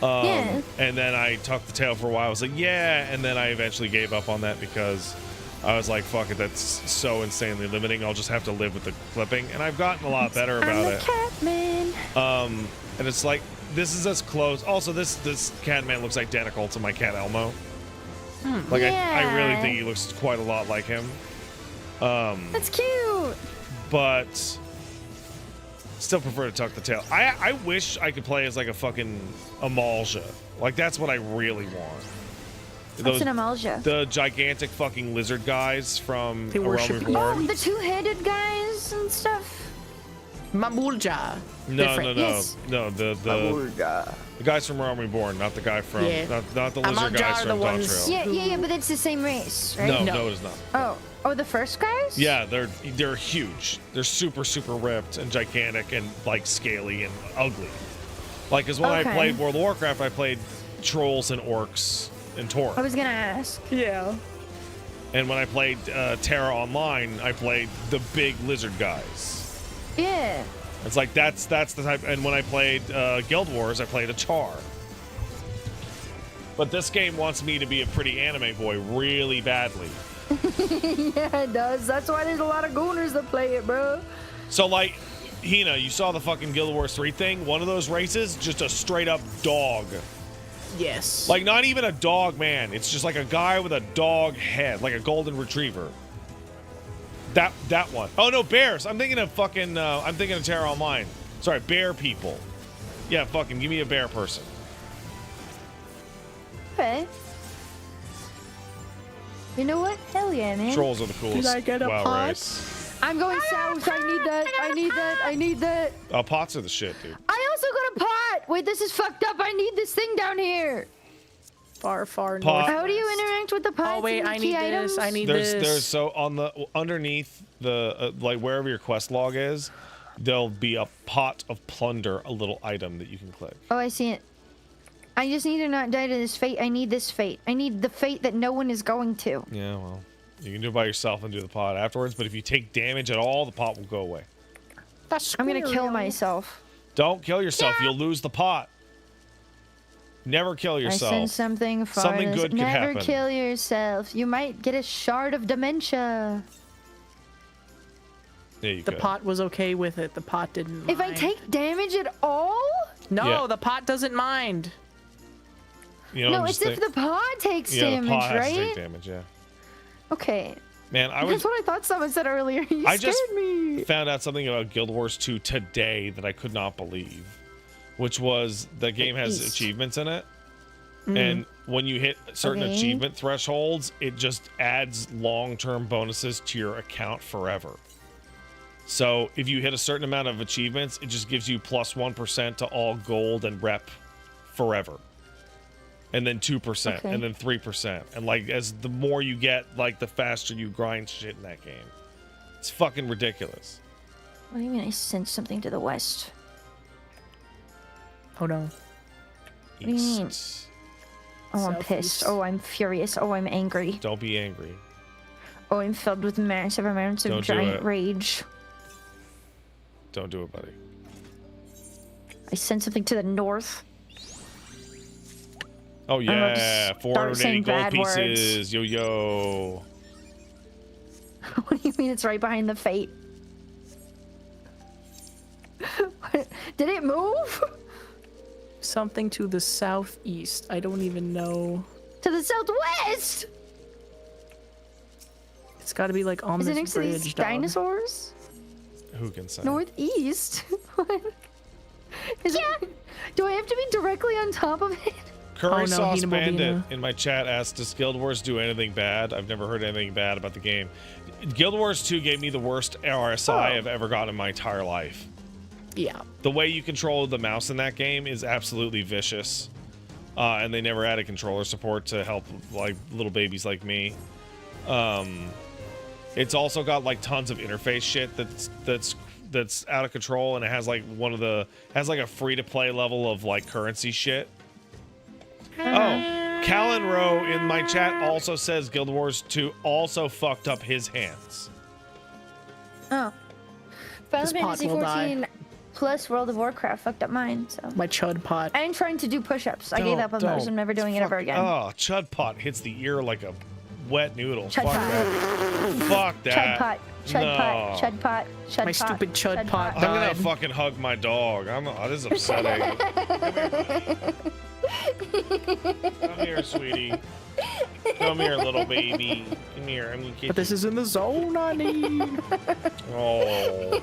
And then I tucked the tail for a while. I was like, yeah. And then I eventually gave up on that because I was like, fuck it, that's so insanely limiting. I'll just have to live with the clipping. And I've gotten a lot better about it. Catman. And it's like, this is as close. Also, this Catman looks identical to my cat Elmo. Like, I really think he looks quite a lot like him. That's cute. But still prefer to tuck the tail. I wish I could play as like a fucking Amalja. Like, that's what I really want. What's an Amalja? The gigantic fucking lizard guys from They A Realm worship you. Reborn. Oh, the two-headed guys and stuff. Mamulja. No, Different. Yes. no, the guys from Realm Reborn, not the guy from not the lizard Amalja guys are from the Dawn ones- Trail. Yeah, but it's the same race, right? No, it is not. Oh, the first guys? Yeah, they're huge. They're super ripped and gigantic and like scaly and ugly. Like, cause when I played World of Warcraft, I played trolls and orcs and Tauren. I was gonna ask. Yeah. And when I played Terra Online, I played the big lizard guys. Yeah. It's like that's the type. And when I played Guild Wars, I played a Char. But this game wants me to be a pretty anime boy really badly. Yeah, it does. That's why there's a lot of gooners that play it, bro. So, like, Hina, you saw the fucking Guild Wars 3 thing? One of those races, just a straight up dog. Yes. Like, not even a dog man. It's just like a guy with a dog head, like a golden retriever. That one. Oh, no, bears. I'm thinking of fucking, I'm thinking of Terra Online. Sorry, bear people. Yeah, fucking give me a bear person. Okay. You know what? Hell yeah, man. Trolls are the coolest. I get a WoW pot? race. I'm going south. I need that. Pots are the shit, dude. I also got a pot. Wait, this is fucked up. I need this thing down here. Far Pot. north. How do you interact with the pots? Oh wait, and the I key need items? this. I need There's this. so on the underneath the like wherever your quest log is, there'll be a pot of plunder, a little item that you can click. Oh, I see it. I just need to not die to this fate. I need this fate. I need the fate that no one is going to. Yeah, well, you can do it by yourself and do the pot afterwards. But if you take damage at all, the pot will go away. I'm gonna kill myself. Don't kill yourself. You'll lose the pot. Never kill yourself. I send something far. Something good could Never happen. kill yourself. You might get a shard of dementia. Yeah, you The could. pot was okay with it. The pot didn't mind. If I take damage at all? No, Yeah. the pot doesn't mind. You know, No, I'm it's just if the pod takes yeah, damage, the pot has right? to take damage. Yeah, Okay. man, I That's was what I thought someone said earlier. You I scared just me. found out something about Guild Wars 2 today that I could not believe, which was the game has East. achievements in it. And when you hit certain Okay. achievement thresholds, it just adds long-term bonuses to your account forever. So if you hit a certain amount of achievements, it just gives you plus 1% to all gold and rep forever. And then 2%, Okay. and then 3%. And like as the more you get, like the faster you grind shit in that game. It's fucking ridiculous. What do you mean I sent something to the west? Oh no. What do you mean? East. Oh, I'm Southeast. pissed. Oh, I'm furious. Oh, I'm angry. Don't be angry. Oh, I'm filled with massive amounts of Don't do giant it. rage. Don't do it, buddy. I sent something to the north. Oh I'm about to yeah, start 480 saying gold bad words. pieces. Yo yo. What do you mean it's right behind the fate? Did it move? Something to the southeast. I don't even know. To the southwest? It's got to be like on Is this it next bridge, to these dog. dinosaurs? Who can say? Northeast? What? Do I have to be directly on top of it? Curry Oh, no, Sauce Hina Bandit Bobina. in my chat asked, does Guild Wars do anything bad? I've never heard anything bad about the game. Guild Wars 2 gave me the worst RSI I've ever gotten in my entire life. Yeah. The way you control the mouse in that game is absolutely vicious. And they never added controller support to help like little babies like me. It's also got like tons of interface shit that's out of control, and it has like has like a free to play level of like currency shit. Oh, Callan Rowe in my chat also says Guild Wars 2 also fucked up his hands. Oh. Final This pot Fantasy will die. 14 plus World of Warcraft fucked up mine, so. My chud pot. I'm trying to do push-ups. I gave up on those. I'm never doing it ever again. Oh, Chud Pot hits the ear like a wet noodle. Chud Fuck pot. that. Fuck that. Chud pot. Chud No. pot. Chud pot. Chud My pot. stupid chud pot. I'm gonna died. fucking hug my dog. This is upsetting. Come here, sweetie. Come here, little baby. Come here. I'm gonna kiss But this is in the zone I need. you. Oh,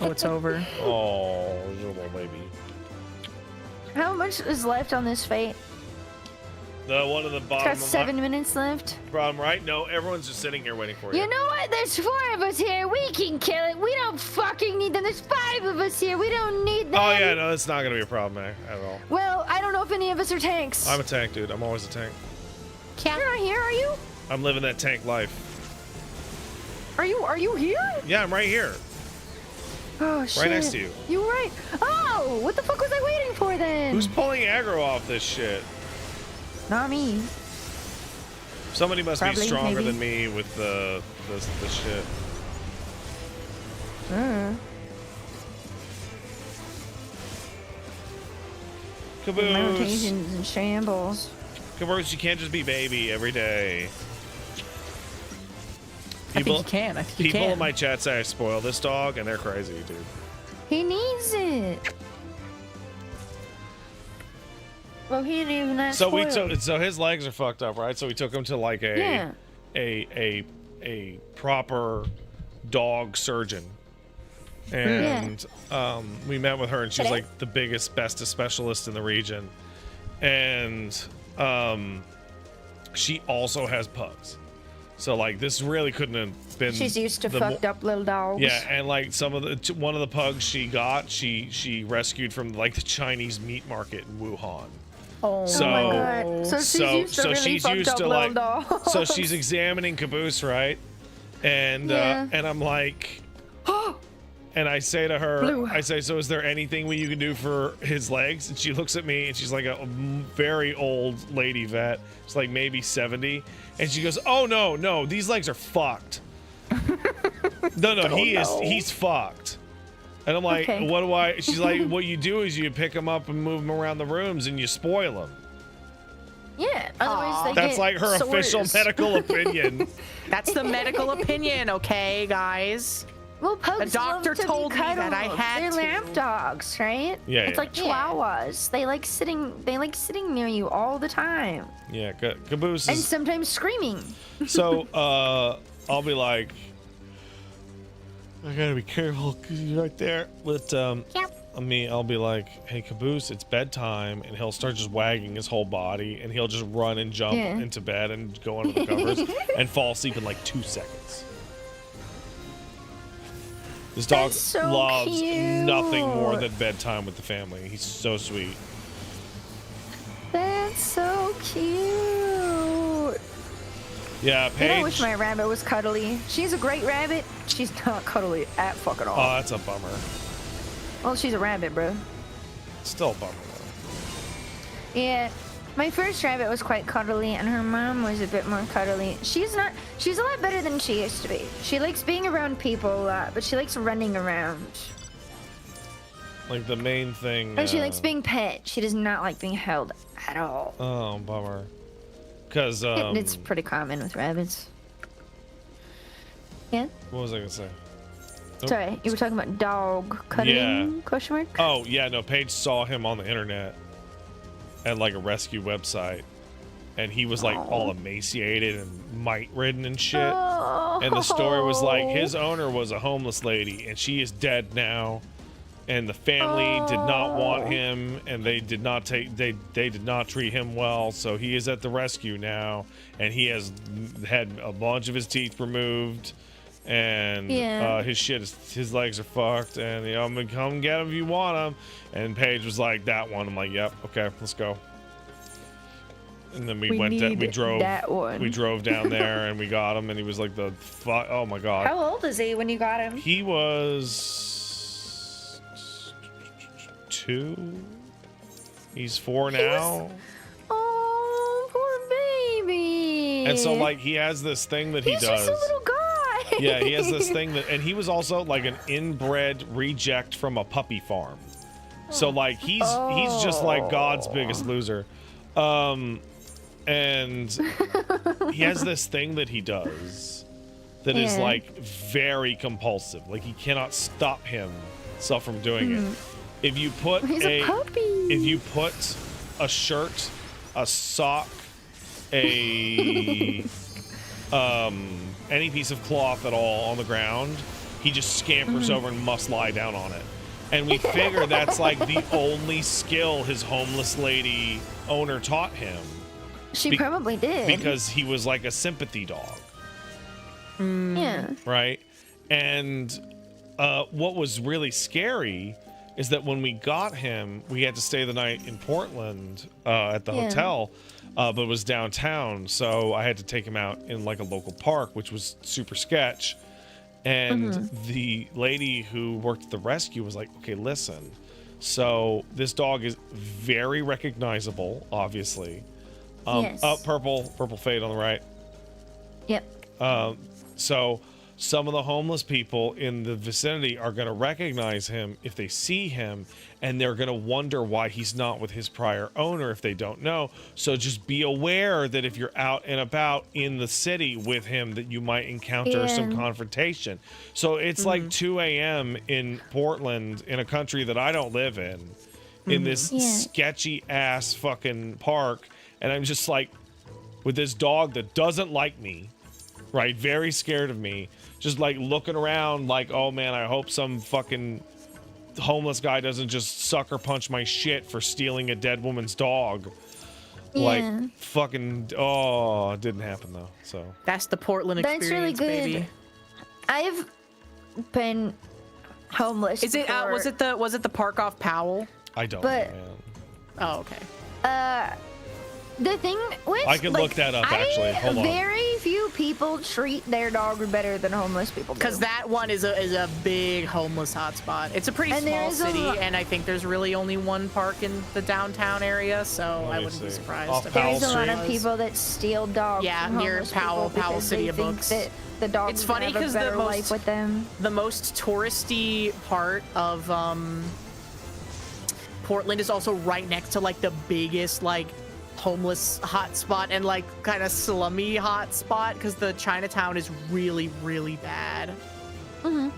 Oh, it's over. oh, little baby. How much is left on this fate? The one at the It's bottom got of 7 minutes left. bottom right. No, everyone's just sitting here waiting for you. You know what? There's 4 of us here. We can kill it. We don't fucking need them. There's 5 of us here. We don't need them. Oh yeah, no, that's not gonna be a problem at all. Well, I don't know if any of us are tanks. I'm a tank, dude. I'm always a tank. You're not here, are you? I'm living that tank life. Are you here? Yeah, I'm right here. Oh shit. Right next to you. You were right. Oh, what the fuck was I waiting for then? Who's pulling aggro off this shit? Not me. Somebody must be Probably, stronger maybe. than me with the shit. My Caboose. rotation's in shambles. Caboose, you can't just be baby every day. I think you can. I think you People can. in my chat say I spoil this dog, and they're crazy, dude. He needs it. Well, he ain't even that So spoiled. so his legs are fucked up, right? So we took him to like Yeah. a proper dog surgeon. And we met with her, and she's like the biggest, bestest specialist in the region. And she also has pugs. So like this really couldn't have been. She's used to the fucked up little dogs. Yeah, and like one of the pugs she got, she rescued from like the Chinese meat market in Wuhan. Oh, So, Oh my god. So she's used to really she's fucked used up to little like, dogs. so she's examining Caboose, right? And Yeah. and I'm like, and I say to her, Blue. I say, so is there anything you can do for his legs? And she looks at me, and she's like a very old lady vet. She's like maybe 70, and she goes, oh no, these legs are fucked. No, he's fucked. And I'm like, Okay. what do I? She's like, what you do is you pick them up and move them around the rooms, and you spoil them. Yeah, otherwise they That's get like her official sores. medical opinion. that's the medical opinion, okay, guys? Well, pugs The doctor love to told be me that I cuddled. had They're to. lap dogs, right? Yeah, It's yeah. like chihuahuas. They like sitting near you all the time, Yeah, Caboose and is. sometimes screaming. So, I'll be like, I gotta be careful because you're right there. But I'll be like, hey, Caboose, it's bedtime, and he'll start just wagging his whole body, and he'll just run and jump Yeah. into bed and go under the covers and fall asleep in like 2 seconds. This dog That's so loves nothing more cute. than bedtime with the family. He's so sweet. That's so cute. Yeah, You know, I Paige. wish my rabbit was cuddly. She's a great rabbit. She's not cuddly at fucking all. Oh, that's a bummer. Well, she's a rabbit, bro. Still a bummer though. Yeah. My first rabbit was quite cuddly, and her mom was a bit more cuddly. She's a lot better than she used to be. She likes being around people a lot, but she likes running around. Like the main thing. Oh, she likes being pet. She does not like being held at all. Oh, bummer. Because It's pretty common with rabbits. Yeah. what was I gonna say? Nope. Sorry, you were talking about dog cuddling? Yeah. Question mark. Oh yeah, no. Paige saw him on the internet at like a rescue website, and he was like all emaciated and mite ridden and shit. Oh. And the story was like his owner was a homeless lady, and she is dead now. And the family did not want him, and they did not treat him well. So he is at the rescue now, and he has had a bunch of his teeth removed, and his legs are fucked, and I'm gonna come get him if you want him. And Paige was like, that one. I'm like, yep, okay, let's go. And then we drove down there, and we got him, and he was like the fuck. Oh my god. How old is he when you got him? He was 2. He's 4 now. Oh, poor baby. And so like he has this thing that he He's does. just a little guy. Yeah, he has this thing that, and he was also like an inbred reject from a puppy farm. So like he's just like God's biggest loser. And he has this thing that he does that is like very compulsive. Like he cannot stop himself from doing it. If you put a puppy. If you put a shirt, a sock, any piece of cloth at all on the ground, he just scampers over and must lie down on it. And we figure that's like the only skill his homeless lady owner taught him. She probably did. Because he was like a sympathy dog. Yeah. Right? And what was really scary is that when we got him, we had to stay the night in Portland at the hotel, but it was downtown. So I had to take him out in like a local park, which was super sketch. And the lady who worked at the rescue was like, okay, listen. So this dog is very recognizable, obviously. Purple fade on the right. Yep. So some of the homeless people in the vicinity are going to recognize him if they see him, and they're going to wonder why he's not with his prior owner if they don't know. So just be aware that if you're out and about in the city with him, that you might encounter some confrontation. So it's like 2 a.m. in Portland, in a country that I don't live in this sketchy ass fucking park. And I'm just like, with this dog that doesn't like me, right? Very scared of me. Just like looking around like, oh man, I hope some fucking homeless guy doesn't just sucker punch my shit for stealing a dead woman's dog. Like fucking, it didn't happen though. So that's the Portland experience, really good. baby. I've been homeless. Is it was it the park off Powell? I don't know, man. Oh, okay. The thing with I can look that up actually. Hold on. Very few people treat their dog better than homeless people do. Because that one is a big homeless hotspot. It's a pretty small city, and I think there's really only one park in the downtown area, so I wouldn't be surprised. There's a lot of people that steal dogs. Yeah, near Powell City of Books. That the dogs it's funny because life with them. The most touristy part of Portland is also right next to like the biggest like homeless hotspot and like kind of slummy hotspot because the Chinatown is really, really bad. No,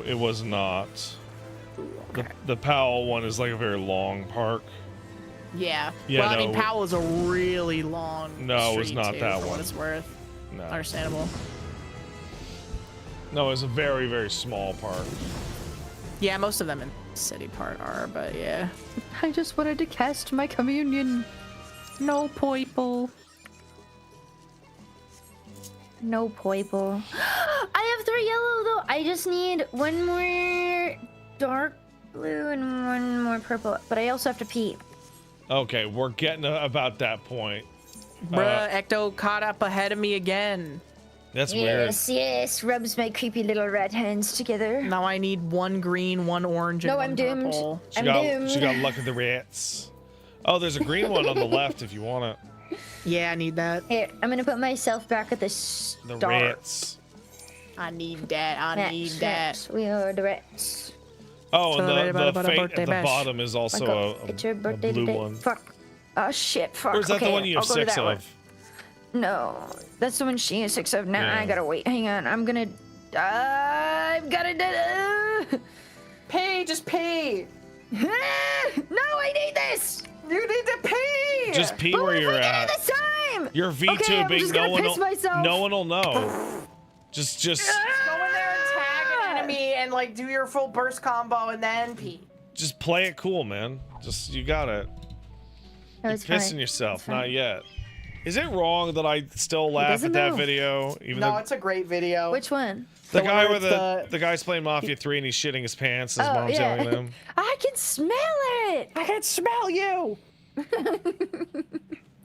it was not. Okay. The Powell one is like a very long park. Yeah. Yeah, well, I no. mean, Powell is a really long. No, it was street, not too, that for one. What it's worth. No. Understandable. No, it was a very, very small park. Yeah, most of them in the city part are, but yeah. I just wanted to cast my communion. No poiple. No poiple. I have 3 yellow though. I just need 1 more dark blue and 1 more purple. But I also have to pee. Okay, we're getting about that point. Bruh, Ecto caught up ahead of me again. That's weird. Yes, rubs my creepy little rat hands together. Now I need 1 green, 1 orange, and No, 1 I'm doomed. purple. She got luck of the rats. Oh, there's a green one on the left if you want it. Yeah, I need that. Here, I'm gonna put myself back at the The start. rats. I need that. I need that. We are the rats. Oh, and Celebrate the about a fate birthday at the bash. bottom is also Michael, a it's your birthday blue today. one. Fuck. Oh shit. Fuck. Or is that okay, the one you have I'll go to 6 that of? one. No, that's the one she has 6 of. Now Yeah. I gotta wait. Hang on. I'm gonna. I've gotta. Pee, just pee. No, I need this. You need to pee. Just pee But what where if you're we get at. it this time? You're Okay, I'm VTubing. just No gonna one piss will. myself. No one will know. Just. Go in there and tag an enemy and like do your full burst combo and then pee. Just play it cool, man. Just you got it. No, You're it's fine. pissing yourself. It's fine. Not yet. Is it wrong that I still laugh doesn't at that know. video? Even No, though it's a great video. Which one? the the guy one where with the guy's playing Mafia 3 and he's shitting his pants. His mom's yeah. yelling at him. I can smell it. I can smell you.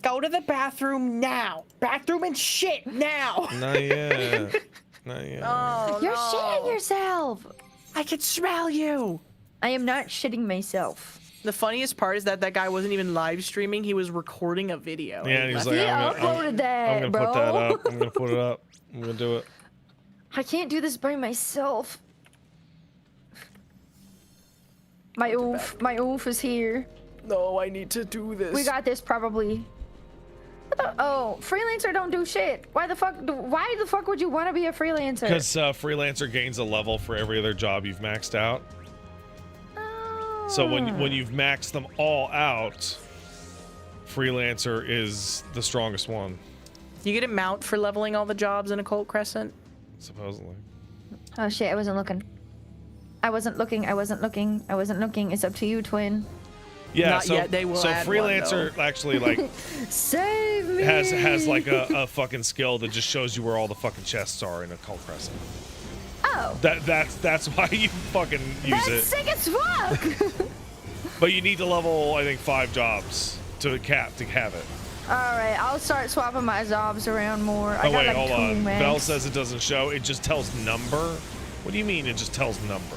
Go to the bathroom now. Bathroom and shit now. Not yet. Not yet. Oh, You're no. shitting yourself. I can smell you. I am not shitting myself. The funniest part is that that guy wasn't even live streaming. He was recording a video. Yeah, and he was like, He I'm uploaded that, gonna bro. put that up. I'm gonna put it up. I'm gonna do it. I can't do this by myself. My oof is here. No, I need to do this. We got this probably. Oh, freelancer don't do shit. Why the fuck would you want to be a freelancer? Because freelancer gains a level for every other job you've maxed out. So when you've maxed them all out, freelancer is the strongest one, You get a mount for leveling all the jobs in Occult Crescent? supposedly. Oh shit, I wasn't looking. I wasn't looking. It's up to you, twin. Yeah, Not so, yet, they will so add one, freelancer actually like Save me. has like a fucking skill that just shows you where all the fucking chests are in Occult Crescent. Oh. That's why you fucking use That's it. sick as fuck. But you need to level I think 5 jobs to have it. All right, I'll start swapping my jobs around more. I Oh got wait, like hold 2 on. max. Bell says it doesn't show. It just tells number. What do you mean it just tells number?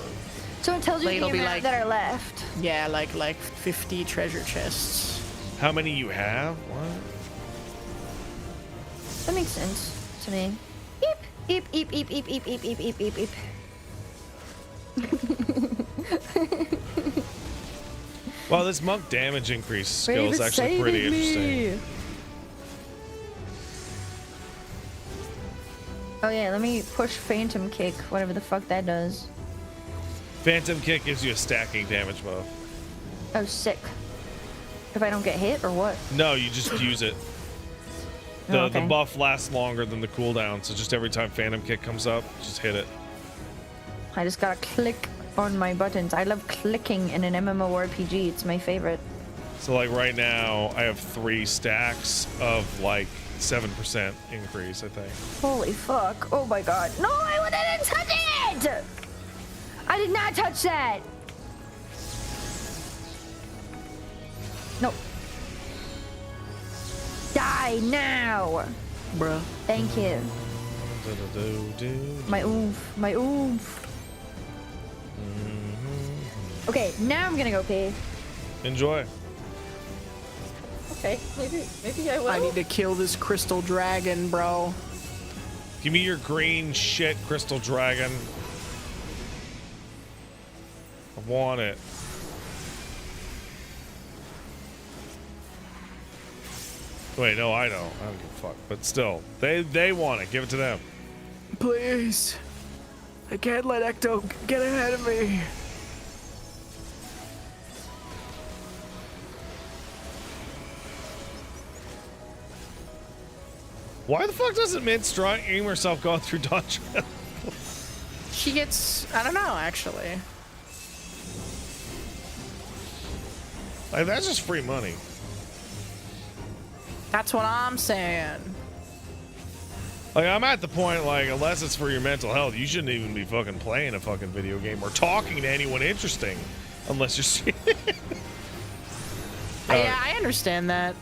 So it tells you Like, the it'll be amount like- that are left. Yeah, like 50 treasure chests. How many you have? What? That makes sense to me. Eep, eep, eep, eep, eep, eep, eep, eep, eep, eep. Well, this monk damage increase skill Wave is is actually pretty saving interesting. me. Oh yeah, let me push Phantom Kick, whatever the fuck that does. Phantom Kick gives you a stacking damage buff. Oh, sick. If I don't get hit or what? No, you just use it. The okay. buff lasts longer than the cooldown, so just every time Phantom Kick comes up, just hit it. I just gotta click on my buttons. I love clicking in an MMORPG. It's my favorite. So like right now, I have 3 stacks of like 7% increase, I think. Holy fuck. Oh my god. No, I didn't touch it! I did not touch that! No. Die now! Bruh. Thank you. My oomph. My oomph. Okay, now I'm gonna go pee. Enjoy. Okay, maybe I will. I need to kill this crystal dragon, bro. Give me your green shit, Crystal Dragon. I want it. Wait, no, I don't. I don't give a fuck. But still, they want it. Give it to them. Please. I can't let Ecto get ahead of me. Why the fuck doesn't Mint stream herself going through dungeon? She gets, I don't know, actually. Like, that's just free money. That's what I'm saying. Like, I'm at the point, like, unless it's for your mental health, you shouldn't even be fucking playing a fucking video game or talking to anyone interesting. Unless you're... Yeah, I understand that.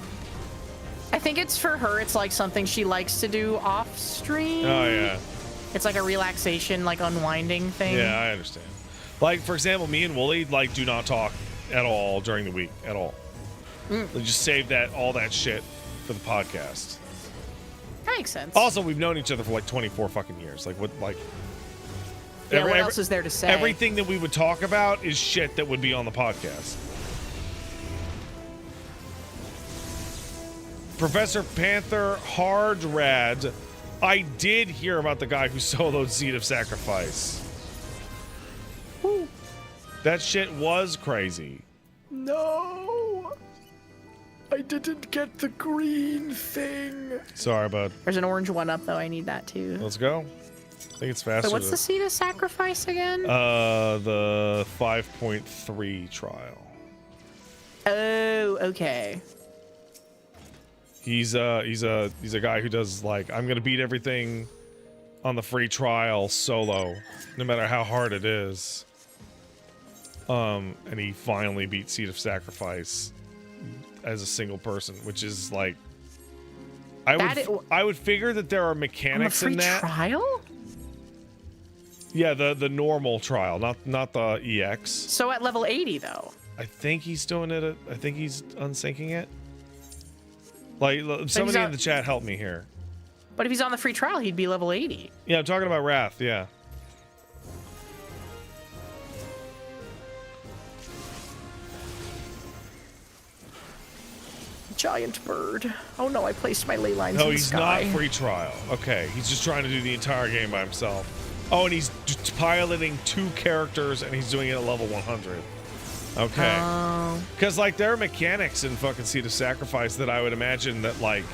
I think it's for her, it's like something she likes to do off stream. Oh, yeah. It's like a relaxation, like unwinding thing. Yeah, I understand. Like, for example, me and Wooly, like, do not talk at all during the week. At all. We just save all that shit for the podcast. That makes sense. Also, we've known each other for like 24 fucking years. Like, what, like... Yeah, what else is there to say? Everything that we would talk about is shit that would be on the podcast. Professor Panther Hard Rad. I did hear about the guy who soloed Seed of Sacrifice. Woo. That shit was crazy. No, I didn't get the green thing. Sorry, bud. There's an orange one up though. I need that too. Let's go. I think it's faster. So what's the Seed of Sacrifice again? The 5.3 trial. Oh, okay. He's a guy who does like, I'm gonna beat everything on the free trial solo, no matter how hard it is. And he finally beat Seed of Sacrifice as a single person, which is like, I would figure that there are mechanics on the in free that. trial? Yeah, the normal trial, not the EX. So at level 80 though. I think he's doing it. I think he's unsyncing it. Like, somebody in the chat help me here. But if he's on the free trial, he'd be level 80. Yeah, I'm talking about Wrath, yeah. Giant bird. Oh no, I placed my ley lines in No, the he's sky. not free trial. Okay, he's just trying to do the entire game by himself. Oh, and he's piloting 2 characters, and he's doing it at level 100. Okay. Because, like, there are mechanics in fucking Seed of Sacrifice that I would imagine that, like,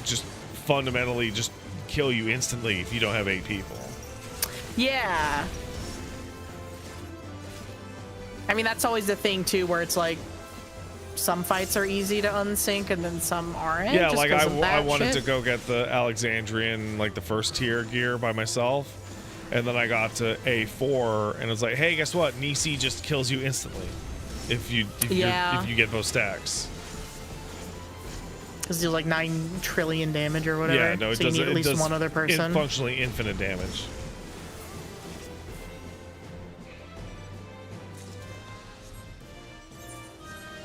just fundamentally just kill you instantly if you don't have 8 people. Yeah. I mean, that's always the thing, too, where it's like, some fights are easy to unsync and then some aren't. Yeah, just like, 'cause of I that wanted shit. to go get the Alexandrian, like, the first tier gear by myself. And then I got to A4, and it was like, hey, guess what? Nisi just kills you instantly if you get those stacks. Because deals like 9 trillion damage or whatever. Yeah, no, it so does. you need at It least does one other person. functionally infinite damage.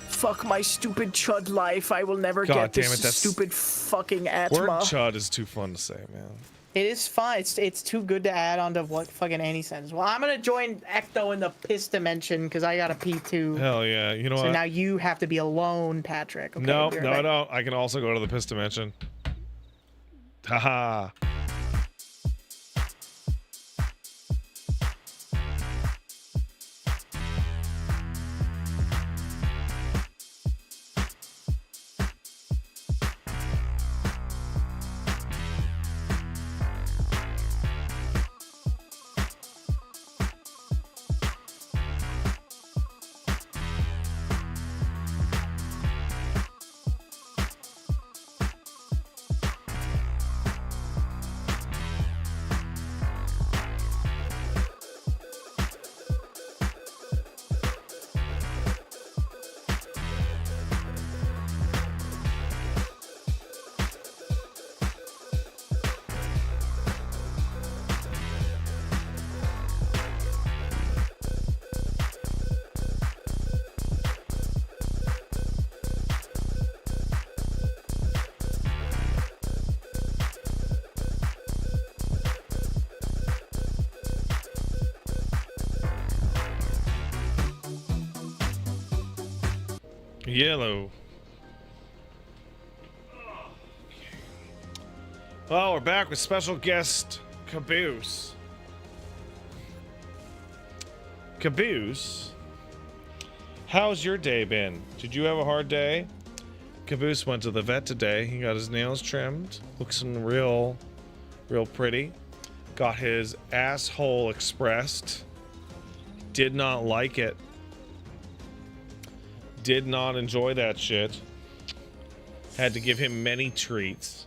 Fuck my stupid chud life. I will never God get damn this it, that's- stupid fucking Word Atma. chud is too fun to say, man. It is fun. It's too good to add on to what fucking any sense. Well, I'm gonna join Ecto in the piss dimension because I got a P2. Hell yeah. You know So what? now you have to be alone, Patrick. Okay, No, be right no, back. no. I can also go to the piss dimension. Haha. Yellow. Well, we're back with special guest Caboose. Caboose, how's your day been? Did you have a hard day? Caboose went to the vet today. He got his nails trimmed. Looks real pretty. Got his asshole expressed. Did not like it. Did not enjoy that shit. Had to give him many treats.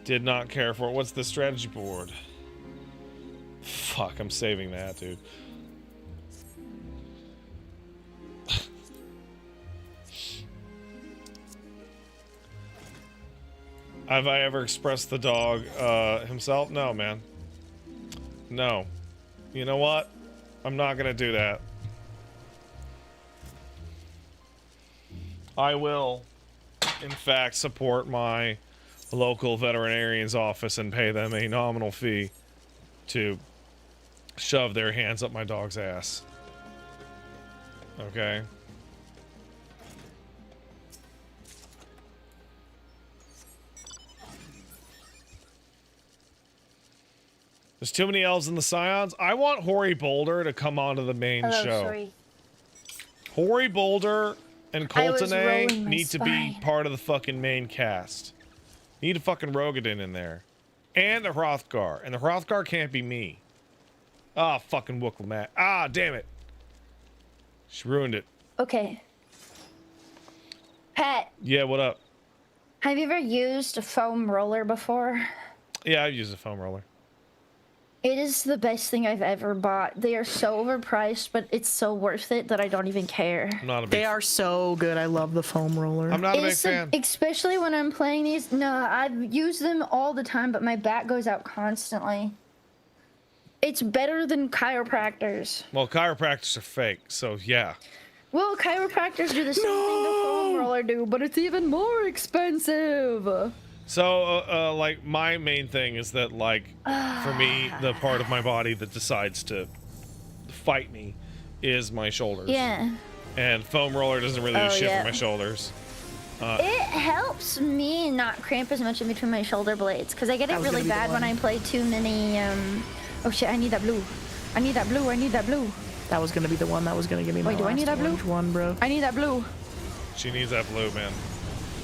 Did not care for it. What's the strategy board? Fuck, I'm saving that, dude. Have I ever expressed the dog himself? No, man. No. You know what? I'm not gonna do that. I will, in fact, support my local veterinarian's office and pay them a nominal fee to shove their hands up my dog's ass. Okay? There's too many elves in the Scions. I want Hoary Boulder to come onto the main Hello, show. sorry. Hoary Boulder and I was Coltonay rolling my need to be spine. part of the fucking main cast. Need a fucking Rogadin in there. And the Hrothgar. And the Hrothgar can't be me. Ah, fucking Wooklamat. Ah, damn it. She ruined it. Okay. Pat, Yeah, what up? have you ever used a foam roller before? Yeah, I've used a foam roller. It is the best thing I've ever bought. They are so overpriced, but it's so worth it that I don't even care. I'm not a big They are so good. I love the foam roller. I'm not a big It's fan. especially when I'm playing these. No, I've used them all the time, but my back goes out constantly. It's better than chiropractors. Well, chiropractors are fake, so yeah. Well, chiropractors do the same thing the foam roller do, but it's even more expensive. So, like, my main thing is that, like, for me, the part of my body that decides to fight me is my shoulders. Yeah. And foam roller doesn't really do shit for my shoulders. It helps me not cramp as much in between my shoulder blades, because I get it was really gonna be the bad when one. I play too many, Oh shit, I need that blue. I need that blue, I need that blue. That was gonna be the one that was gonna give me my Wait, do I last need that blue? orange one, bro. I need that blue. She needs that blue, man.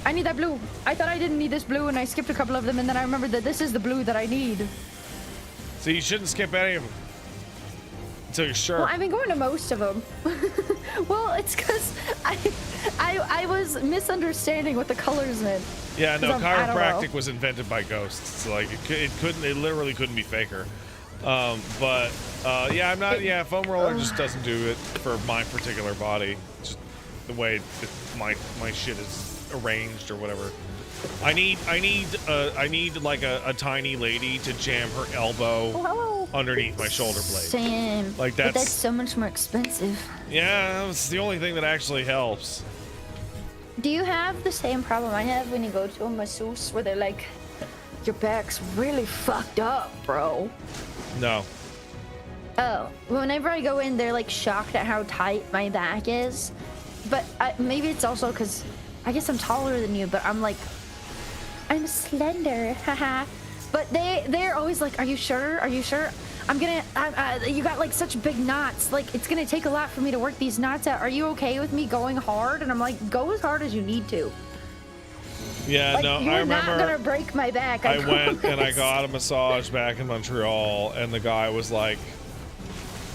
I need that blue. I thought I didn't need this blue, and I skipped a couple of them, and then I remembered that this is the blue that I need. So you shouldn't skip any of them. Until you're sure. Well, I've been going to most of them. Well, it's because I was misunderstanding what the colors meant. Yeah, no, 'Cause I don't know. chiropractic was invented by ghosts. Like, it literally couldn't be faker. Yeah, I'm not, yeah, foam roller just doesn't do it for my particular body. Just the way my shit is arranged or whatever. I need like a tiny lady to jam her elbow underneath my shoulder blade. Same. Like, But that's- that's so much more expensive. Yeah, it's the only thing that actually helps. Do you have the same problem I have when you go to a masseuse where they're like, your back's really fucked up, bro? No. Oh, whenever I go in, they're like shocked at how tight my back is. But maybe it's also because I guess I'm taller than you, but I'm like, I'm slender, haha. But they're always like, are you sure? Are you sure? You got like such big knots. Like, it's gonna take a lot for me to work these knots out. Are you okay with me going hard? And I'm like, go as hard as you need to. Yeah, Like, no, I you're not remember gonna break my back. I went and I promise. got a massage back in Montreal, and the guy was like,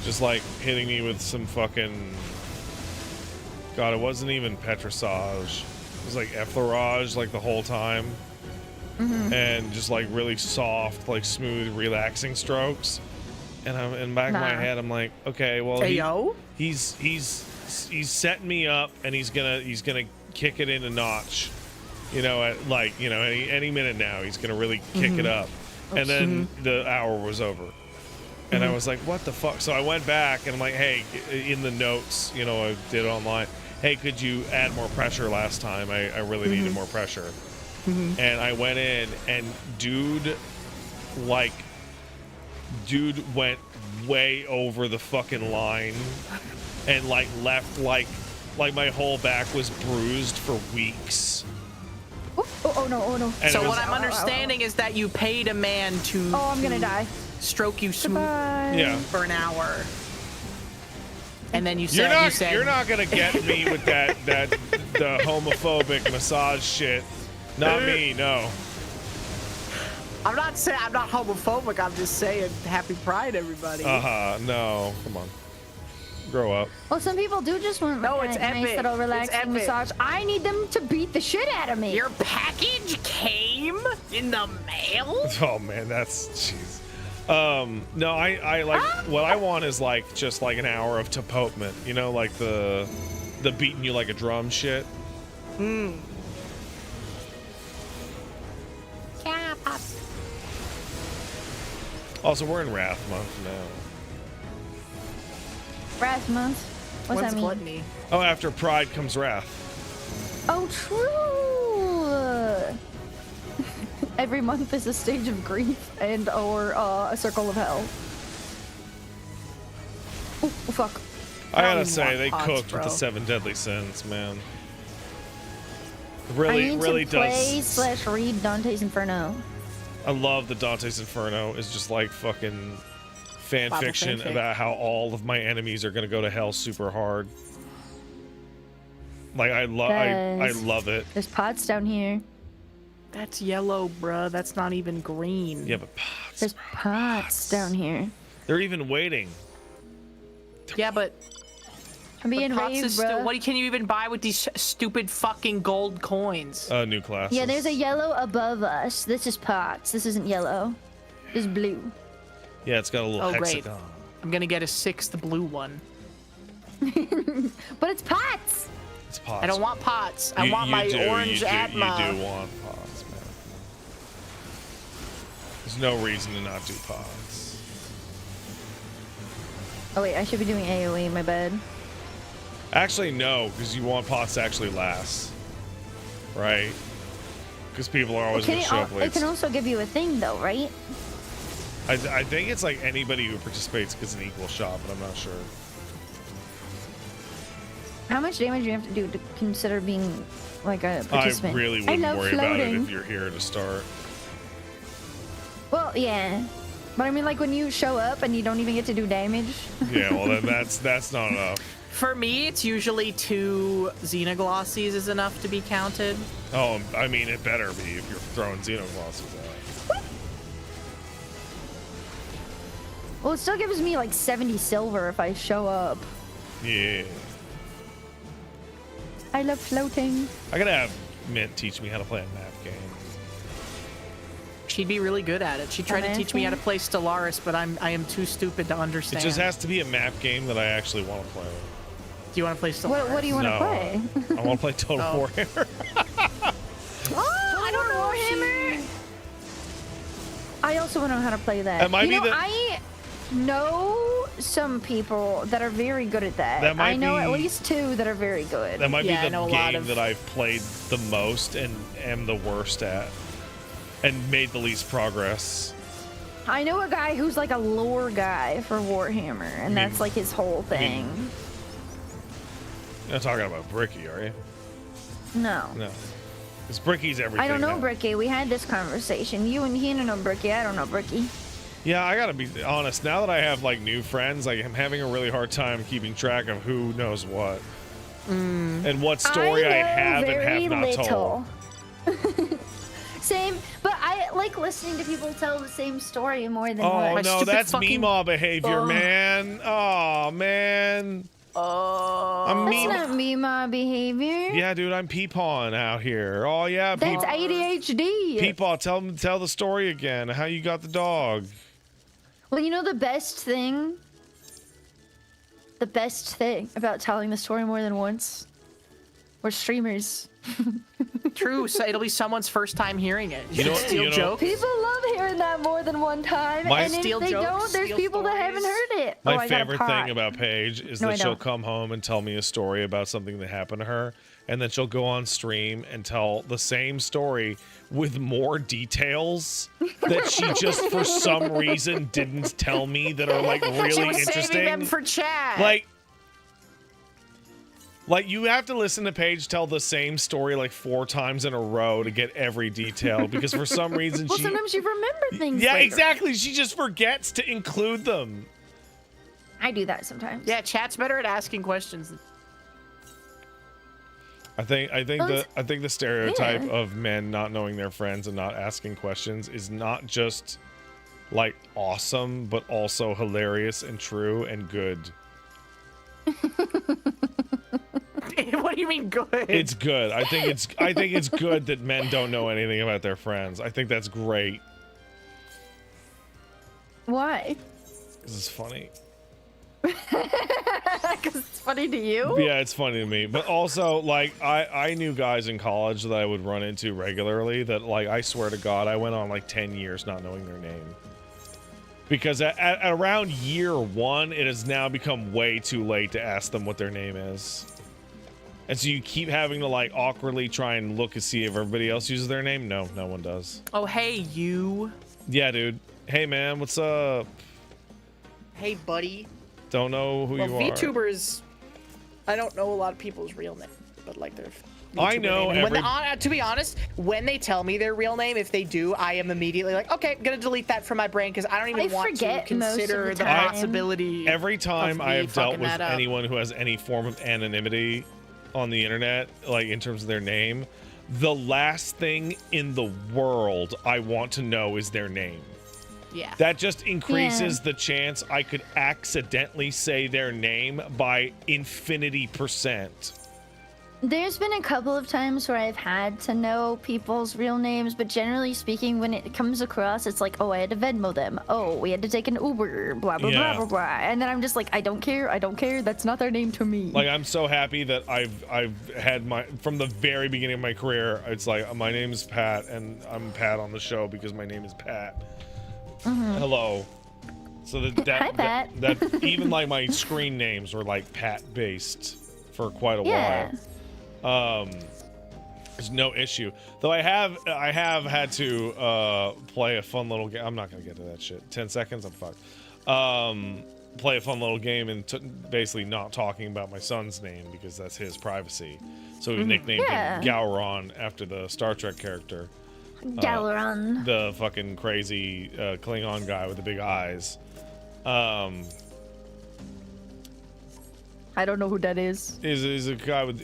just like hitting me with some fucking, God, it wasn't even petrissage. It was like effleurage like the whole time. And just like really soft, like smooth, relaxing strokes. And I'm in the back of my head, I'm like, okay, well, Hey, yo. he's setting me up, and he's gonna kick it in a notch. You know, at like, you know, any minute now, he's gonna really kick it up. And then the hour was over. And I was like, what the fuck? So I went back and I'm like, hey, in the notes, you know, I did it online. Hey, could you add more pressure last time? I really needed more pressure. And I went in, and dude went way over the fucking line and like left like my whole back was bruised for weeks. Oh no, oh no. And So it was- what I'm understanding is that you paid a man to Oh, I'm gonna die. stroke you smooth Bye. Yeah. for an hour. And then you said You're not gonna get me with the homophobic massage shit. Not me, no. I'm not saying I'm not homophobic. I'm just saying happy Pride, everybody. No. Come on. Grow up. Well, some people do just want No, like, it's a nice epic. little It's relaxing epic. massage. I need them to beat the shit out of me. Your package came in the mail? Oh man, that's jeez. No, I like what I want is like just like an hour of tapotment, you know, like the beating you like a drum shit. Yeah, Pop. Also, we're in Wrath Month now. Wrath month. What's When's that mean? gluttony? Oh, after Pride comes Wrath. Oh, true. Every month is a stage of grief and or a circle of hell. Oh, fuck. I gotta even say, want they pots, cooked with bro. the 7 deadly sins, man. I Really, need really to play does. / read Dante's Inferno. I love that Dante's Inferno is just like fucking fan Bible fiction fanfic. about how all of my enemies are gonna go to hell super hard. Like I Guys. love it. There's pots down here. That's yellow, bruh. That's not even green. Yeah, but pots, There's bro, pots down here. they're even waiting. Yeah, but I'm being pots raised, is still. bro. What can you even buy with these stupid fucking gold coins? New classes. Yeah, there's a yellow above us. This is pots. This isn't yellow. This is blue. Yeah, it's got a little Oh, great. hexagon. I'm gonna get a 6th blue one. But it's pots! It's pots. I don't want pots. I want my orange Atma. You do want pots, man. There's no reason to not do pots. Oh wait, I should be doing AoE, my bad. Actually, no, because you want pots to actually last, right? Because people are always going to show up It late. can also give you a thing though, right? I think it's like anybody who participates gets an equal shot, but I'm not sure. How much damage do you have to do to consider being like a I participant? really wouldn't love worry about it floating. if you're here to start. Well, yeah. But I mean, like when you show up and you don't even get to do damage. Yeah, well then that's not enough. For me, it's usually 2 Xenoglossies is enough to be counted. Oh, I mean it better be if you're throwing Xenoglosses out. Well, it still gives me like 70 silver if I show up. Yeah. I love floating. I gotta have Mint teach me how to play a map game. She'd be really good at it. She tried to teach me how to play Stellaris, but I am too stupid to It understand. just has to be a map game that I actually want to play. Do you want to play Stellaris? What do you want to No. play? I want to play Total Oh. Warhammer. Oh, I don't know Warhammer. I also want to know how to play that. That might you be know, the- I know some people that are very good at that. That might I know be- at least 2 that are very good. That might Yeah, I be know the a lot game of- that I've played the most and am the worst at, and made the least progress. I know a guy who's like a lore guy for Warhammer, and that's like his whole thing. You're not talking about Bricky, are you? No. No. Because Bricky's everything. I don't know now. Bricky. We had this conversation. You and he don't know Bricky. I don't know Bricky. Yeah, I gotta be honest. Now that I have like new friends, like I'm having a really hard time keeping track of who knows what and what story I know have and very have not told. little. Same, but I like listening to people tell the same story more than Oh once. no, stupid that's fucking- Meemaw behavior, man. Oh man. I'm That's Meemaw. not Mima behavior. Yeah, dude, I'm Peepawing out here. Oh yeah, That's ADHD. Peepaw, tell the story again. How you got the dog? Well, you know the best thing? The best thing about telling the story more than once? We're streamers. True, so it'll be someone's first time hearing it. You know what- Steal you know- jokes. People love hearing that more than one time. My- and if Steal they jokes, don't, there's steal people that stories. haven't heard it. My I got a favorite pot. thing about Paige is No, that I she'll don't. come home and tell me a story about something that happened to her, and then she'll go on stream and tell the same story with more details that she just for some reason didn't tell me that are like really She was interesting. saving them for chat. Like you have to listen to Paige tell the same story like 4 times in a row to get every detail because for some reason Well, she sometimes you remember things. Yeah, later. exactly. She just forgets to include them. I do that sometimes. Yeah, chat's better at asking questions. I think Well, the stereotype yeah. of men not knowing their friends and not asking questions is not just like awesome, but also hilarious and true and good. What do you mean good? It's good. I think it's good that men don't know anything about their friends. I think that's great. Why? This is funny. Because it's funny to you? Yeah, it's funny to me. But also, like, I knew guys in college that I would run into regularly that, like, I swear to God, I went on, like, 10 years not knowing their name. Because at around year 1, it has now become way too late to ask them what their name is. And so you keep having to like awkwardly try and look and see if everybody else uses their name. No, no one does. Oh, hey, you. Yeah, dude. Hey, man, what's up? Hey, buddy. Don't know who you are. VTubers, I don't know a lot of people's real name, but like their I know name. To be honest, when they tell me their real name, if they do, I am immediately like, okay, I'm gonna delete that from my brain because I don't even want to consider the possibility. Every time I have dealt with anyone who has any form of anonymity on the internet, like in terms of their name, the last thing in the world I want to know is their name. Yeah. That just increases the chance I could accidentally say their name by infinity%. There's been a couple of times where I've had to know people's real names, but generally speaking, when it comes across, it's like, oh, I had to Venmo them. Oh, we had to take an Uber, blah, blah, blah, blah, blah. And then I'm just like, I don't care. That's not their name to me. Like, I'm so happy that I've had from the very beginning of my career, it's like, my name's Pat, and I'm Pat on the show because my name is Pat. Hello. So Hi, Pat. that even like my screen names were like Pat based for quite a while. There's no issue. Though I have had to play a fun little game. I'm not gonna get to that shit. 10 seconds, I'm fucked. Play a fun little game and basically not talking about my son's name because that's his privacy. So we nicknamed him Gowron after the Star Trek character. Gowron. The fucking crazy Klingon guy with the big eyes. I don't know who that is. Is a guy with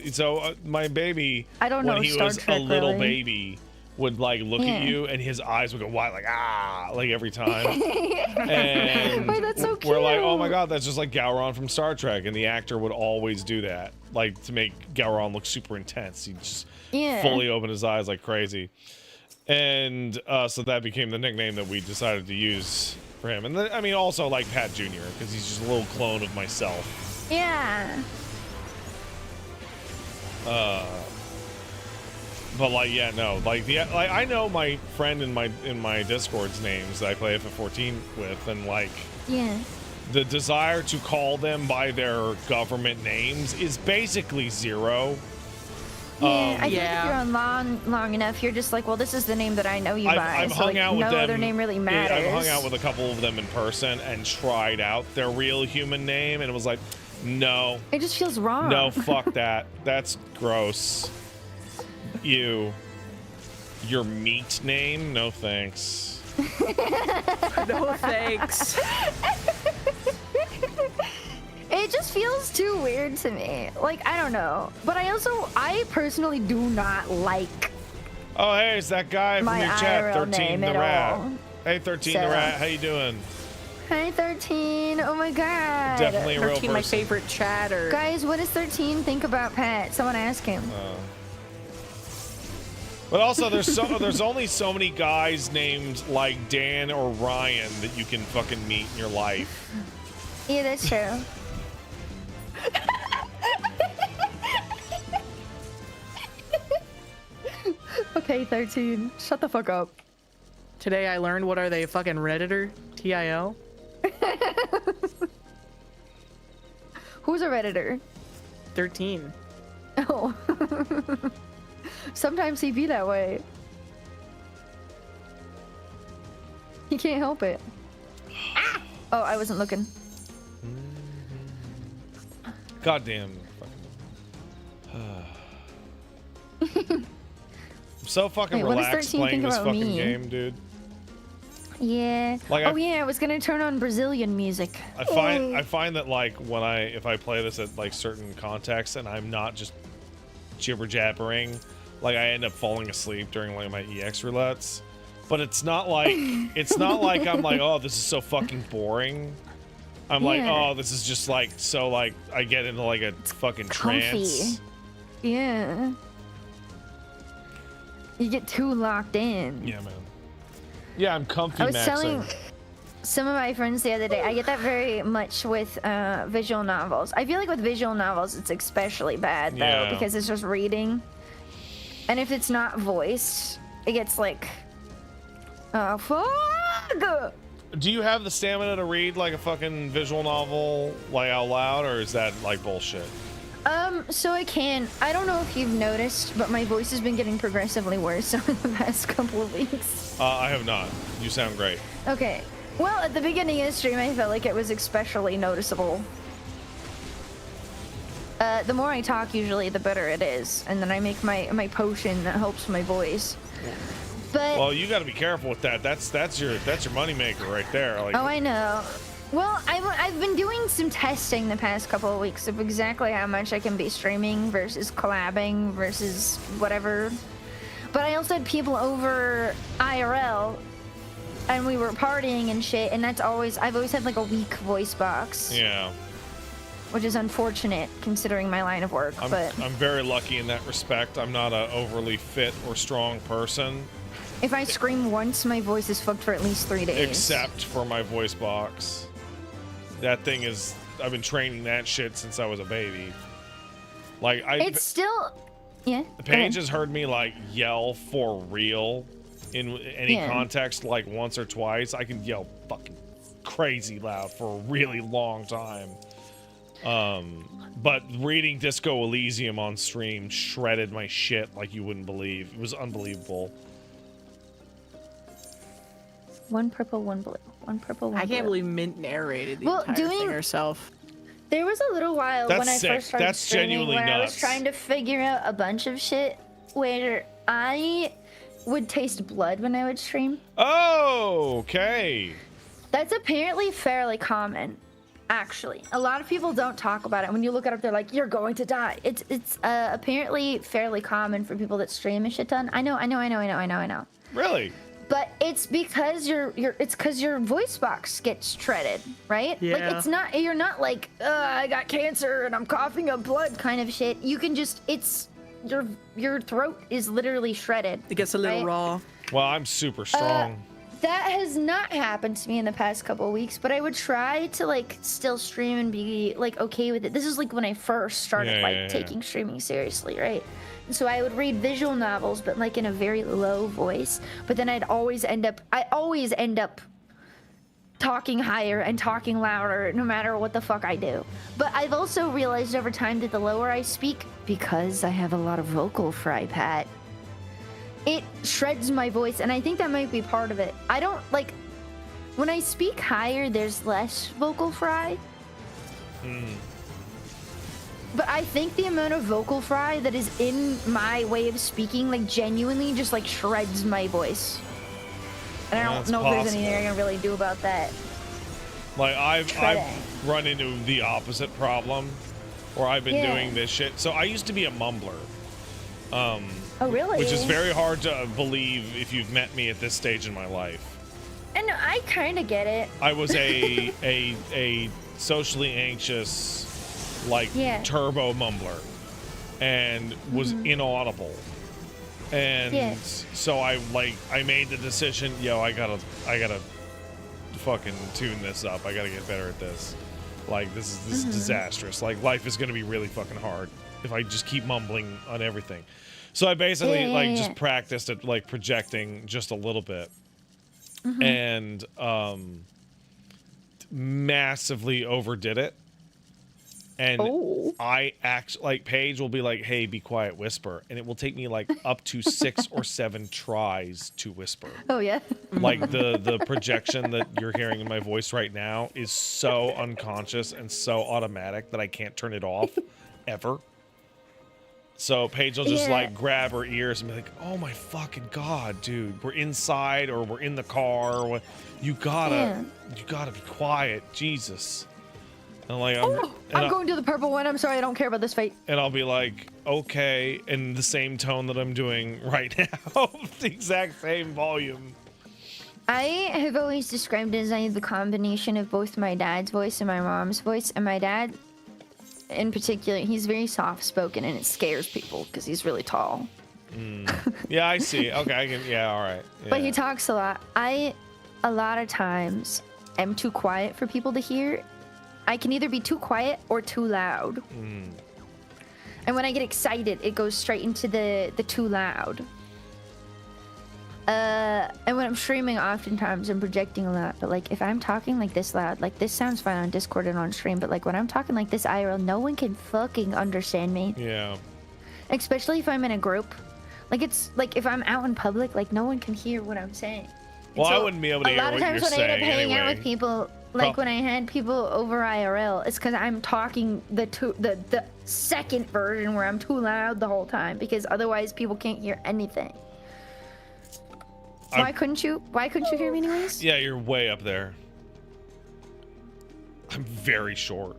my baby. I don't know when he Star was Trek, a little really. baby would like look at you and his eyes would go wide like like every time. And Wait, that's so cute. we're like, oh my god, that's just like Gowron from Star Trek, and the actor would always do that, like to make Gowron look super intense. He'd just fully open his eyes like crazy. And so that became the nickname that we decided to use for him. And then, I mean, also like Pat Jr. because he's just a little clone of myself. Yeah. But like, yeah, no, like I know my friend in my Discord's names that I play FF14 with, and like, the desire to call them by their government names is basically zero. I think if you're on long enough, you're just like, well, this is the name that I know you by. I've so hung like, out with no them. other name really matters. I've hung out with a couple of them in person and tried out their real human name, and it was like, no. It just feels wrong. No, fuck that. That's gross. Your meat name? No thanks. No thanks. It just feels too weird to me. Like, I don't know. But I personally do not like Oh, hey, it's that guy from your chat, 13 the Rat. Hey, 13 the Rat, how you doing? Hi, 13. Oh my god. Definitely a real 13, person. my favorite chatter. Guys, what does 13 think about Pat? Someone ask him. But also, there's only so many guys named like Dan or Ryan that you can fucking meet in your life. Yeah, that's true. Okay, 13. Shut the fuck up. Today I learned, what are they, fucking Redditor? TIL? Who's a Redditor? 13. Oh. Sometimes he be that way. He can't help it. Ah! Oh, I wasn't looking. Goddamn. I'm so fucking Wait, relaxed playing this fucking game, dude. Yeah. Like I was gonna turn on Brazilian music. I find that like if I play this at like certain contexts and I'm not just jibber jabbering, like I end up falling asleep during like my EX roulettes. But it's not like I'm like, oh, this is so fucking boring. I'm like, oh, this is just like so like I get into like a fucking trance. Yeah. You get too locked in. Yeah, man. Yeah, I'm comfy. I was telling some of my friends the other day, I get that very much with visual novels. I feel like with visual novels, it's especially bad though, because it's just reading. And if it's not voiced, it gets like, fuck! Do you have the stamina to read like a fucking visual novel like out loud, or is that like bullshit? So I don't know if you've noticed, but my voice has been getting progressively worse over the past couple of weeks. I have not. You sound great. Okay. Well, at the beginning of the stream, I felt like it was especially noticeable. The more I talk, usually, the better it is. And then I make my potion that helps my voice. But Well, you got to be careful with that. That's your moneymaker right there. Like, oh, I know. Well, I've been doing some testing the past couple of weeks of exactly how much I can be streaming versus collabing versus whatever. But I also had people over IRL, and we were partying and shit, and I've always had like a weak voice box. Yeah. Which is unfortunate considering my line of work, but I'm very lucky in that respect. I'm not a overly fit or strong person. if I scream once, my voice is fucked for at least 3 days. Except for my voice box. That thing is, I've been training that shit since I was a baby. Like, It's still, yeah. Paige has heard me, like, yell for real in any context, like, once or twice. I can yell fucking crazy loud for a really long time. But reading Disco Elysium on stream shredded my shit like you wouldn't believe. It was unbelievable. One purple, one blue. One purple, one I can't blue. believe Mint narrated the Well, entire thing herself. There was a little while That's when I sick. first started That's streaming genuinely where I was nuts. trying to figure out a bunch of shit where I would taste blood when I would stream. Oh, okay. That's apparently fairly common, actually. A lot of people don't talk about it. When you look it up, they're like, "You're going to die." It's apparently fairly common for people that stream a shit ton. I know. Really? But it's because it's because your voice box gets shredded, right? Yeah. Like you're not like, I got cancer and I'm coughing up blood kind of shit. You can just, it's your throat is literally shredded. It gets a little right? raw. Well, I'm super strong. That has not happened to me in the past couple of weeks, but I would try to like still stream and be like okay with it. This is like when I first started taking streaming seriously, right? So I would read visual novels, but like in a very low voice. But then I always end up talking higher and talking louder no matter what the fuck I do. But I've also realized over time that the lower I speak, because I have a lot of vocal fry, Pat, it shreds my voice, and I think that might be part of it. I don't like when I speak higher, there's less vocal fry. But I think the amount of vocal fry that is in my way of speaking, like, genuinely just, like, shreds my voice. And I don't know if there's anything I can really do about that. Like, I've run into the opposite problem, where I've been doing this shit. So I used to be a mumbler. Oh, really? Which is very hard to believe if you've met me at this stage in my life. And I kind of get it. I was a socially anxious, like, turbo mumbler, and was inaudible. And so I made the decision, I gotta fucking tune this up. I gotta get better at this. Like, this is disastrous. Like, life is gonna be really fucking hard if I just keep mumbling on everything. So I basically just practiced at like projecting just a little bit, and massively overdid it. And I actually, like, Paige will be like, "Hey, be quiet, whisper," and it will take me like up to 6 or 7 tries to whisper. Oh yeah. Like the projection that you're hearing in my voice right now is so unconscious and so automatic that I can't turn it off ever. So Paige will just like grab her ears and be like, "Oh my fucking god, dude, we're inside or we're in the car. Or you gotta be quiet, Jesus." And like, I'm going to the purple one. I'm sorry, I don't care about this fight. And I'll be like, "Okay," in the same tone that I'm doing right now, the exact same volume. I have always described it as I have the combination of both my dad's voice and my mom's voice, and my dad, in particular, he's very soft-spoken, and it scares people because he's really tall. Yeah, I see. Okay, I can. Yeah, all right. Yeah. But he talks a lot. A lot of times, am too quiet for people to hear. I can either be too quiet or too loud. And when I get excited, it goes straight into the too loud. And when I'm streaming, oftentimes I'm projecting a lot. But like, if I'm talking like this loud, like this sounds fine on Discord and on stream. But like when I'm talking like this IRL, no one can fucking understand me. Yeah. Especially if I'm in a group. Like it's like if I'm out in public, like no one can hear what I'm saying. Well, So, I wouldn't be able to hear what you're a lot of times when I end up saying hanging out anyway. with people, like when I had people over IRL, it's because I'm talking the second version where I'm too loud the whole time, because otherwise people can't hear anything. Why couldn't you hear me anyways? Yeah, you're way up there. I'm very short.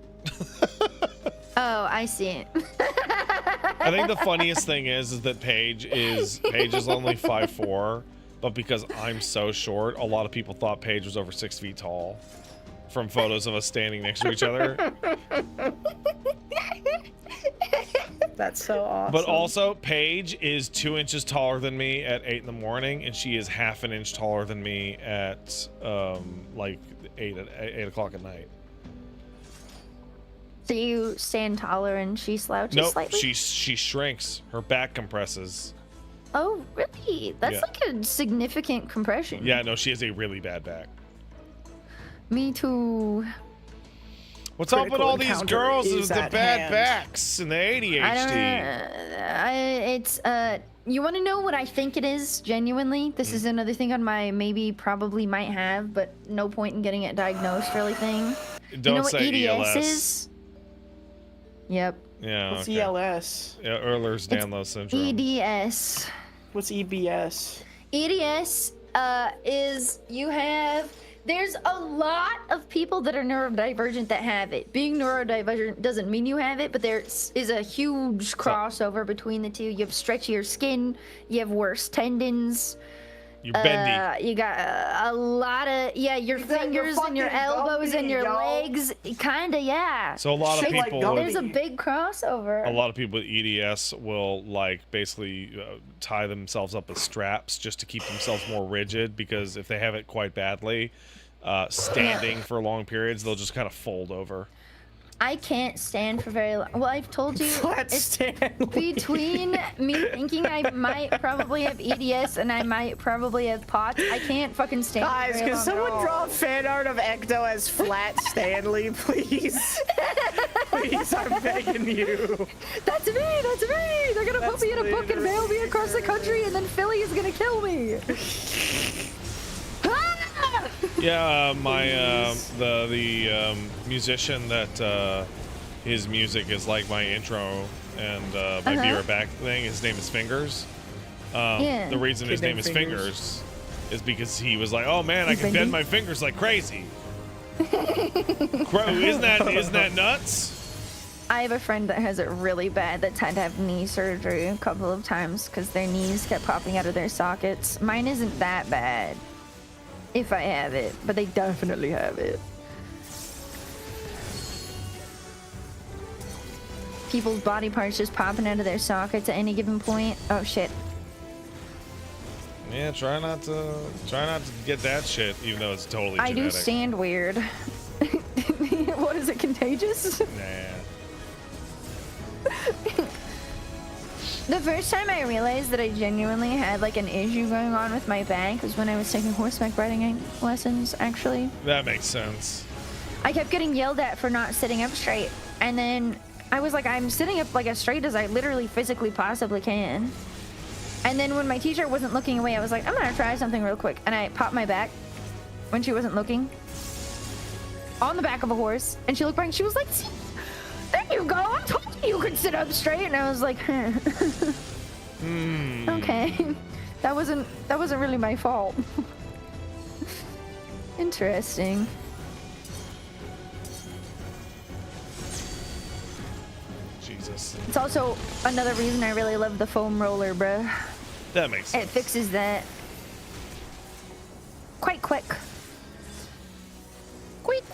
Oh, I see. I think the funniest thing is that Paige is only 5'4", but because I'm so short, a lot of people thought Paige was over 6 feet tall from photos of us standing next to each other. That's so awesome. But also, Paige is 2 inches taller than me at 8 in the morning, and she is half an inch taller than me at like 8 o'clock at night. So you stand taller and she slouches Nope, slightly? she shrinks. Her back compresses. Oh, really? That's Yeah. like a significant compression. Yeah, no, she has a really bad back. Me too. What's up with Critical all these encounter girls is with the at bad hand. backs and the ADHD? You want to know what I think it is, genuinely? This is another thing on my maybe, probably, might have, but no point in getting it diagnosed really thing. Don't you know what say EDS ELS. is? Yep. Yeah, What's okay. ELS? Yeah, Ehlers-Danlos syndrome. EDS. What's EBS? EDS is you have... There's a lot of people that are neurodivergent that have it. Being neurodivergent doesn't mean you have it, but there is a huge crossover between the two. You have stretchier skin, you have worse tendons. You're bendy. You got a lot of, your fingers and your fucking elbows and gummy, your yo. legs. Kinda, yeah. So a lot of Shaped like people gummy. There's a big crossover. a lot of people with EDS will like basically tie themselves up with straps just to keep themselves more rigid, because if they have it quite badly, standing for long periods, they'll just kind of fold over. I can't stand for very long. Well, I've told you, Flat it's Stanley. between me thinking I might probably have EDS and I might probably have POTS, I can't fucking stand for Guys, very can long someone at all. draw fan art of Ecto as Flat Stanley, please? Please, I'm begging you. That's me! That's me! They're gonna put me in a book and mail me across the country, and then Philly is gonna kill me. Ah! Yeah, my the musician that his music is like my intro and my Be Right Back thing. His name is Fingers. Yeah. The reason his Kid name named is Fingers. Fingers is because he was like, "Oh man, I can bend my fingers like crazy." Isn't that nuts? I have a friend that has it really bad that's had to have knee surgery a couple of times because their knees kept popping out of their sockets. Mine isn't that bad, if I have it, but they definitely have it. People's body parts just popping out of their sockets at any given point. Oh shit. Yeah, try not to get that shit, even though it's totally I genetic. do stand weird. What is it, contagious? Nah. The first time I realized that I genuinely had like an issue going on with my back was when I was taking horseback riding lessons, actually. That makes sense. I kept getting yelled at for not sitting up straight. And then I was like, I'm sitting up like as straight as I literally physically possibly can. And then when my teacher wasn't looking away, I was like, I'm gonna try something real quick. And I popped my back when she wasn't looking on the back of a horse. And she looked back and she was like, there you go, I told you you could sit up straight. And I was like, huh. Okay. That wasn't really my fault. Interesting. Jesus. It's also another reason I really love the foam roller, bruh. That makes sense. It fixes that quite quick. Quick.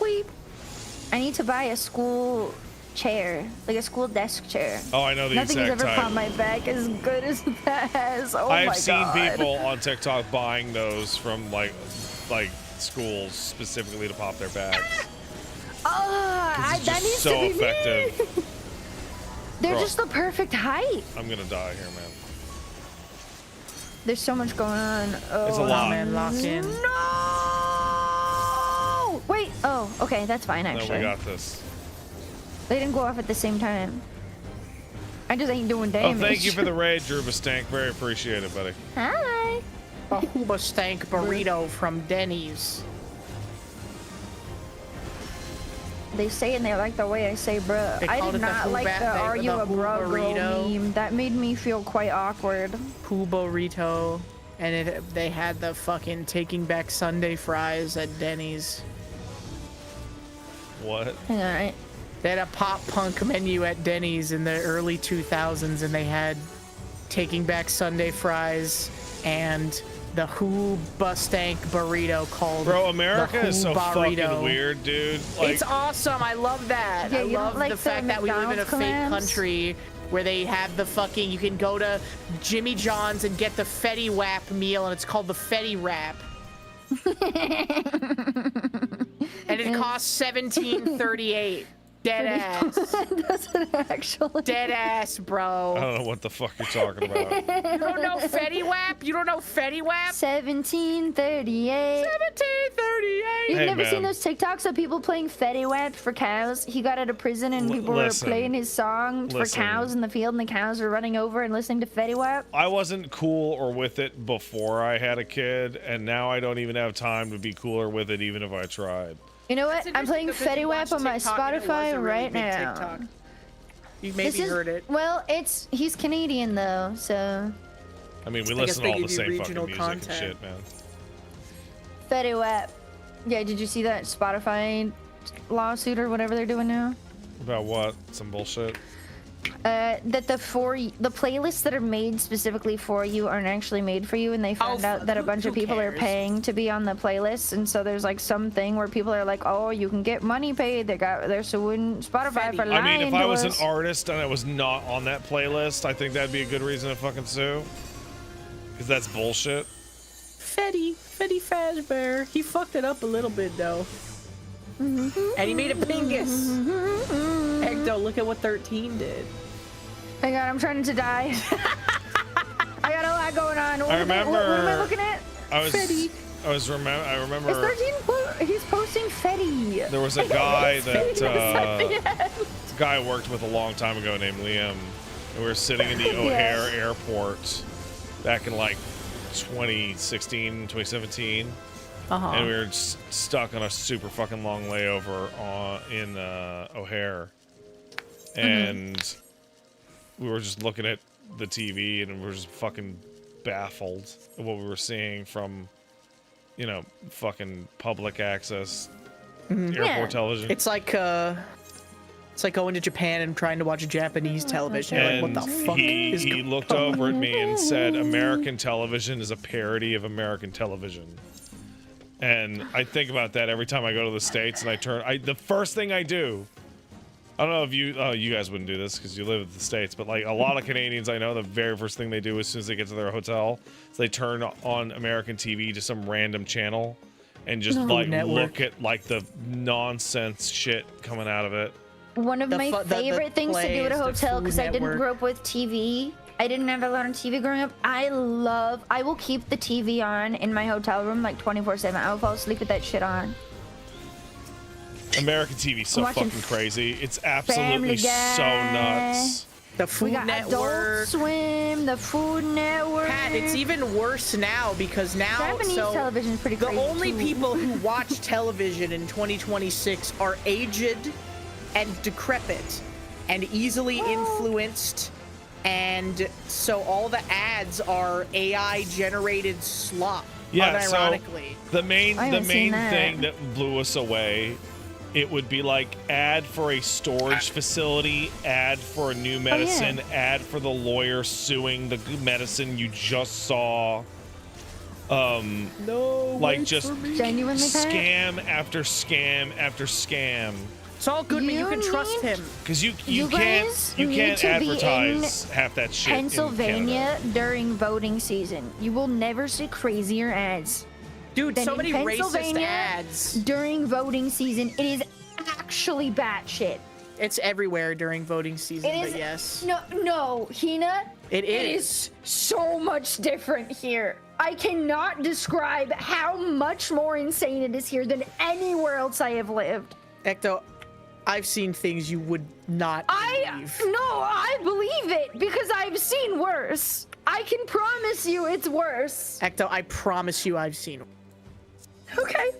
I need to buy a school chair, like a school desk chair. Oh, I know the Nothing has exact ever type. popped my back as good as that has. Oh my god. I've seen people on TikTok buying those from like schools specifically to pop their bags. It's that just needs so to be effective. me. They're Bro. just the perfect height. I'm gonna die here, man. There's so much going on. Oh, It's a lot. Man, lock in. No! Wait. Oh, okay. That's fine, No, actually. we got this. They didn't go off at the same time. I just ain't doing damage. Oh, thank you for the raid, Druba Stank. Very appreciated, buddy. Hi. A Huba Stank burrito from Denny's. They say and they like the way I say bruh. They I called did it the not like the are you a bruh girl burrito. meme. That made me feel quite awkward. Poo burrito. And they had the fucking Taking Back Sunday fries at Denny's. What? Hang on. They had a pop punk menu at Denny's in the early 2000s, and they had Taking Back Sunday fries and the Huba Stank burrito called Bro, America the is so Hubarito. fucking weird, dude. Like, It's awesome. I love that. Yeah, I you don't love like the the fact that we live in a McDonald's fake collabs? country where they have the fucking, you can go to Jimmy John's and get the Fetty Wap meal, and it's called the Fetty Wrap. And it costs $17.38. Dead ass. Does it actually? Dead ass, I bro. don't know what the fuck you're talking about. You don't know Fetty Wap? You don't know Fetty Wap? 1738. 1738. You've Hey, never seen man. those TikToks of people playing Fetty Wap for cows? He got out of prison and people listen. were playing his song for Listen. cows in the field, and the cows were running over and listening to Fetty Wap. I wasn't cool or with it before I had a kid, and now I don't even have time to be cooler with it, even if I tried. You know what? I'm playing Interesting, because you Fetty Wap watched on my TikTok and it was a Spotify really right big now. TikTok. You maybe heard it. Well, he's Canadian though, so I mean, we I guess listen to they all the give you same fucking regional music and content. shit, man. Fetty Wap. Yeah, did you see that Spotify lawsuit or whatever they're doing now? About what? Some bullshit? That the playlists that are made specifically for you aren't actually made for you, and they found out that a bunch of who people are cares? paying to be on the playlists, and so there's like something where people are like, oh, you can get money paid. They're suing Spotify for lying I mean, if I to was an us. artist and I was not on that playlist, I think that'd be a good reason to fucking sue. Because that's bullshit. Fetty Fazbear. He fucked it up a little bit though. And he made a pingus. Ecto, look at what 13 did. Hang on, I'm trying to die. I got a lot going on. What am I remember- looking at? I Fetty. remember Is 13? He's posting Fetty. there was a guy that a guy I worked with a long time ago named Liam, and we were sitting in the O'Hare airport back in like 2016, 2017. And we were stuck on a super fucking long layover in O'Hare. And we were just looking at the TV and we were just fucking baffled at what we were seeing from, you know, fucking public access airport television. It's like going to Japan and trying to watch Japanese television. You're And like, what the fuck is he looked over at me and said, American television is a parody of American television. And I think about that every time I go to the States and the first thing I do, I don't know if you guys wouldn't do this because you live in the States, but like a lot of Canadians I know, the very first thing they do as soon as they get to their hotel is they turn on American TV to some random channel and just like look at like the nonsense shit coming out of it. One of my favorite things to do at a hotel, because I didn't grow up with TV. I didn't have a lot of TV growing up. I will keep the TV on in my hotel room like 24/7. I will fall asleep with that shit on. American TV so Watching fucking crazy. It's absolutely Family so Guy. nuts. The We Food got Adult Network. Swim, the Food Network. Pat, it's even worse now because now Japanese television is pretty the crazy only too. people who watch television in 2026 are aged and decrepit and easily influenced, and so all the ads are AI generated slop. Yeah, so unironically. the main I haven't seen that. thing that blew us away, it would be like ad for a storage facility, ad for a new medicine, ad for the lawyer suing the medicine you just saw. No, Like wait just for me. Genuinely, Pat? scam after scam after scam. It's all good, but you You can trust need- him. Because you You can't guys you need can't to be advertise half that shit in Pennsylvania Canada. during voting season. You will never see crazier ads. Dude, Then so in many racist Pennsylvania, ads. during voting season, it is actually batshit. It's everywhere during voting season, It is but yes. no, Hina. It It is. is so much different here. I cannot describe how much more insane it is here than anywhere else I have lived. Ecto, I've seen things you would not believe. I believe it because I've seen worse. I can promise you it's worse. Ecto, I promise you I've seen. Okay.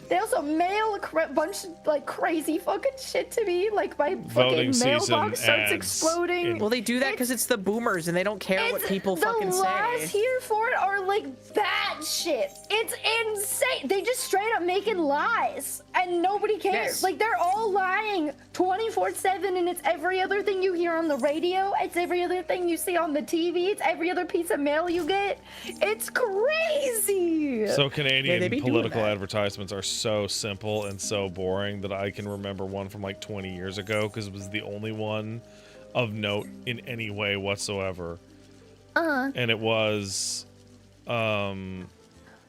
They also mail a bunch of like crazy fucking shit to me. Like my Voting fucking season mailbox starts ads exploding. in- Well, they do that because it's the boomers and they don't care what people the fucking laws say. here for it are like bad shit. It's insane. They just straight up making lies and nobody cares. Yes. Like they're all lying 24/7 and it's every other thing you hear on the radio. It's every other thing you see on the TV. It's every other piece of mail you get. It's crazy. So Canadian they be doing political that. advertisements are so simple and so boring that I can remember one from like 20 years ago because it was the only one of note in any way whatsoever. And it was it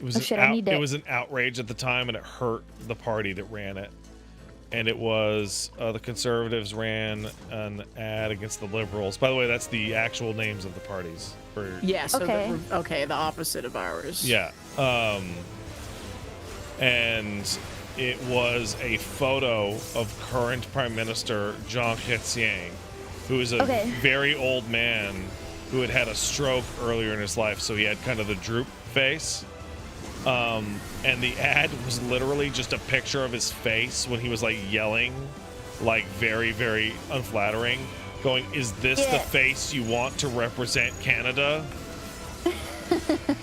was it was an outrage at the time and it hurt the party that ran it. And it was the Conservatives ran an ad against the Liberals. By the way, that's the actual names of the parties. Yeah, so Okay. the opposite of ours. Yeah. And it was a photo of current Prime Minister Jean Chrétien, who is a very old man who had had a stroke earlier in his life, so he had kind of the droop face. And the ad was literally just a picture of his face when he was like yelling, like very, very unflattering, going, "Is this the face you want to represent Canada?"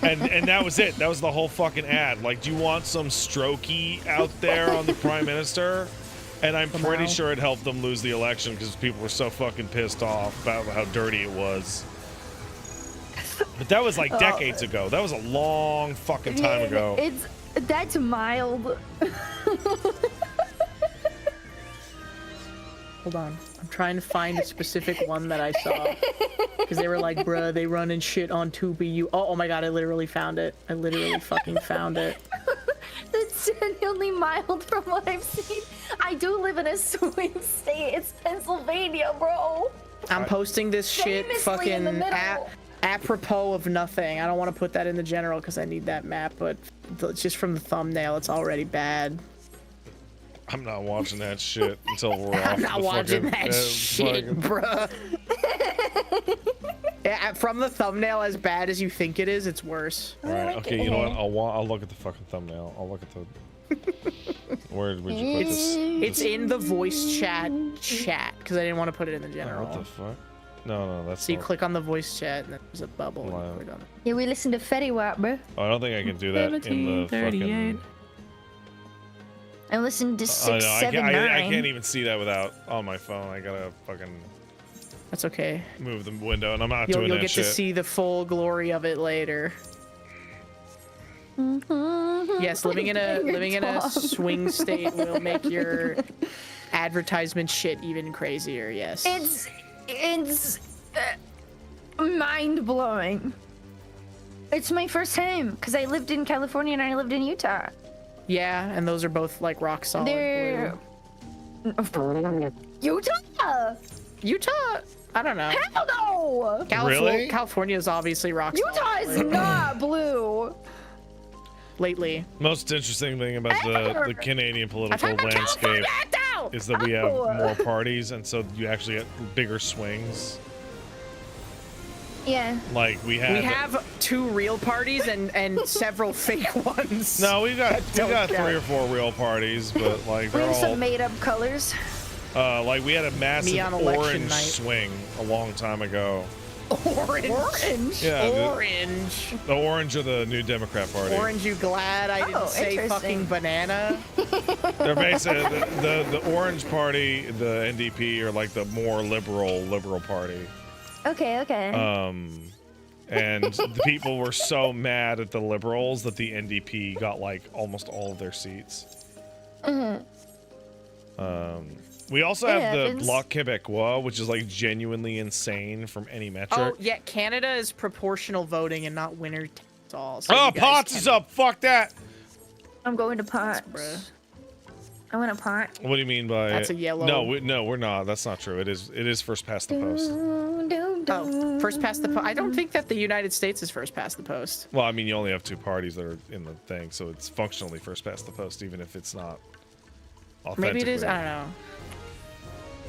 and that was it. That was the whole fucking ad. Like, do you want some strokey out there on the Prime Minister? And I'm pretty sure it helped them lose the election because people were so fucking pissed off about how dirty it was. But that was like decades ago. That was a long fucking time ago. That's mild. Hold on. I'm trying to find a specific one that I saw. Because they were like, bruh, they run and shit on 2BU. Oh my god, I literally found it. I literally fucking found it. That's genuinely mild from what I've seen. I do live in a swing state. It's Pennsylvania, bro. I'm posting this shit Famously in the fucking middle. apropos of nothing. I don't want to put that in the general because I need that map, but just from the thumbnail, it's already bad. I'm not watching that shit until we're off. I'm not watching that shit, bruh. Yeah, from the thumbnail, as bad as you think it is, it's worse. All right, okay, you know what? I'll look at the fucking thumbnail. I'll look at the... Where'd you put this? It's in the voice chat because I didn't want to put it in the Oh, general. what the fuck? No, that's So you not... click on the voice chat and then there's a bubble. Wow. And you click on it. Yeah, we listen to Fetty Wap, bro. Oh, I don't think I can do that in the fucking... I listened to Oh, 679. no, I can't even see that without on my phone. I gotta fucking That's okay. move the window, and I'm not You'll doing that get shit. to see the full glory of it later. Yes, living in a swing state will make your advertisement shit even crazier. Yes. It's mind blowing. It's my first time because I lived in California and I lived in Utah. Yeah, and those are both like rock solid They're blue. Utah. I don't know. Hell no. Really? California is obviously rock solid. Utah is not blue. Lately. Most interesting thing about the Canadian political talking about landscape California! is that we have more parties, and so you actually get bigger swings. Yeah. Like we have 2 real parties and several fake ones. No, we got don't 3 count. or 4 real parties, but like We they're have all some made up colors. like we had a massive Me on election orange night. swing a long time ago. Orange. Yeah, Orange. the Orange of the New Democrat Party. Orange, you glad I didn't say interesting. fucking banana? They're basically the Orange Party, the NDP, are like the more liberal party. Okay. And the people were so mad at the Liberals that the NDP got like almost all of their seats. We also have the happens. Bloc Québécois, which is like genuinely insane from any metric. Oh, yeah, Canada is proportional voting and not winner takes all. So Oh, you guys Potts can- is up. Fuck that. I'm going to Potts. Bruh. I want a pot. What do you mean by That's a yellow. No, we're not. That's not true. It is first past the post. Oh, first past the post. I don't think that the United States is first past the post. Well, I mean, you only have 2 parties that are in the thing, so it's functionally first past the post, even if it's not authentically. Maybe it is. I don't know.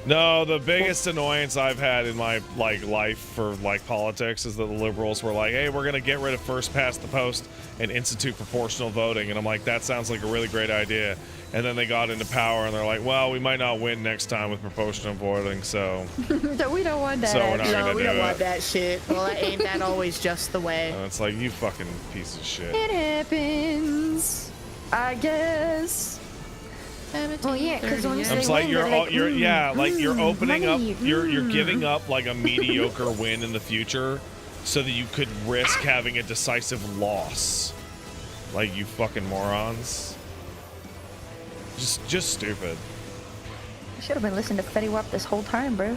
No, the biggest annoyance I've had in my life for politics is that the liberals were like, "Hey, we're gonna get rid of first past the post and institute proportional voting," and I'm like, "That sounds like a really great idea." And then they got into power and they're like, "Well, we might not win next time with proportional voting, so We don't want that. so we're not No, gonna we do don't it." want that shit. Well, ain't that always just the way? And it's like, you fucking piece of shit. It happens, I guess. Well, yeah, because once I'm they just like, win, you're they're like, you're opening money, up, you're giving up like a mediocre win in the future, so that you could risk having a decisive loss. Like, you fucking morons. Just stupid. I should have been listening to Fetty Wap this whole time, bro.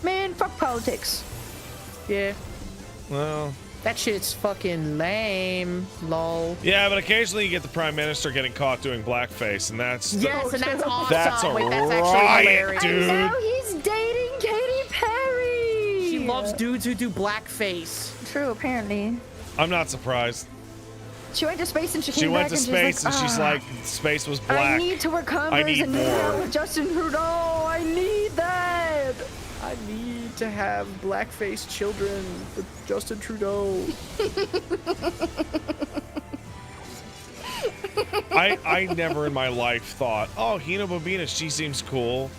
Man, fuck politics. Yeah, Well, that shit's fucking lame. Lol. yeah, but occasionally you get the prime minister getting caught doing blackface, and that's Yes, and that's awesome. That's a Wait, that's riot, actually hilarious. dude. And now he's dating Katy Perry. She loves dudes who do blackface. True, apparently. I'm not surprised. She went to space and she She came went back to and space and she's like, "Ah, space was I black. need to wear I Converse need and hang out more." with Justin Trudeau. I need that. I need to have blackface children with Justin Trudeau. I never in my life thought, oh, Hina Bobina, she seems cool.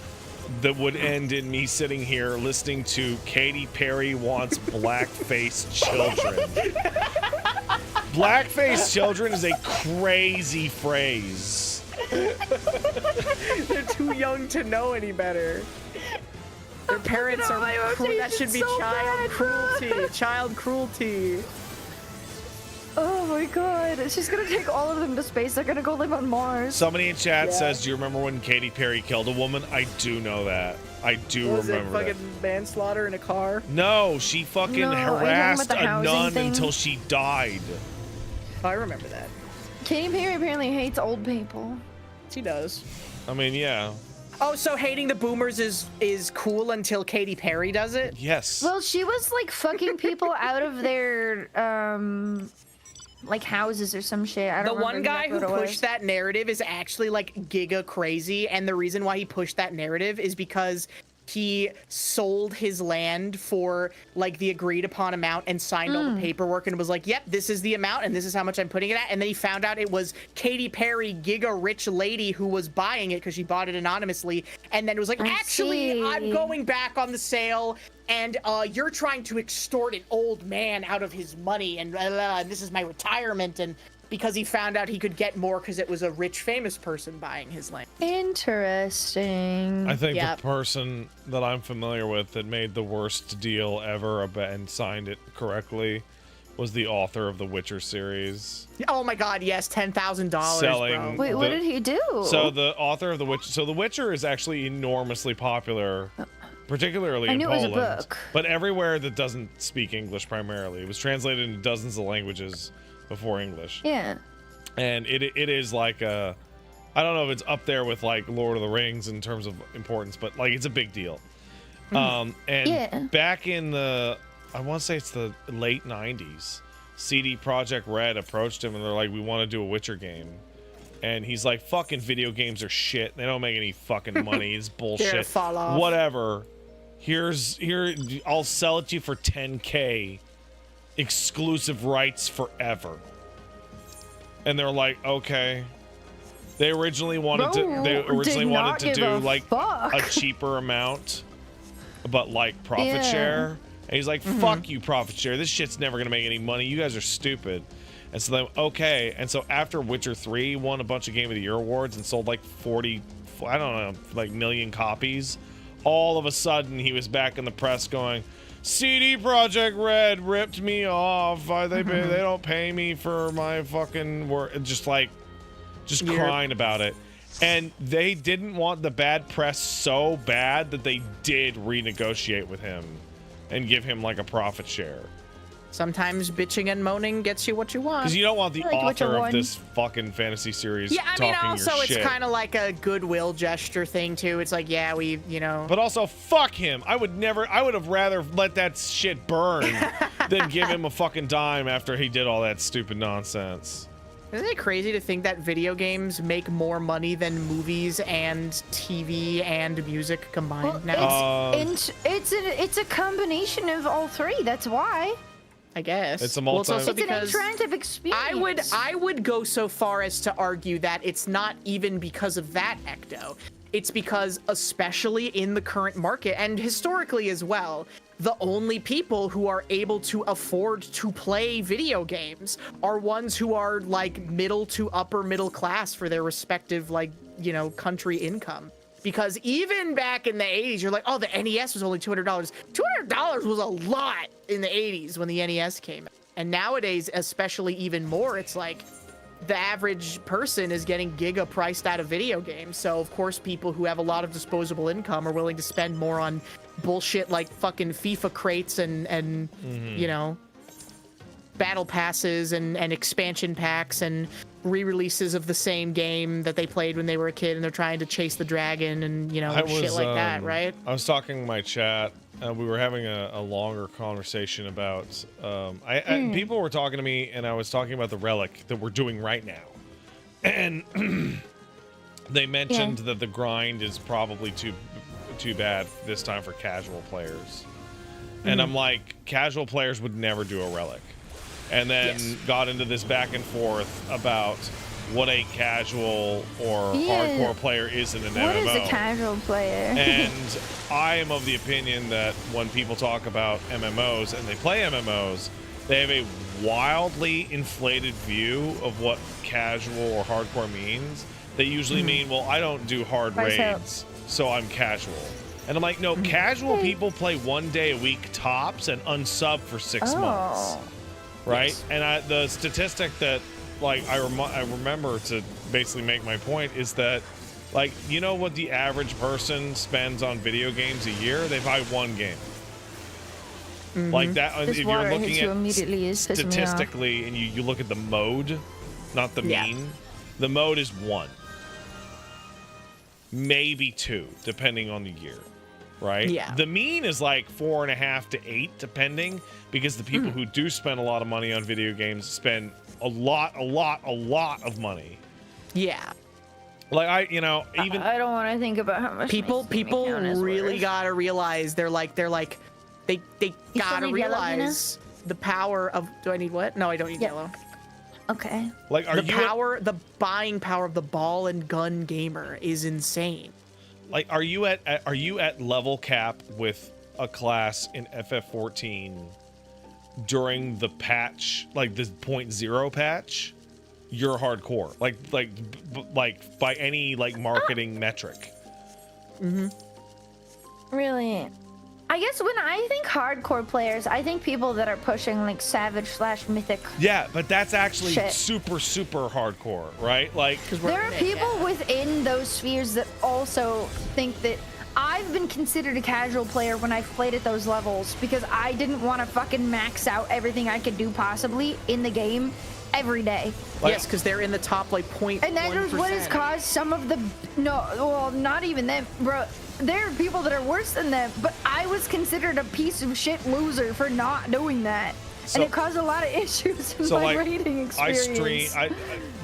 That would end in me sitting here listening to Katy Perry wants blackface children. Blackface children is a crazy phrase. They're too young to know any better. Their parents up are my that should be rotation so child bad, bro. cruelty. Child cruelty. Oh my god. She's gonna take all of them to space. They're gonna go live on Mars. Somebody in chat Yeah. says, do you remember when Katy Perry killed a woman? I do know that. I do Was it remember that. fucking manslaughter in a car? No, she fucking No, are you talking about harassed the a housing nun thing? until she died. Oh, I remember that. Katy Perry apparently hates old people. She does. I mean, yeah. Oh, so hating the boomers is cool until Katy Perry does it? Yes. Well, she was like fucking people out of their like houses or some shit. I The don't remember one guy exactly who what it was. pushed that narrative is actually like giga crazy, and the reason why he pushed that narrative is because he sold his land for like the agreed upon amount and signed all the paperwork and was like, yep, this is the amount and this is how much I'm putting it at. And then he found out it was Katy Perry, giga rich lady, who was buying it because she bought it anonymously. And then it was like, actually, I'm going back on the sale. And you're trying to extort an old man out of his money, and this is my retirement. And because he found out he could get more because it was a rich, famous person buying his land. Interesting. I think Yep. the person that I'm familiar with that made the worst deal ever and signed it correctly was the author of the Witcher series. Oh my God, yes, $10,000. Selling- Bro. Wait, what did he do? So the author of the Witcher, so the Witcher is actually enormously popular, particularly I in knew it was a Poland, book. but everywhere that doesn't speak English primarily. It was translated into dozens of languages before English. Yeah. And it is like a, I don't know if it's up there with like Lord of the Rings in terms of importance, but like it's a big deal. And Yeah. back in the, I want to say it's the late 90s, CD Projekt Red approached him and they're like, we want to do a Witcher game. And he's like, fucking video games are shit. They don't make any fucking money. It's bullshit. fall off. Whatever. Here, I'll sell it to you for 10K. Exclusive rights forever. And they're like, okay. They originally wanted to do like a cheaper amount, but like profit Yeah. share. And he's like, fuck you, profit share. This shit's never gonna make any money. You guys are stupid. And so then, okay. And so after Witcher 3 won a bunch of Game of the Year awards and sold like 40, I don't know, like million copies, all of a sudden he was back in the press going, CD Projekt Red ripped me off. They don't pay me for my fucking work. Just crying about it. And they didn't want the bad press so bad that they did renegotiate with him and give him like a profit share. Sometimes bitching and moaning gets you what you want. Because you don't want the like what you author of want. this fucking fantasy series Yeah, I mean, talking also your it's shit. kind of like a goodwill gesture thing too. It's like, yeah, we, you know. But also, fuck him. I would have rather let that shit burn than give him a fucking dime after he did all that stupid nonsense. Isn't it crazy to think that video games make more money than movies and TV and music combined now? It's a combination of all three. That's why. I guess. It's a Well, multi- also It's an because interactive experience. I would go so far as to argue that it's not even because of that, Ecto. It's because, especially in the current market and historically as well, the only people who are able to afford to play video games are ones who are like middle to upper middle class for their respective, like, you know, country income. Because even back in the 80s, you're like, oh, the NES was only $200. $200 was a lot in the 80s when the NES came out. And nowadays, especially even more, it's like the average person is getting giga priced out of video games. So, of course, people who have a lot of disposable income are willing to spend more on bullshit like fucking FIFA crates and you know, battle passes and expansion packs and re-releases of the same game that they played when they were a kid, and they're trying to chase the dragon and, you know, shit like that, right? I was talking in my chat. We were having a longer conversation about people were talking to me, and I was talking about the relic that we're doing right now, and they mentioned that the grind is probably too bad this time for casual players, and I'm like, casual players would never do a relic, and then got into this back and forth about what a casual or hardcore player is in an MMO. What is a casual player? And I am of the opinion that when people talk about MMOs and they play MMOs, they have a wildly inflated view of what casual or hardcore means. They usually mean, well, I don't do hard raids, so I'm casual. And I'm like, no, casual people play 1 day a week tops and unsub for 6 months. Right? And the statistic that, like, I remember to basically make my point is that, like, you know what the average person spends on video games a year? They buy one game. Like that, if you're looking at statistically, and you look at the mode, not the mean, the mode is 1, maybe 2, depending on the year, right? Yeah. The mean is like 4.5 to 8, depending, because the people who do spend a lot of money on video games spend a lot of money. Yeah. Like I I don't want to think about how much people really gotta realize they gotta realize the power of. Do I need what? No, I don't need yellow. Okay. Like, the buying power of the ball and gun gamer is insane. Like, are you at level cap with a class in FF14 during the patch, like the 0.0 patch? You're hardcore, like by any like marketing metric. Really? I guess when I think hardcore players, I think people that are pushing like Savage/Mythic. Yeah, but that's actually Shit. super there, right? Like, There are people within those spheres that also think that I've been considered a casual player when I've played at those levels because I didn't want to fucking max out everything I could do possibly in the game every day. Like, Yes, because they're in the top like 0.1%. And that is what has caused some of the not even them, bro. There are people that are worse than them, but I was considered a piece of shit loser for not doing that. And it caused a lot of issues in my rating experience.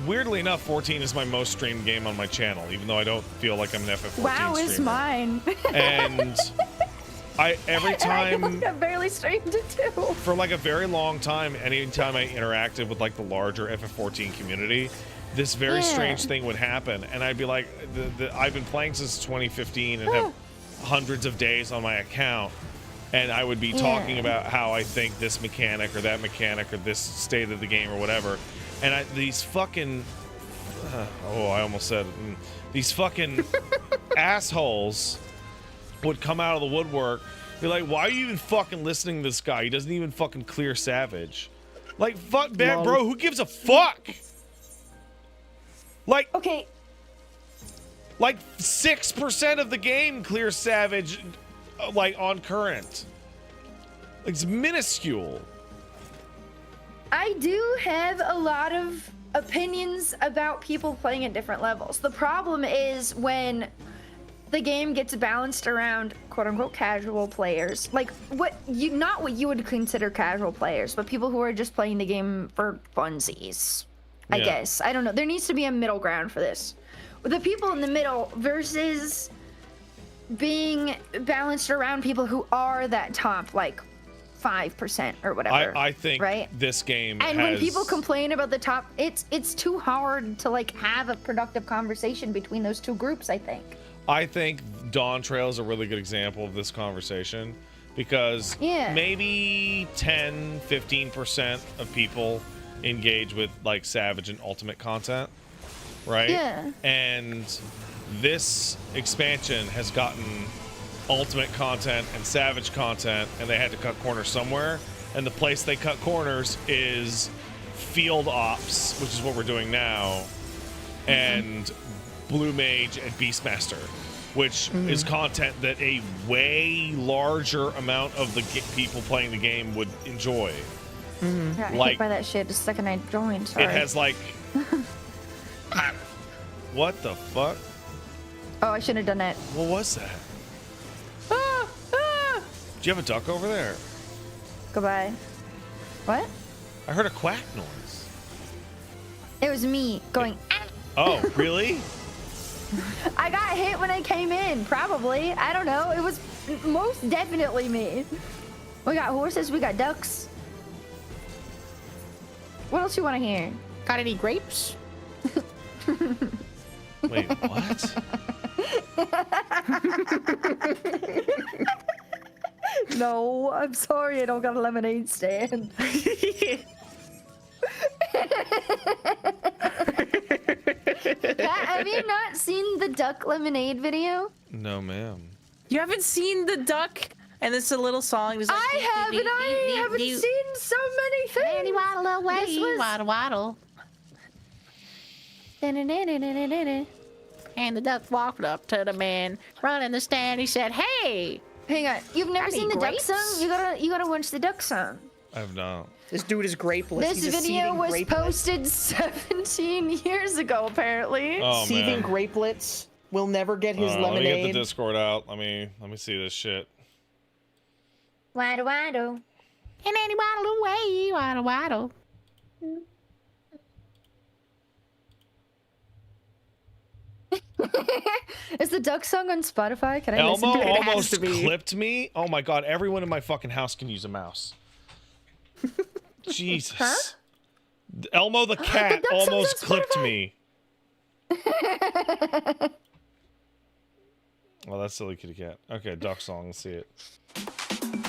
Weirdly enough, 14 is my most streamed game on my channel, even though I don't feel like I'm an FF14 WoW streamer. is mine. And every time I barely streamed it too. for like a very long time, anytime I interacted with like the larger FF14 community, this very strange thing would happen, and I'd be like, I've been playing since 2015 and have hundreds of days on my account, and I would be talking about how I think this mechanic or that mechanic or this state of the game or whatever, and these fucking I almost said these fucking assholes would come out of the woodwork, be like, why are you even fucking listening to this guy? He doesn't even fucking clear Savage. Like, fuck, man, bro, who gives a fuck? Like, okay. Like 6% of the game clears Savage, like on current. Like, it's minuscule. I do have a lot of opinions about people playing at different levels. The problem is when the game gets balanced around quote-unquote casual players, like not what you would consider casual players, but people who are just playing the game for funsies. I guess. I don't know. There needs to be a middle ground for this. The people in the middle versus being balanced around people who are that top, like 5% or whatever. I think right? this game and has... when people complain about the top, it's too hard to like have a productive conversation between those two groups, I think. I think Dawn Trail is a really good example of this conversation because maybe 10-15% of people engage with like Savage and Ultimate content, right? Yeah. And this expansion has gotten Ultimate content and Savage content, and they had to cut corners somewhere, and the place they cut corners is Field Ops, which is what we're doing now, and Blue Mage and Beastmaster, which is content that a way larger amount of the people playing the game would enjoy. Yeah, I Like- hit by that shit the second I joined. Sorry. It has like... What the fuck? Oh, I shouldn't have done that. What was that? Do you have a duck over there? Goodbye. What? I heard a quack noise. It was me going. "Ah." Oh, really? I got hit when I came in. Probably. I don't know. It was most definitely me. We got horses. We got ducks. What else you want to hear? Got any grapes? Wait, what? No, I'm sorry. I don't got a lemonade stand. Pat, have you not seen the duck lemonade video? No, ma'am. You haven't seen the duck? And it's a little song. It's like, I have, and I haven't seen so many things. Daddy waddle away, This was- waddle waddle. And the duck walked up to the man running the stand. He said, "Hey, Hang on, you've never I seen need the duck grapes. song? You gotta watch the duck song. I have not. This dude is grapeless. This He's a video seething was grapelet. posted 17 years ago, apparently. Oh, Seething man. grapelets will never get his Let me get lemonade. the Discord out. Let me see this shit. Waddle waddle. and daddy waddle away, waddle waddle." Is the duck song on Spotify? Can I listen Elmo to it? has almost to be. clipped me. Oh my god, everyone in my fucking house can use a mouse. Jesus. Huh? Elmo the cat duck song's almost on clipped Spotify. me. Well, that's silly kitty cat. Okay, duck song. Let's see it.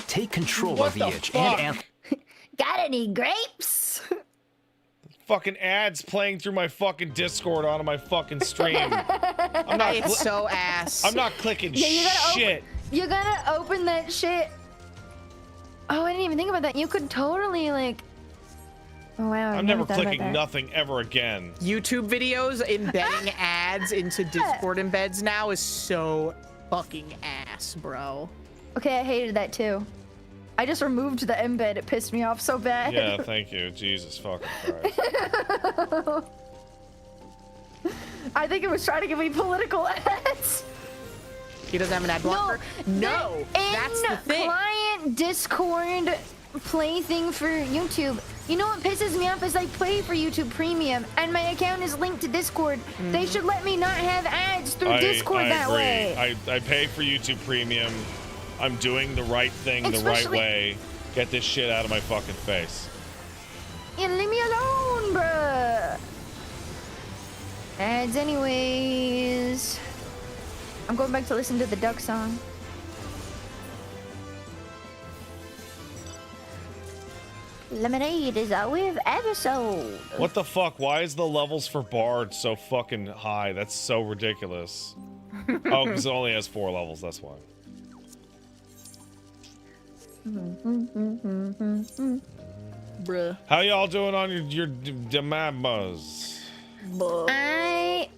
Take control What of the the itch fuck? and Got any grapes? Fucking ads playing through my fucking Discord onto my fucking stream. I'm not. It's so ass. I'm not clicking Yeah, you gotta shit. You gotta open that shit. Oh, I didn't even think about that. You could totally like. Oh wow. I'm never thought about clicking that. nothing ever again. YouTube videos embedding ads into Discord embeds now is so fucking ass, bro. Okay, I hated that too. I just removed the embed. It pissed me off so bad. Yeah, thank you. Jesus fucking Christ. I think it was trying to give me political ads. He doesn't have an ad blocker? No, that's the thing. Client Discord play thing for YouTube. You know what pisses me off is I play for YouTube Premium and my account is linked to Discord. They should let me not have ads through Discord I that agree. way. I pay for YouTube Premium. I'm doing the right thing the right Especially- way. Get this shit out of my fucking face. Yeah, leave me alone, bruh. Ads anyways. I'm going back to listen to the duck song. Lemonade is a with episode. What the fuck? Why is the levels for Bard so fucking high? That's so ridiculous. Oh, because it only has 4 levels, that's why. Bruh. How y'all doing on your demabas? I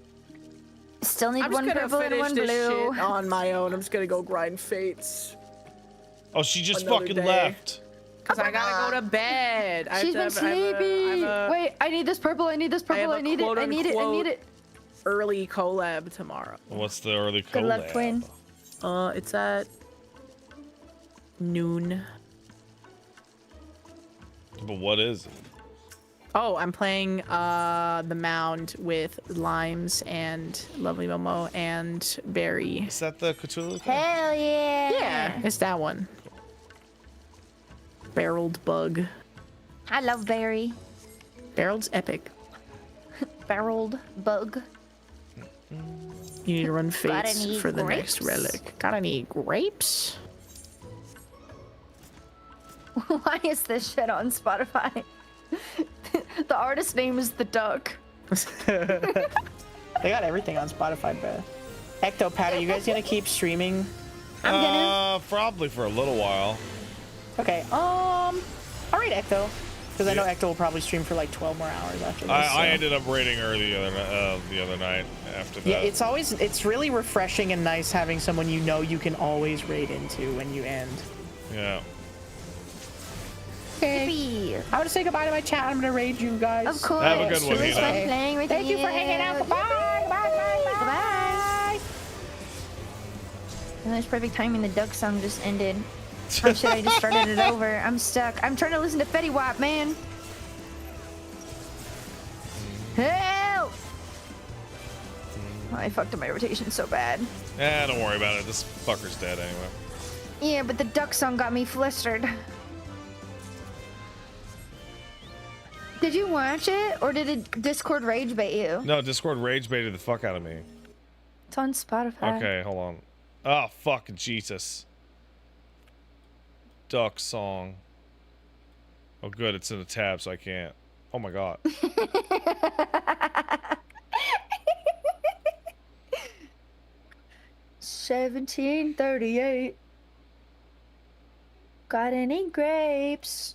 still need I'm just one gonna purple and finish one this blue. shit on my own. I'm just gonna go grind fates. Oh, she just Another fucking day. left. Because I gotta go to bed. She's been sleepy. Wait, I need this purple. I need this purple. I need it. I need it. I need it. Early collab tomorrow. What's the early collab? Good luck, twin. It's at noon. But what is it? Oh, I'm playing the Mound with Limes and Lovely Momo and Berry. Is that the Cthulhu? Hell yeah. Yeah, it's that one. Barreled Bug. I love berry. Barreled's epic. Barreled bug. You need to run Gotta fates need for the grapes. next relic. Gotta need grapes. Why is this shit on Spotify? The artist name is The Duck. They got everything on Spotify, bro. Ecto, Pat, are you guys gonna keep streaming? I'm gonna. Probably for a little while. Okay, all right, Ecto. Because I know Ecto will probably stream for like 12 more hours after this. I ended up raiding her the other night after that. Yeah, it's really refreshing and nice having someone you know you can always raid into when you end. Yeah. Okay. I want to say goodbye to my chat. I'm gonna raid you guys. Of course. Have a good one, It was Nina. fun playing with Thank you for hanging out. Goodbye. Bye. And that's perfect timing. The duck song just ended. Oh shit, I just started it over. I'm stuck. I'm trying to listen to Fetty Wap, man. Help! Oh, I fucked up my rotation so bad. Don't worry about it. This fucker's dead anyway. Yeah, but the duck song got me flustered. Did you watch it, or did it Discord rage bait you? No, Discord rage baited the fuck out of me. It's on Spotify. Okay, hold on. Oh, fucking Jesus. Duck song. Oh, good. It's in a tab, so I can't. Oh, my God. 1738. Got any grapes?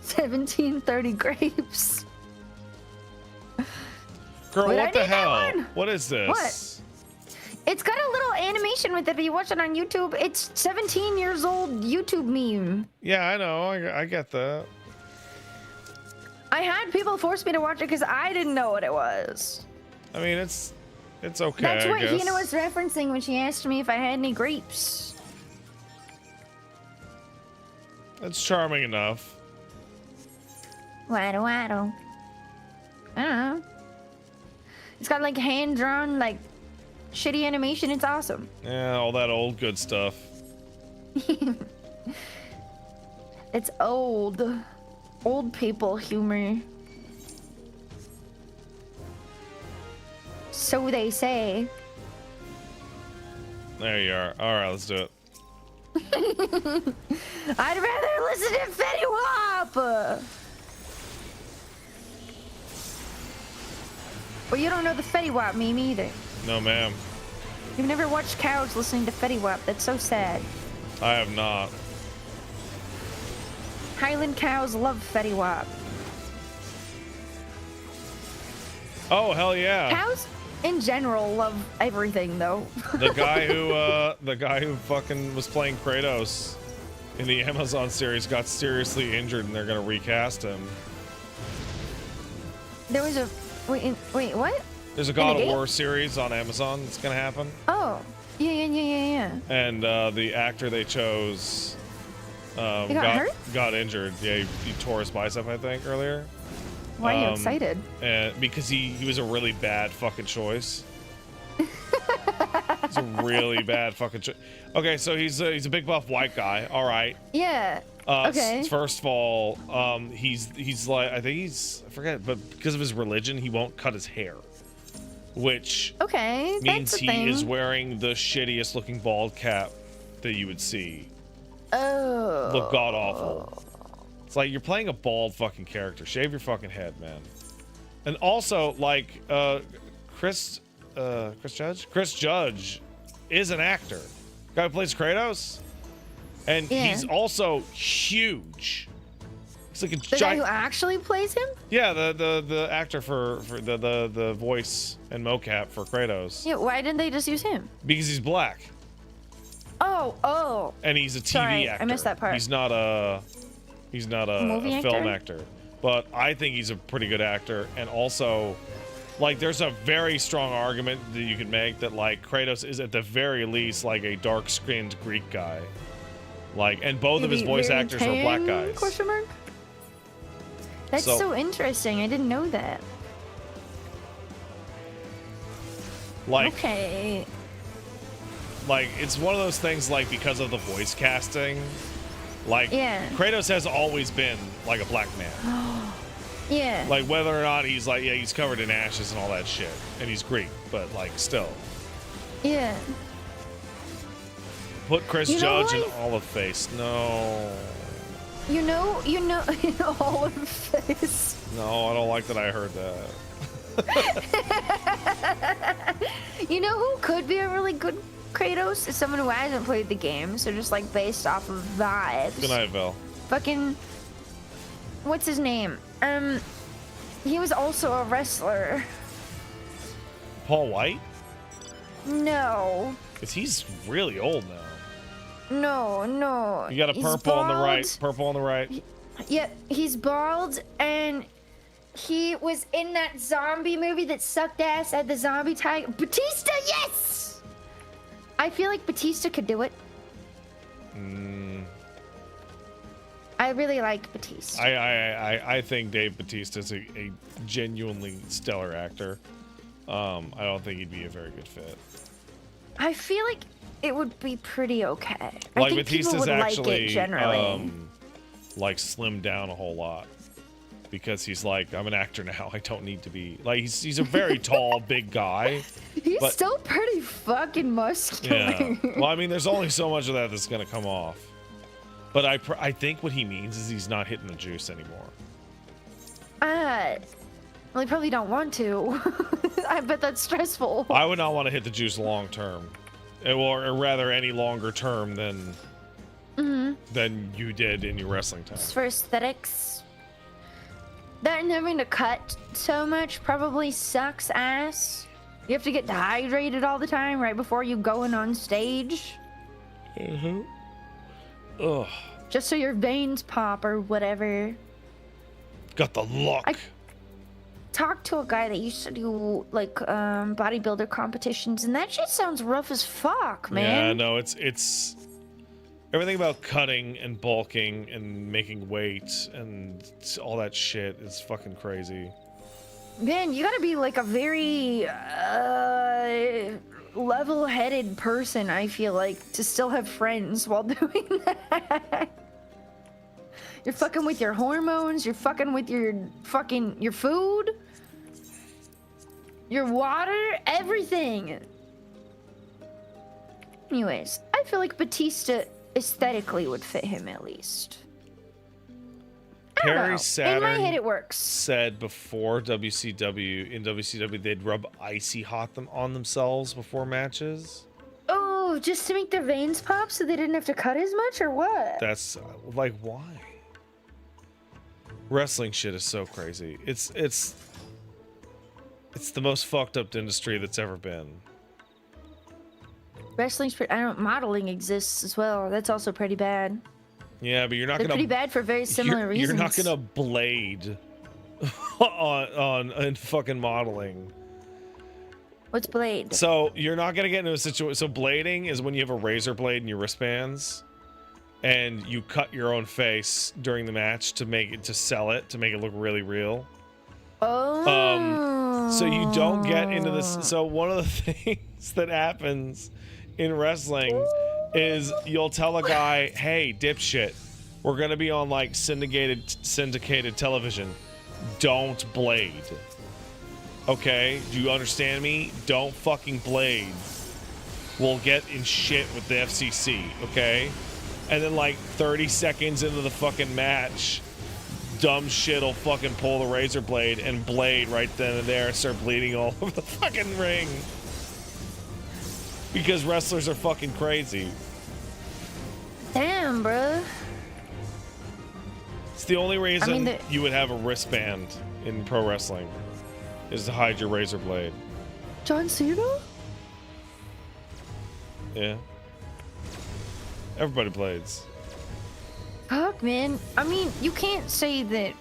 $17.30 grapes. Girl, Wait, I what the need that hell? one. What is this? What? It's got a little animation with it. If you watch it on YouTube, it's 17 years old YouTube meme. Yeah, I know. I get that. I had people force me to watch it because I didn't know what it was. I mean, it's okay. That's what I guess. Hina was referencing when she asked me if I had any grapes. It's charming enough. Waddle waddle. I don't know. It's got like hand-drawn, like, shitty animation. It's awesome. Yeah, all that old good stuff. It's old. Old people humor. So they say. There you are. All right, let's do it. I'd rather listen to Fetty Wap. Well, you don't know the Fetty Wap meme either. No, ma'am. You've never watched cows listening to Fetty Wap. That's so sad. I have not. Highland cows love Fetty Wap. Oh, hell yeah. Cows in general love everything, though. The guy who fucking was playing Kratos in the Amazon series got seriously injured, and they're gonna recast him. There was a wait, what? There's a In the God of game? War series on Amazon that's gonna happen, Oh, yeah. and the actor they chose He got hurt? got injured. Yeah, he tore his bicep, I think, earlier. Why are you excited? And because he was a really bad fucking choice. It's a really bad fucking choice. Okay, so he's a big buff white guy. All right. Yeah. Okay. First of all, he's like, I think I forget, but because of his religion, he won't cut his hair, which Okay. means That's a he thing. is wearing the shittiest looking bald cap that you would see. Oh. Look god awful. It's like you're playing a bald fucking character. Shave your fucking head, man. And also, like, Chris Judge is an actor. Guy who plays Kratos. And Yeah. he's also huge. He's like a The guy giant. who actually plays him? Yeah, the actor for the voice and mocap for Kratos. Yeah, why didn't they just use him? Because he's black. Oh. And he's a TV Sorry, actor. I missed that part. He's not a Movie film actor? actor. But I think he's a pretty good actor. And also, like, there's a very strong argument that you could make that, like, Kratos is at the very least like a dark-skinned Greek guy. Like, and both of his voice Very actors are black tan, guys. Question mark? That's so interesting. I didn't know that. Like, Okay. like it's one of those things, like, because of the voice casting, like, Yeah. Kratos has always been like a black man. Yeah. Like, whether or not he's like, yeah, he's covered in ashes and all that shit, and he's Greek, but like, still. Yeah. Put Chris You know Judge in what? olive face. No. You know, all of face. No, I don't like that I heard that. You know who could be a really good Kratos? Is someone who hasn't played the game, so just like based off of vibes. Good night, Vel. Fucking, what's his name? He was also a wrestler. Paul White? No, Because he's really old now. no. You got a He's purple on the right. bald. Purple on the right. Yeah, he's bald, and he was in that zombie movie that sucked ass at the zombie tiger. Batista, yes! I feel like Batista could do it. I really like Batista. I think Dave Bautista's a genuinely stellar actor. I don't think he'd be a very good fit. I feel like it would be pretty okay. I Like, think people Batista's would actually like it generally. like slimmed down a whole lot because he's like, I'm an actor now. I don't need to be like he's a very tall, big guy. He's but- still pretty fucking muscular. Yeah. Well, I mean, there's only so much of that that's gonna come off. But I think what he means is he's not hitting the juice anymore. Well, I probably don't want to. I bet that's stressful. I would not want to hit the juice long term, or rather any longer term than you did in your wrestling time. Just for aesthetics. That and having to cut so much probably sucks ass. You have to get dehydrated all the time right before you going on stage. Ugh, Just so your veins pop or whatever. got the look. Talked to a guy that used to do like bodybuilder competitions, and that shit sounds rough as fuck, Yeah, man. no, it's everything about cutting and bulking and making weight and all that shit is fucking crazy. Man, you gotta be like a very level-headed person, I feel like, to still have friends while doing that. You're fucking with your hormones, you're fucking with your food, your water, everything. Anyways, I feel like Batista aesthetically would fit him at least. I don't know. Perry Saturn In my head, it works. said before in WCW they'd rub icy hot on themselves before matches. Oh, just to make their veins pop so they didn't have to cut as much, or what? That's like, why? Wrestling shit is so crazy. It's the most fucked up industry that's ever been. Wrestling's modeling exists as well. That's also pretty bad. Yeah, but you're not They're gonna. pretty bad for very similar reasons. You're not gonna blade on fucking modeling. What's blade? So you're not gonna get into a situation. So blading is when you have a razor blade in your wristbands, and you cut your own face during the match to make it to make it look really real. Oh. So you don't get into this. So one of the things that happens in wrestling is you'll tell a guy, "Hey, dipshit, we're gonna be on like syndicated television. Don't blade. Okay? Do you understand me? Don't fucking blade. We'll get in shit with the FCC. Okay?" And then like 30 seconds into the fucking match, dumb shit'll fucking pull the razor blade and blade right then and there and start bleeding all over the fucking ring. Because wrestlers are fucking crazy. Damn, bro. It's the only reason the- you would have a wristband in pro wrestling is to hide your razor blade. John Cena? Yeah. Everybody blades. Fuck, man. I mean, you can't say that.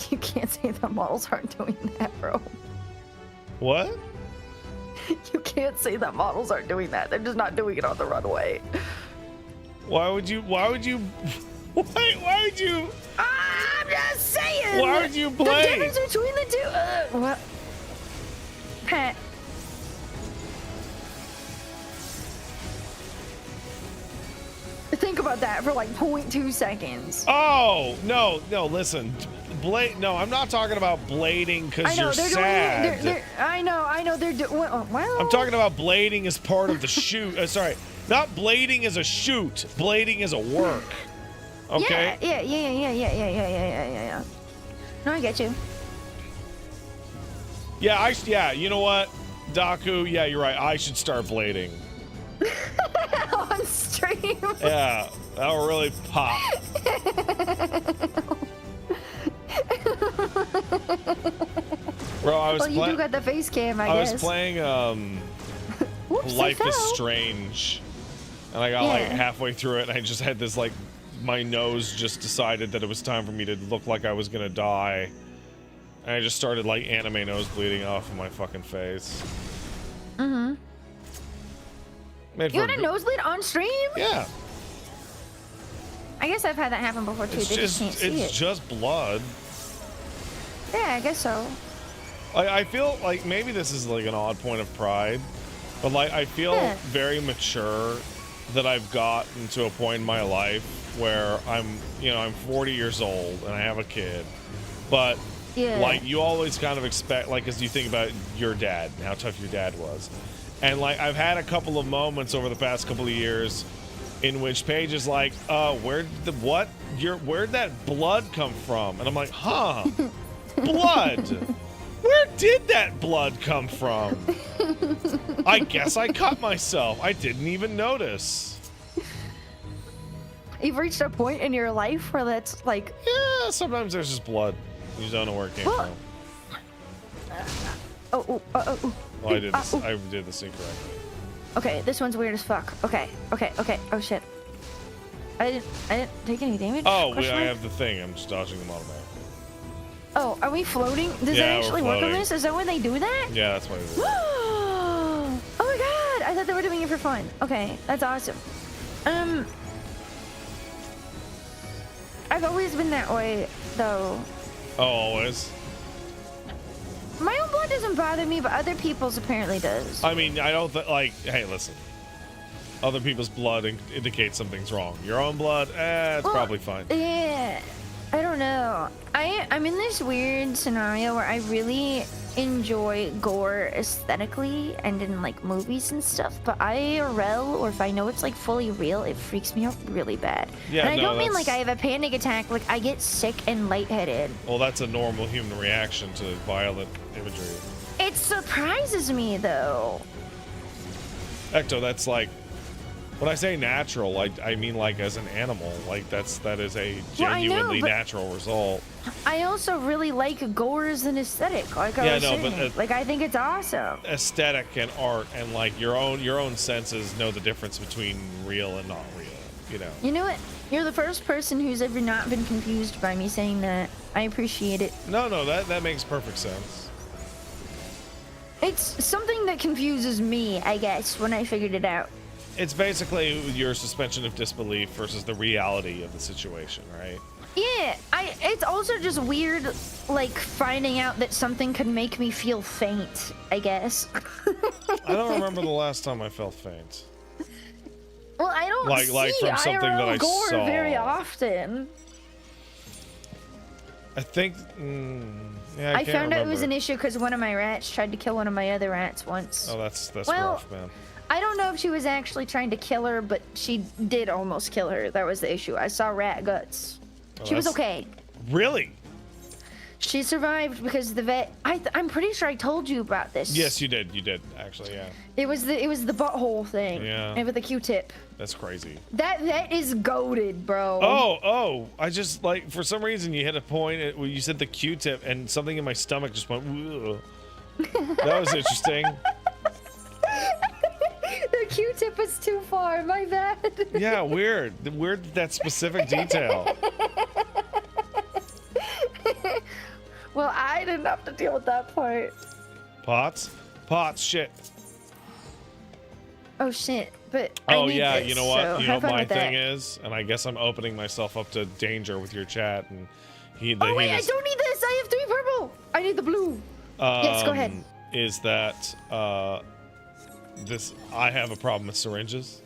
You can't say that models aren't doing that, bro. What? You can't say that models aren't doing that. They're just not doing it on the runway. Why would you? Why would you? Why would you? I'm just saying. Why would you The blade? difference between the two. What? Pat. Think about that for like 0.2 seconds. Oh no, listen, blade. No, I'm not talking about blading because you're they're sad. doing it. I know. They're doing. Well, I'm talking about blading as part of the shoot. Sorry, not blading as a shoot. Blading as a work. Okay. Yeah. No, I get you. Yeah, you know what, Daku? Yeah, you're right. I should start blading. On stream. Yeah, that'll really pop. Bro, I was Well, you do got the face cam, I guess. was playing Whoops, Life I is fell. Strange, and I got like halfway through it, and I just had this like, my nose just decided that it was time for me to look like I was gonna die, and I just started like anime nose bleeding off of my fucking face. Mm-hmm. Made You for had a nosebleed on stream? Yeah. I guess I've had that happen before too. They just can't see It's it. just blood. Yeah, I guess so. I feel like maybe this is like an odd point of pride, but like I feel very mature that I've gotten to a point in my life where I'm 40 years old and I have a kid, but like you always kind of expect, like, as you think about your dad and how tough your dad was, and like I've had a couple of moments over the past couple of years in which Paige is like, where'd that blood come from? And I'm like, huh, blood. Where did that blood come from? I guess I cut myself. I didn't even notice. You've reached a point in your life where that's like... Yeah, sometimes there's just blood. You just don't know where it came from. Oh. Well, I did this incorrectly. Okay, this one's weird as fuck. Okay. Oh shit. I didn't take any damage? Oh, I have the thing. I'm just dodging them automatically. Oh, are we floating? Does Yeah, that we're actually work on floating. this? Is that when they do that? Yeah, that's what it is. Oh my god! I thought they were doing it for fun. Okay, that's awesome. I've always been that way, though. Oh, always? My own blood doesn't bother me, but other people's apparently does. I mean, I don't like, hey, listen. Other people's blood indicates something's wrong. Your own blood, it's probably fine. Yeah, I don't know. I'm in this weird scenario where I really enjoy gore aesthetically and in like movies and stuff, but IRL, or if I know it's like fully real, it freaks me out really bad. Yeah, and I no, don't mean that's- like I have a panic attack, like I get sick and lightheaded. Well, that's a normal human reaction to violent imagery. It surprises me though. Ecto, that's like, when I say natural, like I mean like as an animal, like that is a Well, I know, genuinely but- natural result. I also really like gore as an aesthetic, like I was saying. but like I think it's awesome. Aesthetic and art and like your own senses know the difference between real and not real. You know. You know what? You're the first person who's ever not been confused by me saying that. I appreciate it. No, that makes perfect sense. It's something that confuses me, I guess, when I figured it out. It's basically your suspension of disbelief versus the reality of the situation, right? Yeah, it's also just weird, like, finding out that something could make me feel faint, I guess. I don't remember the last time I felt faint. Well, I don't Like see from something that I IRL gore saw. very often. I think. Yeah, I can't found out it was remember. an issue because one of my rats tried to kill one of my other rats once. Oh, that's Well, rough, man. I don't know if she was actually trying to kill her, but she did almost kill her. That was the issue. I saw rat guts. Oh, She was that's- okay. Really? She survived because the vet. I'm pretty sure I told you about this. Yes, you did. You did actually. Yeah. It was the butthole thing. Yeah. And with the Q-tip. That's crazy. That vet is goated, bro. Oh! I just like for some reason you hit a point where you said the Q-tip and something in my stomach just went. Ugh. That was interesting. The Q-tip was too far. My bad. Yeah, weird. Weird that specific detail. Well, I didn't have to deal with that part. Pots, shit. Oh shit! But Oh I need yeah, this, you know what? so You know have what fun my with that. thing is, and I guess I'm opening myself up to danger with your chat. And Oh wait, I don't need this. I have 3 purple. I need the blue. Yes, go ahead. Is that this? I have a problem with syringes.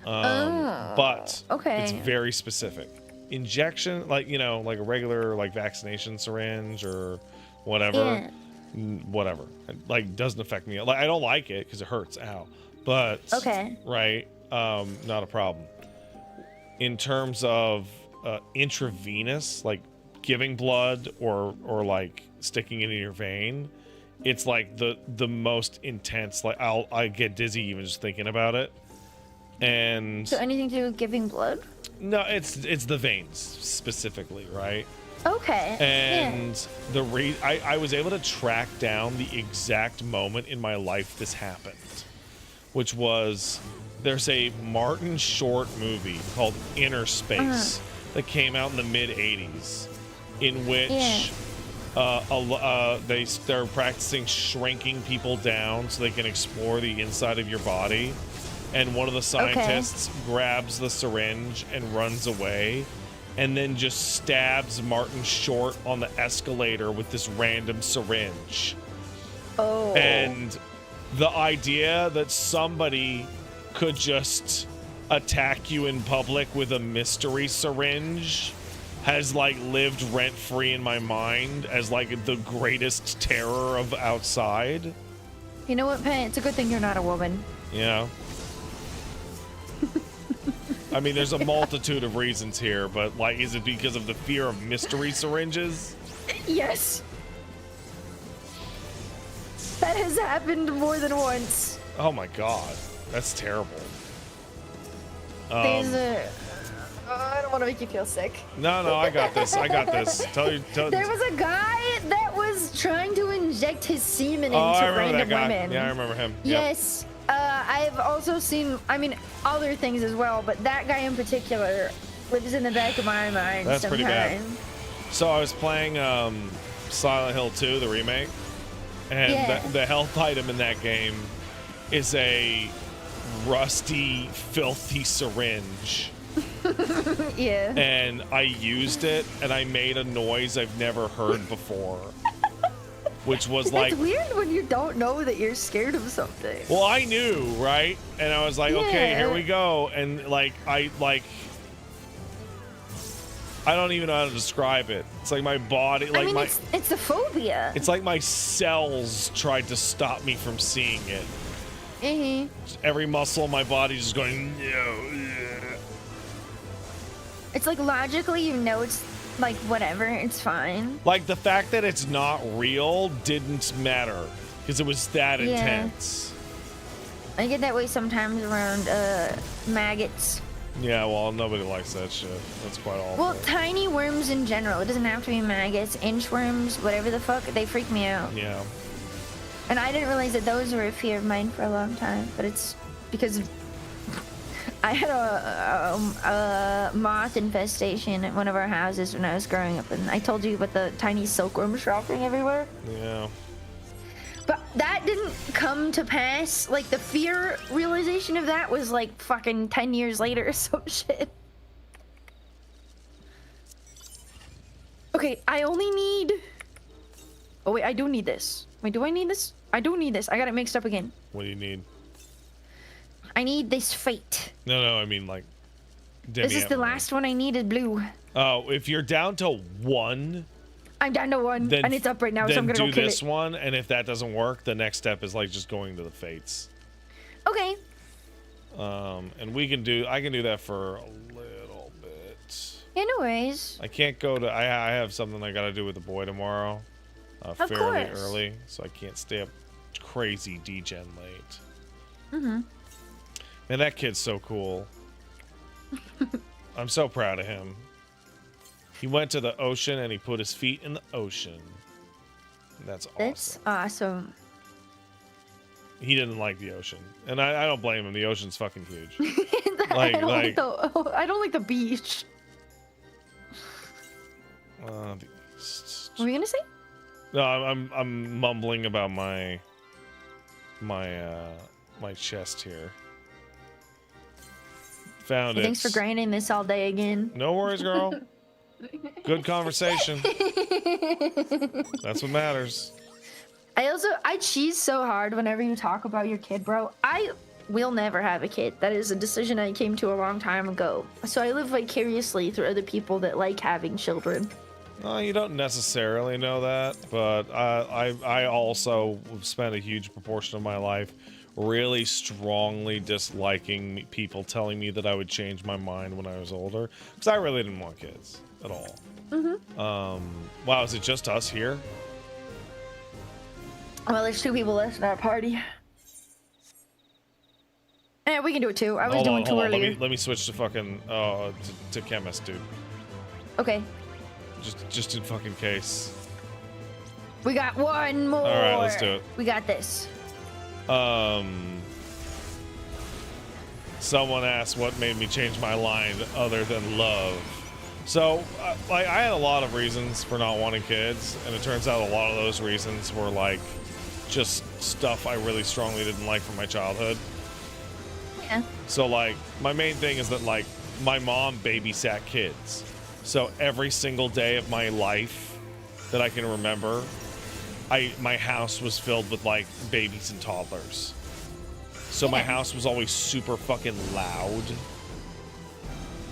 But okay. it's very specific. Injection, like like a regular like vaccination syringe or whatever, whatever. Like doesn't affect me. Like I don't like it because it hurts. Ow. But okay. Right. Not a problem. In terms of intravenous, like giving blood or like sticking it in your vein, it's like the most intense. Like I get dizzy even just thinking about it. And So anything to do with giving blood? no, it's the veins specifically, right? Okay. And I was able to track down the exact moment in my life this happened, which was there's a Martin Short movie called Inner Space that came out in the mid '80s, in which they're practicing shrinking people down so they can explore the inside of your body. And one of the scientists grabs the syringe and runs away, and then just stabs Martin Short on the escalator with this random syringe. Oh. And the idea that somebody could just attack you in public with a mystery syringe has like lived rent-free in my mind as like the greatest terror of outside. You know what, Pat? It's a good thing you're not a woman. Yeah. I mean, there's a multitude of reasons here, but like, is it because of the fear of mystery syringes? Yes. That has happened more than once. Oh my god, that's terrible. There's a... I don't want to make you feel sick. No, I got this. Tell There was a guy that was trying to inject his semen I into remember random that guy. women. Yeah, I remember him. Yes. I've also seen, other things as well, but that guy in particular lives in the back of my mind. That's pretty bad. sometimes. So I was playing Silent Hill 2, the remake, and the health item in that game is a rusty, filthy syringe. Yeah. And I used it, and I made a noise I've never heard before. Which was like... It's weird when you don't know that you're scared of something. Well, I knew, right? And I was like, okay, here we go. And I don't even know how to describe it. It's like my body, it's the phobia. It's like my cells tried to stop me from seeing it. Mm-hmm. Every muscle in my body just going, no. It's like logically you know it's like whatever, it's fine. Like the fact that it's not real didn't matter because it was that intense. I get that way sometimes around maggots. Yeah, well, nobody likes that shit. That's quite awful. Well, tiny worms in general. It doesn't have to be maggots, inchworms, whatever the fuck. They freak me out. Yeah. And I didn't realize that those were a fear of mine for a long time, but it's because I had a moth infestation at one of our houses when I was growing up, and I told you about the tiny silkworms shopping everywhere. Yeah. But that didn't come to pass. Like, the fear realization of that was like fucking 10 years later or some shit. Okay, I only need... Oh wait, I do need this. Wait, do I need this? I do need this. I got it mixed up again. What do you need? I need this fate. No, I mean like... This is the last one I needed, blue. Oh, if you're down to one... I'm down to one, then, and it's up right now, so I'm gonna go do kill this it. one, and if that doesn't work, the next step is like just going to the fates. Okay. And I can do that for a little bit. Anyways. I can't go to. I have something I gotta do with the boy tomorrow, fairly course. early, so I can't stay up crazy degen late. Mm-hmm. Man, that kid's so cool. I'm so proud of him. He went to the ocean and he put his feet in the ocean. That's awesome. That's awesome. He didn't like the ocean, and I don't blame him. The ocean's fucking huge. I don't like the beach. What were you gonna say? No, I'm mumbling about my chest here. Found it. Thanks for grinding this all day again. No worries, girl. Good conversation. That's what matters. I cheese so hard whenever you talk about your kid, bro. I will never have a kid. That is a decision I came to a long time ago. So I live vicariously through other people that like having children. You don't necessarily know that, but I also spent a huge proportion of my life really strongly disliking people telling me that I would change my mind when I was older, because I really didn't want kids at all. Wow, is it just us here? Well, there's 2 people left at our party. Yeah, we can do it too. I was doing 2 earlier. Let me switch to fucking to chemist, dude. Okay. Just in fucking case. We got 1 more. All right, let's do it. We got this. Someone asked what made me change my line other than love. So, like, I had a lot of reasons for not wanting kids, and it turns out a lot of those reasons were like just stuff I really strongly didn't like from my childhood. Yeah. So, like, my main thing is that, like, my mom babysat kids. So every single day of my life that I can remember, my house was filled with, like, babies and toddlers. So my house was always super fucking loud.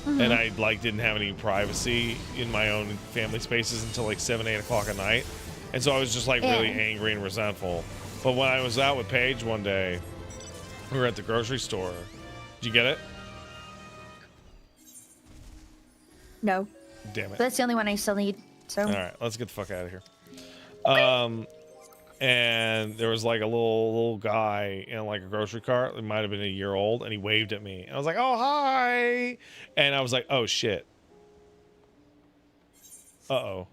And I, like, didn't have any privacy in my own family spaces until, like, 7, 8 o'clock at night. And so I was just, like, really angry and resentful. But when I was out with Paige one day, we were at the grocery store. Did you get it? No. Damn it. That's the only one I still need. So. All right, let's get the fuck out of here. Okay. And there was like a little guy in like a grocery cart. It might have been a year old, and he waved at me. And I was like, "Oh, hi!" And I was like, "Oh shit." Uh-oh.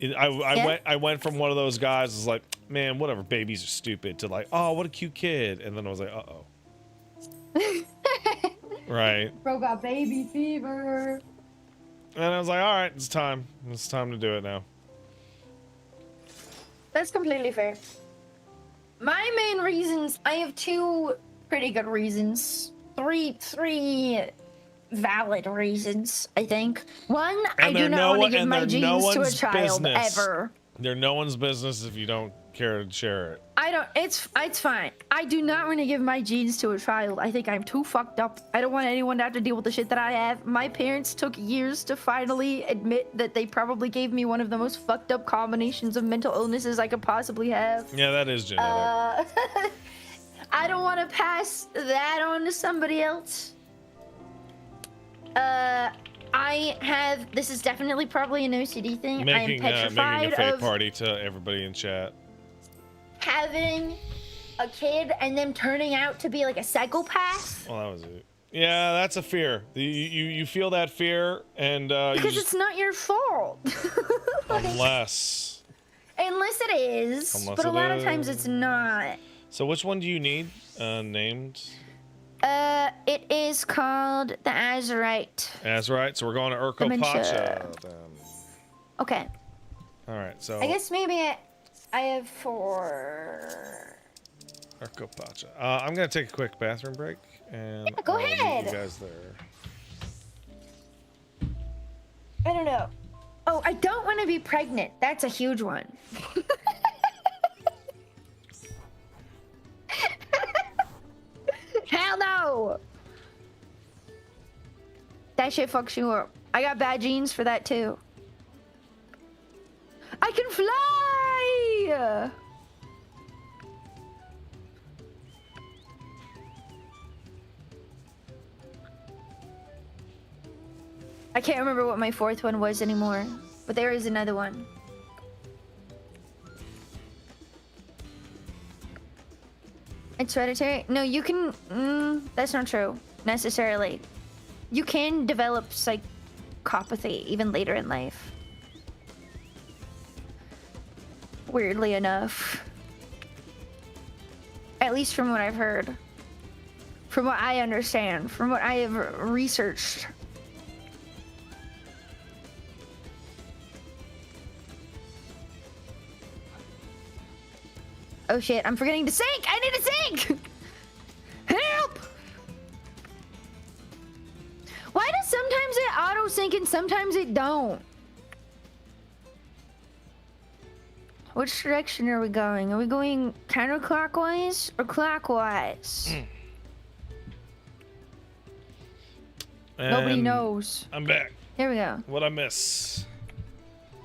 I went from one of those guys who's like, "Man, whatever, babies are stupid," to like, "Oh, what a cute kid," and then I was like, "Uh-oh." Right. Bro got baby fever. And I was like, all right, it's time. It's time to do it now. That's completely fair. My main reasons, I have 2 pretty good reasons. Three valid reasons, I think. One, I do not want to give my genes to a child ever. They're no one's business if you don't care to share it. I don't, it's fine. I do not want to give my genes to a child. I think I'm too fucked up. I don't want anyone to have to deal with the shit that I have. My parents took years to finally admit that they probably gave me one of the most fucked up combinations of mental illnesses I could possibly have. Yeah, that is genetic. I don't want to pass that on to somebody else. I have, this is definitely probably an OCD thing. I am petrified making a fake of party to everybody in chat. Having a kid and them turning out to be like a psychopath. Well, that was it. Yeah, that's a fear. You feel that fear, and because it's not your fault. Unless it is, but a lot of times it's not. So which one do you need named? It is called the Azurite. Azurite. So we're going to Urkopacha then. Okay. All right. So I guess maybe I have 4. Urkopacha. I'm gonna take a quick bathroom break, and yeah, go ahead. Meet you guys there. I don't know. Oh, I don't want to be pregnant. That's a huge one. Hell no! That shit fucks you up. I got bad genes for that too. I can fly! I can't remember what my fourth one was anymore, but there is another one. It's hereditary? No, you can... that's not true, necessarily. You can develop psychopathy even later in life. Weirdly enough. At least from what I've heard. From what I understand. From what I have researched. Oh shit, I'm forgetting to sync! I need to sync! Help! Why does sometimes it auto sync and sometimes it don't? Which direction are we going? Are we going counterclockwise or clockwise? Nobody knows. I'm back. Here we go. What'd I miss?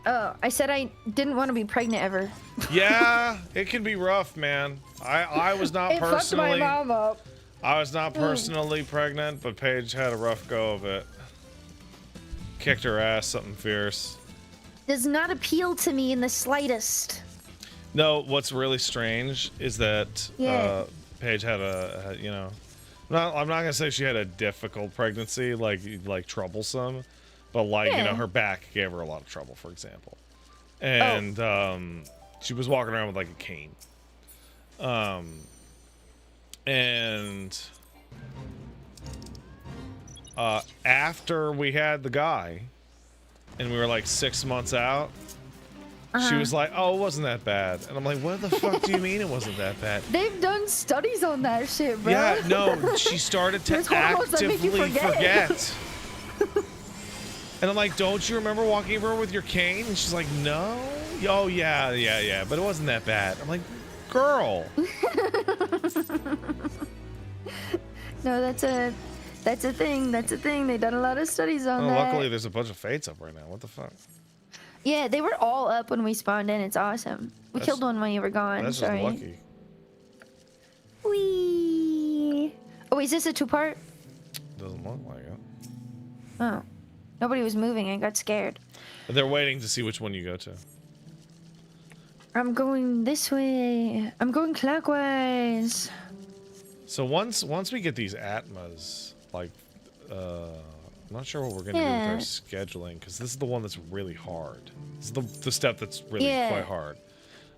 Oh, I said I didn't want to be pregnant ever. Yeah, it can be rough, man. I was not It fucked my personally. mom up. I was not personally pregnant, but Paige had a rough go of it. Kicked her ass, something fierce. Does not appeal to me in the slightest. No, what's really strange is that Paige had you know, I'm not gonna say she had a difficult pregnancy, like troublesome, but you know, her back gave her a lot of trouble, for example, and she was walking around with like a cane, and after we had the guy, and we were like 6 months out. She was like, "Oh, it wasn't that bad," and I'm like, "What the fuck do you mean it wasn't that bad?" They've done studies on that shit, bro. Yeah, no, she started to actively forget. And I'm like, "Don't you remember walking over with your cane?" And she's like, "No." Oh yeah, but it wasn't that bad. I'm like, "Girl." No, that's a thing. That's a thing. They've done a lot of studies on that. Luckily, there's a bunch of fates up right now. What the fuck? Yeah, they were all up when we spawned in. It's awesome. We killed one while you were gone. That's Sorry. just lucky. Whee! Oh, is this a two-part? Doesn't look like it. Oh. Nobody was moving. I got scared. They're waiting to see which one you go to. I'm going this way. I'm going clockwise. So once we get these Atmas, like, I'm not sure what we're gonna do with our scheduling, because this is the one that's really hard. This is the step that's really quite hard.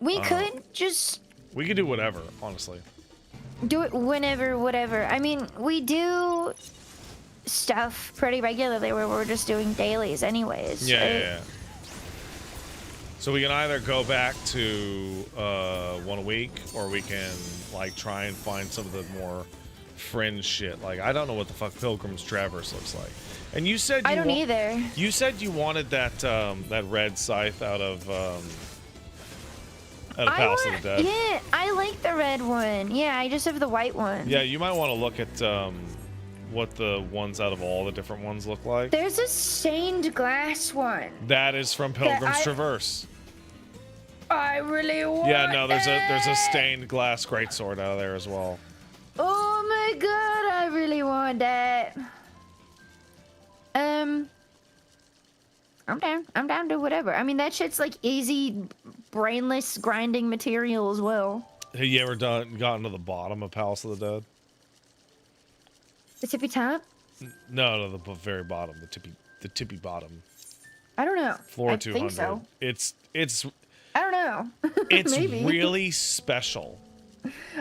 We could just... We could do whatever, honestly. Do it whenever, whatever. I mean, we do stuff pretty regularly where we're just doing dailies anyways. Yeah. So we can either go back to 1 a week, or we can like try and find some of the more fringe shit. Like, I don't know what the fuck Pilgrim's Traverse looks like. And you said I don't either. You said you wanted that that red scythe out of Palace of the Dead. Yeah, I like the red one. Yeah, I just have the white one. Yeah, you might want to look at what the ones out of all the different ones look like. There's a stained glass one. That is from Pilgrim's Traverse. I really want Yeah, no, there's a stained glass greatsword out of there as well. Oh my god, I really want that. I'm down to whatever. I mean, that shit's like easy, brainless grinding material as well. Have you ever gotten to the bottom of Palace of the Dead? The tippy top? No, the very bottom, the tippy bottom. I don't know. Floor I 200. think so. It's I don't know. It's Maybe. really special.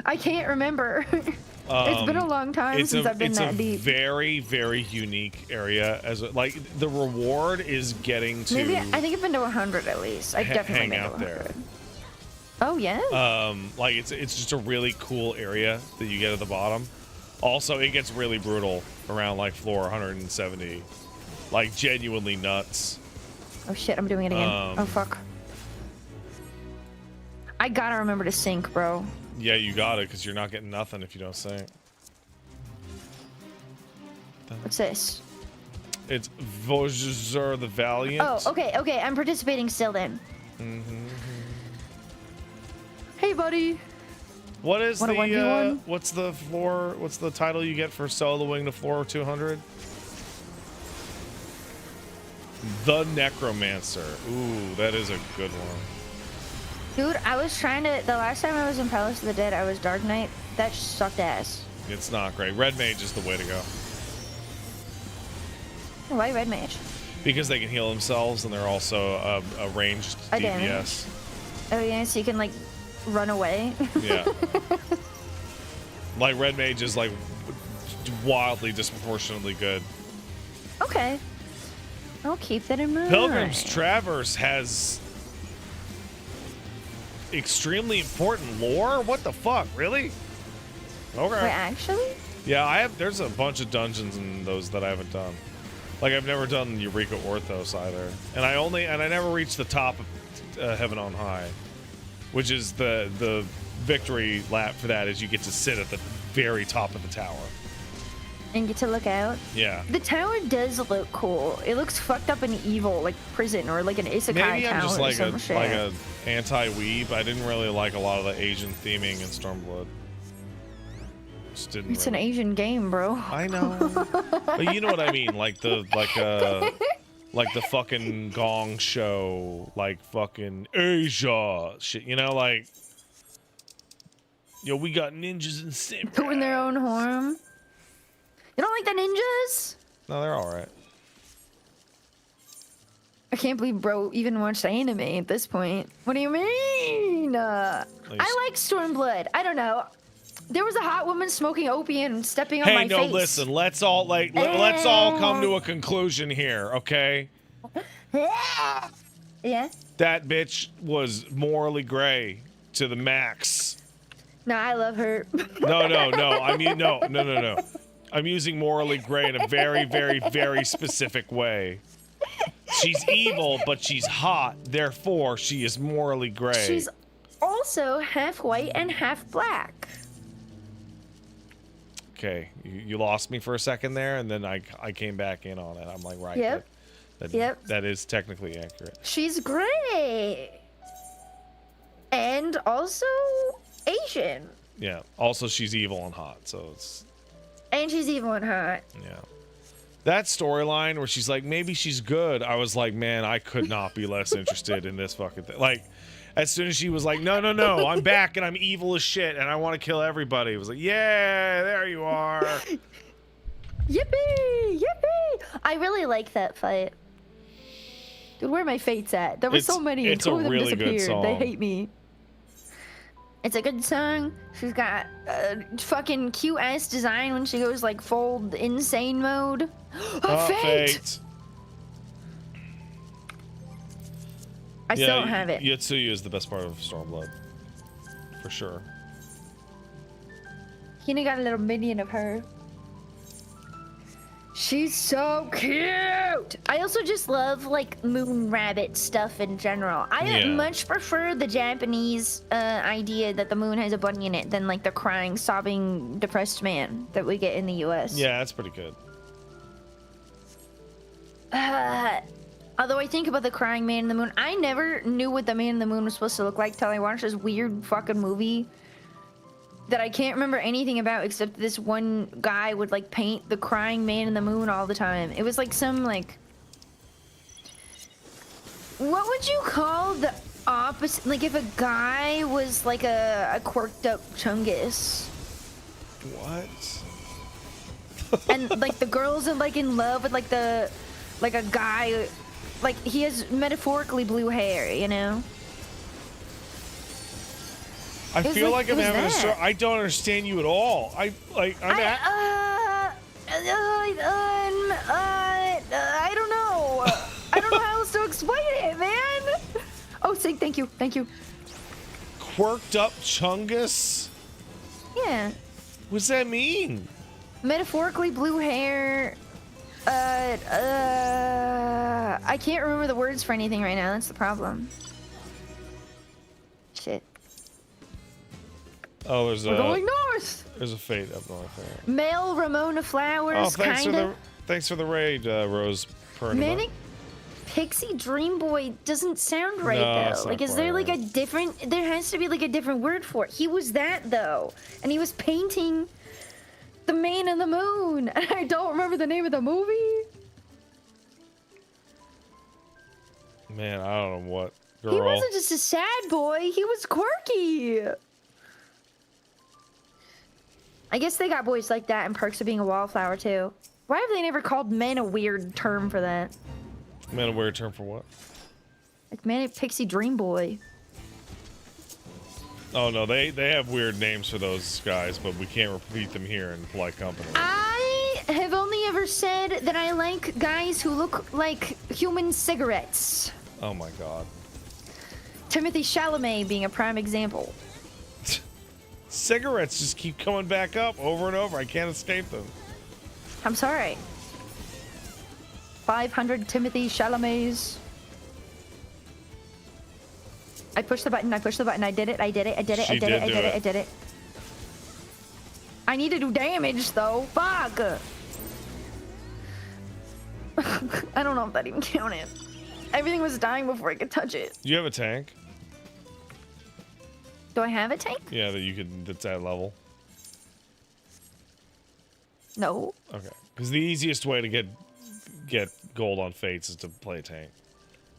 I can't remember. It's been a long time since I've been that deep. It's a very, very unique area. Like, the reward is getting to. Maybe I think I've been to 100 at least. I've definitely hang been to out 100. there. Oh yeah. Like it's just a really cool area that you get at the bottom. Also, it gets really brutal around like floor 170, like genuinely nuts. Oh shit! I'm doing it again. Oh fuck. I gotta remember to sync, bro. Yeah, you got it, because you're not getting nothing if you don't sync. What's this? It's Voyager the Valiant. Oh, okay. I'm participating still then. Hey, buddy. What is What a 1v1? what's the title you get for soloing to floor 200? The Necromancer. Ooh, that is a good one. Dude, I was trying to. The last time I was in Palace of the Dead, I was Dark Knight. That sucked ass. It's not great. Red Mage is the way to go. Why Red Mage? Because they can heal themselves and they're also a ranged DPS. Oh yeah, so you can like run away. Yeah. Like Red Mage is like wildly disproportionately good. Okay. I'll keep that in mind. Pilgrim's Traverse has extremely important lore? What the fuck? Really? Okay. Wait, actually? Yeah, there's a bunch of dungeons in those that I haven't done. Like I've never done Eureka Orthos either. And I never reached the top of Heaven on High, which is the victory lap for that is you get to sit at the very top of the tower. And get to look out? Yeah. The tower does look cool. It looks fucked up and evil, like prison or like an isekai Maybe I'm tower just or like some shit. a anti-weeb. I didn't really like a lot of the Asian theming in Stormblood. Just didn't It's an really. Asian game, bro. I know. But you know what I mean, like the fucking Gong Show, like fucking Asia shit, you know, like yo, we got ninjas and samurai. Doing their own harm. You don't like the ninjas? No, they're all right. I can't believe bro even watched anime at this point. What do you mean? I like Stormblood. I don't know. There was a hot woman smoking opium and stepping on my Hey, no, face. listen. Let's all let's all come to a conclusion here, okay? Yeah. That bitch was morally gray to the max. No, I love her. No. I mean, no. I'm using morally gray in a very, very, very specific way. She's evil, but she's hot. Therefore, she is morally gray. She's also half white and half black. Okay, you lost me for a second there, and then I came back in on it. I'm like, right. Yep. Yep. That is technically accurate. She's gray. And also Asian. Yeah. Also, she's evil and hot, so it's... And she's evil and hot. Yeah. That storyline where she's like, maybe she's good. I was like, man, I could not be less interested in this fucking thing. Like, as soon as she was like, no, I'm back and I'm evil as shit and I want to kill everybody. It was like, yeah, there you are. Yippee! I really like that fight. Dude, where are my fates at? There were so many and two of them really good disappeared. song. They hate me. It's a good song. She's got a fucking cute ass design when she goes like full insane mode. Fate! I still don't have it. Yotsuyu is the best part of Stormblood. For sure. Hina got a little minion of her. She's so cute! I also just love, like, moon rabbit stuff in general. I much prefer the Japanese idea that the moon has a bunny in it than, like, the crying, sobbing, depressed man that we get in the US. Yeah, that's pretty good. Although I think about the crying man in the moon, I never knew what the man in the moon was supposed to look like till I watched this weird fucking movie that I can't remember anything about except this one guy would like paint the crying man in the moon all the time. It was like some like, what would you call the opposite? Like if a guy was like a quirked up chungus. What? And like the girls are like in love with like a guy, like he has metaphorically blue hair, you know? I feel like I'm having a stroke. I don't understand you at all. I don't know. I don't know how else to explain it, man. Oh, Sig, thank you. Quirked up chungus? Yeah. What's that mean? Metaphorically blue hair. I can't remember the words for anything right now. That's the problem. Shit. Oh, there's We're going north. There's a fate up north there. Male Ramona Flowers, kinda. Thanks for the raid, Rose Pernima. Manic Pixie Dream Boy doesn't sound right though. Like, is there like a different? There has to be like a different word for it. He was that though, and he was painting the man in the moon. And I don't remember the name of the movie. Man, I don't know what. Girl. He wasn't just a sad boy. He was quirky. I guess they got boys like that in Perks of Being a Wallflower too. Why have they never called men a weird term for that? Man, a weird term for what? Like Manic Pixie Dream Boy. Oh no, they have weird names for those guys, but we can't repeat them here in polite company. I have only ever said that I like guys who look like human cigarettes. Oh my god. Timothy Chalamet being a prime example. Cigarettes just keep coming back up over and over. I can't escape them. I'm sorry. 500 Timothy Chalamets. I pushed the button, I pushed the button, I did it, I did it, I did it, I did it, I did it, I did it. I need to do damage though. Fuck! I don't know if that even counted. Everything was dying before I could touch it. Do you have a tank? Do I have a tank? Yeah, that you could. That's at level. No. Okay. Because the easiest way to get gold on Fates is to play a tank.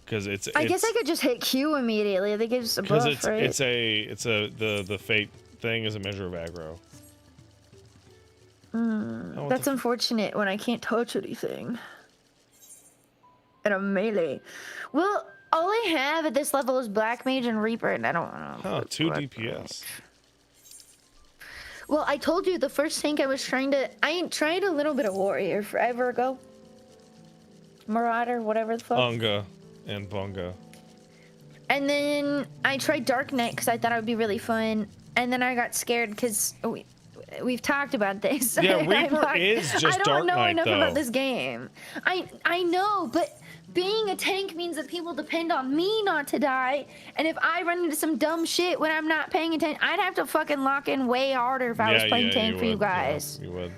Because I guess I could just hit Q immediately. They gives a buff, right? The Fate thing is a measure of aggro. That's unfortunate when I can't touch anything. And I'm melee. Well, all I have at this level is Black Mage and Reaper, and I don't know. Oh, 2 DPS. Well, I told you the first tank I tried a little bit of Warrior forever ago. Marauder, whatever the fuck. Unga and Bunga. And then I tried Dark Knight because I thought it would be really fun. And then I got scared because we've talked about this. Yeah, Reaper is just Dark Knight, I don't know enough though. about this game. I know, but being a tank means that people depend on me not to die. And if I run into some dumb shit when I'm not paying attention, I'd have to fucking lock in way harder if I was playing tank for you guys. Yeah, you would.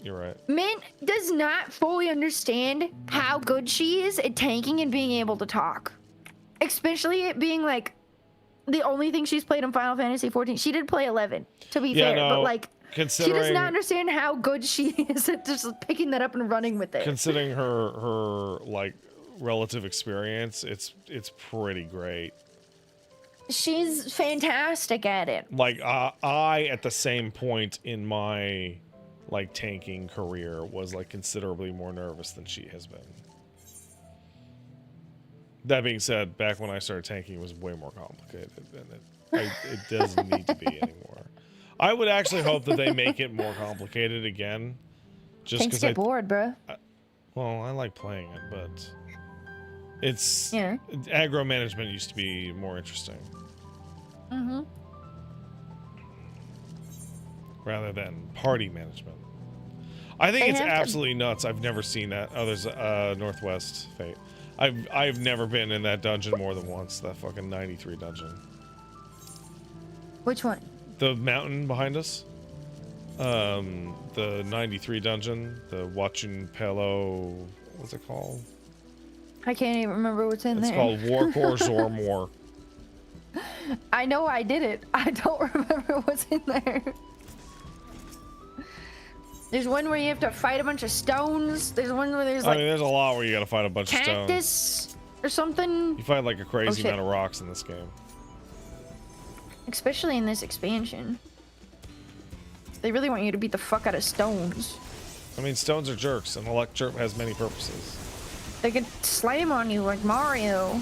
You're right. Mint does not fully understand how good she is at tanking and being able to talk. Especially it being like the only thing she's played in Final Fantasy 14. She did play 11, to be fair, but like she does not understand how good she is at just picking that up and running with it. Considering her like relative experience, it's pretty great. She's fantastic at it. Like I at the same point in my like tanking career was like considerably more nervous than she has been. That being said, back when I started tanking, it was way more complicated, and it doesn't need to be anymore. I would actually hope that they make it more complicated again, just because get bored, bro. Well, I like playing it, but it's aggro management used to be more interesting. Mm-hmm. Rather than party management. I think it's absolutely nuts. I've never seen that. Oh, there's Northwest Fate. I've never been in that dungeon more than once. That fucking 93 dungeon. Which one? The mountain behind us. The 93 dungeon. The Watchun Pelo. What's it called? I can't even remember what's in there. It's called Warcore Zormor. I know I did it. I don't remember what's in there. There's one where you have to fight a bunch of stones. There's one where there's like... I mean, there's a lot where you gotta fight a bunch of stones. Cactus or something. You fight like a crazy amount of rocks in this game. Especially in this expansion. They really want you to beat the fuck out of stones. I mean, stones are jerks, and Electro has many purposes. They could slam on you like Mario.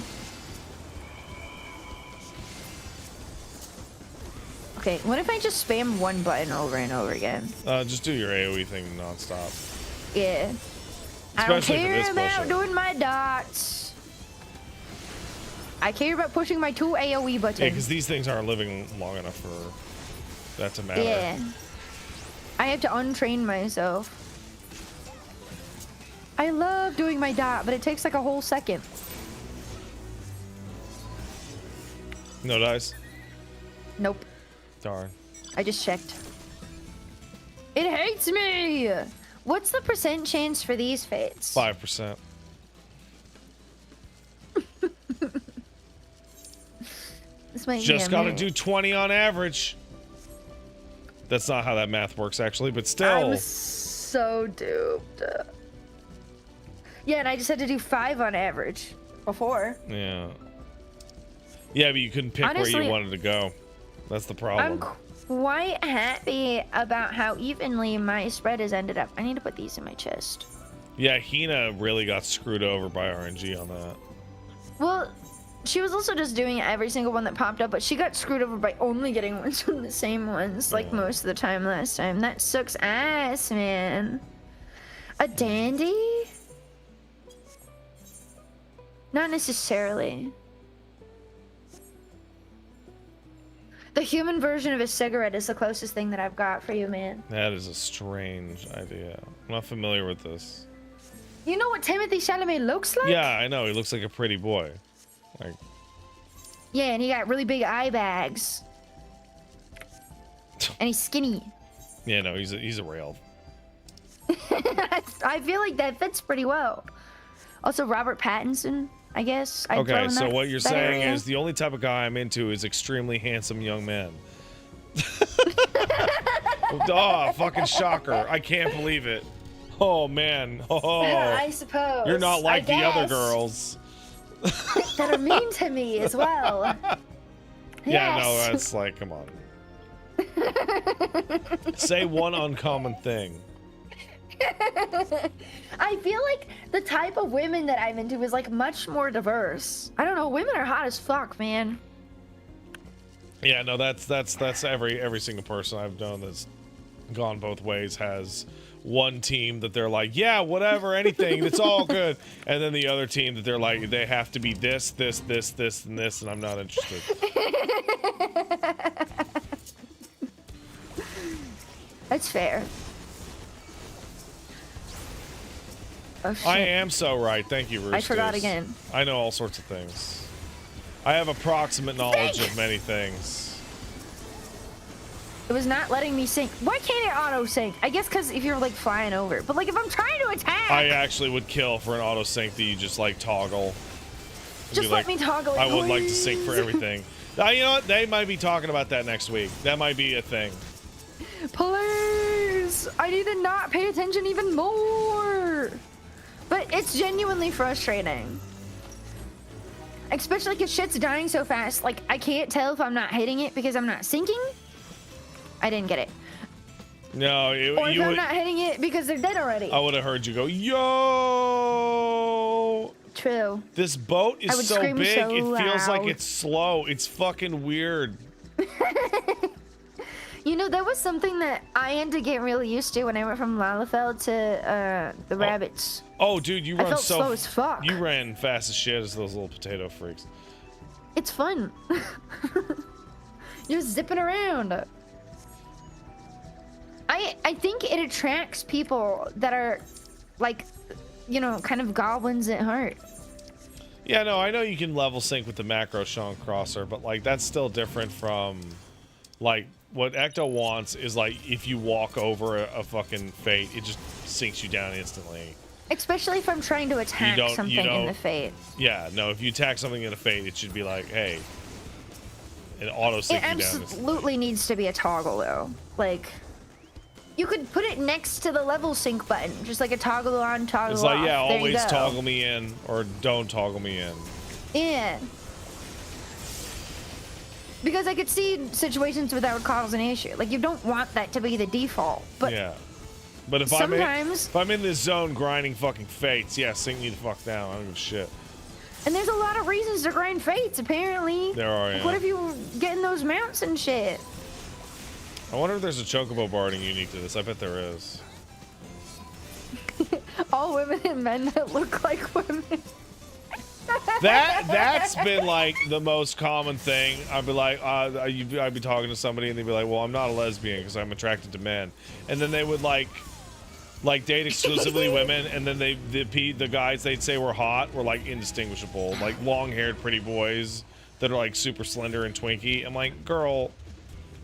Okay, what if I just spam one button over and over again? Just do your AoE thing nonstop. Yeah. I don't care about doing my dots. I care about pushing my 2 AoE buttons. Yeah, because these things aren't living long enough for that to matter. Yeah. I have to untrain myself. I love doing my dot, but it takes like a whole second. No dice? Nope. Darn. I just checked. It hates me! What's the % chance for these fates? 5%. This might Just gotta do 20 on average. That's not how that math works, actually, but still. I'm so duped. Yeah, and I just had to do 5 on average. before. Yeah. Yeah, but you couldn't pick where Honestly, you wanted to go. That's the I'm problem. quite happy about how evenly my spread has ended up. I need to put these in my chest. Yeah, Hina really got screwed over by RNG on that. Well, she was also just doing every single one that popped up, but she got screwed over by only getting ones from the same ones, like most of the time last time. That sucks ass, man. A dandy? Not necessarily. The human version of a cigarette is the closest thing that I've got for you, man. That is a strange idea. I'm not familiar with this. You know what Timothy Chalamet looks like? Yeah, I know. He looks like a pretty boy. Like, Yeah, and he got really big eye bags. And he's skinny. yeah, no, he's a rail. I feel like that fits pretty well. Also, Robert Pattinson, I guess. I'd throw Okay, in so that- what you're that saying area. is the only type of guy I'm into is extremely handsome young men. Oh, fucking shocker. I can't believe it. Oh, man. Oh, I suppose. you're not like the other guess. girls. That are mean to me as well. Yeah, no, Yes. that's like, come on. Say one uncommon thing. I feel like the type of women that I'm into is like much more diverse. I don't know, women are hot as fuck, man. Yeah, no, that's every single person I've known that's gone both ways has one team that they're like, yeah, whatever, anything, it's all good, and then the other team that they're like, they have to be this, and this, and I'm not interested. That's fair. Oh shit. I am so right. Thank you, Roosters. I forgot again. I know all sorts of things. I have approximate knowledge of many things. It was not letting me sync. Why can't it auto sync? I guess because if you're like flying over. But like if I'm trying to attack, I actually would kill for an auto sync that you just like toggle. just let me toggle it. I would like to please. sync for everything. Now, you know what? They might be talking about that next week. That might be a thing. Please! I need to not pay attention even more! But it's genuinely frustrating. Especially because shit's dying so fast. Like, I can't tell if I'm not hitting it because I'm not syncing. I didn't get it. No, Or if I'm not hitting it because they're dead already. I would have heard you go, yo! True. This boat I is would so scream big, so it feels like loud. it's slow. It's fucking weird. You know, that was something that I had to get really used to when I went from Lalafell to the rabbits. Oh, dude, you I run felt so slow as fuck. You ran fast as shit as those little potato freaks. It's fun. You're zipping around. I think it attracts people that are like, you know, kind of goblins at heart. Yeah, no, I know you can level sync with the macro Sean Crosser, but like that's still different from like what Ecto wants is like if you walk over a fucking Fate, it just sinks you down instantly. Especially if I'm trying to attack something in the Fate. Yeah, no, if you attack something in a Fate, it should be like, hey, it auto It sync you down. absolutely needs to be a toggle though. Like, you could put it next to the level sync button, just like a toggle on, toggle It's off. like, yeah, There you always go. toggle me in or don't toggle me in. Yeah. Because I could see situations where that would cause an issue. Like, you don't want that to be the default. But Yeah. But if sometimes- I'm in this zone grinding fucking Fates, yeah, sync me the fuck down. I don't give a shit. and there's a lot of reasons to grind Fates, apparently. There are, Like, yeah. what if you getting those mounts and shit? I wonder if there's a chocobo barding unique to this. I bet there is. All women and men that look like women. That's been like the most common thing. I'd be like, I'd be talking to somebody and they'd be like, well, I'm not a lesbian because I'm attracted to men, and then they would like date exclusively women, and then the guys they'd say were hot were like indistinguishable, like long-haired pretty boys that are like super slender and twinky. I'm like, girl,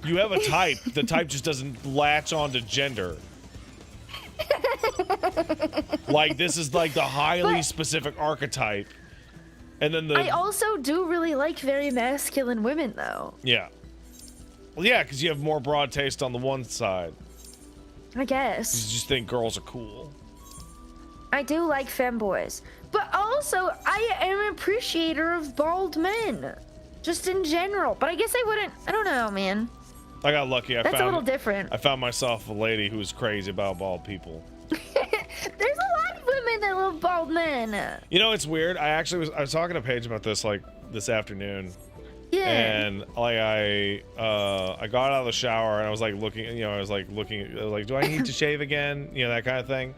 you have a type. The type just doesn't latch onto gender. Like, this is like the highly But- specific archetype. And then I also do really like very masculine women, though. yeah. Well, yeah, because you have more broad taste on the one side. I guess. You just think girls are cool. I do like femboys. But also, I am appreciator of bald men, just in general. But I guess I wouldn't. I don't know, man. I got lucky. That's a little different. I found myself a lady who was crazy about bald people. There's a lot of women that love bald men. You know, it's weird. I was talking to Paige about this like this afternoon. Yeah. And like I got out of the shower and I was like looking, do I need to shave again? You know, that kind of thing.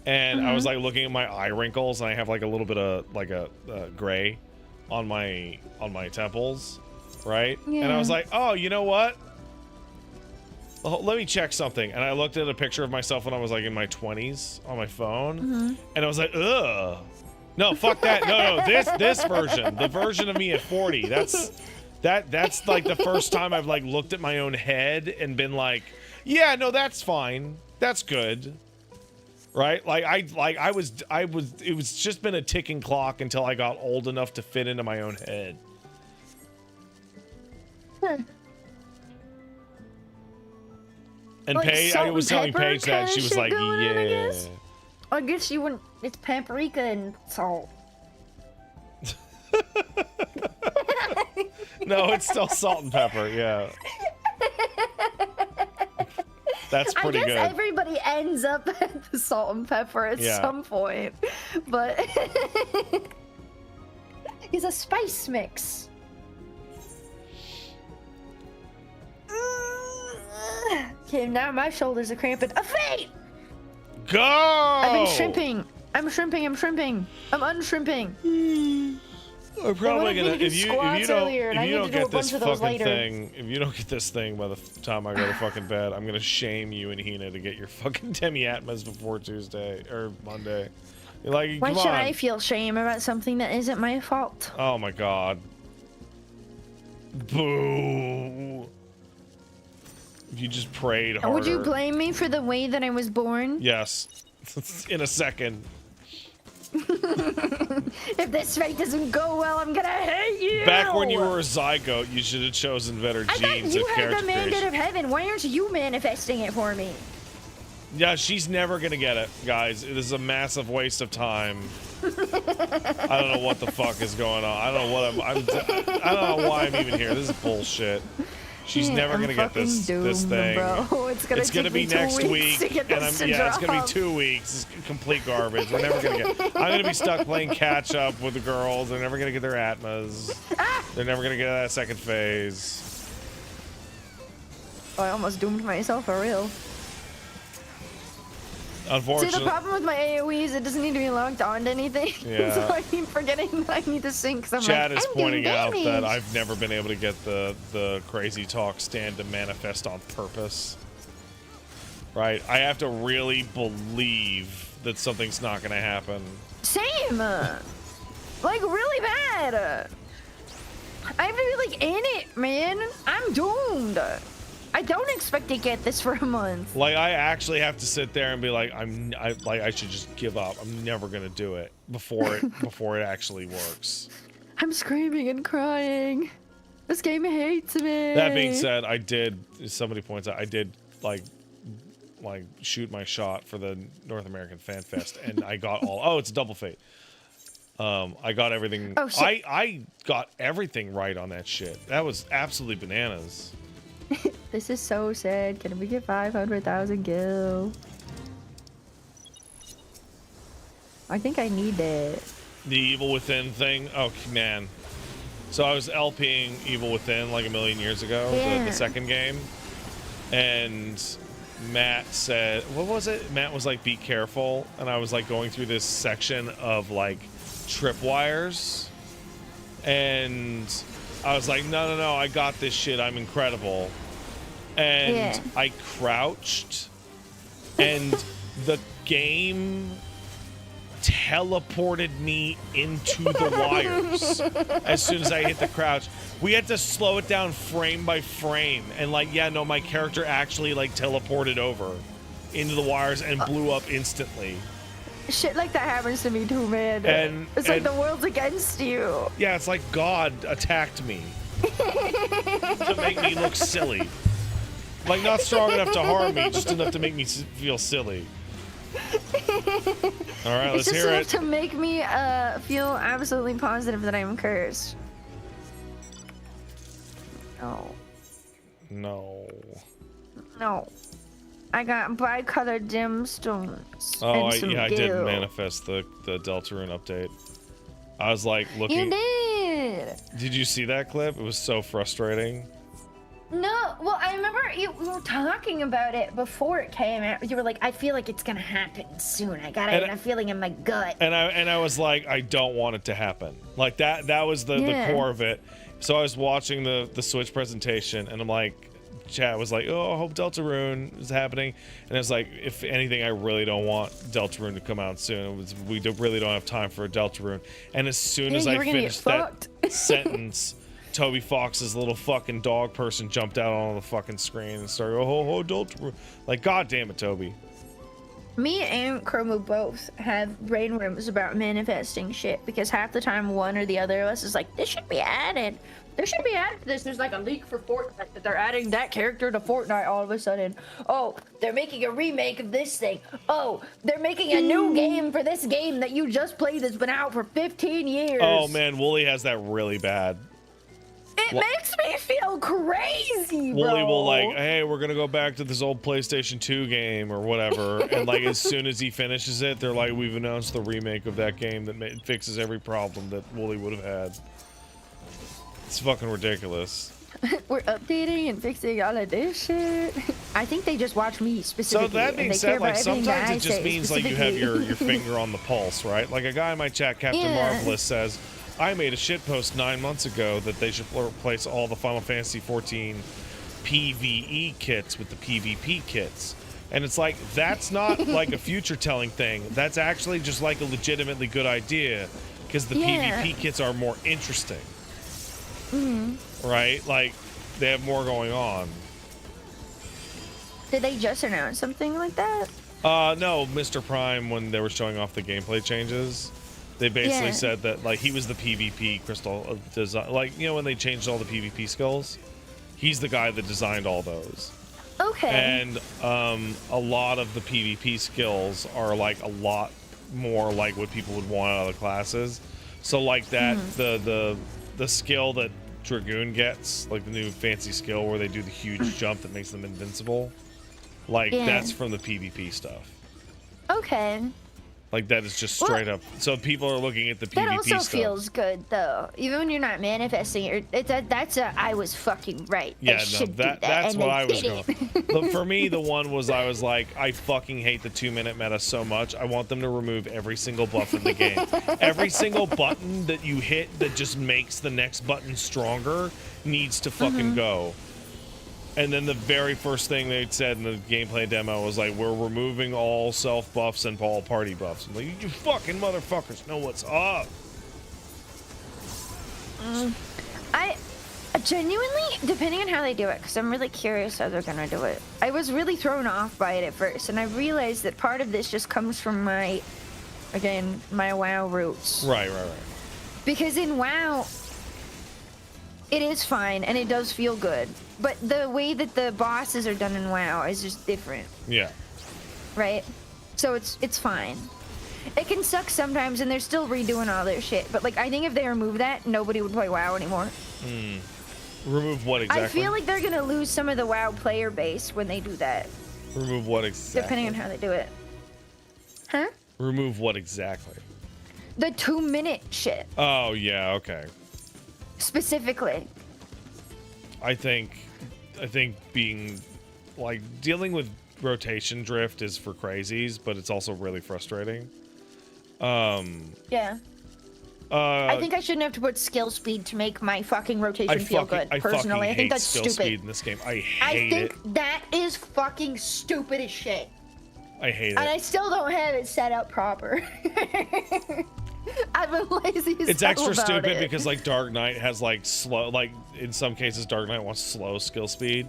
And I was like looking at my eye wrinkles and I have like a little bit of like a gray on my temples, right? Yeah. And I was like, oh, you know what? Let me check something. And I looked at a picture of myself when I was like in my 20s on my phone, and I was like, ugh. No, fuck that. No, this version, the version of me at 40. That's like the first time I've like looked at my own head and been like, yeah, no, that's fine. That's good. Right? It was just been a ticking clock until I got old enough to fit into my own head. And like Paige, I was telling Paige that she was like, yeah. I guess you wouldn't. It's paprika and salt. No, it's still salt and pepper. Yeah. That's pretty good. I guess everybody ends up at the salt and pepper at some point, but it's a spice mix. Okay, now my shoulders are cramping. A fate! Go! I've been shrimping. I'm shrimping. I'm unshrimping. I'm probably gonna if you don't get this fucking thing, if you don't get this thing by the time I go to fucking bed, I'm gonna shame you and Hina to get your fucking Demi-Atmas before Tuesday or Monday. You're like, why come should on. I feel shame about something that isn't my fault? Oh my god. Boo. If you just prayed harder. Would you blame me for the way that I was born? Yes. In a second. If this fight doesn't go well, I'm gonna hate you. Back when you were a zygote, you should have chosen better genes of character creation. You had the mandate of heaven. Why aren't you manifesting it for me? Yeah, she's never gonna get it, guys. It is a massive waste of time. I don't know what the fuck is going on. I don't know what I don't know why I'm even here. This is bullshit. She's never gonna get this thing. Bro. It's gonna be next week, to get this and it's gonna be 2 weeks. It's complete garbage. We're never gonna get. I'm gonna be stuck playing catch up with the girls. They're never gonna get their Atmas. They're never gonna get that second phase. Oh, I almost doomed myself for real. Unfortunately, see, the problem with my AoE is it doesn't need to be locked on to anything. Yeah. So I keep forgetting that I need to sync. Chad is pointing out that I've never been able to get the crazy talk stand to manifest on purpose. Right? I have to really believe that something's not gonna happen. Same. Like really bad. I have to be like in it, man. I'm doomed. I don't expect to get this for a month. Like I actually have to sit there and be like, I should just give up. I'm never gonna do it before it actually works. I'm screaming and crying. This game hates me. That being said, somebody points out, I did like shoot my shot for the North American Fan Fest, and I got it's a double fate. I got everything. Oh, shit. I got everything right on that shit. That was absolutely bananas. This is so sad. Can we get 500,000 gil? I think I need it. The Evil Within thing? Oh, man. So I was LPing Evil Within like a million years ago, the second game. And Matt said, what was it? Matt was like, be careful. And I was like going through this section of like tripwires. And I was like, no, I got this shit. I'm incredible. And I crouched, and the game teleported me into the wires as soon as I hit the crouch. We had to slow it down frame by frame, and like, my character actually like teleported over into the wires and blew up instantly. Shit like that happens to me too, man. And it's like the world's against you. Yeah, it's like God attacked me to make me look silly. Like, not strong enough to harm me, just enough to make me feel silly. All right, let's It's just hear enough it. to make me feel absolutely positive that I'm cursed. No. No. No. I got bicolored gemstones. Oh, and some I did goo. manifest the Deltarune update. I was like looking. You did. Did you see that clip? It was so frustrating. No, well, I remember we were talking about it before it came out. You were like, I feel like it's gonna happen soon. I got it. I'm feeling in my gut. And I was like, I don't want it to happen. Like that was the core of it. So I was watching the Switch presentation, and I'm like, chat was like, oh, I hope Deltarune is happening. And it's like, if anything, I really don't want Deltarune to come out soon. We really don't have time for a Deltarune. And as soon as I finished that sentence, Toby Fox's little fucking dog person jumped out on the fucking screen and started, oh, Deltarune. Like, god damn it, Toby. Me and Chromo both have brainworms about manifesting shit because half the time one or the other of us is like, this should be added. There should be added to this. There's like a leak for Fortnite that they're adding that character to Fortnite all of a sudden. Oh, they're making a remake of this thing. Oh, they're making a new game for this game that you just played that's been out for 15 years. Oh man, Wooly has that really bad. It makes me feel crazy, bro. Wooly will like, hey, we're gonna go back to this old PlayStation 2 game or whatever, and like as soon as he finishes it, they're like, we've announced the remake of that game that fixes every problem that Wooly would have had. It's fucking ridiculous. We're updating and fixing all of this shit. I think they just watch me specifically. So that being and they said, care like about everything sometimes that it I just say means like you have your specifically. finger on the pulse, right? Like a guy in my chat, Captain Marvelous, says, I made a shitpost 9 months ago that they should replace all the Final Fantasy 14 PvE kits with the PvP kits. And it's like, that's not like a future telling thing. That's actually just like a legitimately good idea because the PvP kits are more interesting. Right? Like, they have more going on. Did they just announce something like that? No, Mr. Prime, when they were showing off the gameplay changes, they basically said that, like, he was the PvP crystal design. Like, you know, when they changed all the PvP skills? He's the guy that designed all those. Okay. And a lot of the PvP skills are, like, a lot more like what people would want out of the classes. So, like, that, the skill that Dragoon gets, like the new fancy skill where they do the huge jump that makes them invincible, like that's from the PvP stuff. Okay. Like that is just straight up. So people are looking at the PvP That also stuff. feels good though. Even when you're not manifesting it, that's a I was fucking right. Yeah, I no, should do that, that's and what they I was did going. it. But for me, the one was I was like, I fucking hate the 2-minute meta so much. I want them to remove every single buff in the game. Every single button that you hit that just makes the next button stronger needs to fucking go. And then the very first thing they said in the gameplay demo was like, we're removing all self buffs and all party buffs. I'm like, you fucking motherfuckers know what's up. I genuinely, depending on how they do it, because I'm really curious how they're gonna do it. I was really thrown off by it at first, and I realized that part of this just comes from my WoW roots. Right. Because in WoW, it is fine, and it does feel good. But the way that the bosses are done in WoW is just different. Yeah. Right? So it's fine. It can suck sometimes, and they're still redoing all their shit. But, like, I think if they remove that, nobody would play WoW anymore. Remove what exactly? I feel like they're gonna lose some of the WoW player base when they do that. Remove what exactly? Depending on how they do it. Huh? Remove what exactly? The 2-minute shit, Oh, yeah, okay. specifically. I think being like dealing with rotation drift is for crazies, but it's also really frustrating. Yeah. I think I shouldn't have to put skill speed to make my fucking rotation feel good. Personally, I think that's skill stupid. speed in this game. I I hate think it. that is fucking stupid as shit. I hate And I it. still don't have it set up proper. I've been lazy as It's hell extra about stupid it. because like Dark Knight has like slow, like in some cases Dark Knight wants slow skill speed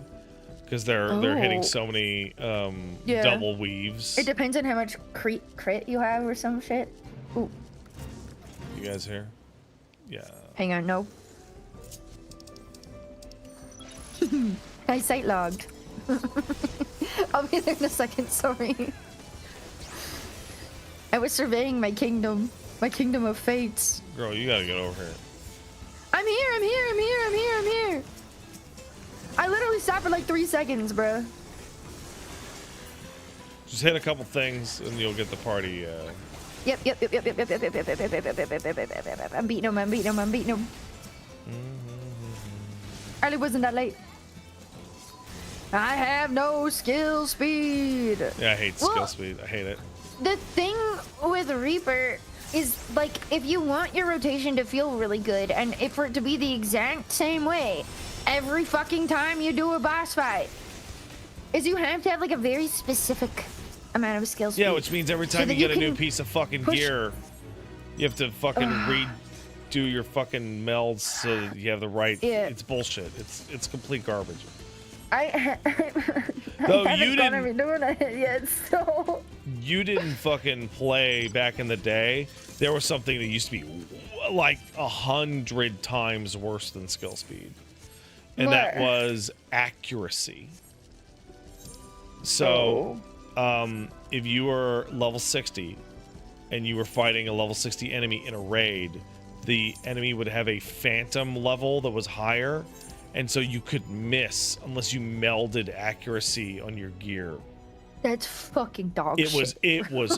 because they're hitting so many double weaves. It depends on how much crit you have or some shit. Ooh, You guys here? Yeah. hang on, no. I sight logged. I'll be there in a second, sorry. I was surveying my kingdom of fates. Girl, you gotta get over here. I'm here. I literally stopped for like 3 seconds, bro. Just hit a couple things and you'll get the party. Yep. I'm beating him. Early wasn't that late. I have no skill speed. Yeah, I hate skill speed. I hate it. The thing with Reaper is, like, if you want your rotation to feel really good and for it to be the exact same way every fucking time you do a boss fight, is you have to have like a very specific amount of skill speed. Yeah, which means every time so you get a new piece of fucking gear, you have to fucking redo your fucking melds so that you have the right. Yeah. It's bullshit. It's complete garbage. Though you didn't be doing it yet, so you didn't fucking play back in the day. There was something that used to be like 100 times worse than skill speed, and that was accuracy. So, if you were level 60 and you were fighting a level 60 enemy in a raid, the enemy would have a phantom level that was higher, and so you could miss unless you melded accuracy on your gear. That's fucking dog shit. It was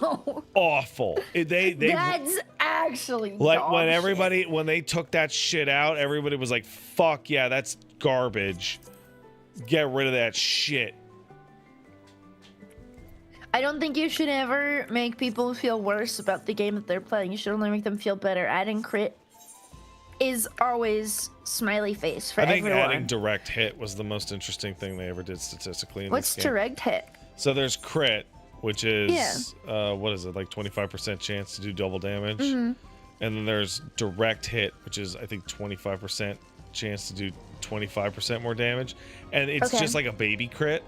awful. That's actually like dog when shit. when they took that shit out, everybody was like, "Fuck yeah, that's garbage. Get rid of that shit." I don't think you should ever make people feel worse about the game that they're playing. You should only make them feel better. Adding crit is always smiley face for everyone. I think adding direct hit was the most interesting thing they ever did statistically in What's this game. direct hit? So there's crit, which is what is it, like 25% chance to do double damage, and then there's direct hit, which is I think 25% chance to do 25% more damage, and it's just like a baby crit,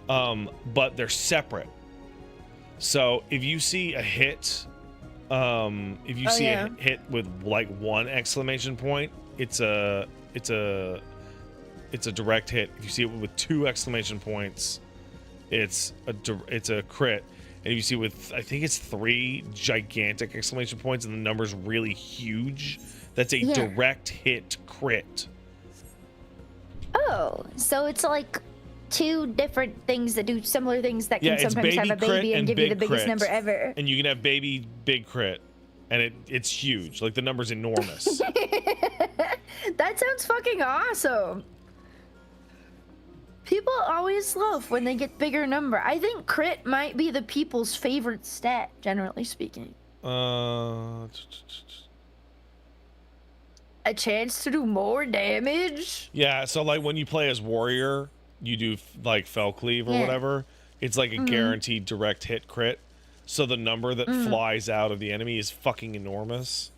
but they're separate. So if you see a hit, if you see a hit with like 1 exclamation point, it's a direct hit. If you see it with 2 exclamation points, it's a crit. And if you see with, I think it's 3 gigantic exclamation points and the number's really huge, that's a direct hit crit. Oh, so it's like 2 different things that do similar things that can sometimes have a baby and give you the biggest number ever. And you can have baby big crit, and it's huge. Like the number's enormous. That sounds fucking awesome. People always love when they get bigger number. I think crit might be the people's favorite stat, generally speaking. A chance to do more damage? Yeah, so like when you play as warrior, you do like fell cleave or whatever. It's like a guaranteed direct hit crit. So the number that flies out of the enemy is fucking enormous.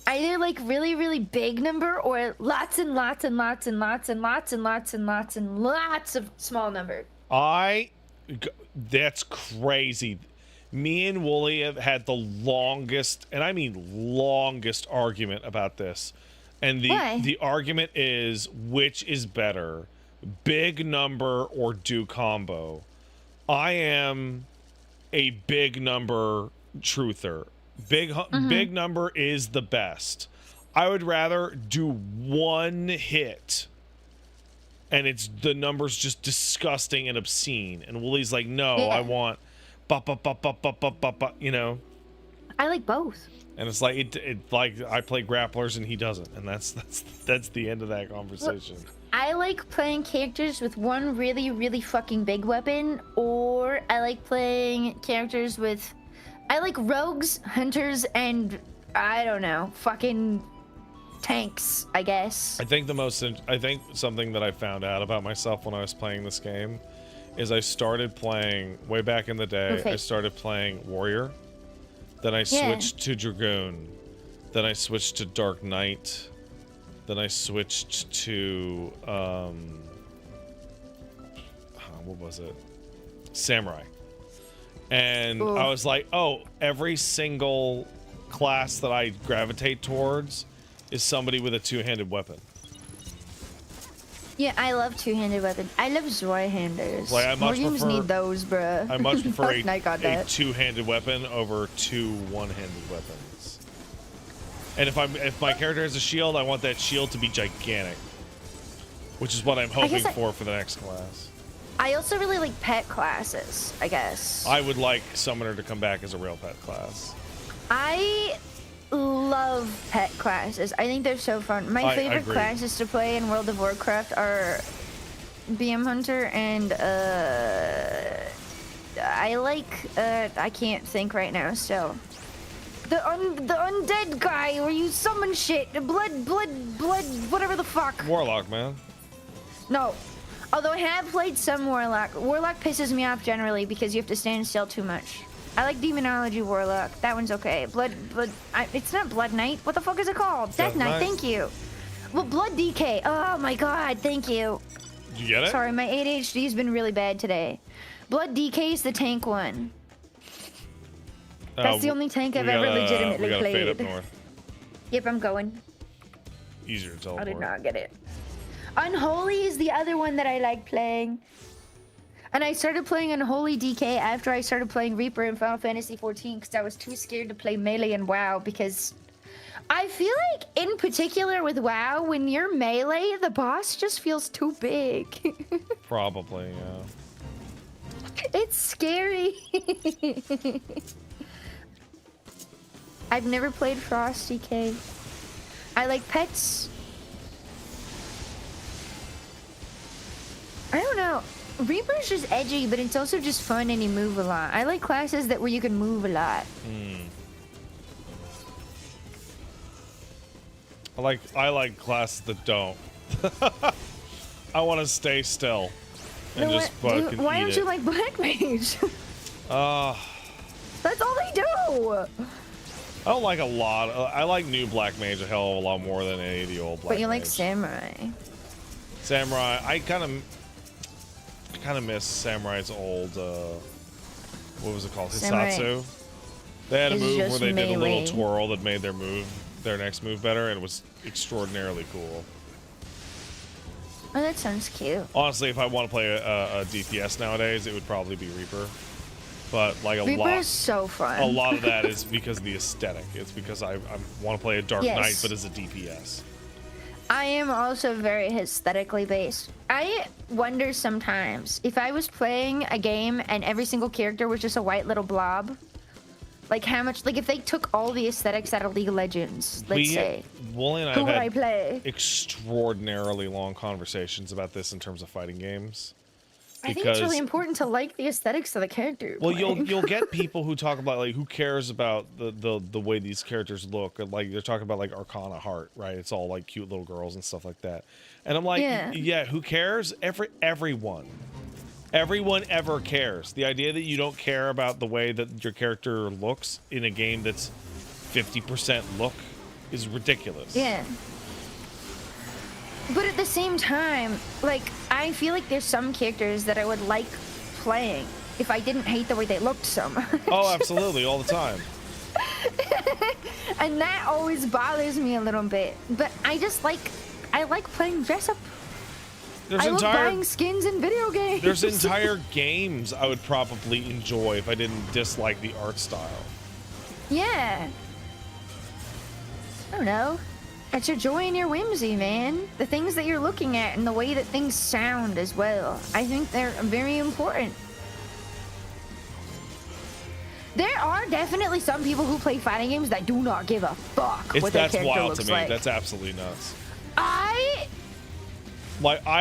Either like really, really big number or lots and lots and lots and lots and lots and lots and lots and lots of small number. That's crazy. Me and Wooly have had the longest, and I mean longest argument about this. And the argument is, which is better, big number or do combo? I am a big number truther. Big number is the best. I would rather do 1 hit and the number's just disgusting and obscene. And Wooly's like, no, I want you know. I like both. And it's like it like I play grapplers and he doesn't, and that's the end of that conversation. I like playing characters with 1 really, really fucking big weapon, or I like playing characters with, I like rogues, hunters, and I don't know, fucking tanks, I guess. I think something that I found out about myself when I was playing this game is I started playing way back in the day. I started playing warrior. Then I switched to Dragoon. Then I switched to Dark Knight. Then I switched to what was it? Samurai. And I was like, oh, every single class that I gravitate towards is somebody with a 2-handed weapon. Yeah, I love two-handed weapons. I love Zweihanders. Like, I More much games prefer- need those, bruh. I much prefer I got a that. two-handed weapon over two one-handed weapons. And if my character has a shield, I want that shield to be gigantic, which is what I'm hoping for the next class. I also really like pet classes, I guess. I would like Summoner to come back as a real pet class. I love pet classes. I think they're so fun. My favorite agree. classes to play in World of Warcraft are BM Hunter and I like I can't think right now still. The undead guy where you summon shit. Blood, whatever the fuck. Warlock, man. No. Although I have played some Warlock. Warlock pisses me off generally because you have to stand still too much. I like Demonology Warlock. That one's okay. It's not Blood Knight. What the fuck is it called? Death Knight, thank you. Well, Blood DK. Oh my god, thank you. Did you get it? Sorry, my ADHD's been really bad today. Blood DK is the tank one. That's the only tank I've ever legitimately we gotta played. fade up north. Yep, I'm going. Easier to teleport. I did not get it. Unholy is the other one that I like playing. And I started playing Unholy DK after I started playing Reaper in Final Fantasy 14 because I was too scared to play melee in WoW because I feel like in particular with WoW, when you're melee, the boss just feels too big. Probably, yeah. It's scary. I've never played Frost DK. I like pets. I don't know. Reaper's just edgy, but it's also just fun and you move a lot. I like classes where you can move a lot. I like classes that don't. I want to stay still and just fucking Why eat don't it. you like Black Mage? That's all they do. I don't like a lot. I like new Black Mage a hell of a lot more than any of the old Black But you like Mage. Samurai. Samurai, I kind of miss Samurai's old, what was it called? Samurai Hisatsu. They had a is move where just they did a little melee. twirl that made their next move better, and it was extraordinarily cool. Oh, that sounds cute. Honestly, if I want to play a DPS nowadays, it would probably be Reaper. But like Reaper is so fun. a lot of that is because of the aesthetic. It's because I want to play a Dark Yes. Knight, but as a DPS. I am also very aesthetically based. I wonder sometimes if I was playing a game and every single character was just a white little blob, like how much, like if they took all the aesthetics out of League of Legends, let's say, Wooly and I who have would I had play? extraordinarily long conversations about this in terms of fighting games. I think it's really important to like the aesthetics of the character. you're Well, playing. you'll get people who talk about like who cares about the way these characters look, and like they're talking about like Arcana Heart, right? It's all like cute little girls and stuff like that. And I'm like, yeah, who cares? Everyone ever cares. The idea that you don't care about the way that your character looks in a game that's 50% look is ridiculous. Yeah. But at the same time, like, I feel like there's some characters that I would like playing if I didn't hate the way they looked so much. Oh, absolutely, all the time. And that always bothers me a little bit. But I like playing dress up. I love buying skins in video games. There's entire games I would probably enjoy if I didn't dislike the art style. Yeah. I don't know. It's your joy and your whimsy, man. The things that you're looking at and the way that things sound as well. I think they're very important. There are definitely some people who play fighting games that do not give a fuck what their That's character wild looks to me. like. That's absolutely nuts. I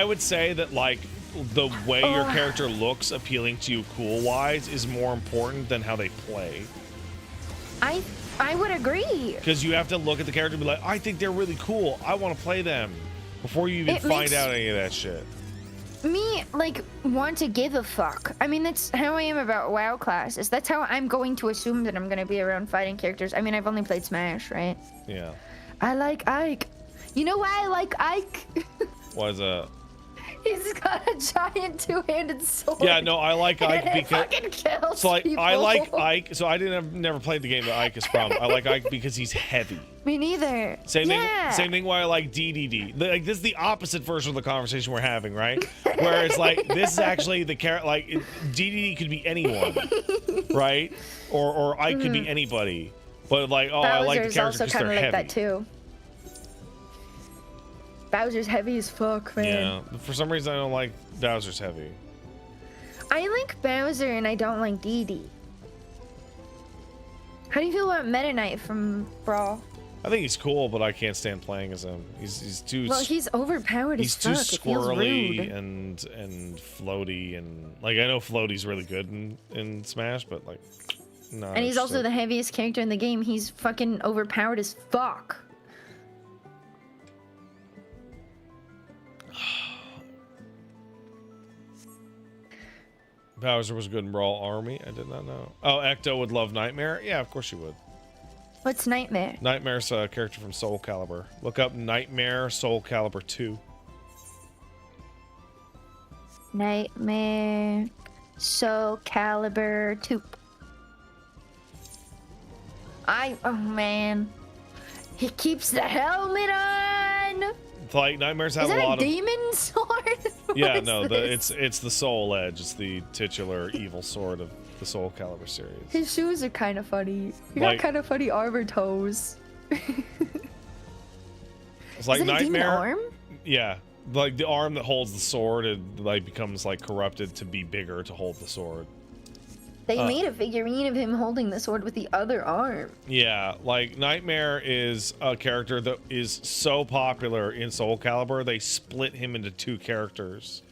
would say that like the way your character looks appealing to you cool-wise is more important than how they play. I would agree. Because you have to look at the character and be like, I think they're really cool. I want to play them. Before you even find out any of that shit. Me, like, want to give a fuck. I mean, that's how I am about WoW classes. That's how I'm going to assume that I'm going to be around fighting characters. I mean, I've only played Smash, right? Yeah. I like Ike. You know why I like Ike? Why is that? He's got a giant two-handed sword. Yeah, no, I like Ike and it because fucking kills so like people. I like Ike. So I never played the game that Ike is from. I like Ike because he's heavy. Me neither. Same Yeah. thing. Same thing. Why I like DDD. Like this is the opposite version of the conversation we're having, right? Where it's like this is actually the character. Like DDD could be anyone, right? Or Ike could be anybody. But like, oh, I like the character also because kind they're of like heavy. that too. Bowser's heavy as fuck, man. Yeah. For some reason, I don't like Bowser's heavy. I like Bowser and I don't like Dee Dee. How do you feel about Meta Knight from Brawl? I think he's cool, but I can't stand playing as him. He's too. Well, he's overpowered He's as too fuck. It feels squirrely rude. and floaty and like I know floaty's really good in Smash, but like no. And he's also the heaviest character in the game. He's fucking overpowered as fuck. Bowser was good in Brawl Army. I did not know. Oh, Ecto would love Nightmare. Yeah, of course she would. What's Nightmare? Nightmare's a character from Soul Calibur. Look up Nightmare Soul Calibur 2. Nightmare Soul Calibur 2. Oh man. He keeps the helmet on! Like Nightmares have Is a that lot a demon sword? What Yeah, is no, this? it's the Soul Edge. It's the titular evil sword of the Soul Calibur series. His shoes are kind of funny. He Like- got kind of funny armor toes. It's like Is that a demon Nightmare. arm? Yeah, like the arm that holds the sword, it like becomes like corrupted to be bigger to hold the sword. They made a figurine of him holding the sword with the other arm. Yeah, like Nightmare is a character that is so popular in Soul Calibur, they split him into two characters.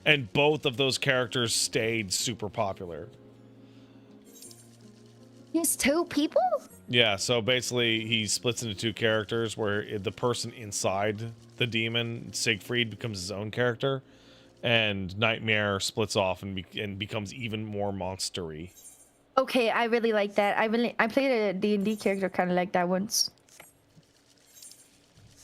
And both of those characters stayed super popular. He's two people? Yeah, so basically he splits into two characters where the person inside the demon, Siegfried, becomes his own character. And Nightmare splits off and becomes even more monstery. Okay, I really like that. I played a D&D character kind of like that once.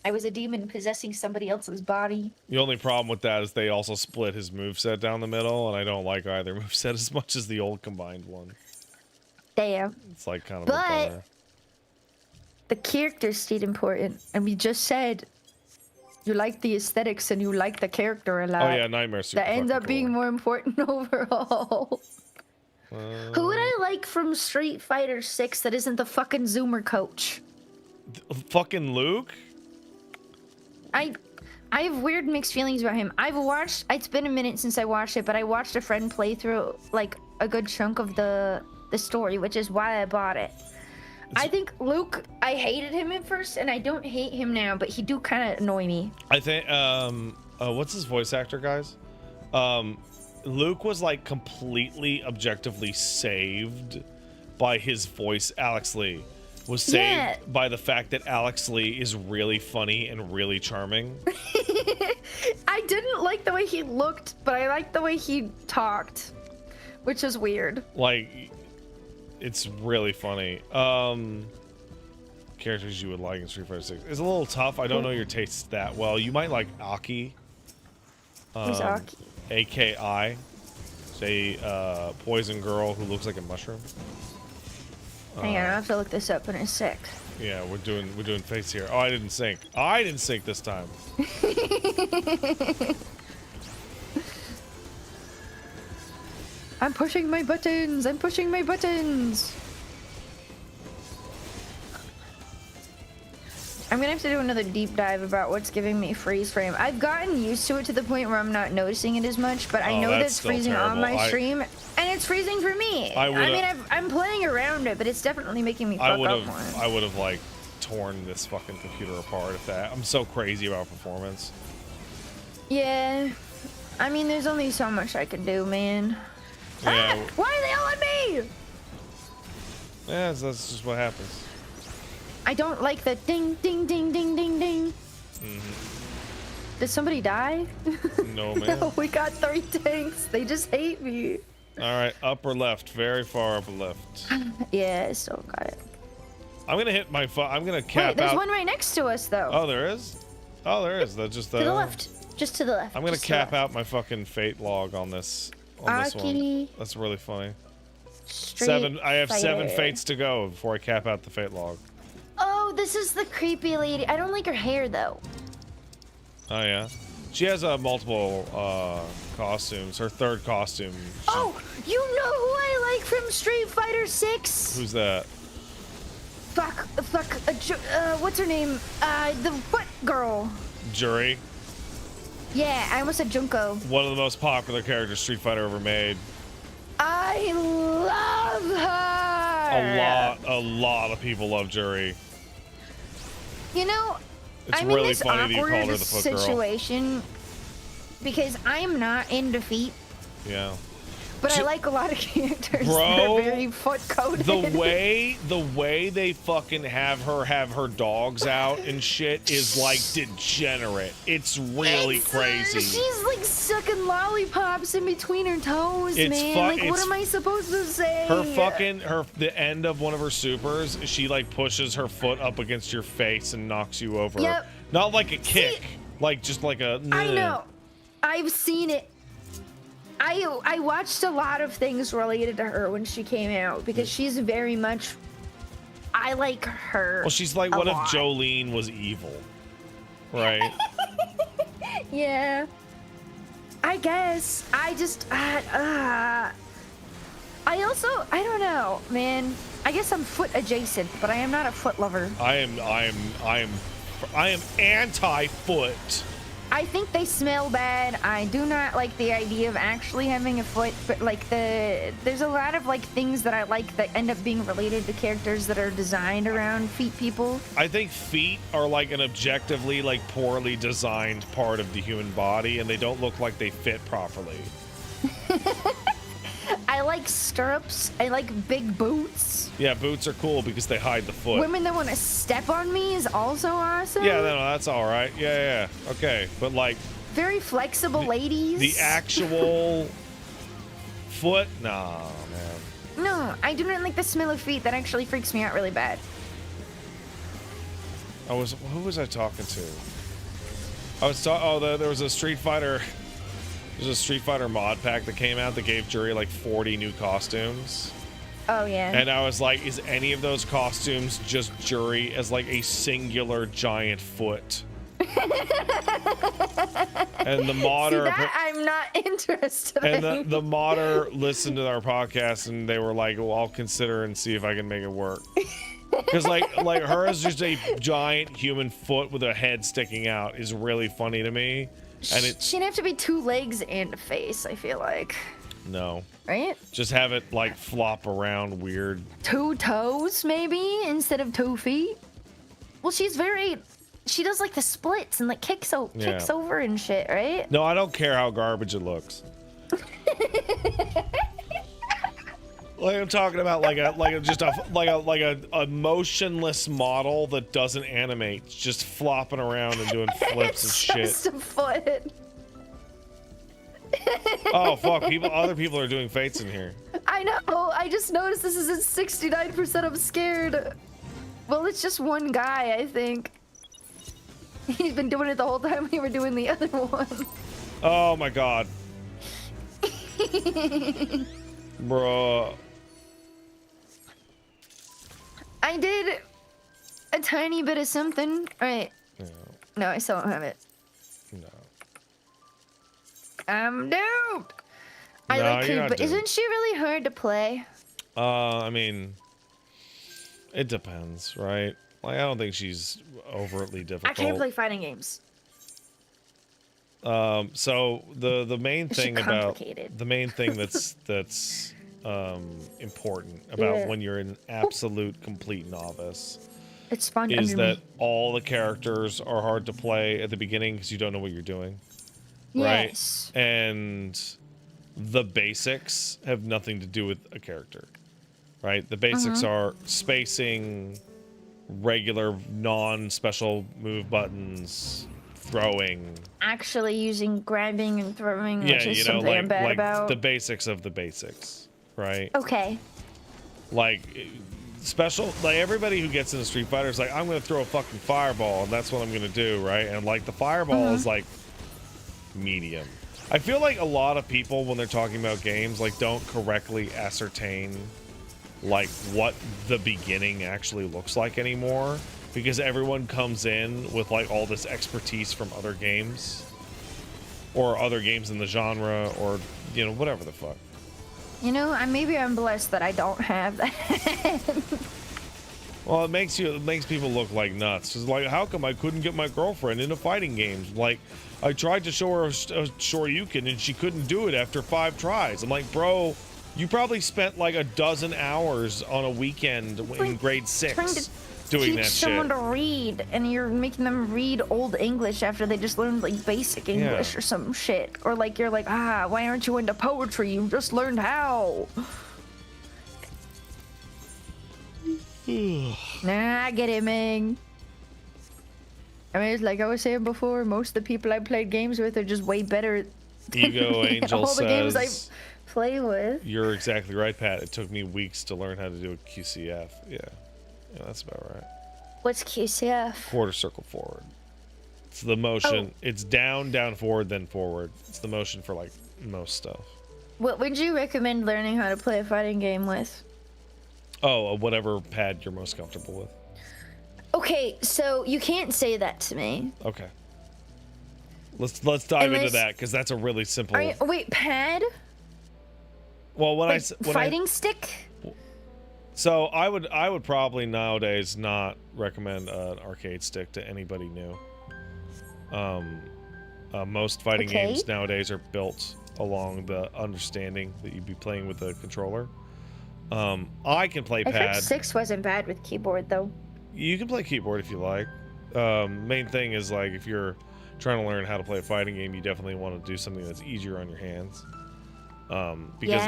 I was a demon possessing somebody else's body. The only problem with that is they also split his moveset down the middle, and I don't like either moveset as much as the old combined one. Damn. It's like kind of But- a bummer. The characters stayed important. And we just said you like the aesthetics and you like the character a lot. Oh yeah, Nightmare's super That ends fucking up being cool. more important overall. Who would I like from Street Fighter 6 that isn't the fucking Zoomer coach? Fucking Luke? I have weird mixed feelings about him. It's been a minute since I watched it, but I watched a friend play through like a good chunk of the story, which is why I bought it. I think Luke, I hated him at first, and I don't hate him now, but he do kind of annoy me. I think what's his voice actor, guys? Luke was like completely objectively saved by his voice. Alex Lee was saved by the fact that Alex Lee is really funny and really charming. I didn't like the way he looked, but I liked the way he talked, which is weird. Like, it's really funny. Characters you would like in Street Fighter 6. It's a little tough. I don't know your tastes that well. You might like Aki. Who's Aki? AKI. It's a poison girl who looks like a mushroom. Hang on, I have to look this up in a sec. Yeah, we're doing face here. Oh, I didn't sync. I didn't sync this time. I'm pushing my buttons. I'm pushing my buttons. I'm gonna have to do another deep dive about what's giving me freeze frame. I've gotten used to it to the point where I'm not noticing it as much, but I know that that's it's still freezing on terrible. my stream, and it's freezing for me. I mean, I'm playing around it, but it's definitely making me fuck up more. I would have like torn this fucking computer apart if that. I'm so crazy about performance. Yeah, I mean, there's only so much I can do, man. Yeah. Ah, why are they all on me? Yeah, that's just what happens. I don't like the ding, ding, ding, ding, ding, ding. Did somebody die? No, man. We got 3 tanks. They just hate me. All right, up or left? Very far up left. Yeah, I still got it. I'm gonna hit my. I'm gonna cap Wait, there's out. one right next to us, though. Oh, there is. Oh, there is. That's just to the left. Just to the left. I'm gonna just to the cap left. out my fucking fate log on this one. Aki. That's really funny. Street I have 7 Fighter. fates to go before I cap out the fate log. Oh, this is the creepy lady. I don't like her hair though. Oh yeah, she has multiple costumes. Her third costume. Oh, you know who I like from Street Fighter 6? Who's that? What's her name? The foot girl. Jury. Yeah, I almost said Junko. One of the most popular characters Street Fighter ever made. I love her. A lot of people love Jury. You know, It's I'm really in this funny that you awkward called her the foot girl. situation because I'm not in defeat, Yeah. but I like a lot of characters Bro, that are very foot coded. The way they fucking have her dogs out and shit is like degenerate. It's really crazy. She's like sucking lollipops in between her toes, It's man. Like, what it's- am I supposed to say? The end of one of her supers, she like pushes her foot up against your face and knocks you over. Yep. Not like a kick, like just like a. I know. I've seen it. I watched a lot of things related to her when she came out because she's very much. I like her. Well, she's like, a what if lot. Jolene was evil? Right. Yeah. I guess. I just. I don't know, man. I guess I'm foot adjacent, but I am not a foot lover. I am anti-foot. I think they smell bad. I do not like the idea of actually having a foot, but like there's a lot of like things that I like that end up being related to characters that are designed around feet people. I think feet are like an objectively like poorly designed part of the human body, and they don't look like they fit properly. I like stirrups. I like big boots. Yeah, boots are cool because they hide the foot. Women that want to step on me is also awesome. Yeah, no, that's all right. Yeah, okay, but like Very flexible ladies. the actual foot, nah, man. No, I do not like the smell of feet. That actually freaks me out really bad. Who was I talking to? There was a Street Fighter. There's a Street Fighter mod pack that came out that gave Jury like 40 new costumes. Oh yeah. And I was like, is any of those costumes just Jury as like a singular giant foot? And the modder. See, that I'm not interested And in. the modder listened to our podcast and they were like, well, I'll consider and see if I can make it work. Because like her is just a giant human foot with a head sticking out is really funny to me. And She'd have to be 2 legs and a face, I feel like. No. Right? Just have it like flop around weird. 2 toes, maybe, instead of 2 feet? Well, she does like the splits and like kicks over and shit, right? No, I don't care how garbage it looks. Like I'm talking about like a motionless model that doesn't animate, just flopping around and doing flips and shit. Just a foot. Oh fuck! Other people are doing fates in here. I know. I just noticed this is at 69%. I'm scared. Well, it's just one guy, I think. He's been doing it the whole time we were doing the other one. Oh my god. Bruh. I did a tiny bit of something. Alright. No, I still don't have it. No. I'm doomed. I No, like you're her, not but doomed. isn't she really hard to play? I mean, it depends, right? Like, I don't think she's overtly difficult. I can't play fighting games. So the main Is she thing about complicated? the main thing that's important about Yeah. when you're an absolute complete novice It spawned is under that me. all the characters are hard to play at the beginning because you don't know what you're doing, right? Yes. And the basics have nothing to do with a character, right? The basics are spacing, regular non-special move buttons, throwing. Actually using grabbing and throwing, Yeah, which is you know, something I'm bad like about. the basics of the basics, right? Okay. Like special, like everybody who gets into Street Fighter is like, I'm gonna throw a fucking fireball, and that's what I'm gonna do, right? And like the fireball is like medium. I feel like a lot of people, when they're talking about games, like, don't correctly ascertain, like, what the beginning actually looks like anymore, because everyone comes in with, like, all this expertise from other games, or other games in the genre, or, you know, whatever the fuck. You know, maybe I'm blessed that I don't have that. Well, it makes people look like nuts. It's like, how come I couldn't get my girlfriend into fighting games? Like, I tried to show her a Shoryuken and she couldn't do it after 5 tries. I'm like, bro, you probably spent like a dozen hours on a weekend in grade 6 doing that shit. Teach someone to read, and you're making them read Old English after they just learned like basic English or some shit. Or like you're like, why aren't you into poetry? You just learned how. Nah, I get it, man. I mean, it's like I was saying before, most of the people I played games with are just way better Ego Angel all the games I says, play with. you're exactly right, Pat. It took me weeks to learn how to do a QCF. Yeah, that's about right. What's QCF? Quarter circle forward. It's the motion. It's down, down, forward, then forward. It's the motion for like most stuff. What would you recommend learning how to play a fighting game with? Oh, whatever pad you're most comfortable with. Okay, so you can't say that to me. Okay. Let's dive into that, because that's a really simple. Wait, pad? Well, when fighting stick? So I would probably nowadays not recommend an arcade stick to anybody new. Most fighting games nowadays are built along the understanding that you'd be playing with a controller. I can play pad. FF6 wasn't bad with keyboard though. You can play keyboard if you like. Main thing is, like, if you're trying to learn how to play a fighting game, you definitely want to do something that's easier on your hands. Because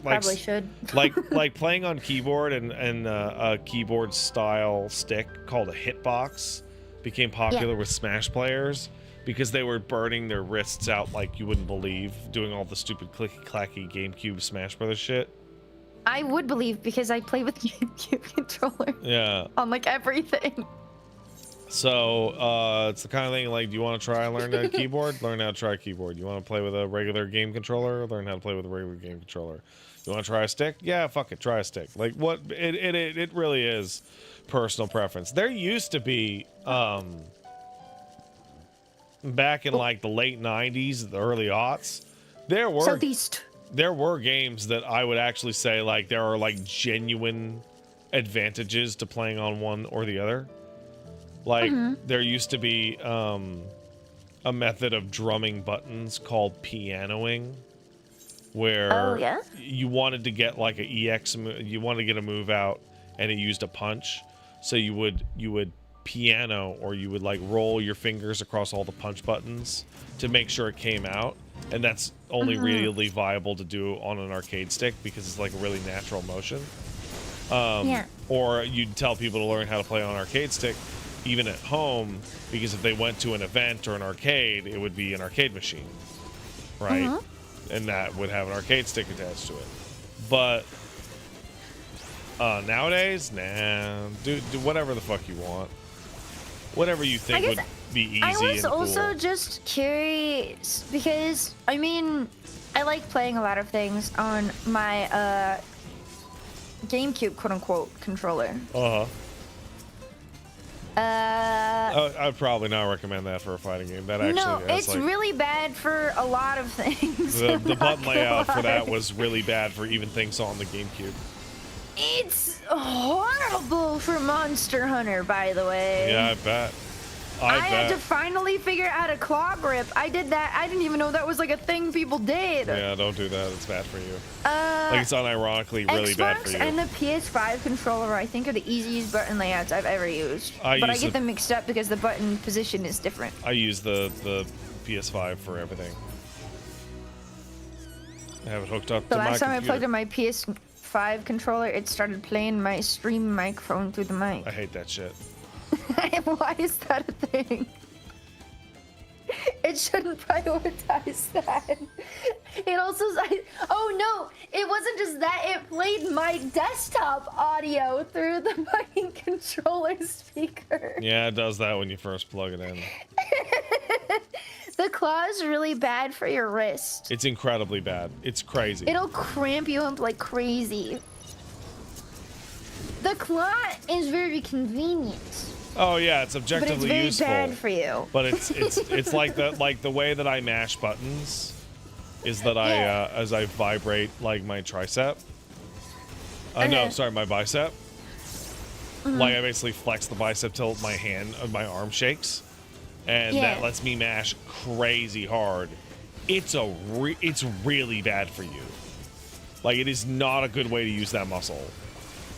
probably should. like playing on keyboard and a keyboard style stick called a hitbox became popular with Smash players because they were burning their wrists out like you wouldn't believe, doing all the stupid clicky clacky GameCube Smash Brothers shit. I would believe, because I play with GameCube controller. Yeah. On like everything. So it's the kind of thing, like, do you want to try and learn a keyboard? Learn how to try a keyboard. You want to play with a regular game controller? Learn how to play with a regular game controller. You want to try a stick? Yeah, fuck it, try a stick. Like, what it really is personal preference. There used to be back in like the late 90s, the early aughts, there were games that I would actually say, like, there are like genuine advantages to playing on one or the other. Like, there used to be a method of drumming buttons called pianoing, where you wanted to get like a EX, you wanted to get a move out, and it used a punch. So you would piano, or you would like roll your fingers across all the punch buttons to make sure it came out. And that's only really viable to do on an arcade stick because it's like a really natural motion. Or you'd tell people to learn how to play on an arcade stick, even at home, because if they went to an event or an arcade, it would be an arcade machine, right? And that would have an arcade stick attached to it. But nowadays, nah, do whatever the fuck you want. Whatever you think would be easy and cool. I was also just curious, because, I mean, I like playing a lot of things on my GameCube, quote-unquote, controller. I'd probably not recommend that for a fighting game. That actually it's like, really bad for a lot of things. The button layout for that was really bad for even things on the GameCube. It's horrible for Monster Hunter, by the way. Yeah, I bet. I had to finally figure out a claw grip. I did that. I didn't even know that was like a thing people did. Yeah, don't do that. It's bad for you. Like, it's unironically really bad for you. Xbox and the PS5 controller, I think, are the easiest button layouts I've ever used. I get them mixed up because the button position is different. I use the PS5 for everything. I have it hooked up to my computer. The last time I plugged in my PS5 controller, it started playing my stream microphone through the mic. I hate that shit. Why is that a thing? It shouldn't prioritize that. It also, oh no, it wasn't just that, it played my desktop audio through the fucking controller speaker. Yeah, it does that when you first plug it in. The claw is really bad for your wrist. It's incredibly bad. It's crazy. It'll cramp you up like crazy. The claw is very convenient. Oh yeah, it's But objectively it's very useful. bad for you. But it's like the way that I mash buttons is that Yeah. as I vibrate like my tricep. No, sorry, my bicep. Like I basically flex the bicep till my arm shakes, and that lets me mash crazy hard. It's really bad for you. Like it is not a good way to use that muscle.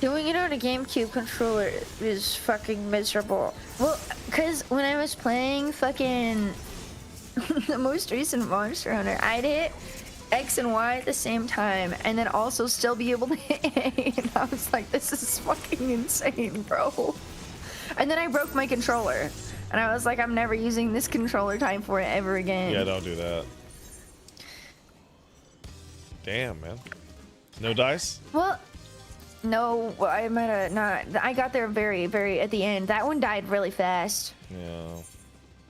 Doing it on a GameCube controller is fucking miserable. Well, because when I was playing fucking the most recent Monster Hunter, I'd hit X and Y at the same time and then also still be able to hit A. And I was like, this is fucking insane, bro. And then I broke my controller. And I was like, I'm never using this controller type for it ever again. Yeah, don't do that. Damn, man. No dice? Well, no, I might have not. I got there very, very at the end. That one died really fast. Yeah.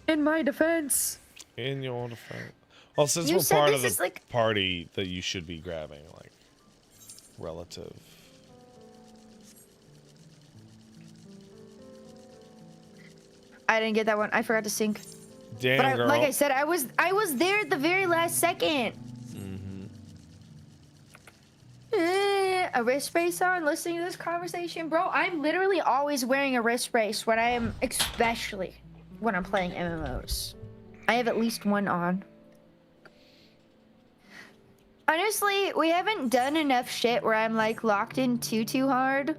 In my defense. In your defense. Well, since You we're said part this of is the like- party that you should be grabbing, like, relative. I didn't get that one. I forgot to sync. Damn, But girl. like I said, I was there at the very last second. A wrist brace on, listening to this conversation, bro. I'm literally always wearing a wrist brace when I am, especially when I'm playing MMOs. I have at least one on. Honestly, we haven't done enough shit where I'm like locked in too hard.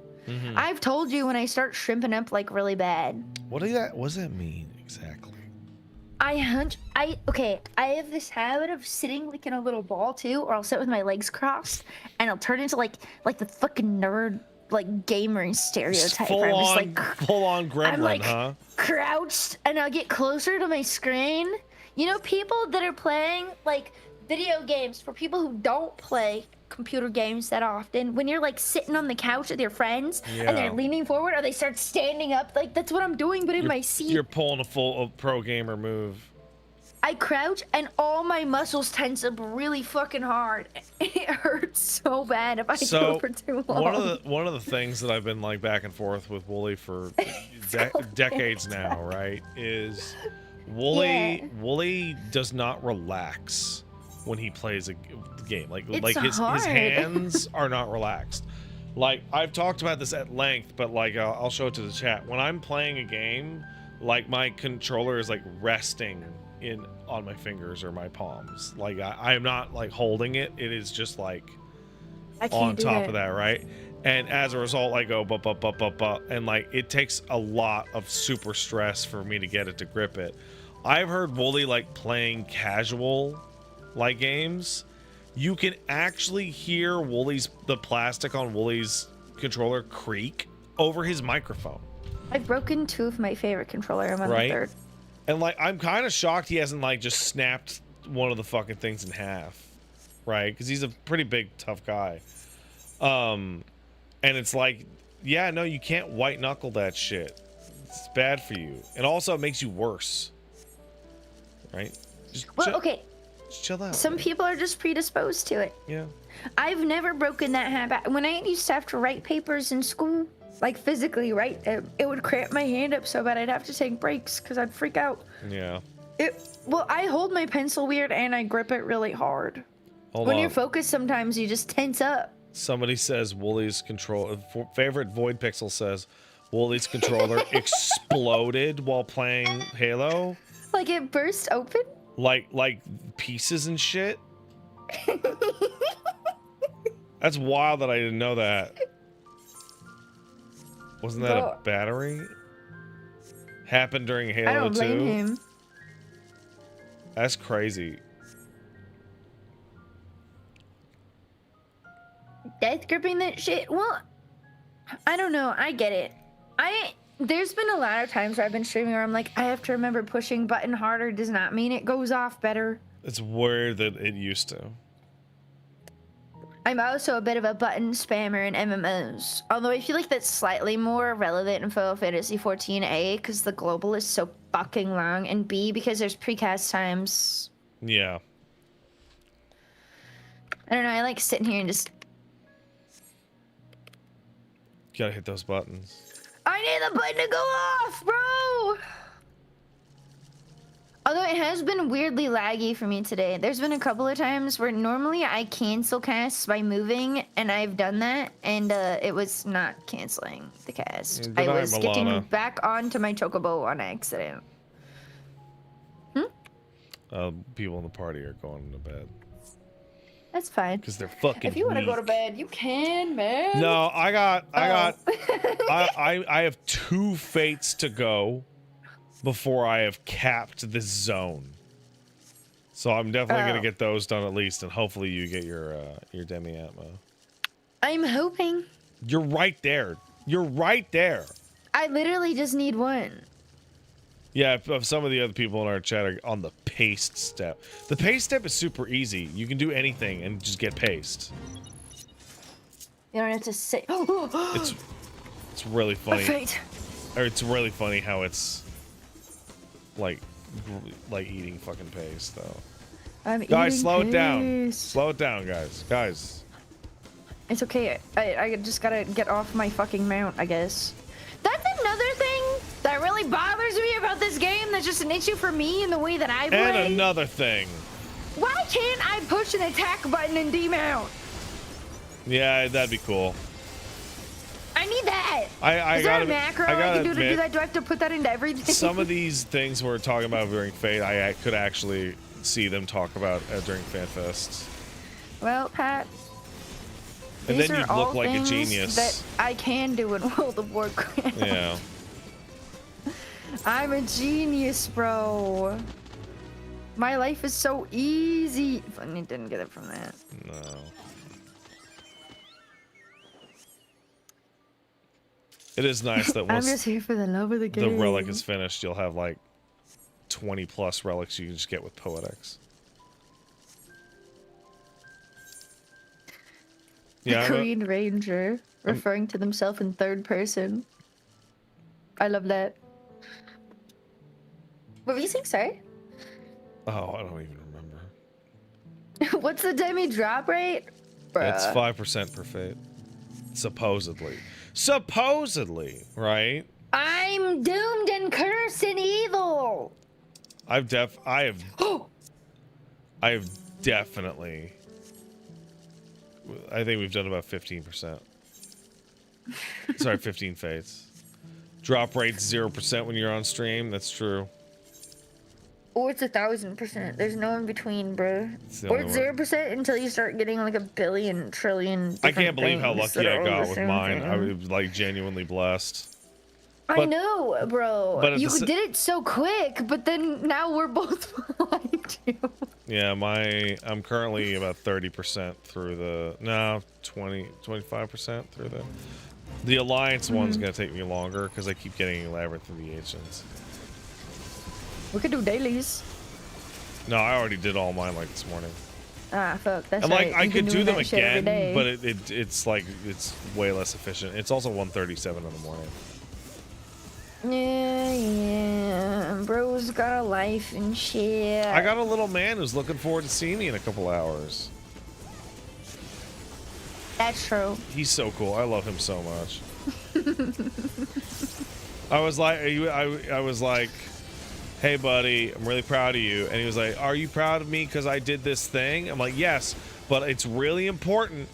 I've told you when I start shrimping up like really bad. What does that mean exactly? I have this habit of sitting like in a little ball too, or I'll sit with my legs crossed, and I'll turn into like the fucking nerd like gamer stereotype. Full where I'm just on, like full on gremlin, I'm like huh? crouched, and I'll get closer to my screen. You know, people that are playing like video games, for people who don't play computer games that often, when you're like sitting on the couch with your friends and they're Yeah. leaning forward or they start standing up, like that's what I'm doing, but in my seat. You're pulling a pro gamer move. I crouch and all my muscles tense up really fucking hard. It hurts so bad if I do it for too long. One of the things that I've been like back and forth with Wooly for decades now, right, is Wooly does not relax when he plays a game. Like his hands are not relaxed. Like I've talked about this at length, but like I'll show it to the chat. When I'm playing a game, like my controller is like resting on my fingers or my palms. Like I am not like holding it. It is just like on top of that, right? And as a result, I go and like it takes a lot of super stress for me to get it to grip it. I've heard Wooly like playing casual like games. You can actually hear the plastic on Wooly's controller creak over his microphone. I've broken 2 of my favorite controller. I'm on the 3rd. And like I'm kind of shocked he hasn't like just snapped one of the fucking things in half, right? Because he's a pretty big tough guy. And it's like, yeah, no, you can't white knuckle that shit. It's bad for you, and also it makes you worse, right? Just chill out. Some people are just predisposed to it. Yeah. I've never broken that habit. When I used to have to write papers in school, like physically write, it would cramp my hand up so bad I'd have to take breaks because I'd freak out. Yeah. Well, I hold my pencil weird and I grip it really hard. Hold when on. you're focused, sometimes you just tense up. Somebody says Wooly's favorite Void Pixel says Wooly's controller exploded while playing Halo. Like it burst open? Like pieces and shit. That's wild that I didn't know that. Wasn't that a battery? Happened during Halo 2? I don't blame him. That's crazy. Death gripping that shit? Well, I don't know. I get it. There's been a lot of times where I've been streaming where I'm like, I have to remember pushing button harder does not mean it goes off better. It's weird that it used to. I'm also a bit of a button spammer in MMOs. Although I feel like that's slightly more relevant in Final Fantasy 14 A because the global is so fucking long, and B because there's precast times. Yeah. I don't know, I like sitting here and just... Gotta hit those buttons. I need the button to go off, bro! Although it has been weirdly laggy for me today. There's been a couple of times where normally I cancel casts by moving, and I've done that, and it was not canceling the cast. Good I night, was Milana. getting back onto my chocobo on accident. People in the party are going to bed. That's fine. Because they're fucking If you want to go to weak. bed, you can, man. No, I have 2 fates to go before I have capped this zone. So I'm definitely gonna get those done at least, and hopefully you get your demi atmo. I'm hoping. You're right there. You're right there. I literally just need one. Yeah, if some of the other people in our chat are on the paste step. The paste step is super easy. You can do anything and just get paste. You don't have to say. It's really funny. Fate. Or it's really funny how it's like eating fucking paste though. Guys, slow it down. Slow it down, guys. Guys. It's okay. I just gotta get off my fucking mount, I guess. That's another thing that really bothers me about this game. That's just an issue for me in the way that I play. And another thing. Why can't I push an attack button and demount? Yeah, that'd be cool. I need that. I Is there gotta, a macro I I gotta can do to do admit, that? Do I have to put that into everything? some of these things we're talking about during Fate, I could actually see them talk about during FanFest. Well, Pat. And These then are you'd all look like a things genius. that I can do in World of Warcraft. Yeah. I'm a genius, bro. My life is so easy. I didn't get it from that. No. It is nice that I'm once just here for the love of the game. the relic is finished, you'll have like 20 plus relics you can just get with Poetics. Yeah, The Green Ranger referring to themselves in third person. I love that. What were you saying, sorry? oh, I don't even remember. What's the demi drop rate? It's Bruh. 5% per fate. Supposedly. Supposedly, right? I'm doomed and cursed and evil. I have definitely. I think we've done about 15%. Sorry, 15 fates. Drop rate 0% when you're on stream. That's true. Or it's 1,000%. There's no in between, bro. It's the Or only it's one. 0% until you start getting like a billion, trillion. I can't believe how things lucky that I are all the got with same mine. thing. I was like genuinely blessed. I But- know, bro. but at You the did it so quick, but then now we're both like you. Yeah, I'm currently about 30% through the 25% through the Alliance one's gonna take me longer because I keep getting Labyrinth of the Ancients. We could do dailies. No, I already did all mine like this morning. Ah, fuck. That's And right. like I You've been could do doing them that shit every again, day. but it's like it's way less efficient. It's also 1:37 in the morning. Yeah. Bro's got a life and shit. I got a little man who's looking forward to seeing me in a couple hours. That's true. He's so cool. I love him so much. I was like, hey buddy, I'm really proud of you. And he was like, are you proud of me because I did this thing? I'm like, yes, but it's really important.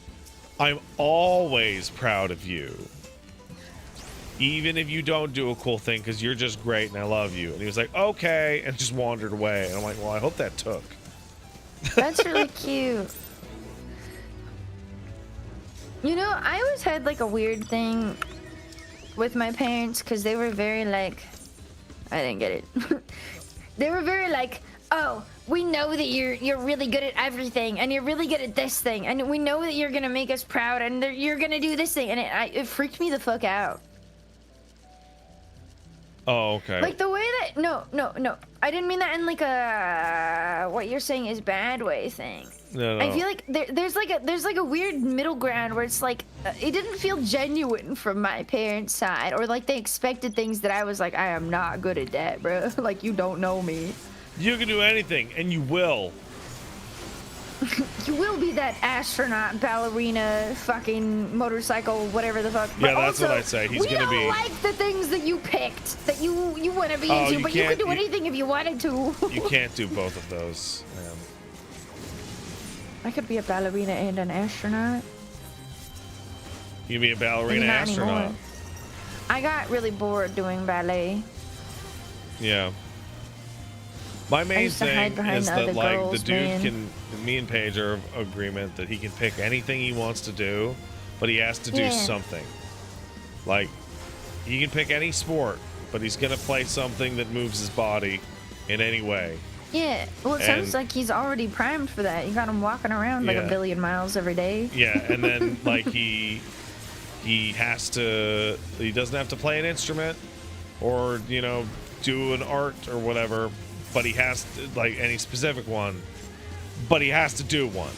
I'm always proud of you. Even if you don't do a cool thing, because you're just great and I love you. And he was like, okay, and just wandered away. And I'm like, well, I hope that took. That's really cute. You know, I always had like a weird thing with my parents because they were very like, I didn't get it. They were very like, oh, we know that you're really good at everything and you're really good at this thing and we know that you're gonna make us proud and you're gonna do this thing, and it freaked me the fuck out. Oh, okay. Like the way that no, I didn't mean that in like a what you're saying is bad way thing. No. I feel like there's like a weird middle ground where it's like it didn't feel genuine from my parents' side, or like they expected things that I was like, I am not good at that, bro. Like you don't know me. You can do anything, and you will. You will be that astronaut, ballerina, fucking motorcycle, whatever the fuck. Yeah, But that's also, what I say. He's gonna be. We don't like the things that you picked, that you want to be Oh, into, you but you can't- could do anything if you wanted to. You can't do both of those. I could be a ballerina and an astronaut. You be a ballerina Maybe not astronaut. anymore. I got really bored doing ballet. Yeah. My main used to hide thing behind is the that other like girls, the dude man. can. Me and Paige are of agreement that he can pick anything he wants to do, but he has to do Yeah. something. Like he can pick any sport, but he's gonna play something that moves his body in any way. Yeah, well, it And- sounds like he's already primed for that. You got him walking around like Yeah. a billion miles every day. Yeah, and then like he doesn't have to play an instrument or do an art or whatever, but he has to, like any specific one, but he has to do one.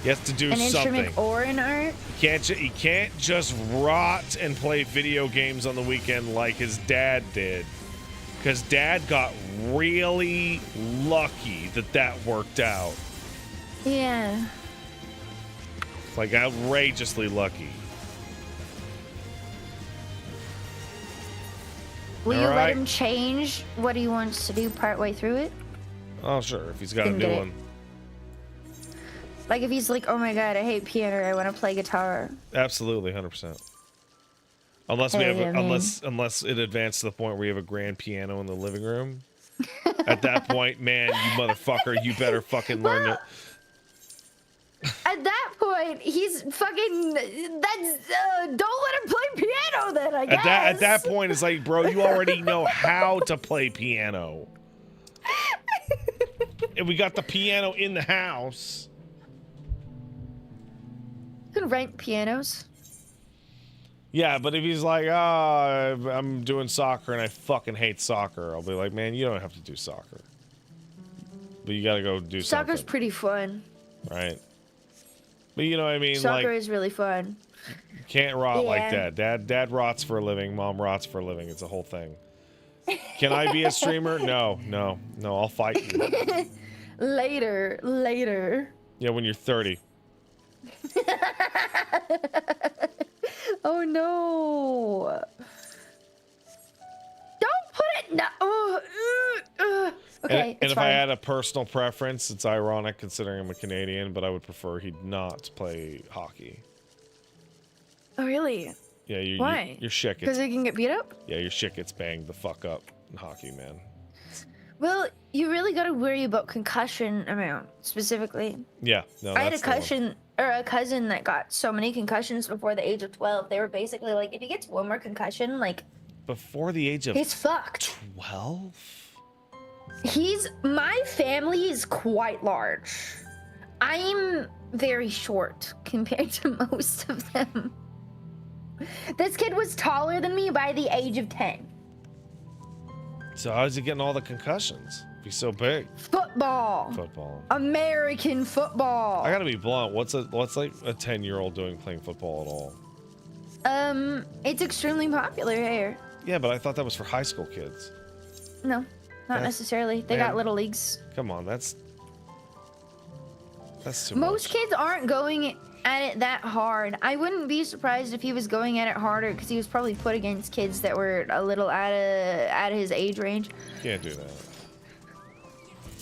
He has to do An something. instrument or an art? He can't just rot and play video games on the weekend like his dad did, because Dad got really lucky that worked out. Yeah. Like outrageously lucky. Will you All let right. him change what he wants to do partway through it? Oh, sure. If he's got a Didn't new get it. one. Like if he's like, oh my god, I hate piano, I want to play guitar. Absolutely, 100%. Unless we Hell have, yeah, man. unless it advanced to the point where you have a grand piano in the living room. At that point, man, you motherfucker, you better fucking learn it. At that point, he's fucking. That's don't let him play piano. Then I guess. At that point, it's like, bro, you already know how to play piano. And we got the piano in the house. You can rent pianos. Yeah, but if he's like, I'm doing soccer and I fucking hate soccer, I'll be like, man, you don't have to do soccer. But you gotta go do Soccer's something. pretty fun. Right. But you know what I mean? Soccer Like, is really fun. can't rot like Yeah. that. Dad rots for a living. Mom rots for a living. It's a whole thing. Can I be a streamer? No. I'll fight you. Later. Yeah, when you're 30. Oh no! Don't put it. No. Okay, And it's if I fine. had a personal preference, it's ironic considering I'm a Canadian, but I would prefer he not play hockey. Oh really? Yeah, Why? your shit Because gets it can get beat up. your shit gets banged the fuck up in hockey, man. Well, you really got to worry about concussion amount specifically. Yeah, no, I had a that's the one. cousin that got so many concussions before the age of 12. They were basically like, if he gets one more concussion, like Before the age of he's fucked. 12? My family is quite large. I'm very short compared to most of them. This kid was taller than me by the age of 10. So how's he getting all the concussions? If he's so big. Football. American football. I gotta be blunt. What's like a 10-year-old doing playing football at all? It's extremely popular here. Yeah, but I thought that was for high school kids. No, not That's- necessarily. They man. got little leagues. Come on, that's too Most much. kids aren't going at it that hard. I wouldn't be surprised if he was going at it harder because he was probably put against kids that were a little out of his age range. Can't do that.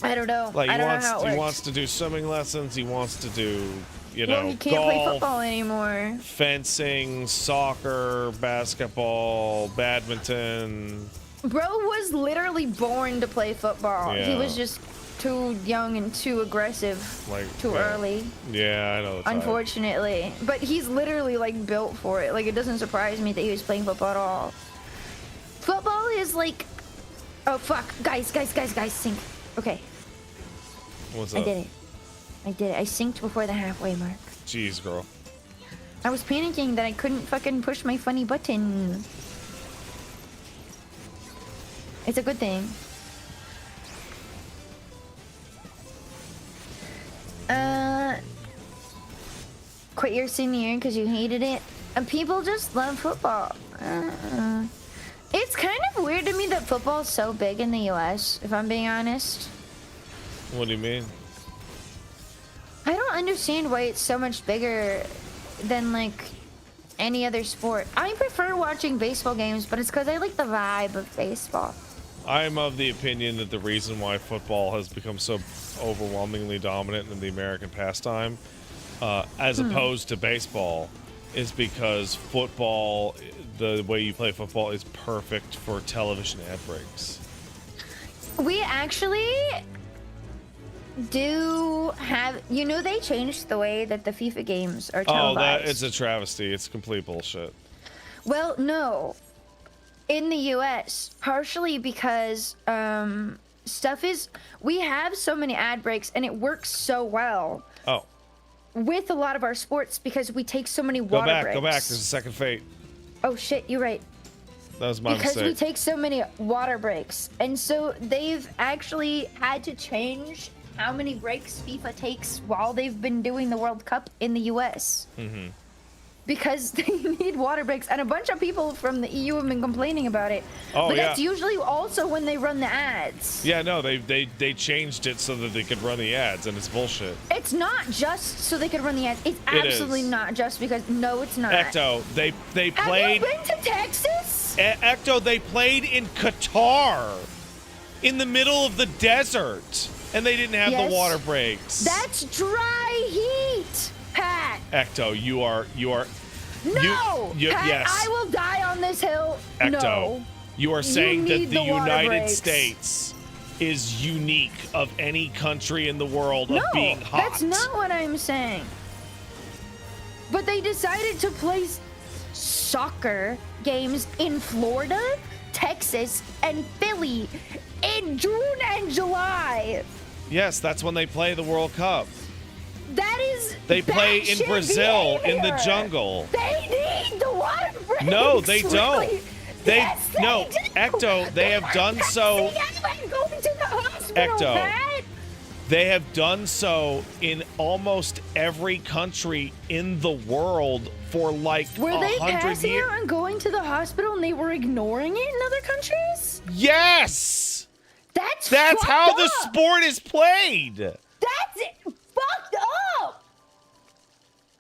I don't know. Like I don't know he how it works. wants to do swimming lessons. He wants to do, Well, he can't play golf, football anymore. fencing, soccer, basketball, badminton. Bro was literally born to play football. He Yeah. was just too young and too aggressive Like too yeah. early. Yeah, I know. The type. Unfortunately. But he's literally like built for it. Like it doesn't surprise me that he was playing football at all. Football is like, oh fuck, guys, sync. Okay, What's I up? did it. I synced before the halfway mark. Jeez, girl. I was panicking that I couldn't fucking push my funny button. It's a good thing. Quit your senior year because you hated it. And people just love football. It's kind of weird to me that football is so big in the U.S., if I'm being honest. What do you mean? I don't understand why it's so much bigger than, like, any other sport. I prefer watching baseball games, but it's because I like the vibe of baseball. I'm of the opinion that the reason why football has become so overwhelmingly dominant in the American pastime, as opposed to baseball, is because football, the way you play football, is perfect for television ad breaks. We actually do have, you know, they changed the way that the FIFA games are televised. It's a travesty. It's complete bullshit. Well, no. In the US, partially because we have so many ad breaks and it works so well. Oh. With a lot of our sports because we take so many water breaks. Go back. There's a second fate. Oh shit, you're right. That was my mistake. Because we take so many water breaks. And so they've actually had to change how many breaks FIFA takes while they've been doing the World Cup in the US. Mm-hmm. Because they need water breaks, and a bunch of people from the EU have been complaining about it. Oh, but yeah. that's usually also when they run the ads. Yeah, no, they changed it so that they could run the ads, and it's bullshit. It's not just so they could run the ads. It's absolutely not just because, no, it's not. Ecto, they played... Have you been to Texas? Ecto, they played in Qatar, in the middle of the desert, and they didn't have the water breaks. That's dry heat, Pat. Ecto, you are No, Pat, yes. I will die on this hill. Ecto, no. you are saying that the United breaks. States is unique of any country in the world of being hot. That's not what I'm saying. But they decided to play soccer games in Florida, Texas, and Philly in June and July. Yes, that's when they play the World Cup. That is. They play in Brazil in the jungle. They need the water breaks. No, they don't. Really. They yes, no, do. Ecto. They have done so. Going to the hospital, Ecto. Pat. They have done so in almost every country in the world for like 100 years. Were they passing out and going to the hospital and they were ignoring it in other countries? Yes. That's how the up. sport is played. That's it. Fucked up.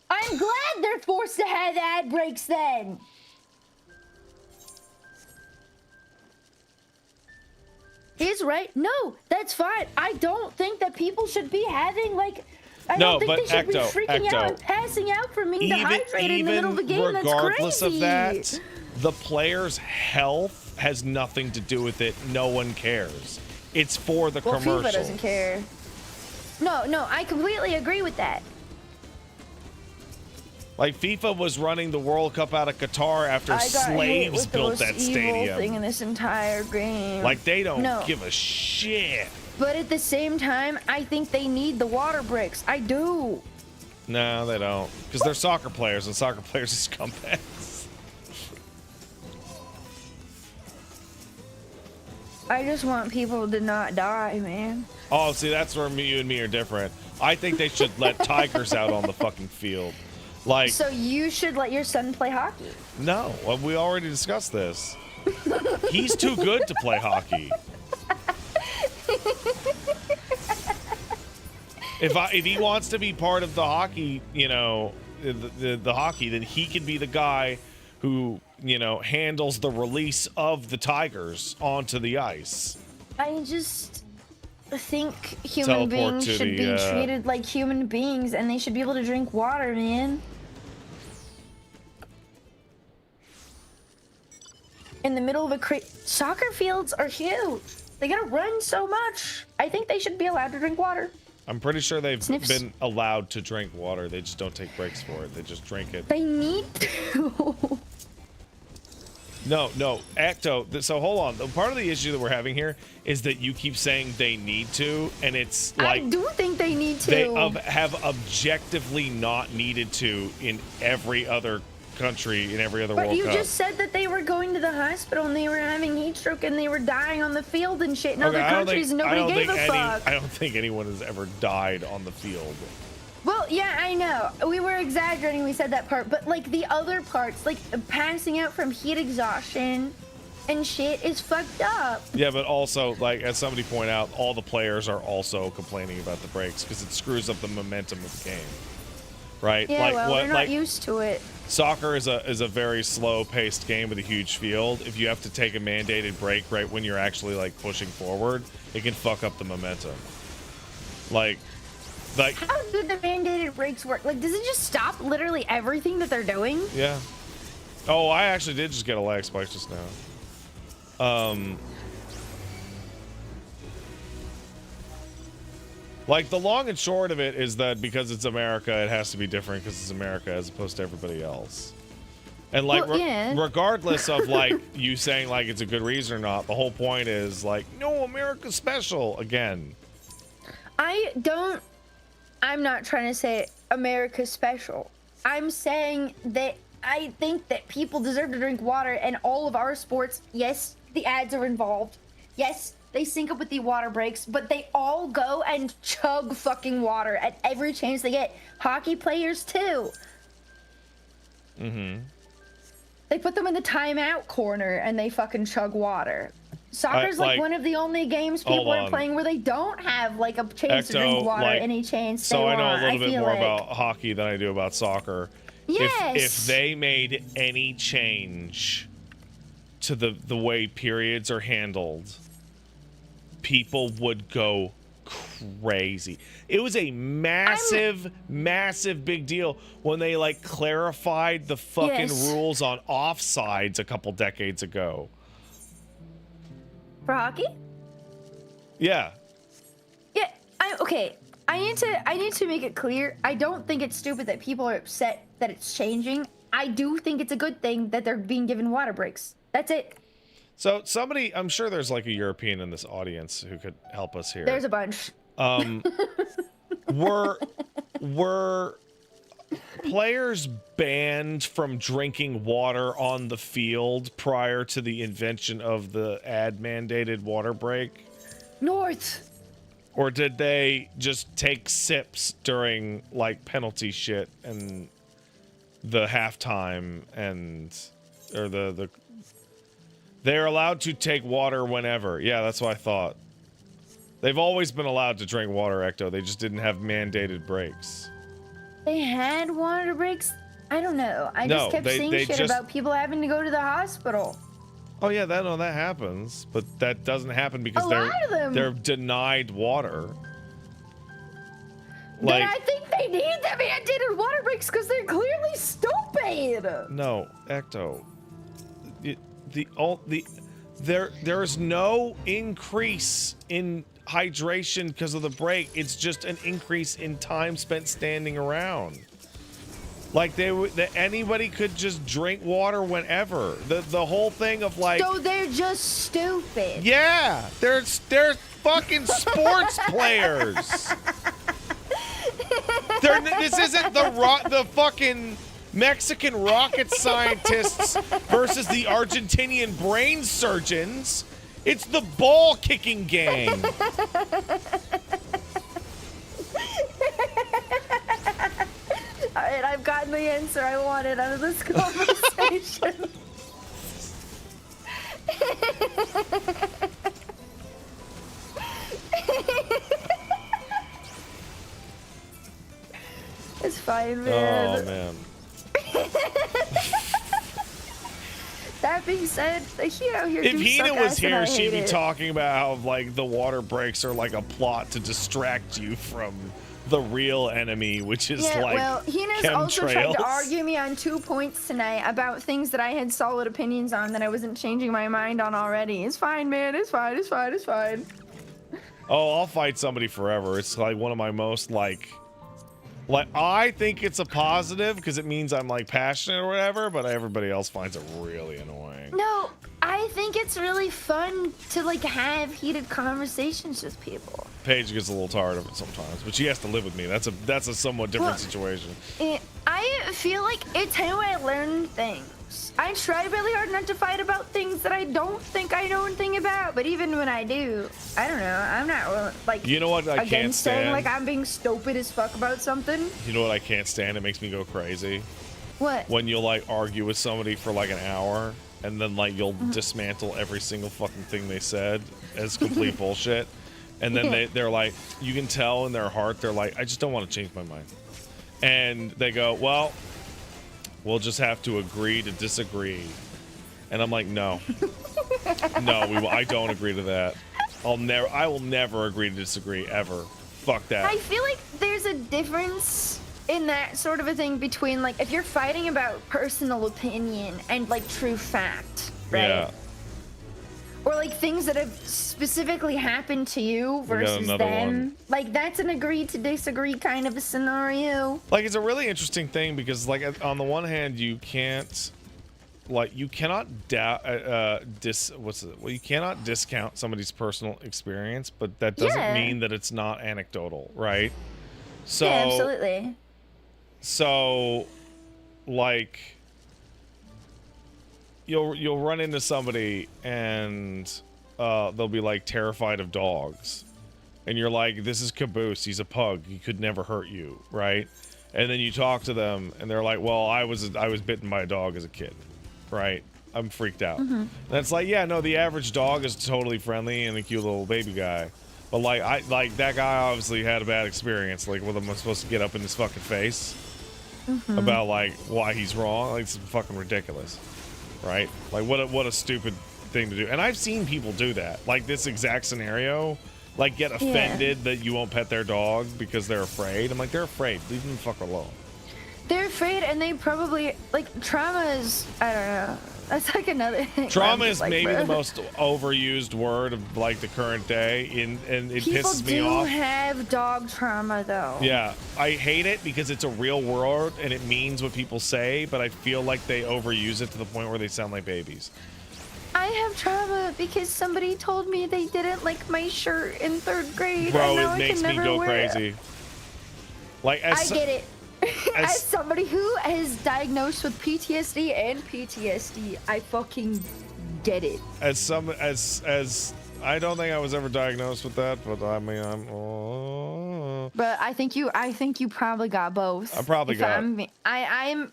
I'm glad they're forced to have ad breaks then. He's right. No, that's fine. I don't think that people should be having I don't think they should be freaking out and passing out from being dehydrated in the middle of the game. Regardless That's crazy. of that, the player's health has nothing to do with it. No one cares. It's for the commercial. FIFA doesn't care. No, I completely agree with that. Like FIFA was running the World Cup out of Qatar after slaves built that stadium. Thing in this entire game. Like they don't give a shit. But at the same time, I think they need the water breaks. I do. No, they don't, because they're soccer players, and soccer players are scumbags. I just want people to not die, man. Oh, see, that's where you and me are different. I think they should let tigers out on the fucking field. Like, so you should let your son play hockey. No, well, we already discussed this. He's too good to play hockey. If he wants to be part of the hockey, the hockey, then he can be the guy who, handles the release of the tigers onto the ice. I just think human beings should be treated like human beings, and they should be able to drink water, man. In the middle of soccer fields are huge. They gotta run so much. I think they should be allowed to drink water. I'm pretty sure they've been allowed to drink water. They just don't take breaks for it. They just drink it. They need to. No, Ecto. So hold on. Part of the issue that we're having here is that you keep saying they need to, and it's like I do think they need to. They have objectively not needed to in every other country in every other But World you Cup. just said that they were going to the hospital and they were having heat stroke and they were dying on the field and shit in other countries. And nobody gave a fuck. I don't think anyone has ever died on the field. Well, yeah, I know. We were exaggerating. We said that part, but like the other parts, like passing out from heat exhaustion and shit is fucked up. Yeah, but also, like, as somebody pointed out, all the players are also complaining about the breaks because it screws up the momentum of the game, right? Yeah, like, well, they're not used to it. Soccer is a very slow-paced game with a huge field. If you have to take a mandated break right when you're actually like pushing forward, it can fuck up the momentum. Like how do the mandated breaks work? Like, does it just stop literally everything that they're doing? Yeah. Oh, I actually did just get a lag spike just now. Like, the long and short of it is that because it's America, it has to be different because it's America as opposed to everybody else. And like, Well, yeah. regardless of like you saying like it's a good reason or not, the whole point is like, no, America's special again. I'm not trying to say America's special. I'm saying that I think that people deserve to drink water, and all of our sports, yes, the ads are involved. Yes, they sync up with the water breaks, but they all go and chug fucking water at every chance they get. Hockey players too. Mm-hmm. They put them in the timeout corner and they fucking chug water. Soccer's like one of the only games people are playing where they don't have like a chance to drink water any chance they want. So I know a little bit more like. about hockey than I do about soccer. Yes. If they made any change to the way periods are handled, people would go crazy. It was a massive big deal when they like clarified the fucking rules on offsides a couple decades ago. For hockey? Yeah. Yeah, okay. I need to make it clear. I don't think it's stupid that people are upset that it's changing. I do think it's a good thing that they're being given water breaks. That's it. So somebody, I'm sure there's like a European in this audience who could help us here. There's a bunch. Were players banned from drinking water on the field prior to the invention of the ad-mandated water break? North. Or did they just take sips during like penalty shit and the halftime or the they're allowed to take water whenever. Yeah, that's what I thought. They've always been allowed to drink water, Ecto. They just didn't have mandated breaks. They had water breaks? I don't know. I just kept seeing shit about people having to go to the hospital. Oh yeah, that happens, but that doesn't happen because they're denied water. But I think they need the mandated water breaks because they're clearly stupid. No, Ecto. There's no increase in hydration because of the break. It's just an increase in time spent standing around. Like anybody could just drink water whenever. The whole thing of like. So they're just stupid. Yeah, they're fucking sports players. This isn't the fucking Mexican rocket scientists versus the Argentinian brain surgeons. It's the ball kicking gang. Alright, I've gotten the answer I wanted out of this conversation. It's fine, man. Oh, man. That being said, if Hina was here, she'd be talking about how like the water breaks are like a plot to distract you from the real enemy, which is Hina's also tried to argue me on 2 points tonight about things that I had solid opinions on that I wasn't changing my mind on already. It's fine, man. It's fine. It's fine. It's fine. Oh, I'll fight somebody forever. It's like one of my most like I think it's a positive because it means I'm like passionate or whatever, but everybody else finds it really annoying. No, I think it's really fun to like have heated conversations with people. Paige gets a little tired of it sometimes, but she has to live with me. That's a somewhat different situation. I feel like it's how I learn things. I try really hard not to fight about things that I don't think I know anything about, but even when I do, I don't know. I'm not like You know what I can't against saying stand? like I'm being stupid as fuck about something. You know what I can't stand? It makes me go crazy. What? When you'll like argue with somebody for like an hour, and then like you'll dismantle every single fucking thing they said as complete bullshit, and then they're like, you can tell in their heart they're like, I just don't want to change my mind, and they go, well, we'll just have to agree to disagree, and I'm like, no, no, I don't agree to that. I will never agree to disagree ever. Fuck that. I feel like there's a difference in that sort of a thing between like if you're fighting about personal opinion and like true fact, right? Yeah. Or like things that have specifically happened to you versus another them. one. Like that's an agree to disagree kind of a scenario. Like, it's a really interesting thing because, like, on the one hand, you can't, like, you cannot you cannot discount somebody's personal experience, but that doesn't mean that it's not anecdotal, right? So, yeah, absolutely. So, like, you'll run into somebody and they'll be like terrified of dogs, and you're like, this is Caboose, he's a pug, he could never hurt you, right? And then you talk to them and they're like, well, I was bitten by a dog as a kid, right? I'm freaked out. And it's like, yeah, no, the average dog is totally friendly and a cute little baby guy, but like that guy obviously had a bad experience, like with him supposed to get up in his fucking face about like why he's wrong. Like, it's fucking ridiculous, right? Like, what a stupid thing to do. And I've seen people do that, like this exact scenario, like get offended that you won't pet their dog because they're afraid. I'm like, they're afraid, leave them the fuck alone. They're afraid, and they probably like trauma is, I don't know, that's like another thing. Trauma is like, maybe the most overused word of like the current day, and it pisses me off. People do have dog trauma though. Yeah, I hate it because it's a real word and it means what people say, but I feel like they overuse it to the point where they sound like babies. I have trauma because somebody told me they didn't like my shirt in 3rd grade. Bro, and now it makes I me can go never wear it. crazy. Like, I get it. As somebody who is diagnosed with PTSD and PTSD, I fucking get it. As I don't think I was ever diagnosed with that, but I mean, But I think you probably got both. I probably got. I'm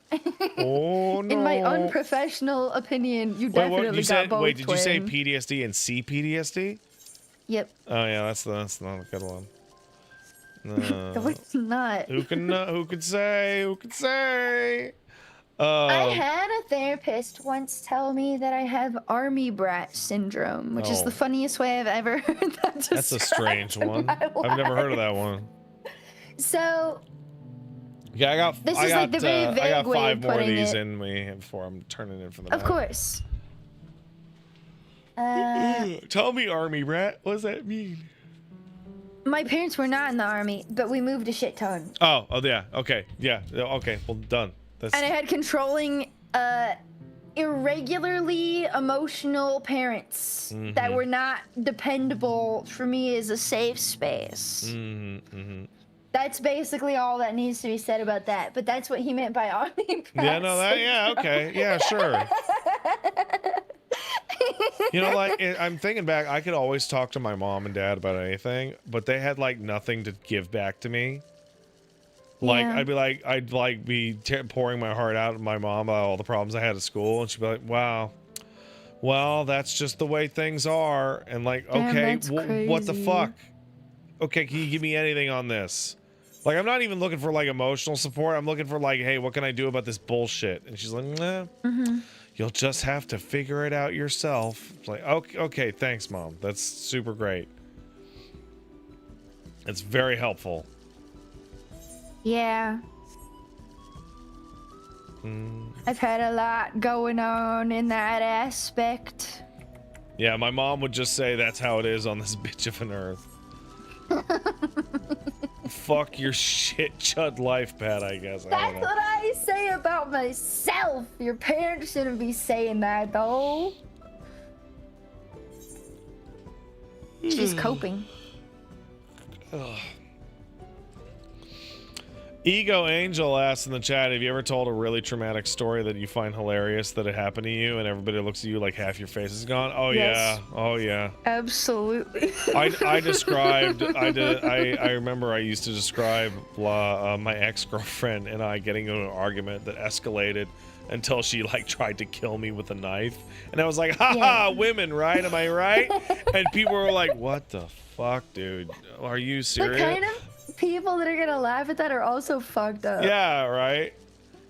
Oh no! In my unprofessional opinion, you definitely got both. Wait, did you say twin. PTSD and CPTSD? Yep. Oh yeah, that's not a good one. No, it's not. Who could say? Who could say? I had a therapist once tell me that I have army brat syndrome, which is the funniest way I've ever heard that described. That's a strange one. I've never heard of that one. So. Yeah, I got the very vague I got way 5 of more of putting these it. in me before I'm turning in for the Of night. course. Tell me, army rat. What does that mean? My parents were not in the army, but we moved a shit ton. Oh yeah. Okay. Yeah. Okay. Well, done. That's. And I had controlling, irregularly emotional parents that were not dependable for me as a safe space. That's basically all that needs to be said about that. But that's what he meant by army. Yeah. No. That. Yeah. Okay. Yeah. Sure. You know, like, I'm thinking back, I could always talk to my mom and dad about anything, but they had like nothing to give back to me. Like, Yeah. I'd be pouring my heart out to my mom about all the problems I had at school, and she'd be like, "Wow, well, that's just the way things are." And like, Damn, okay, that's what the crazy. fuck? Okay, can you give me anything on this? Like, I'm not even looking for like emotional support. I'm looking for like, hey, what can I do about this bullshit? And she's like, nah. You'll just have to figure it out yourself. It's like, okay, thanks, Mom. That's super great. It's very helpful. Yeah. I've had a lot going on in that aspect. Yeah, my mom would just say that's how it is on this bitch of an earth. Fuck your shit chud life, Pat, I guess. I That's don't know. what I say about myself. Your parents shouldn't be saying that, though. She's coping. Ego Angel asks in the chat, have you ever told a really traumatic story that you find hilarious that it happened to you and everybody looks at you like half your face is gone? Oh Yes. yeah. Oh yeah. Absolutely. I described I remember I used to describe my ex-girlfriend and I getting into an argument that escalated until she like tried to kill me with a knife, and I was like, haha, women, right? Am I right? And people were like, what the fuck, dude, are you serious? The kind of people that are gonna laugh at that are also fucked up. Yeah, right.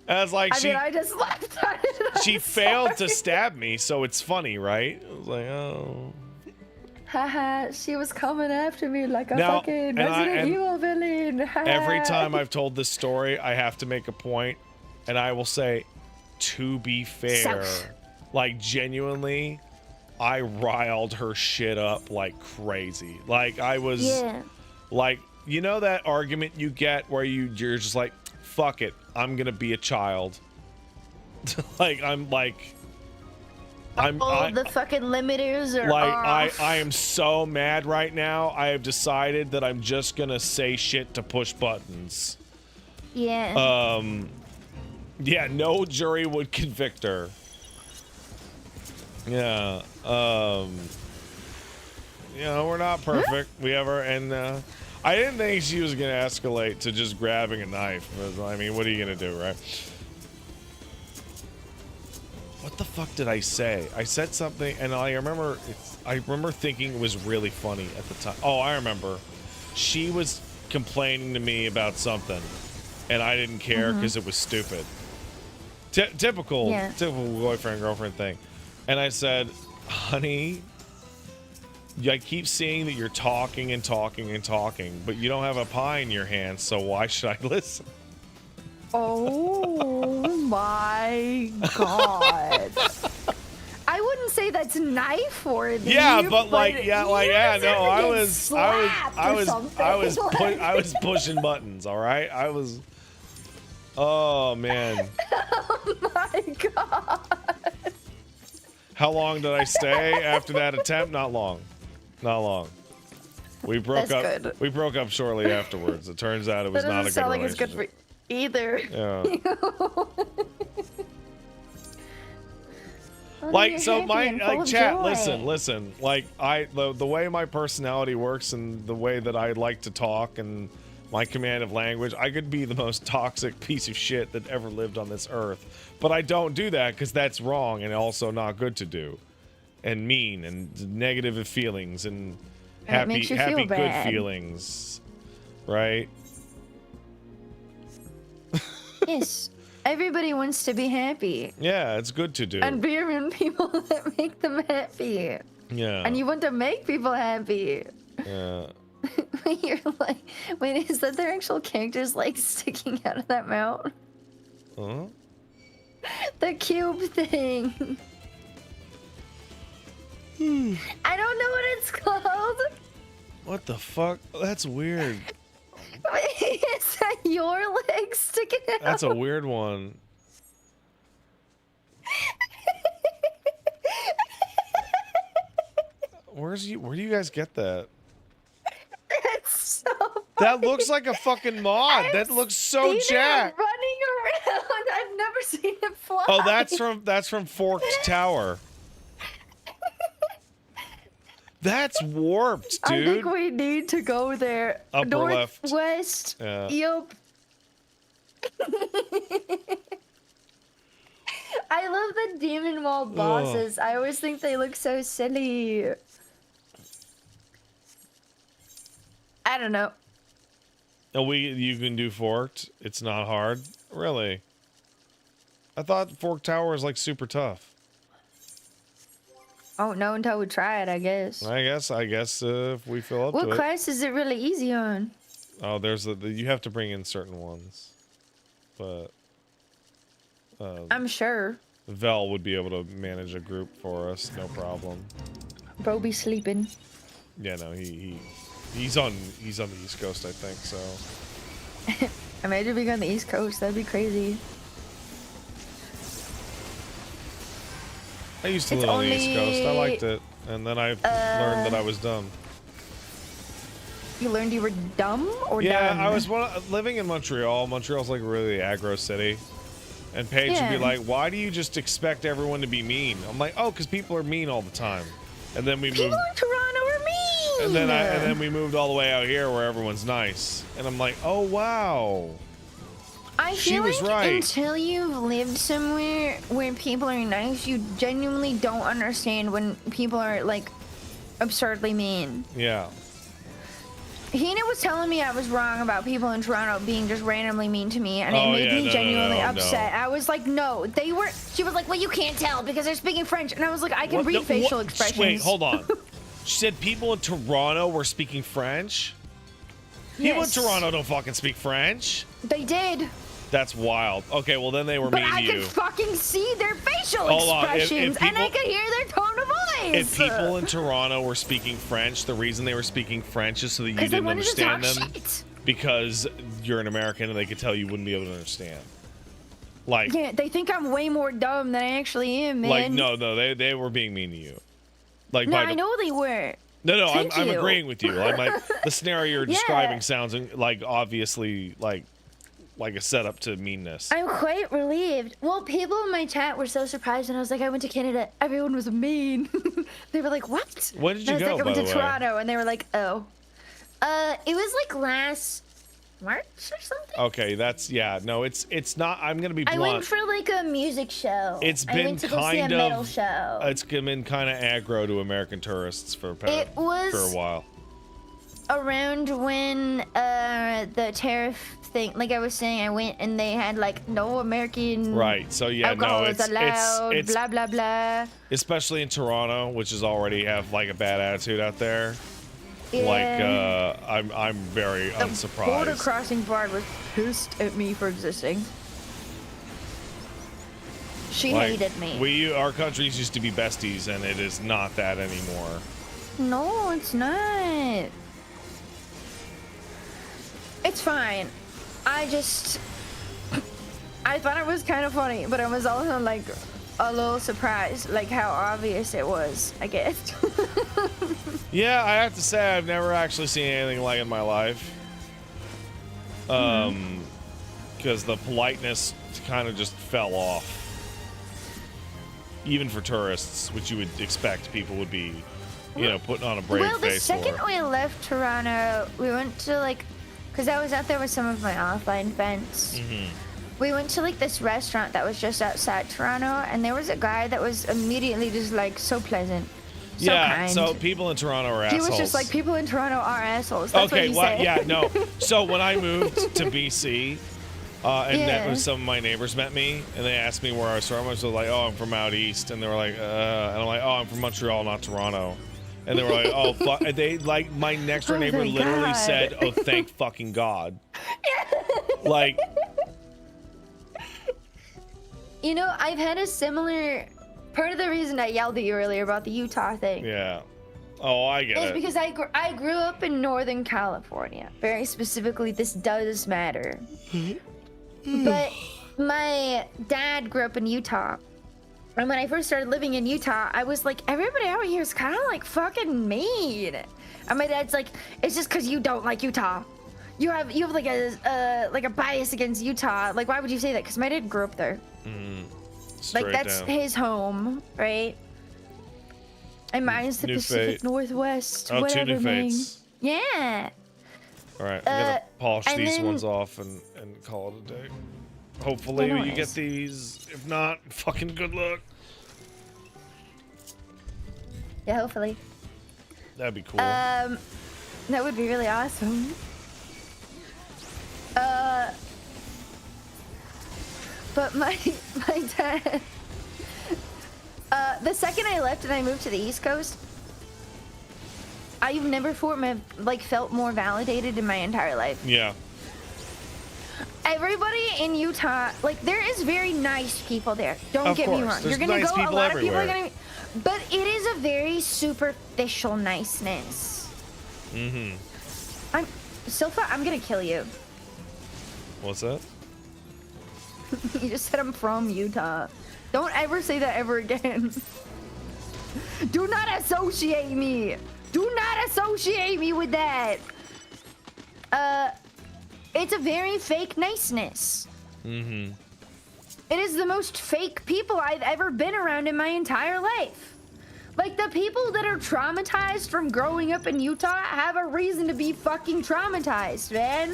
And I was like, I mean, I just laughed at it. she failed to stab me, so it's funny, right? I was like, oh. Haha, she was coming after me like a Now, fucking and Resident Evil villain. Every time I've told this story, I have to make a point, and I will say, to be fair, like genuinely, I riled her shit up like crazy. Like I was, like, you know that argument you get where you're just like, fuck it, I'm gonna be a child. Like the fucking limiters are like off. I am so mad right now. I have decided that I'm just gonna say shit to push buttons. Yeah. Yeah, no jury would convict her. Yeah. You know, we're not perfect. We ever and I didn't think she was gonna escalate to just grabbing a knife. But, I mean, what are you gonna do, right? What the fuck did I say? I said something, and I remember thinking it was really funny at the time. Oh, I remember. She was complaining to me about something, and I didn't care because it was stupid. Typical boyfriend girlfriend thing. And I said, honey, I keep seeing that you're talking and talking and talking, but you don't have a pie in your hand, so why should I listen? Oh my god. I wouldn't say that's knife worthy. Yeah, but like, no, I was pushing buttons, all right? Oh man. Oh my god. How long did I stay after that attempt? Not long. Not long. We broke up. Good. We broke up shortly afterwards. It turns out it was not a good sound like relationship. it's good for either. Yeah. Like, so chat, listen, like the way my personality works and the way that I like to talk and my command of language, I could be the most toxic piece of shit that ever lived on this earth. But I don't do that because that's wrong and also not good to do. And mean and negative feelings and happy good feelings. Right? Yes. Everybody wants to be happy. Yeah, it's good to do. And be around people that make them happy. Yeah. And you want to make people happy. Yeah. You're like, wait, is that their actual characters like sticking out of that mouth? Huh? The cube thing. I don't know what it's called. What the fuck? That's weird. Is that your legs sticking out? That's a weird one. Where do you guys get that? That's so funny. That looks like a fucking mod. That looks so jacked. Running around. I've never seen it fly. Oh, that's from Forked Tower. That's warped, dude. I think we need to go there. Upper left. Northwest. Yeah. Yup. I love the Demon Wall bosses. I always think they look so silly. I don't know. Oh, you can do Forked? It's not hard? Really? I thought Forked Tower was like super tough. Oh, no, until we try it, I guess. I guess if we fill up to it. What class is it really easy on? Oh, there's you have to bring in certain ones. But I'm sure. Vel would be able to manage a group for us, no problem. Bro be sleeping. Yeah, no, he's on the East Coast, I think, so. Imagine being on the East Coast, that'd be crazy. I used to live on the East Coast. I liked it, and then I learned that I was dumb. You learned you were dumb or Yeah, dumb? I was living in Montreal. Montreal's like really aggro city. And Paige would be Yeah. like, why do you just expect everyone to be mean? I'm like, oh, because people are mean all the time. And then we People moved. in Toronto are mean. And then we moved all the way out here where everyone's nice. And I'm like, oh, wow. I She feel was like right. until you've lived somewhere where people are nice, you genuinely don't understand when people are like absurdly mean. Yeah. Hina was telling me I was wrong about people in Toronto being just randomly mean to me, and Oh, it made yeah, me no, genuinely no. upset. I was like, no, they were. She was like, well, you can't tell because they're speaking French, and I was like, I can What? read No, facial what? expressions. Wait, hold on. She said people in Toronto were speaking French? People Yes. in Toronto don't fucking speak French. They did, That's wild. Okay, well then they were but mean I to could you. fucking see their facial Hold on, if expressions, and I people- could hear their tone of voice. If people in Toronto were speaking French, the reason they were speaking French is so that you 'Cause they didn't wanted to understand talk them. shit. Because you're an American and they could tell you wouldn't be able to understand. Like, Yeah, they think I'm way more dumb than I actually am, man. no, they were being mean to you. Like, No, by I know they were. no, Thank I'm you. agreeing with you. I'm like, the scenario you're Yeah. describing sounds like obviously like a setup to meanness. I'm quite relieved. Well, people in my chat were so surprised when I was like, I went to Canada. Everyone was mean. They were like, what? When did you and I was go, like, I by went the to way? Toronto, and they were like, oh. It was like last March or something. Okay, that's no, it's not. I'm gonna be I blunt. went for like a music show. It's I been went to go see a kind metal of show. it's been kind of aggro to American tourists for It was for a while. around when the tariff thing, like I was saying, I went and they had like no American Right. So yeah, alcohol no, is allowed, it's blah blah blah. especially in Toronto, which is already have like a bad attitude out there. Yeah. Like I'm very The unsurprised. border crossing guard was pissed at me for existing. She Like, hated me. Our countries used to be besties, and it is not that anymore. No, it's not. It's fine. I thought it was kind of funny, but I was also like a little surprised, like how obvious it was, I guess. Yeah, I have to say I've never actually seen anything like it in my life. Because the politeness kind of just fell off. Even for tourists, which you would expect people would be, putting on a brave Well, the face second for. we left Toronto, we went to like, because I was out there with some of my offline friends. We went to like this restaurant that was just outside Toronto, and there was a guy that was immediately just like so pleasant, so kind. So people in Toronto are He assholes. was just like, people in Toronto are assholes. That's what Okay, he well, said. yeah, no. So when I moved to BC, and Yeah. some of my neighbors met me, and they asked me where I was from. I was like, oh, I'm from out east, and they were like, and I'm like, oh, I'm from Montreal, not Toronto. And they were like, oh, fuck. They like my next door Oh, neighbor thank literally God. said, oh, thank fucking God. Like, You know, I've had a similar. Part of the reason I yelled at you earlier about the Utah thing yeah. Oh, I get is it. because I grew up in Northern California. Very specifically, this does matter. But my dad grew up in Utah. And when I first started living in Utah, I was like, everybody out here is kind of like fucking mean. And my dad's like, it's just because you don't like Utah. You have like a bias against Utah. Like, why would you say that? Because my dad grew up there. Straight Like, that's down. his home, right? And mine's the New Pacific fate. Northwest. Oh, whatever, two new man. fates. Yeah. All right, I'm gonna polish and these then- ones off and call it a day. Hopefully Yeah, no you get worries. these. If not, fucking good luck. Yeah, hopefully. That'd be cool. That would be really awesome. But my dad. The second I left and I moved to the East Coast, I've never felt more validated in my entire life. Yeah. Everybody in Utah, like, there is very nice people there. Don't Of get me course. wrong. There's You're gonna nice go. A people lot of people are everywhere. gonna. But it is a very superficial niceness. Silpha, I'm gonna kill you. What's that? You just said I'm from Utah. Don't ever say that ever again. Do not associate me. Do not associate me with that. it's a very fake niceness. Mm-hmm. It is the most fake people I've ever been around in my entire life. Like, the people that are traumatized from growing up in Utah have a reason to be fucking traumatized, man.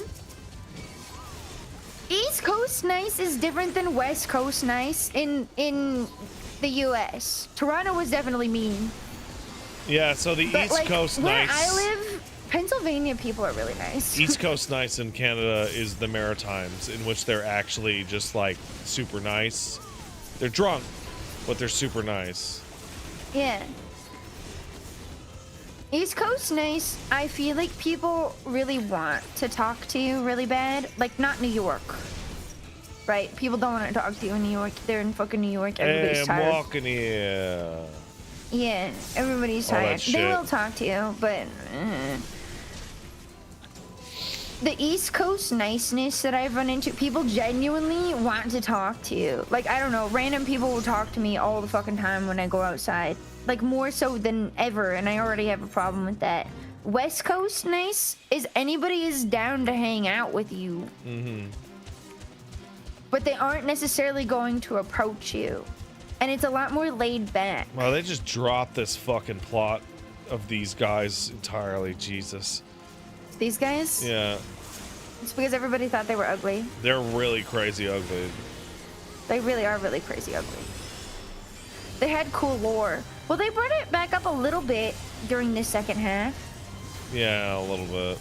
East Coast nice is different than West Coast nice in the US. Toronto was definitely mean. Yeah, so the But, East like, Coast where nice. I live, Pennsylvania people are really nice. East Coast nice in Canada is the Maritimes, in which they're actually just like super nice. They're drunk, but they're super nice. Yeah. East Coast nice, I feel like people really want to talk to you really bad. Like, not New York. Right? People don't want to talk to you in New York. They're in fucking New York. Everybody's Hey, I'm tired. walking here. Yeah, everybody's All that tired. They shit. will talk to you, but the East Coast niceness that I've run into, people genuinely want to talk to you. Like, I don't know, random people will talk to me all the fucking time when I go outside. Like, more so than ever, and I already have a problem with that. West Coast nice is anybody is down to hang out with you. Mm-hmm. But they aren't necessarily going to approach you. And it's a lot more laid back. Well, they just dropped this fucking plot of these guys entirely. Jesus. These guys? Yeah, It's because everybody thought they were ugly. they're really crazy ugly. They really are really crazy ugly. They had cool lore. Well, they brought it back up a little bit during the second half. Yeah, a little bit.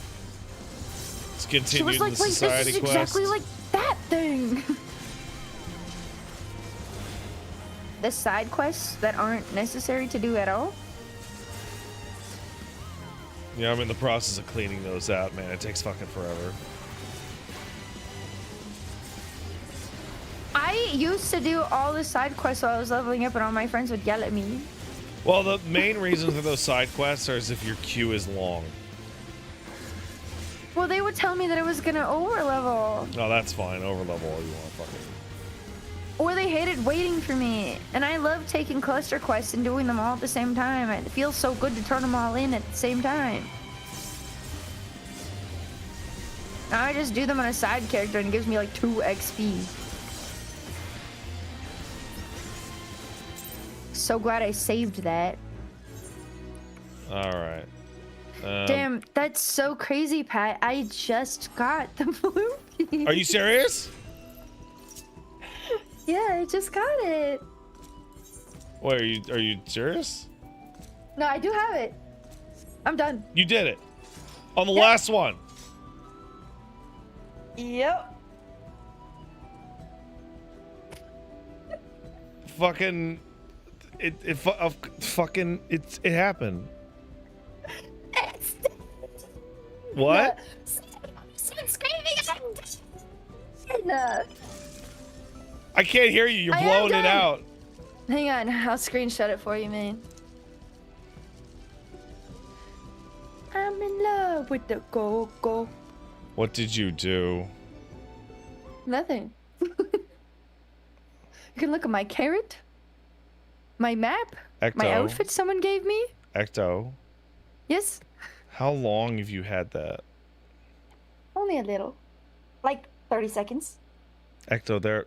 It's continued She was like, in the wait, Society this is quest. exactly like that thing. The side quests that aren't necessary to do at all? Yeah, I'm in the process of cleaning those out, man. It takes fucking forever. I used to do all the side quests while I was leveling up and all my friends would yell at me. Well, the main reason for those side quests are as if your queue is long. Well, they would tell me that I was gonna overlevel. No, that's fine. Overlevel all you want, fucking. Or they hated waiting for me. And I love taking cluster quests and doing them all at the same time. It feels so good to turn them all in at the same time. Now I just do them on a side character and it gives me like 2 XP. So glad I saved that. All right. Damn, that's so crazy, Pat. I just got the blue piece. Are you serious? Yeah, I just got it. Wait, are you serious? No, I do have it. I'm done. You did it. On the Yep. last one. Yep. Fucking it happened. What? I can't hear you. You're I am blowing it done. out. Hang on, I'll screenshot it for you, man. I'm in love with the go-go. What did you do? Nothing. You can look at my carrot, my map, my Ecto. outfit someone gave me. Ecto, Yes, how long have you had that? only a little. Like 30 seconds. Ecto, there.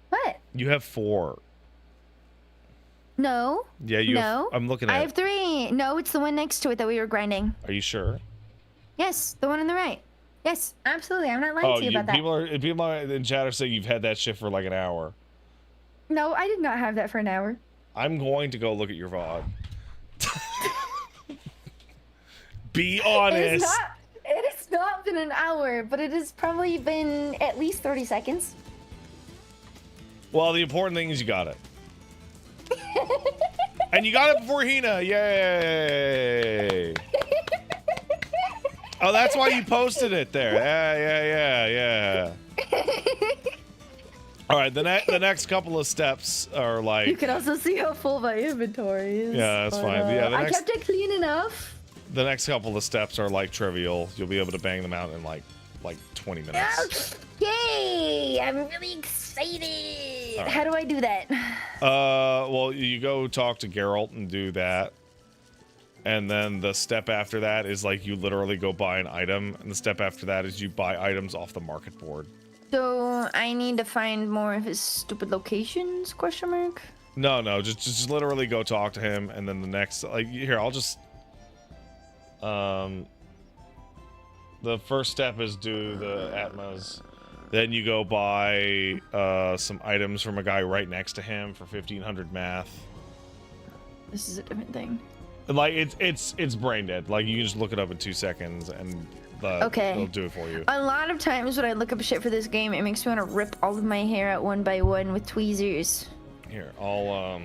What? You have 4. No. Yeah, you. No. I'm looking at. I have 3. No, it's the one next to it that we were grinding. Are you sure? Yes, the one on the right. Yes, absolutely. I'm not lying to you about that. People are in chat are saying you've had that shit for like an hour. No, I did not have that for an hour. I'm going to go look at your VOD. Be honest. It has not been an hour, but it has probably been at least 30 seconds. Well, the important thing is you got it. And you got it before Hina. Yay! Oh, that's why you posted it there. Yeah. All right, the next couple of steps are like. You can also see how full my inventory is. Yeah, that's but, fine. Yeah, I kept it clean enough. The next couple of steps are like trivial. You'll be able to bang them out in like 20 minutes. Yay! I'm really excited. How do I do that? Well, you go talk to Geralt and do that. And then the step after that is like you literally go buy an item, and the step after that is you buy items off the market board. So I need to find more of his stupid locations? Question mark. No, just literally go talk to him, and then the next, like, here, I'll just, the first step is do the Atmos, then you go buy, some items from a guy right next to him for 1500 math. This is a different thing. Like, it's brain dead, like, you can just look it up in 2 seconds, and it'll do it for you. A lot of times when I look up shit for this game, it makes me want to rip all of my hair out one by one with tweezers. Here, I'll,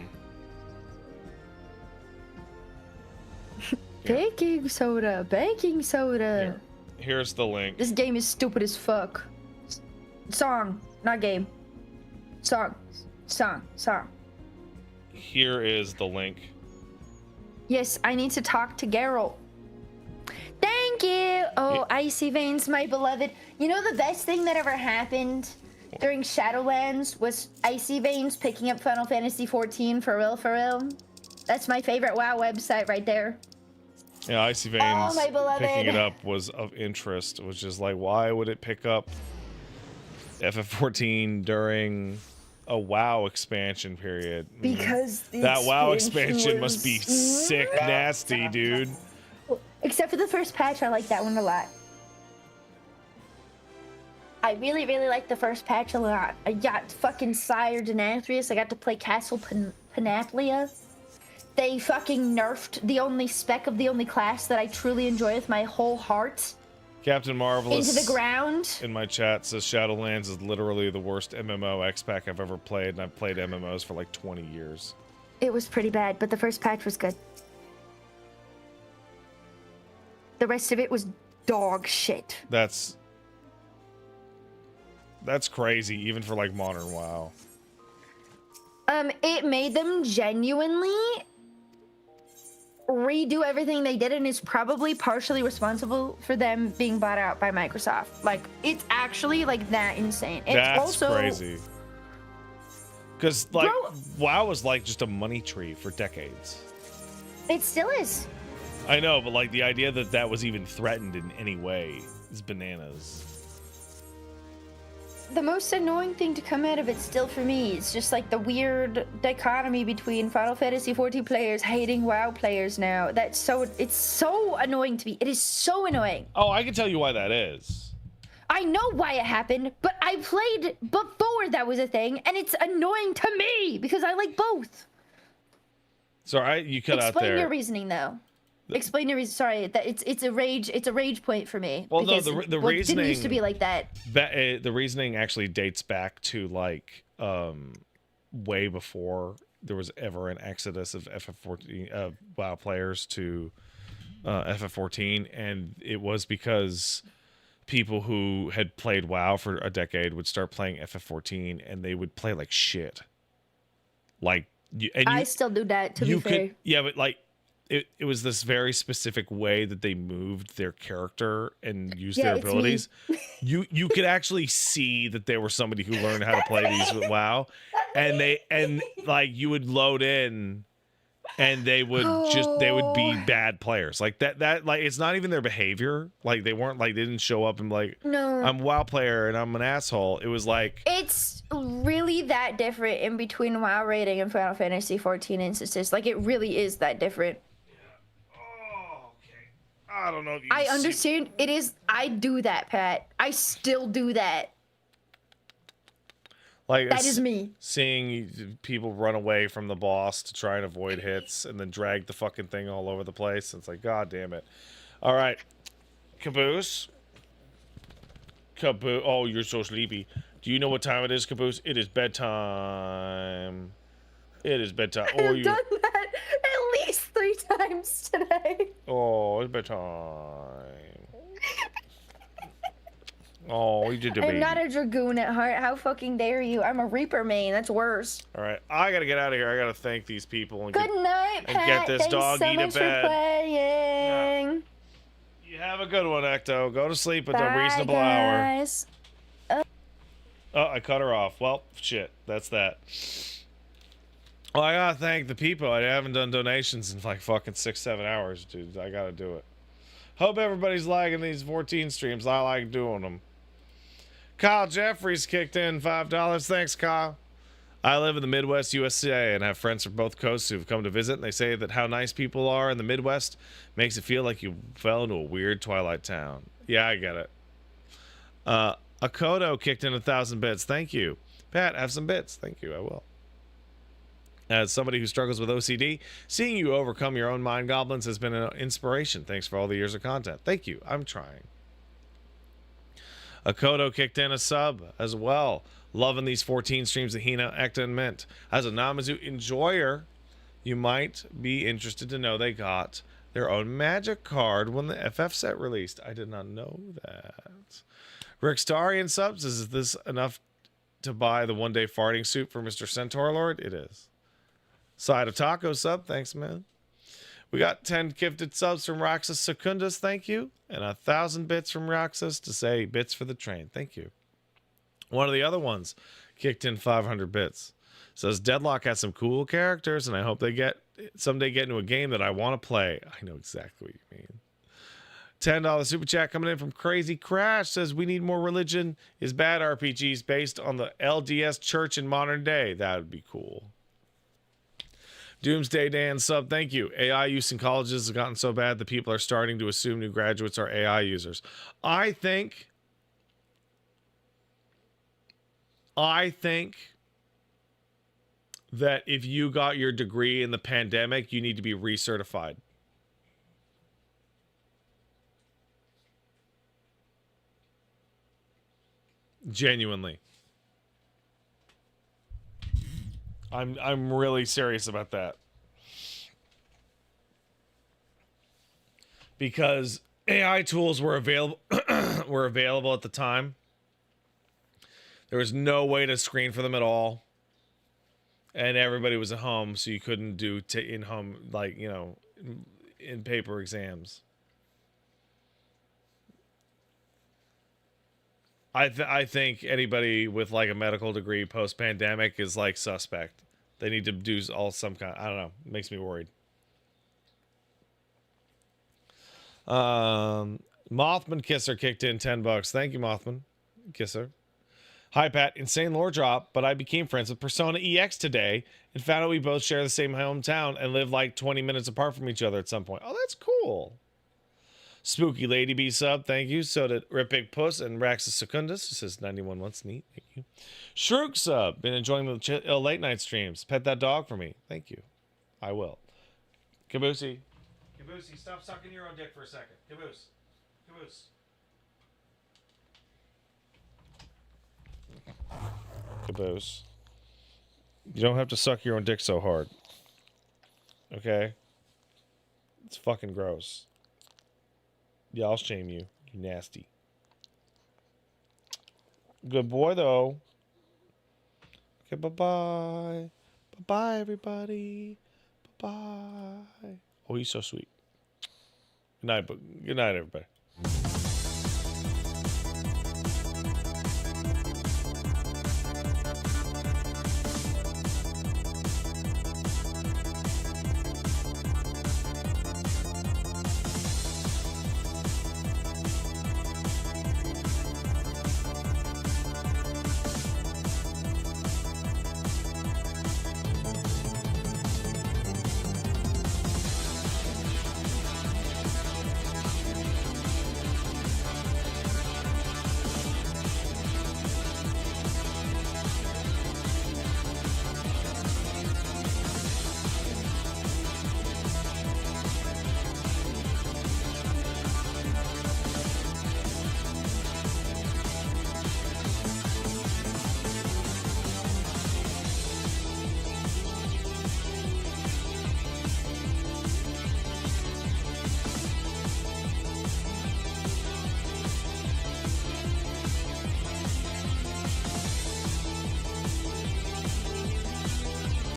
Baking soda. Here's the link. This game is stupid as fuck. Song, not game. Song. Here is the link. Yes, I need to talk to Geralt. Thank you. Oh, Icy Veins, my beloved. You know the best thing that ever happened during Shadowlands was Icy Veins picking up Final Fantasy 14 for real. That's my favorite WoW website right there. Yeah, Icy Veins my beloved. picking it up was of interest, which is like, why would it pick up FF14 during a WoW expansion period? Because that WoW expansion must be sick nasty, dude. Except for the first patch, I like that one a lot. I really like the first patch a lot. I got fucking Sire Denathrius. I got to play Castle Panatlia. They fucking nerfed the only spec of the only class that I truly enjoy with my whole heart. Captain Marvelous into the ground. In my chat says Shadowlands is literally the worst MMO X-Pack I've ever played, and I've played MMOs for like 20 years. It was pretty bad, but the first patch was good. The rest of it was dog shit. That's crazy, even for like modern WoW. It made them genuinely redo everything they did, and is probably partially responsible for them being bought out by Microsoft. Like, it's actually like that insane. It's That's also crazy. Because like WoW was like just a money tree for decades. It still is. I know, but like the idea that that was even threatened in any way is bananas. The most annoying thing to come out of it still for me is just like the weird dichotomy between Final Fantasy 14 players hating WoW players now. It's so annoying to me. It is so annoying. Oh, I can tell you why that is. I know why it happened, but I played before that was a thing, and it's annoying to me because I like both. Sorry, you cut out there. Explain your reasoning though. Explain your reason. Sorry, that it's a rage point for me. Well, no, because the reasoning didn't used to be like that. The reasoning actually dates back to like way before there was ever an exodus of FF14 WoW players to FF14, and it was because people who had played WoW for a decade would start playing FF14, and they would play like shit. Like, I still do that. To be fair, yeah, but like. It was this very specific way that they moved their character and used their abilities. You could actually see that there was somebody who learned how to play these with WoW, and like you would load in, and they would be bad players like that. Like it's not even their behavior. Like they didn't show up and like, no, I'm a WoW player and I'm an asshole. It was like it's really that different in between WoW rating and Final Fantasy 14 instances. Like it really is that different. I don't know if you I understand. It is. I do that, Pat. I still do that. Like that is me. Seeing people run away from the boss to try and avoid hits and then drag the fucking thing all over the place. It's like, God damn it. All right. Caboose. Oh, you're so sleepy. Do you know what time it is, Caboose? It is bedtime. It is bedtime. I've done that at least 3 times today. Oh, it's bedtime. Oh, you did the baby. I'm not a dragoon at heart. How fucking dare you? I'm a Reaper main. That's worse. All right, I gotta get out of here. I gotta thank these people and good night, Pat. Get this doggy so much to bed. For playing. Yeah. You have a good one, Ecto. Go to sleep at Bye, a reasonable guys. hour. Oh, I cut her off. Well, shit. That's that. Well, I gotta thank the people. I haven't done donations in like fucking 6-7 hours, dude. I gotta do it. Hope everybody's liking these 14 streams. I like doing them. Kyle Jeffries kicked in $5. Thanks, Kyle. I live in the Midwest USA and have friends from both coasts who've come to visit, and they say that how nice people are in the Midwest makes it feel like you fell into a weird Twilight town. Yeah, I get it. Akoto kicked in 1,000 bits. Thank you. Pat, have some bits. Thank you. I will. As somebody who struggles with OCD, seeing you overcome your own mind goblins has been an inspiration. Thanks for all the years of content. Thank you. I'm trying. Akoto kicked in a sub as well. Loving these 14 streams of Hina, Ekta, and Mint. As a Namazu enjoyer, you might be interested to know they got their own magic card when the FF set released. I did not know that. Rick Starian subs. Is this enough to buy the one-day farting suit for Mr. Centaur Lord? It is. Side of Taco sub. Thanks, man. We got 10 gifted subs from Roxas Secundus. Thank you. And 1,000 bits from Roxas to say bits for the train. Thank you. One of the other ones kicked in 500 bits. Says Deadlock has some cool characters, and I hope they someday get into a game that I want to play. I know exactly what you mean. $10 super chat coming in from Crazy Crash. Says we need more religion is bad RPGs based on the LDS church in modern day. That would be cool. Doomsday Dan sub, thank you. AI use in colleges has gotten so bad that people are starting to assume new graduates are AI users. I think that if you got your degree in the pandemic, you need to be recertified. Genuinely. I'm really serious about that. Because AI tools were available at the time. There was no way to screen for them at all. And everybody was at home, so you couldn't do in-home, like, you know, in paper exams. I think anybody with like a medical degree post-pandemic is like suspect. They need to do some kind. I don't know. It makes me worried. Mothman Kisser kicked in $10. Thank you, Mothman Kisser. Hi, Pat. Insane lore drop, but I became friends with Persona EX today and found out we both share the same hometown and live like 20 minutes apart from each other at some point. Oh, that's cool. Spooky Lady Bee sub, thank you. So did Rip Big Puss and Raxus Secundus, who says 91 months, neat, thank you. Shrook sub, been enjoying the late night streams. Pet that dog for me, thank you. I will. Caboose, stop sucking your own dick for a second. Caboose. Caboose. You don't have to suck your own dick so hard. Okay? It's fucking gross. Yeah, I'll shame you. You nasty. Good boy, though. Okay, bye-bye. Bye-bye, everybody. Bye-bye. Oh, he's so sweet. Good night, everybody.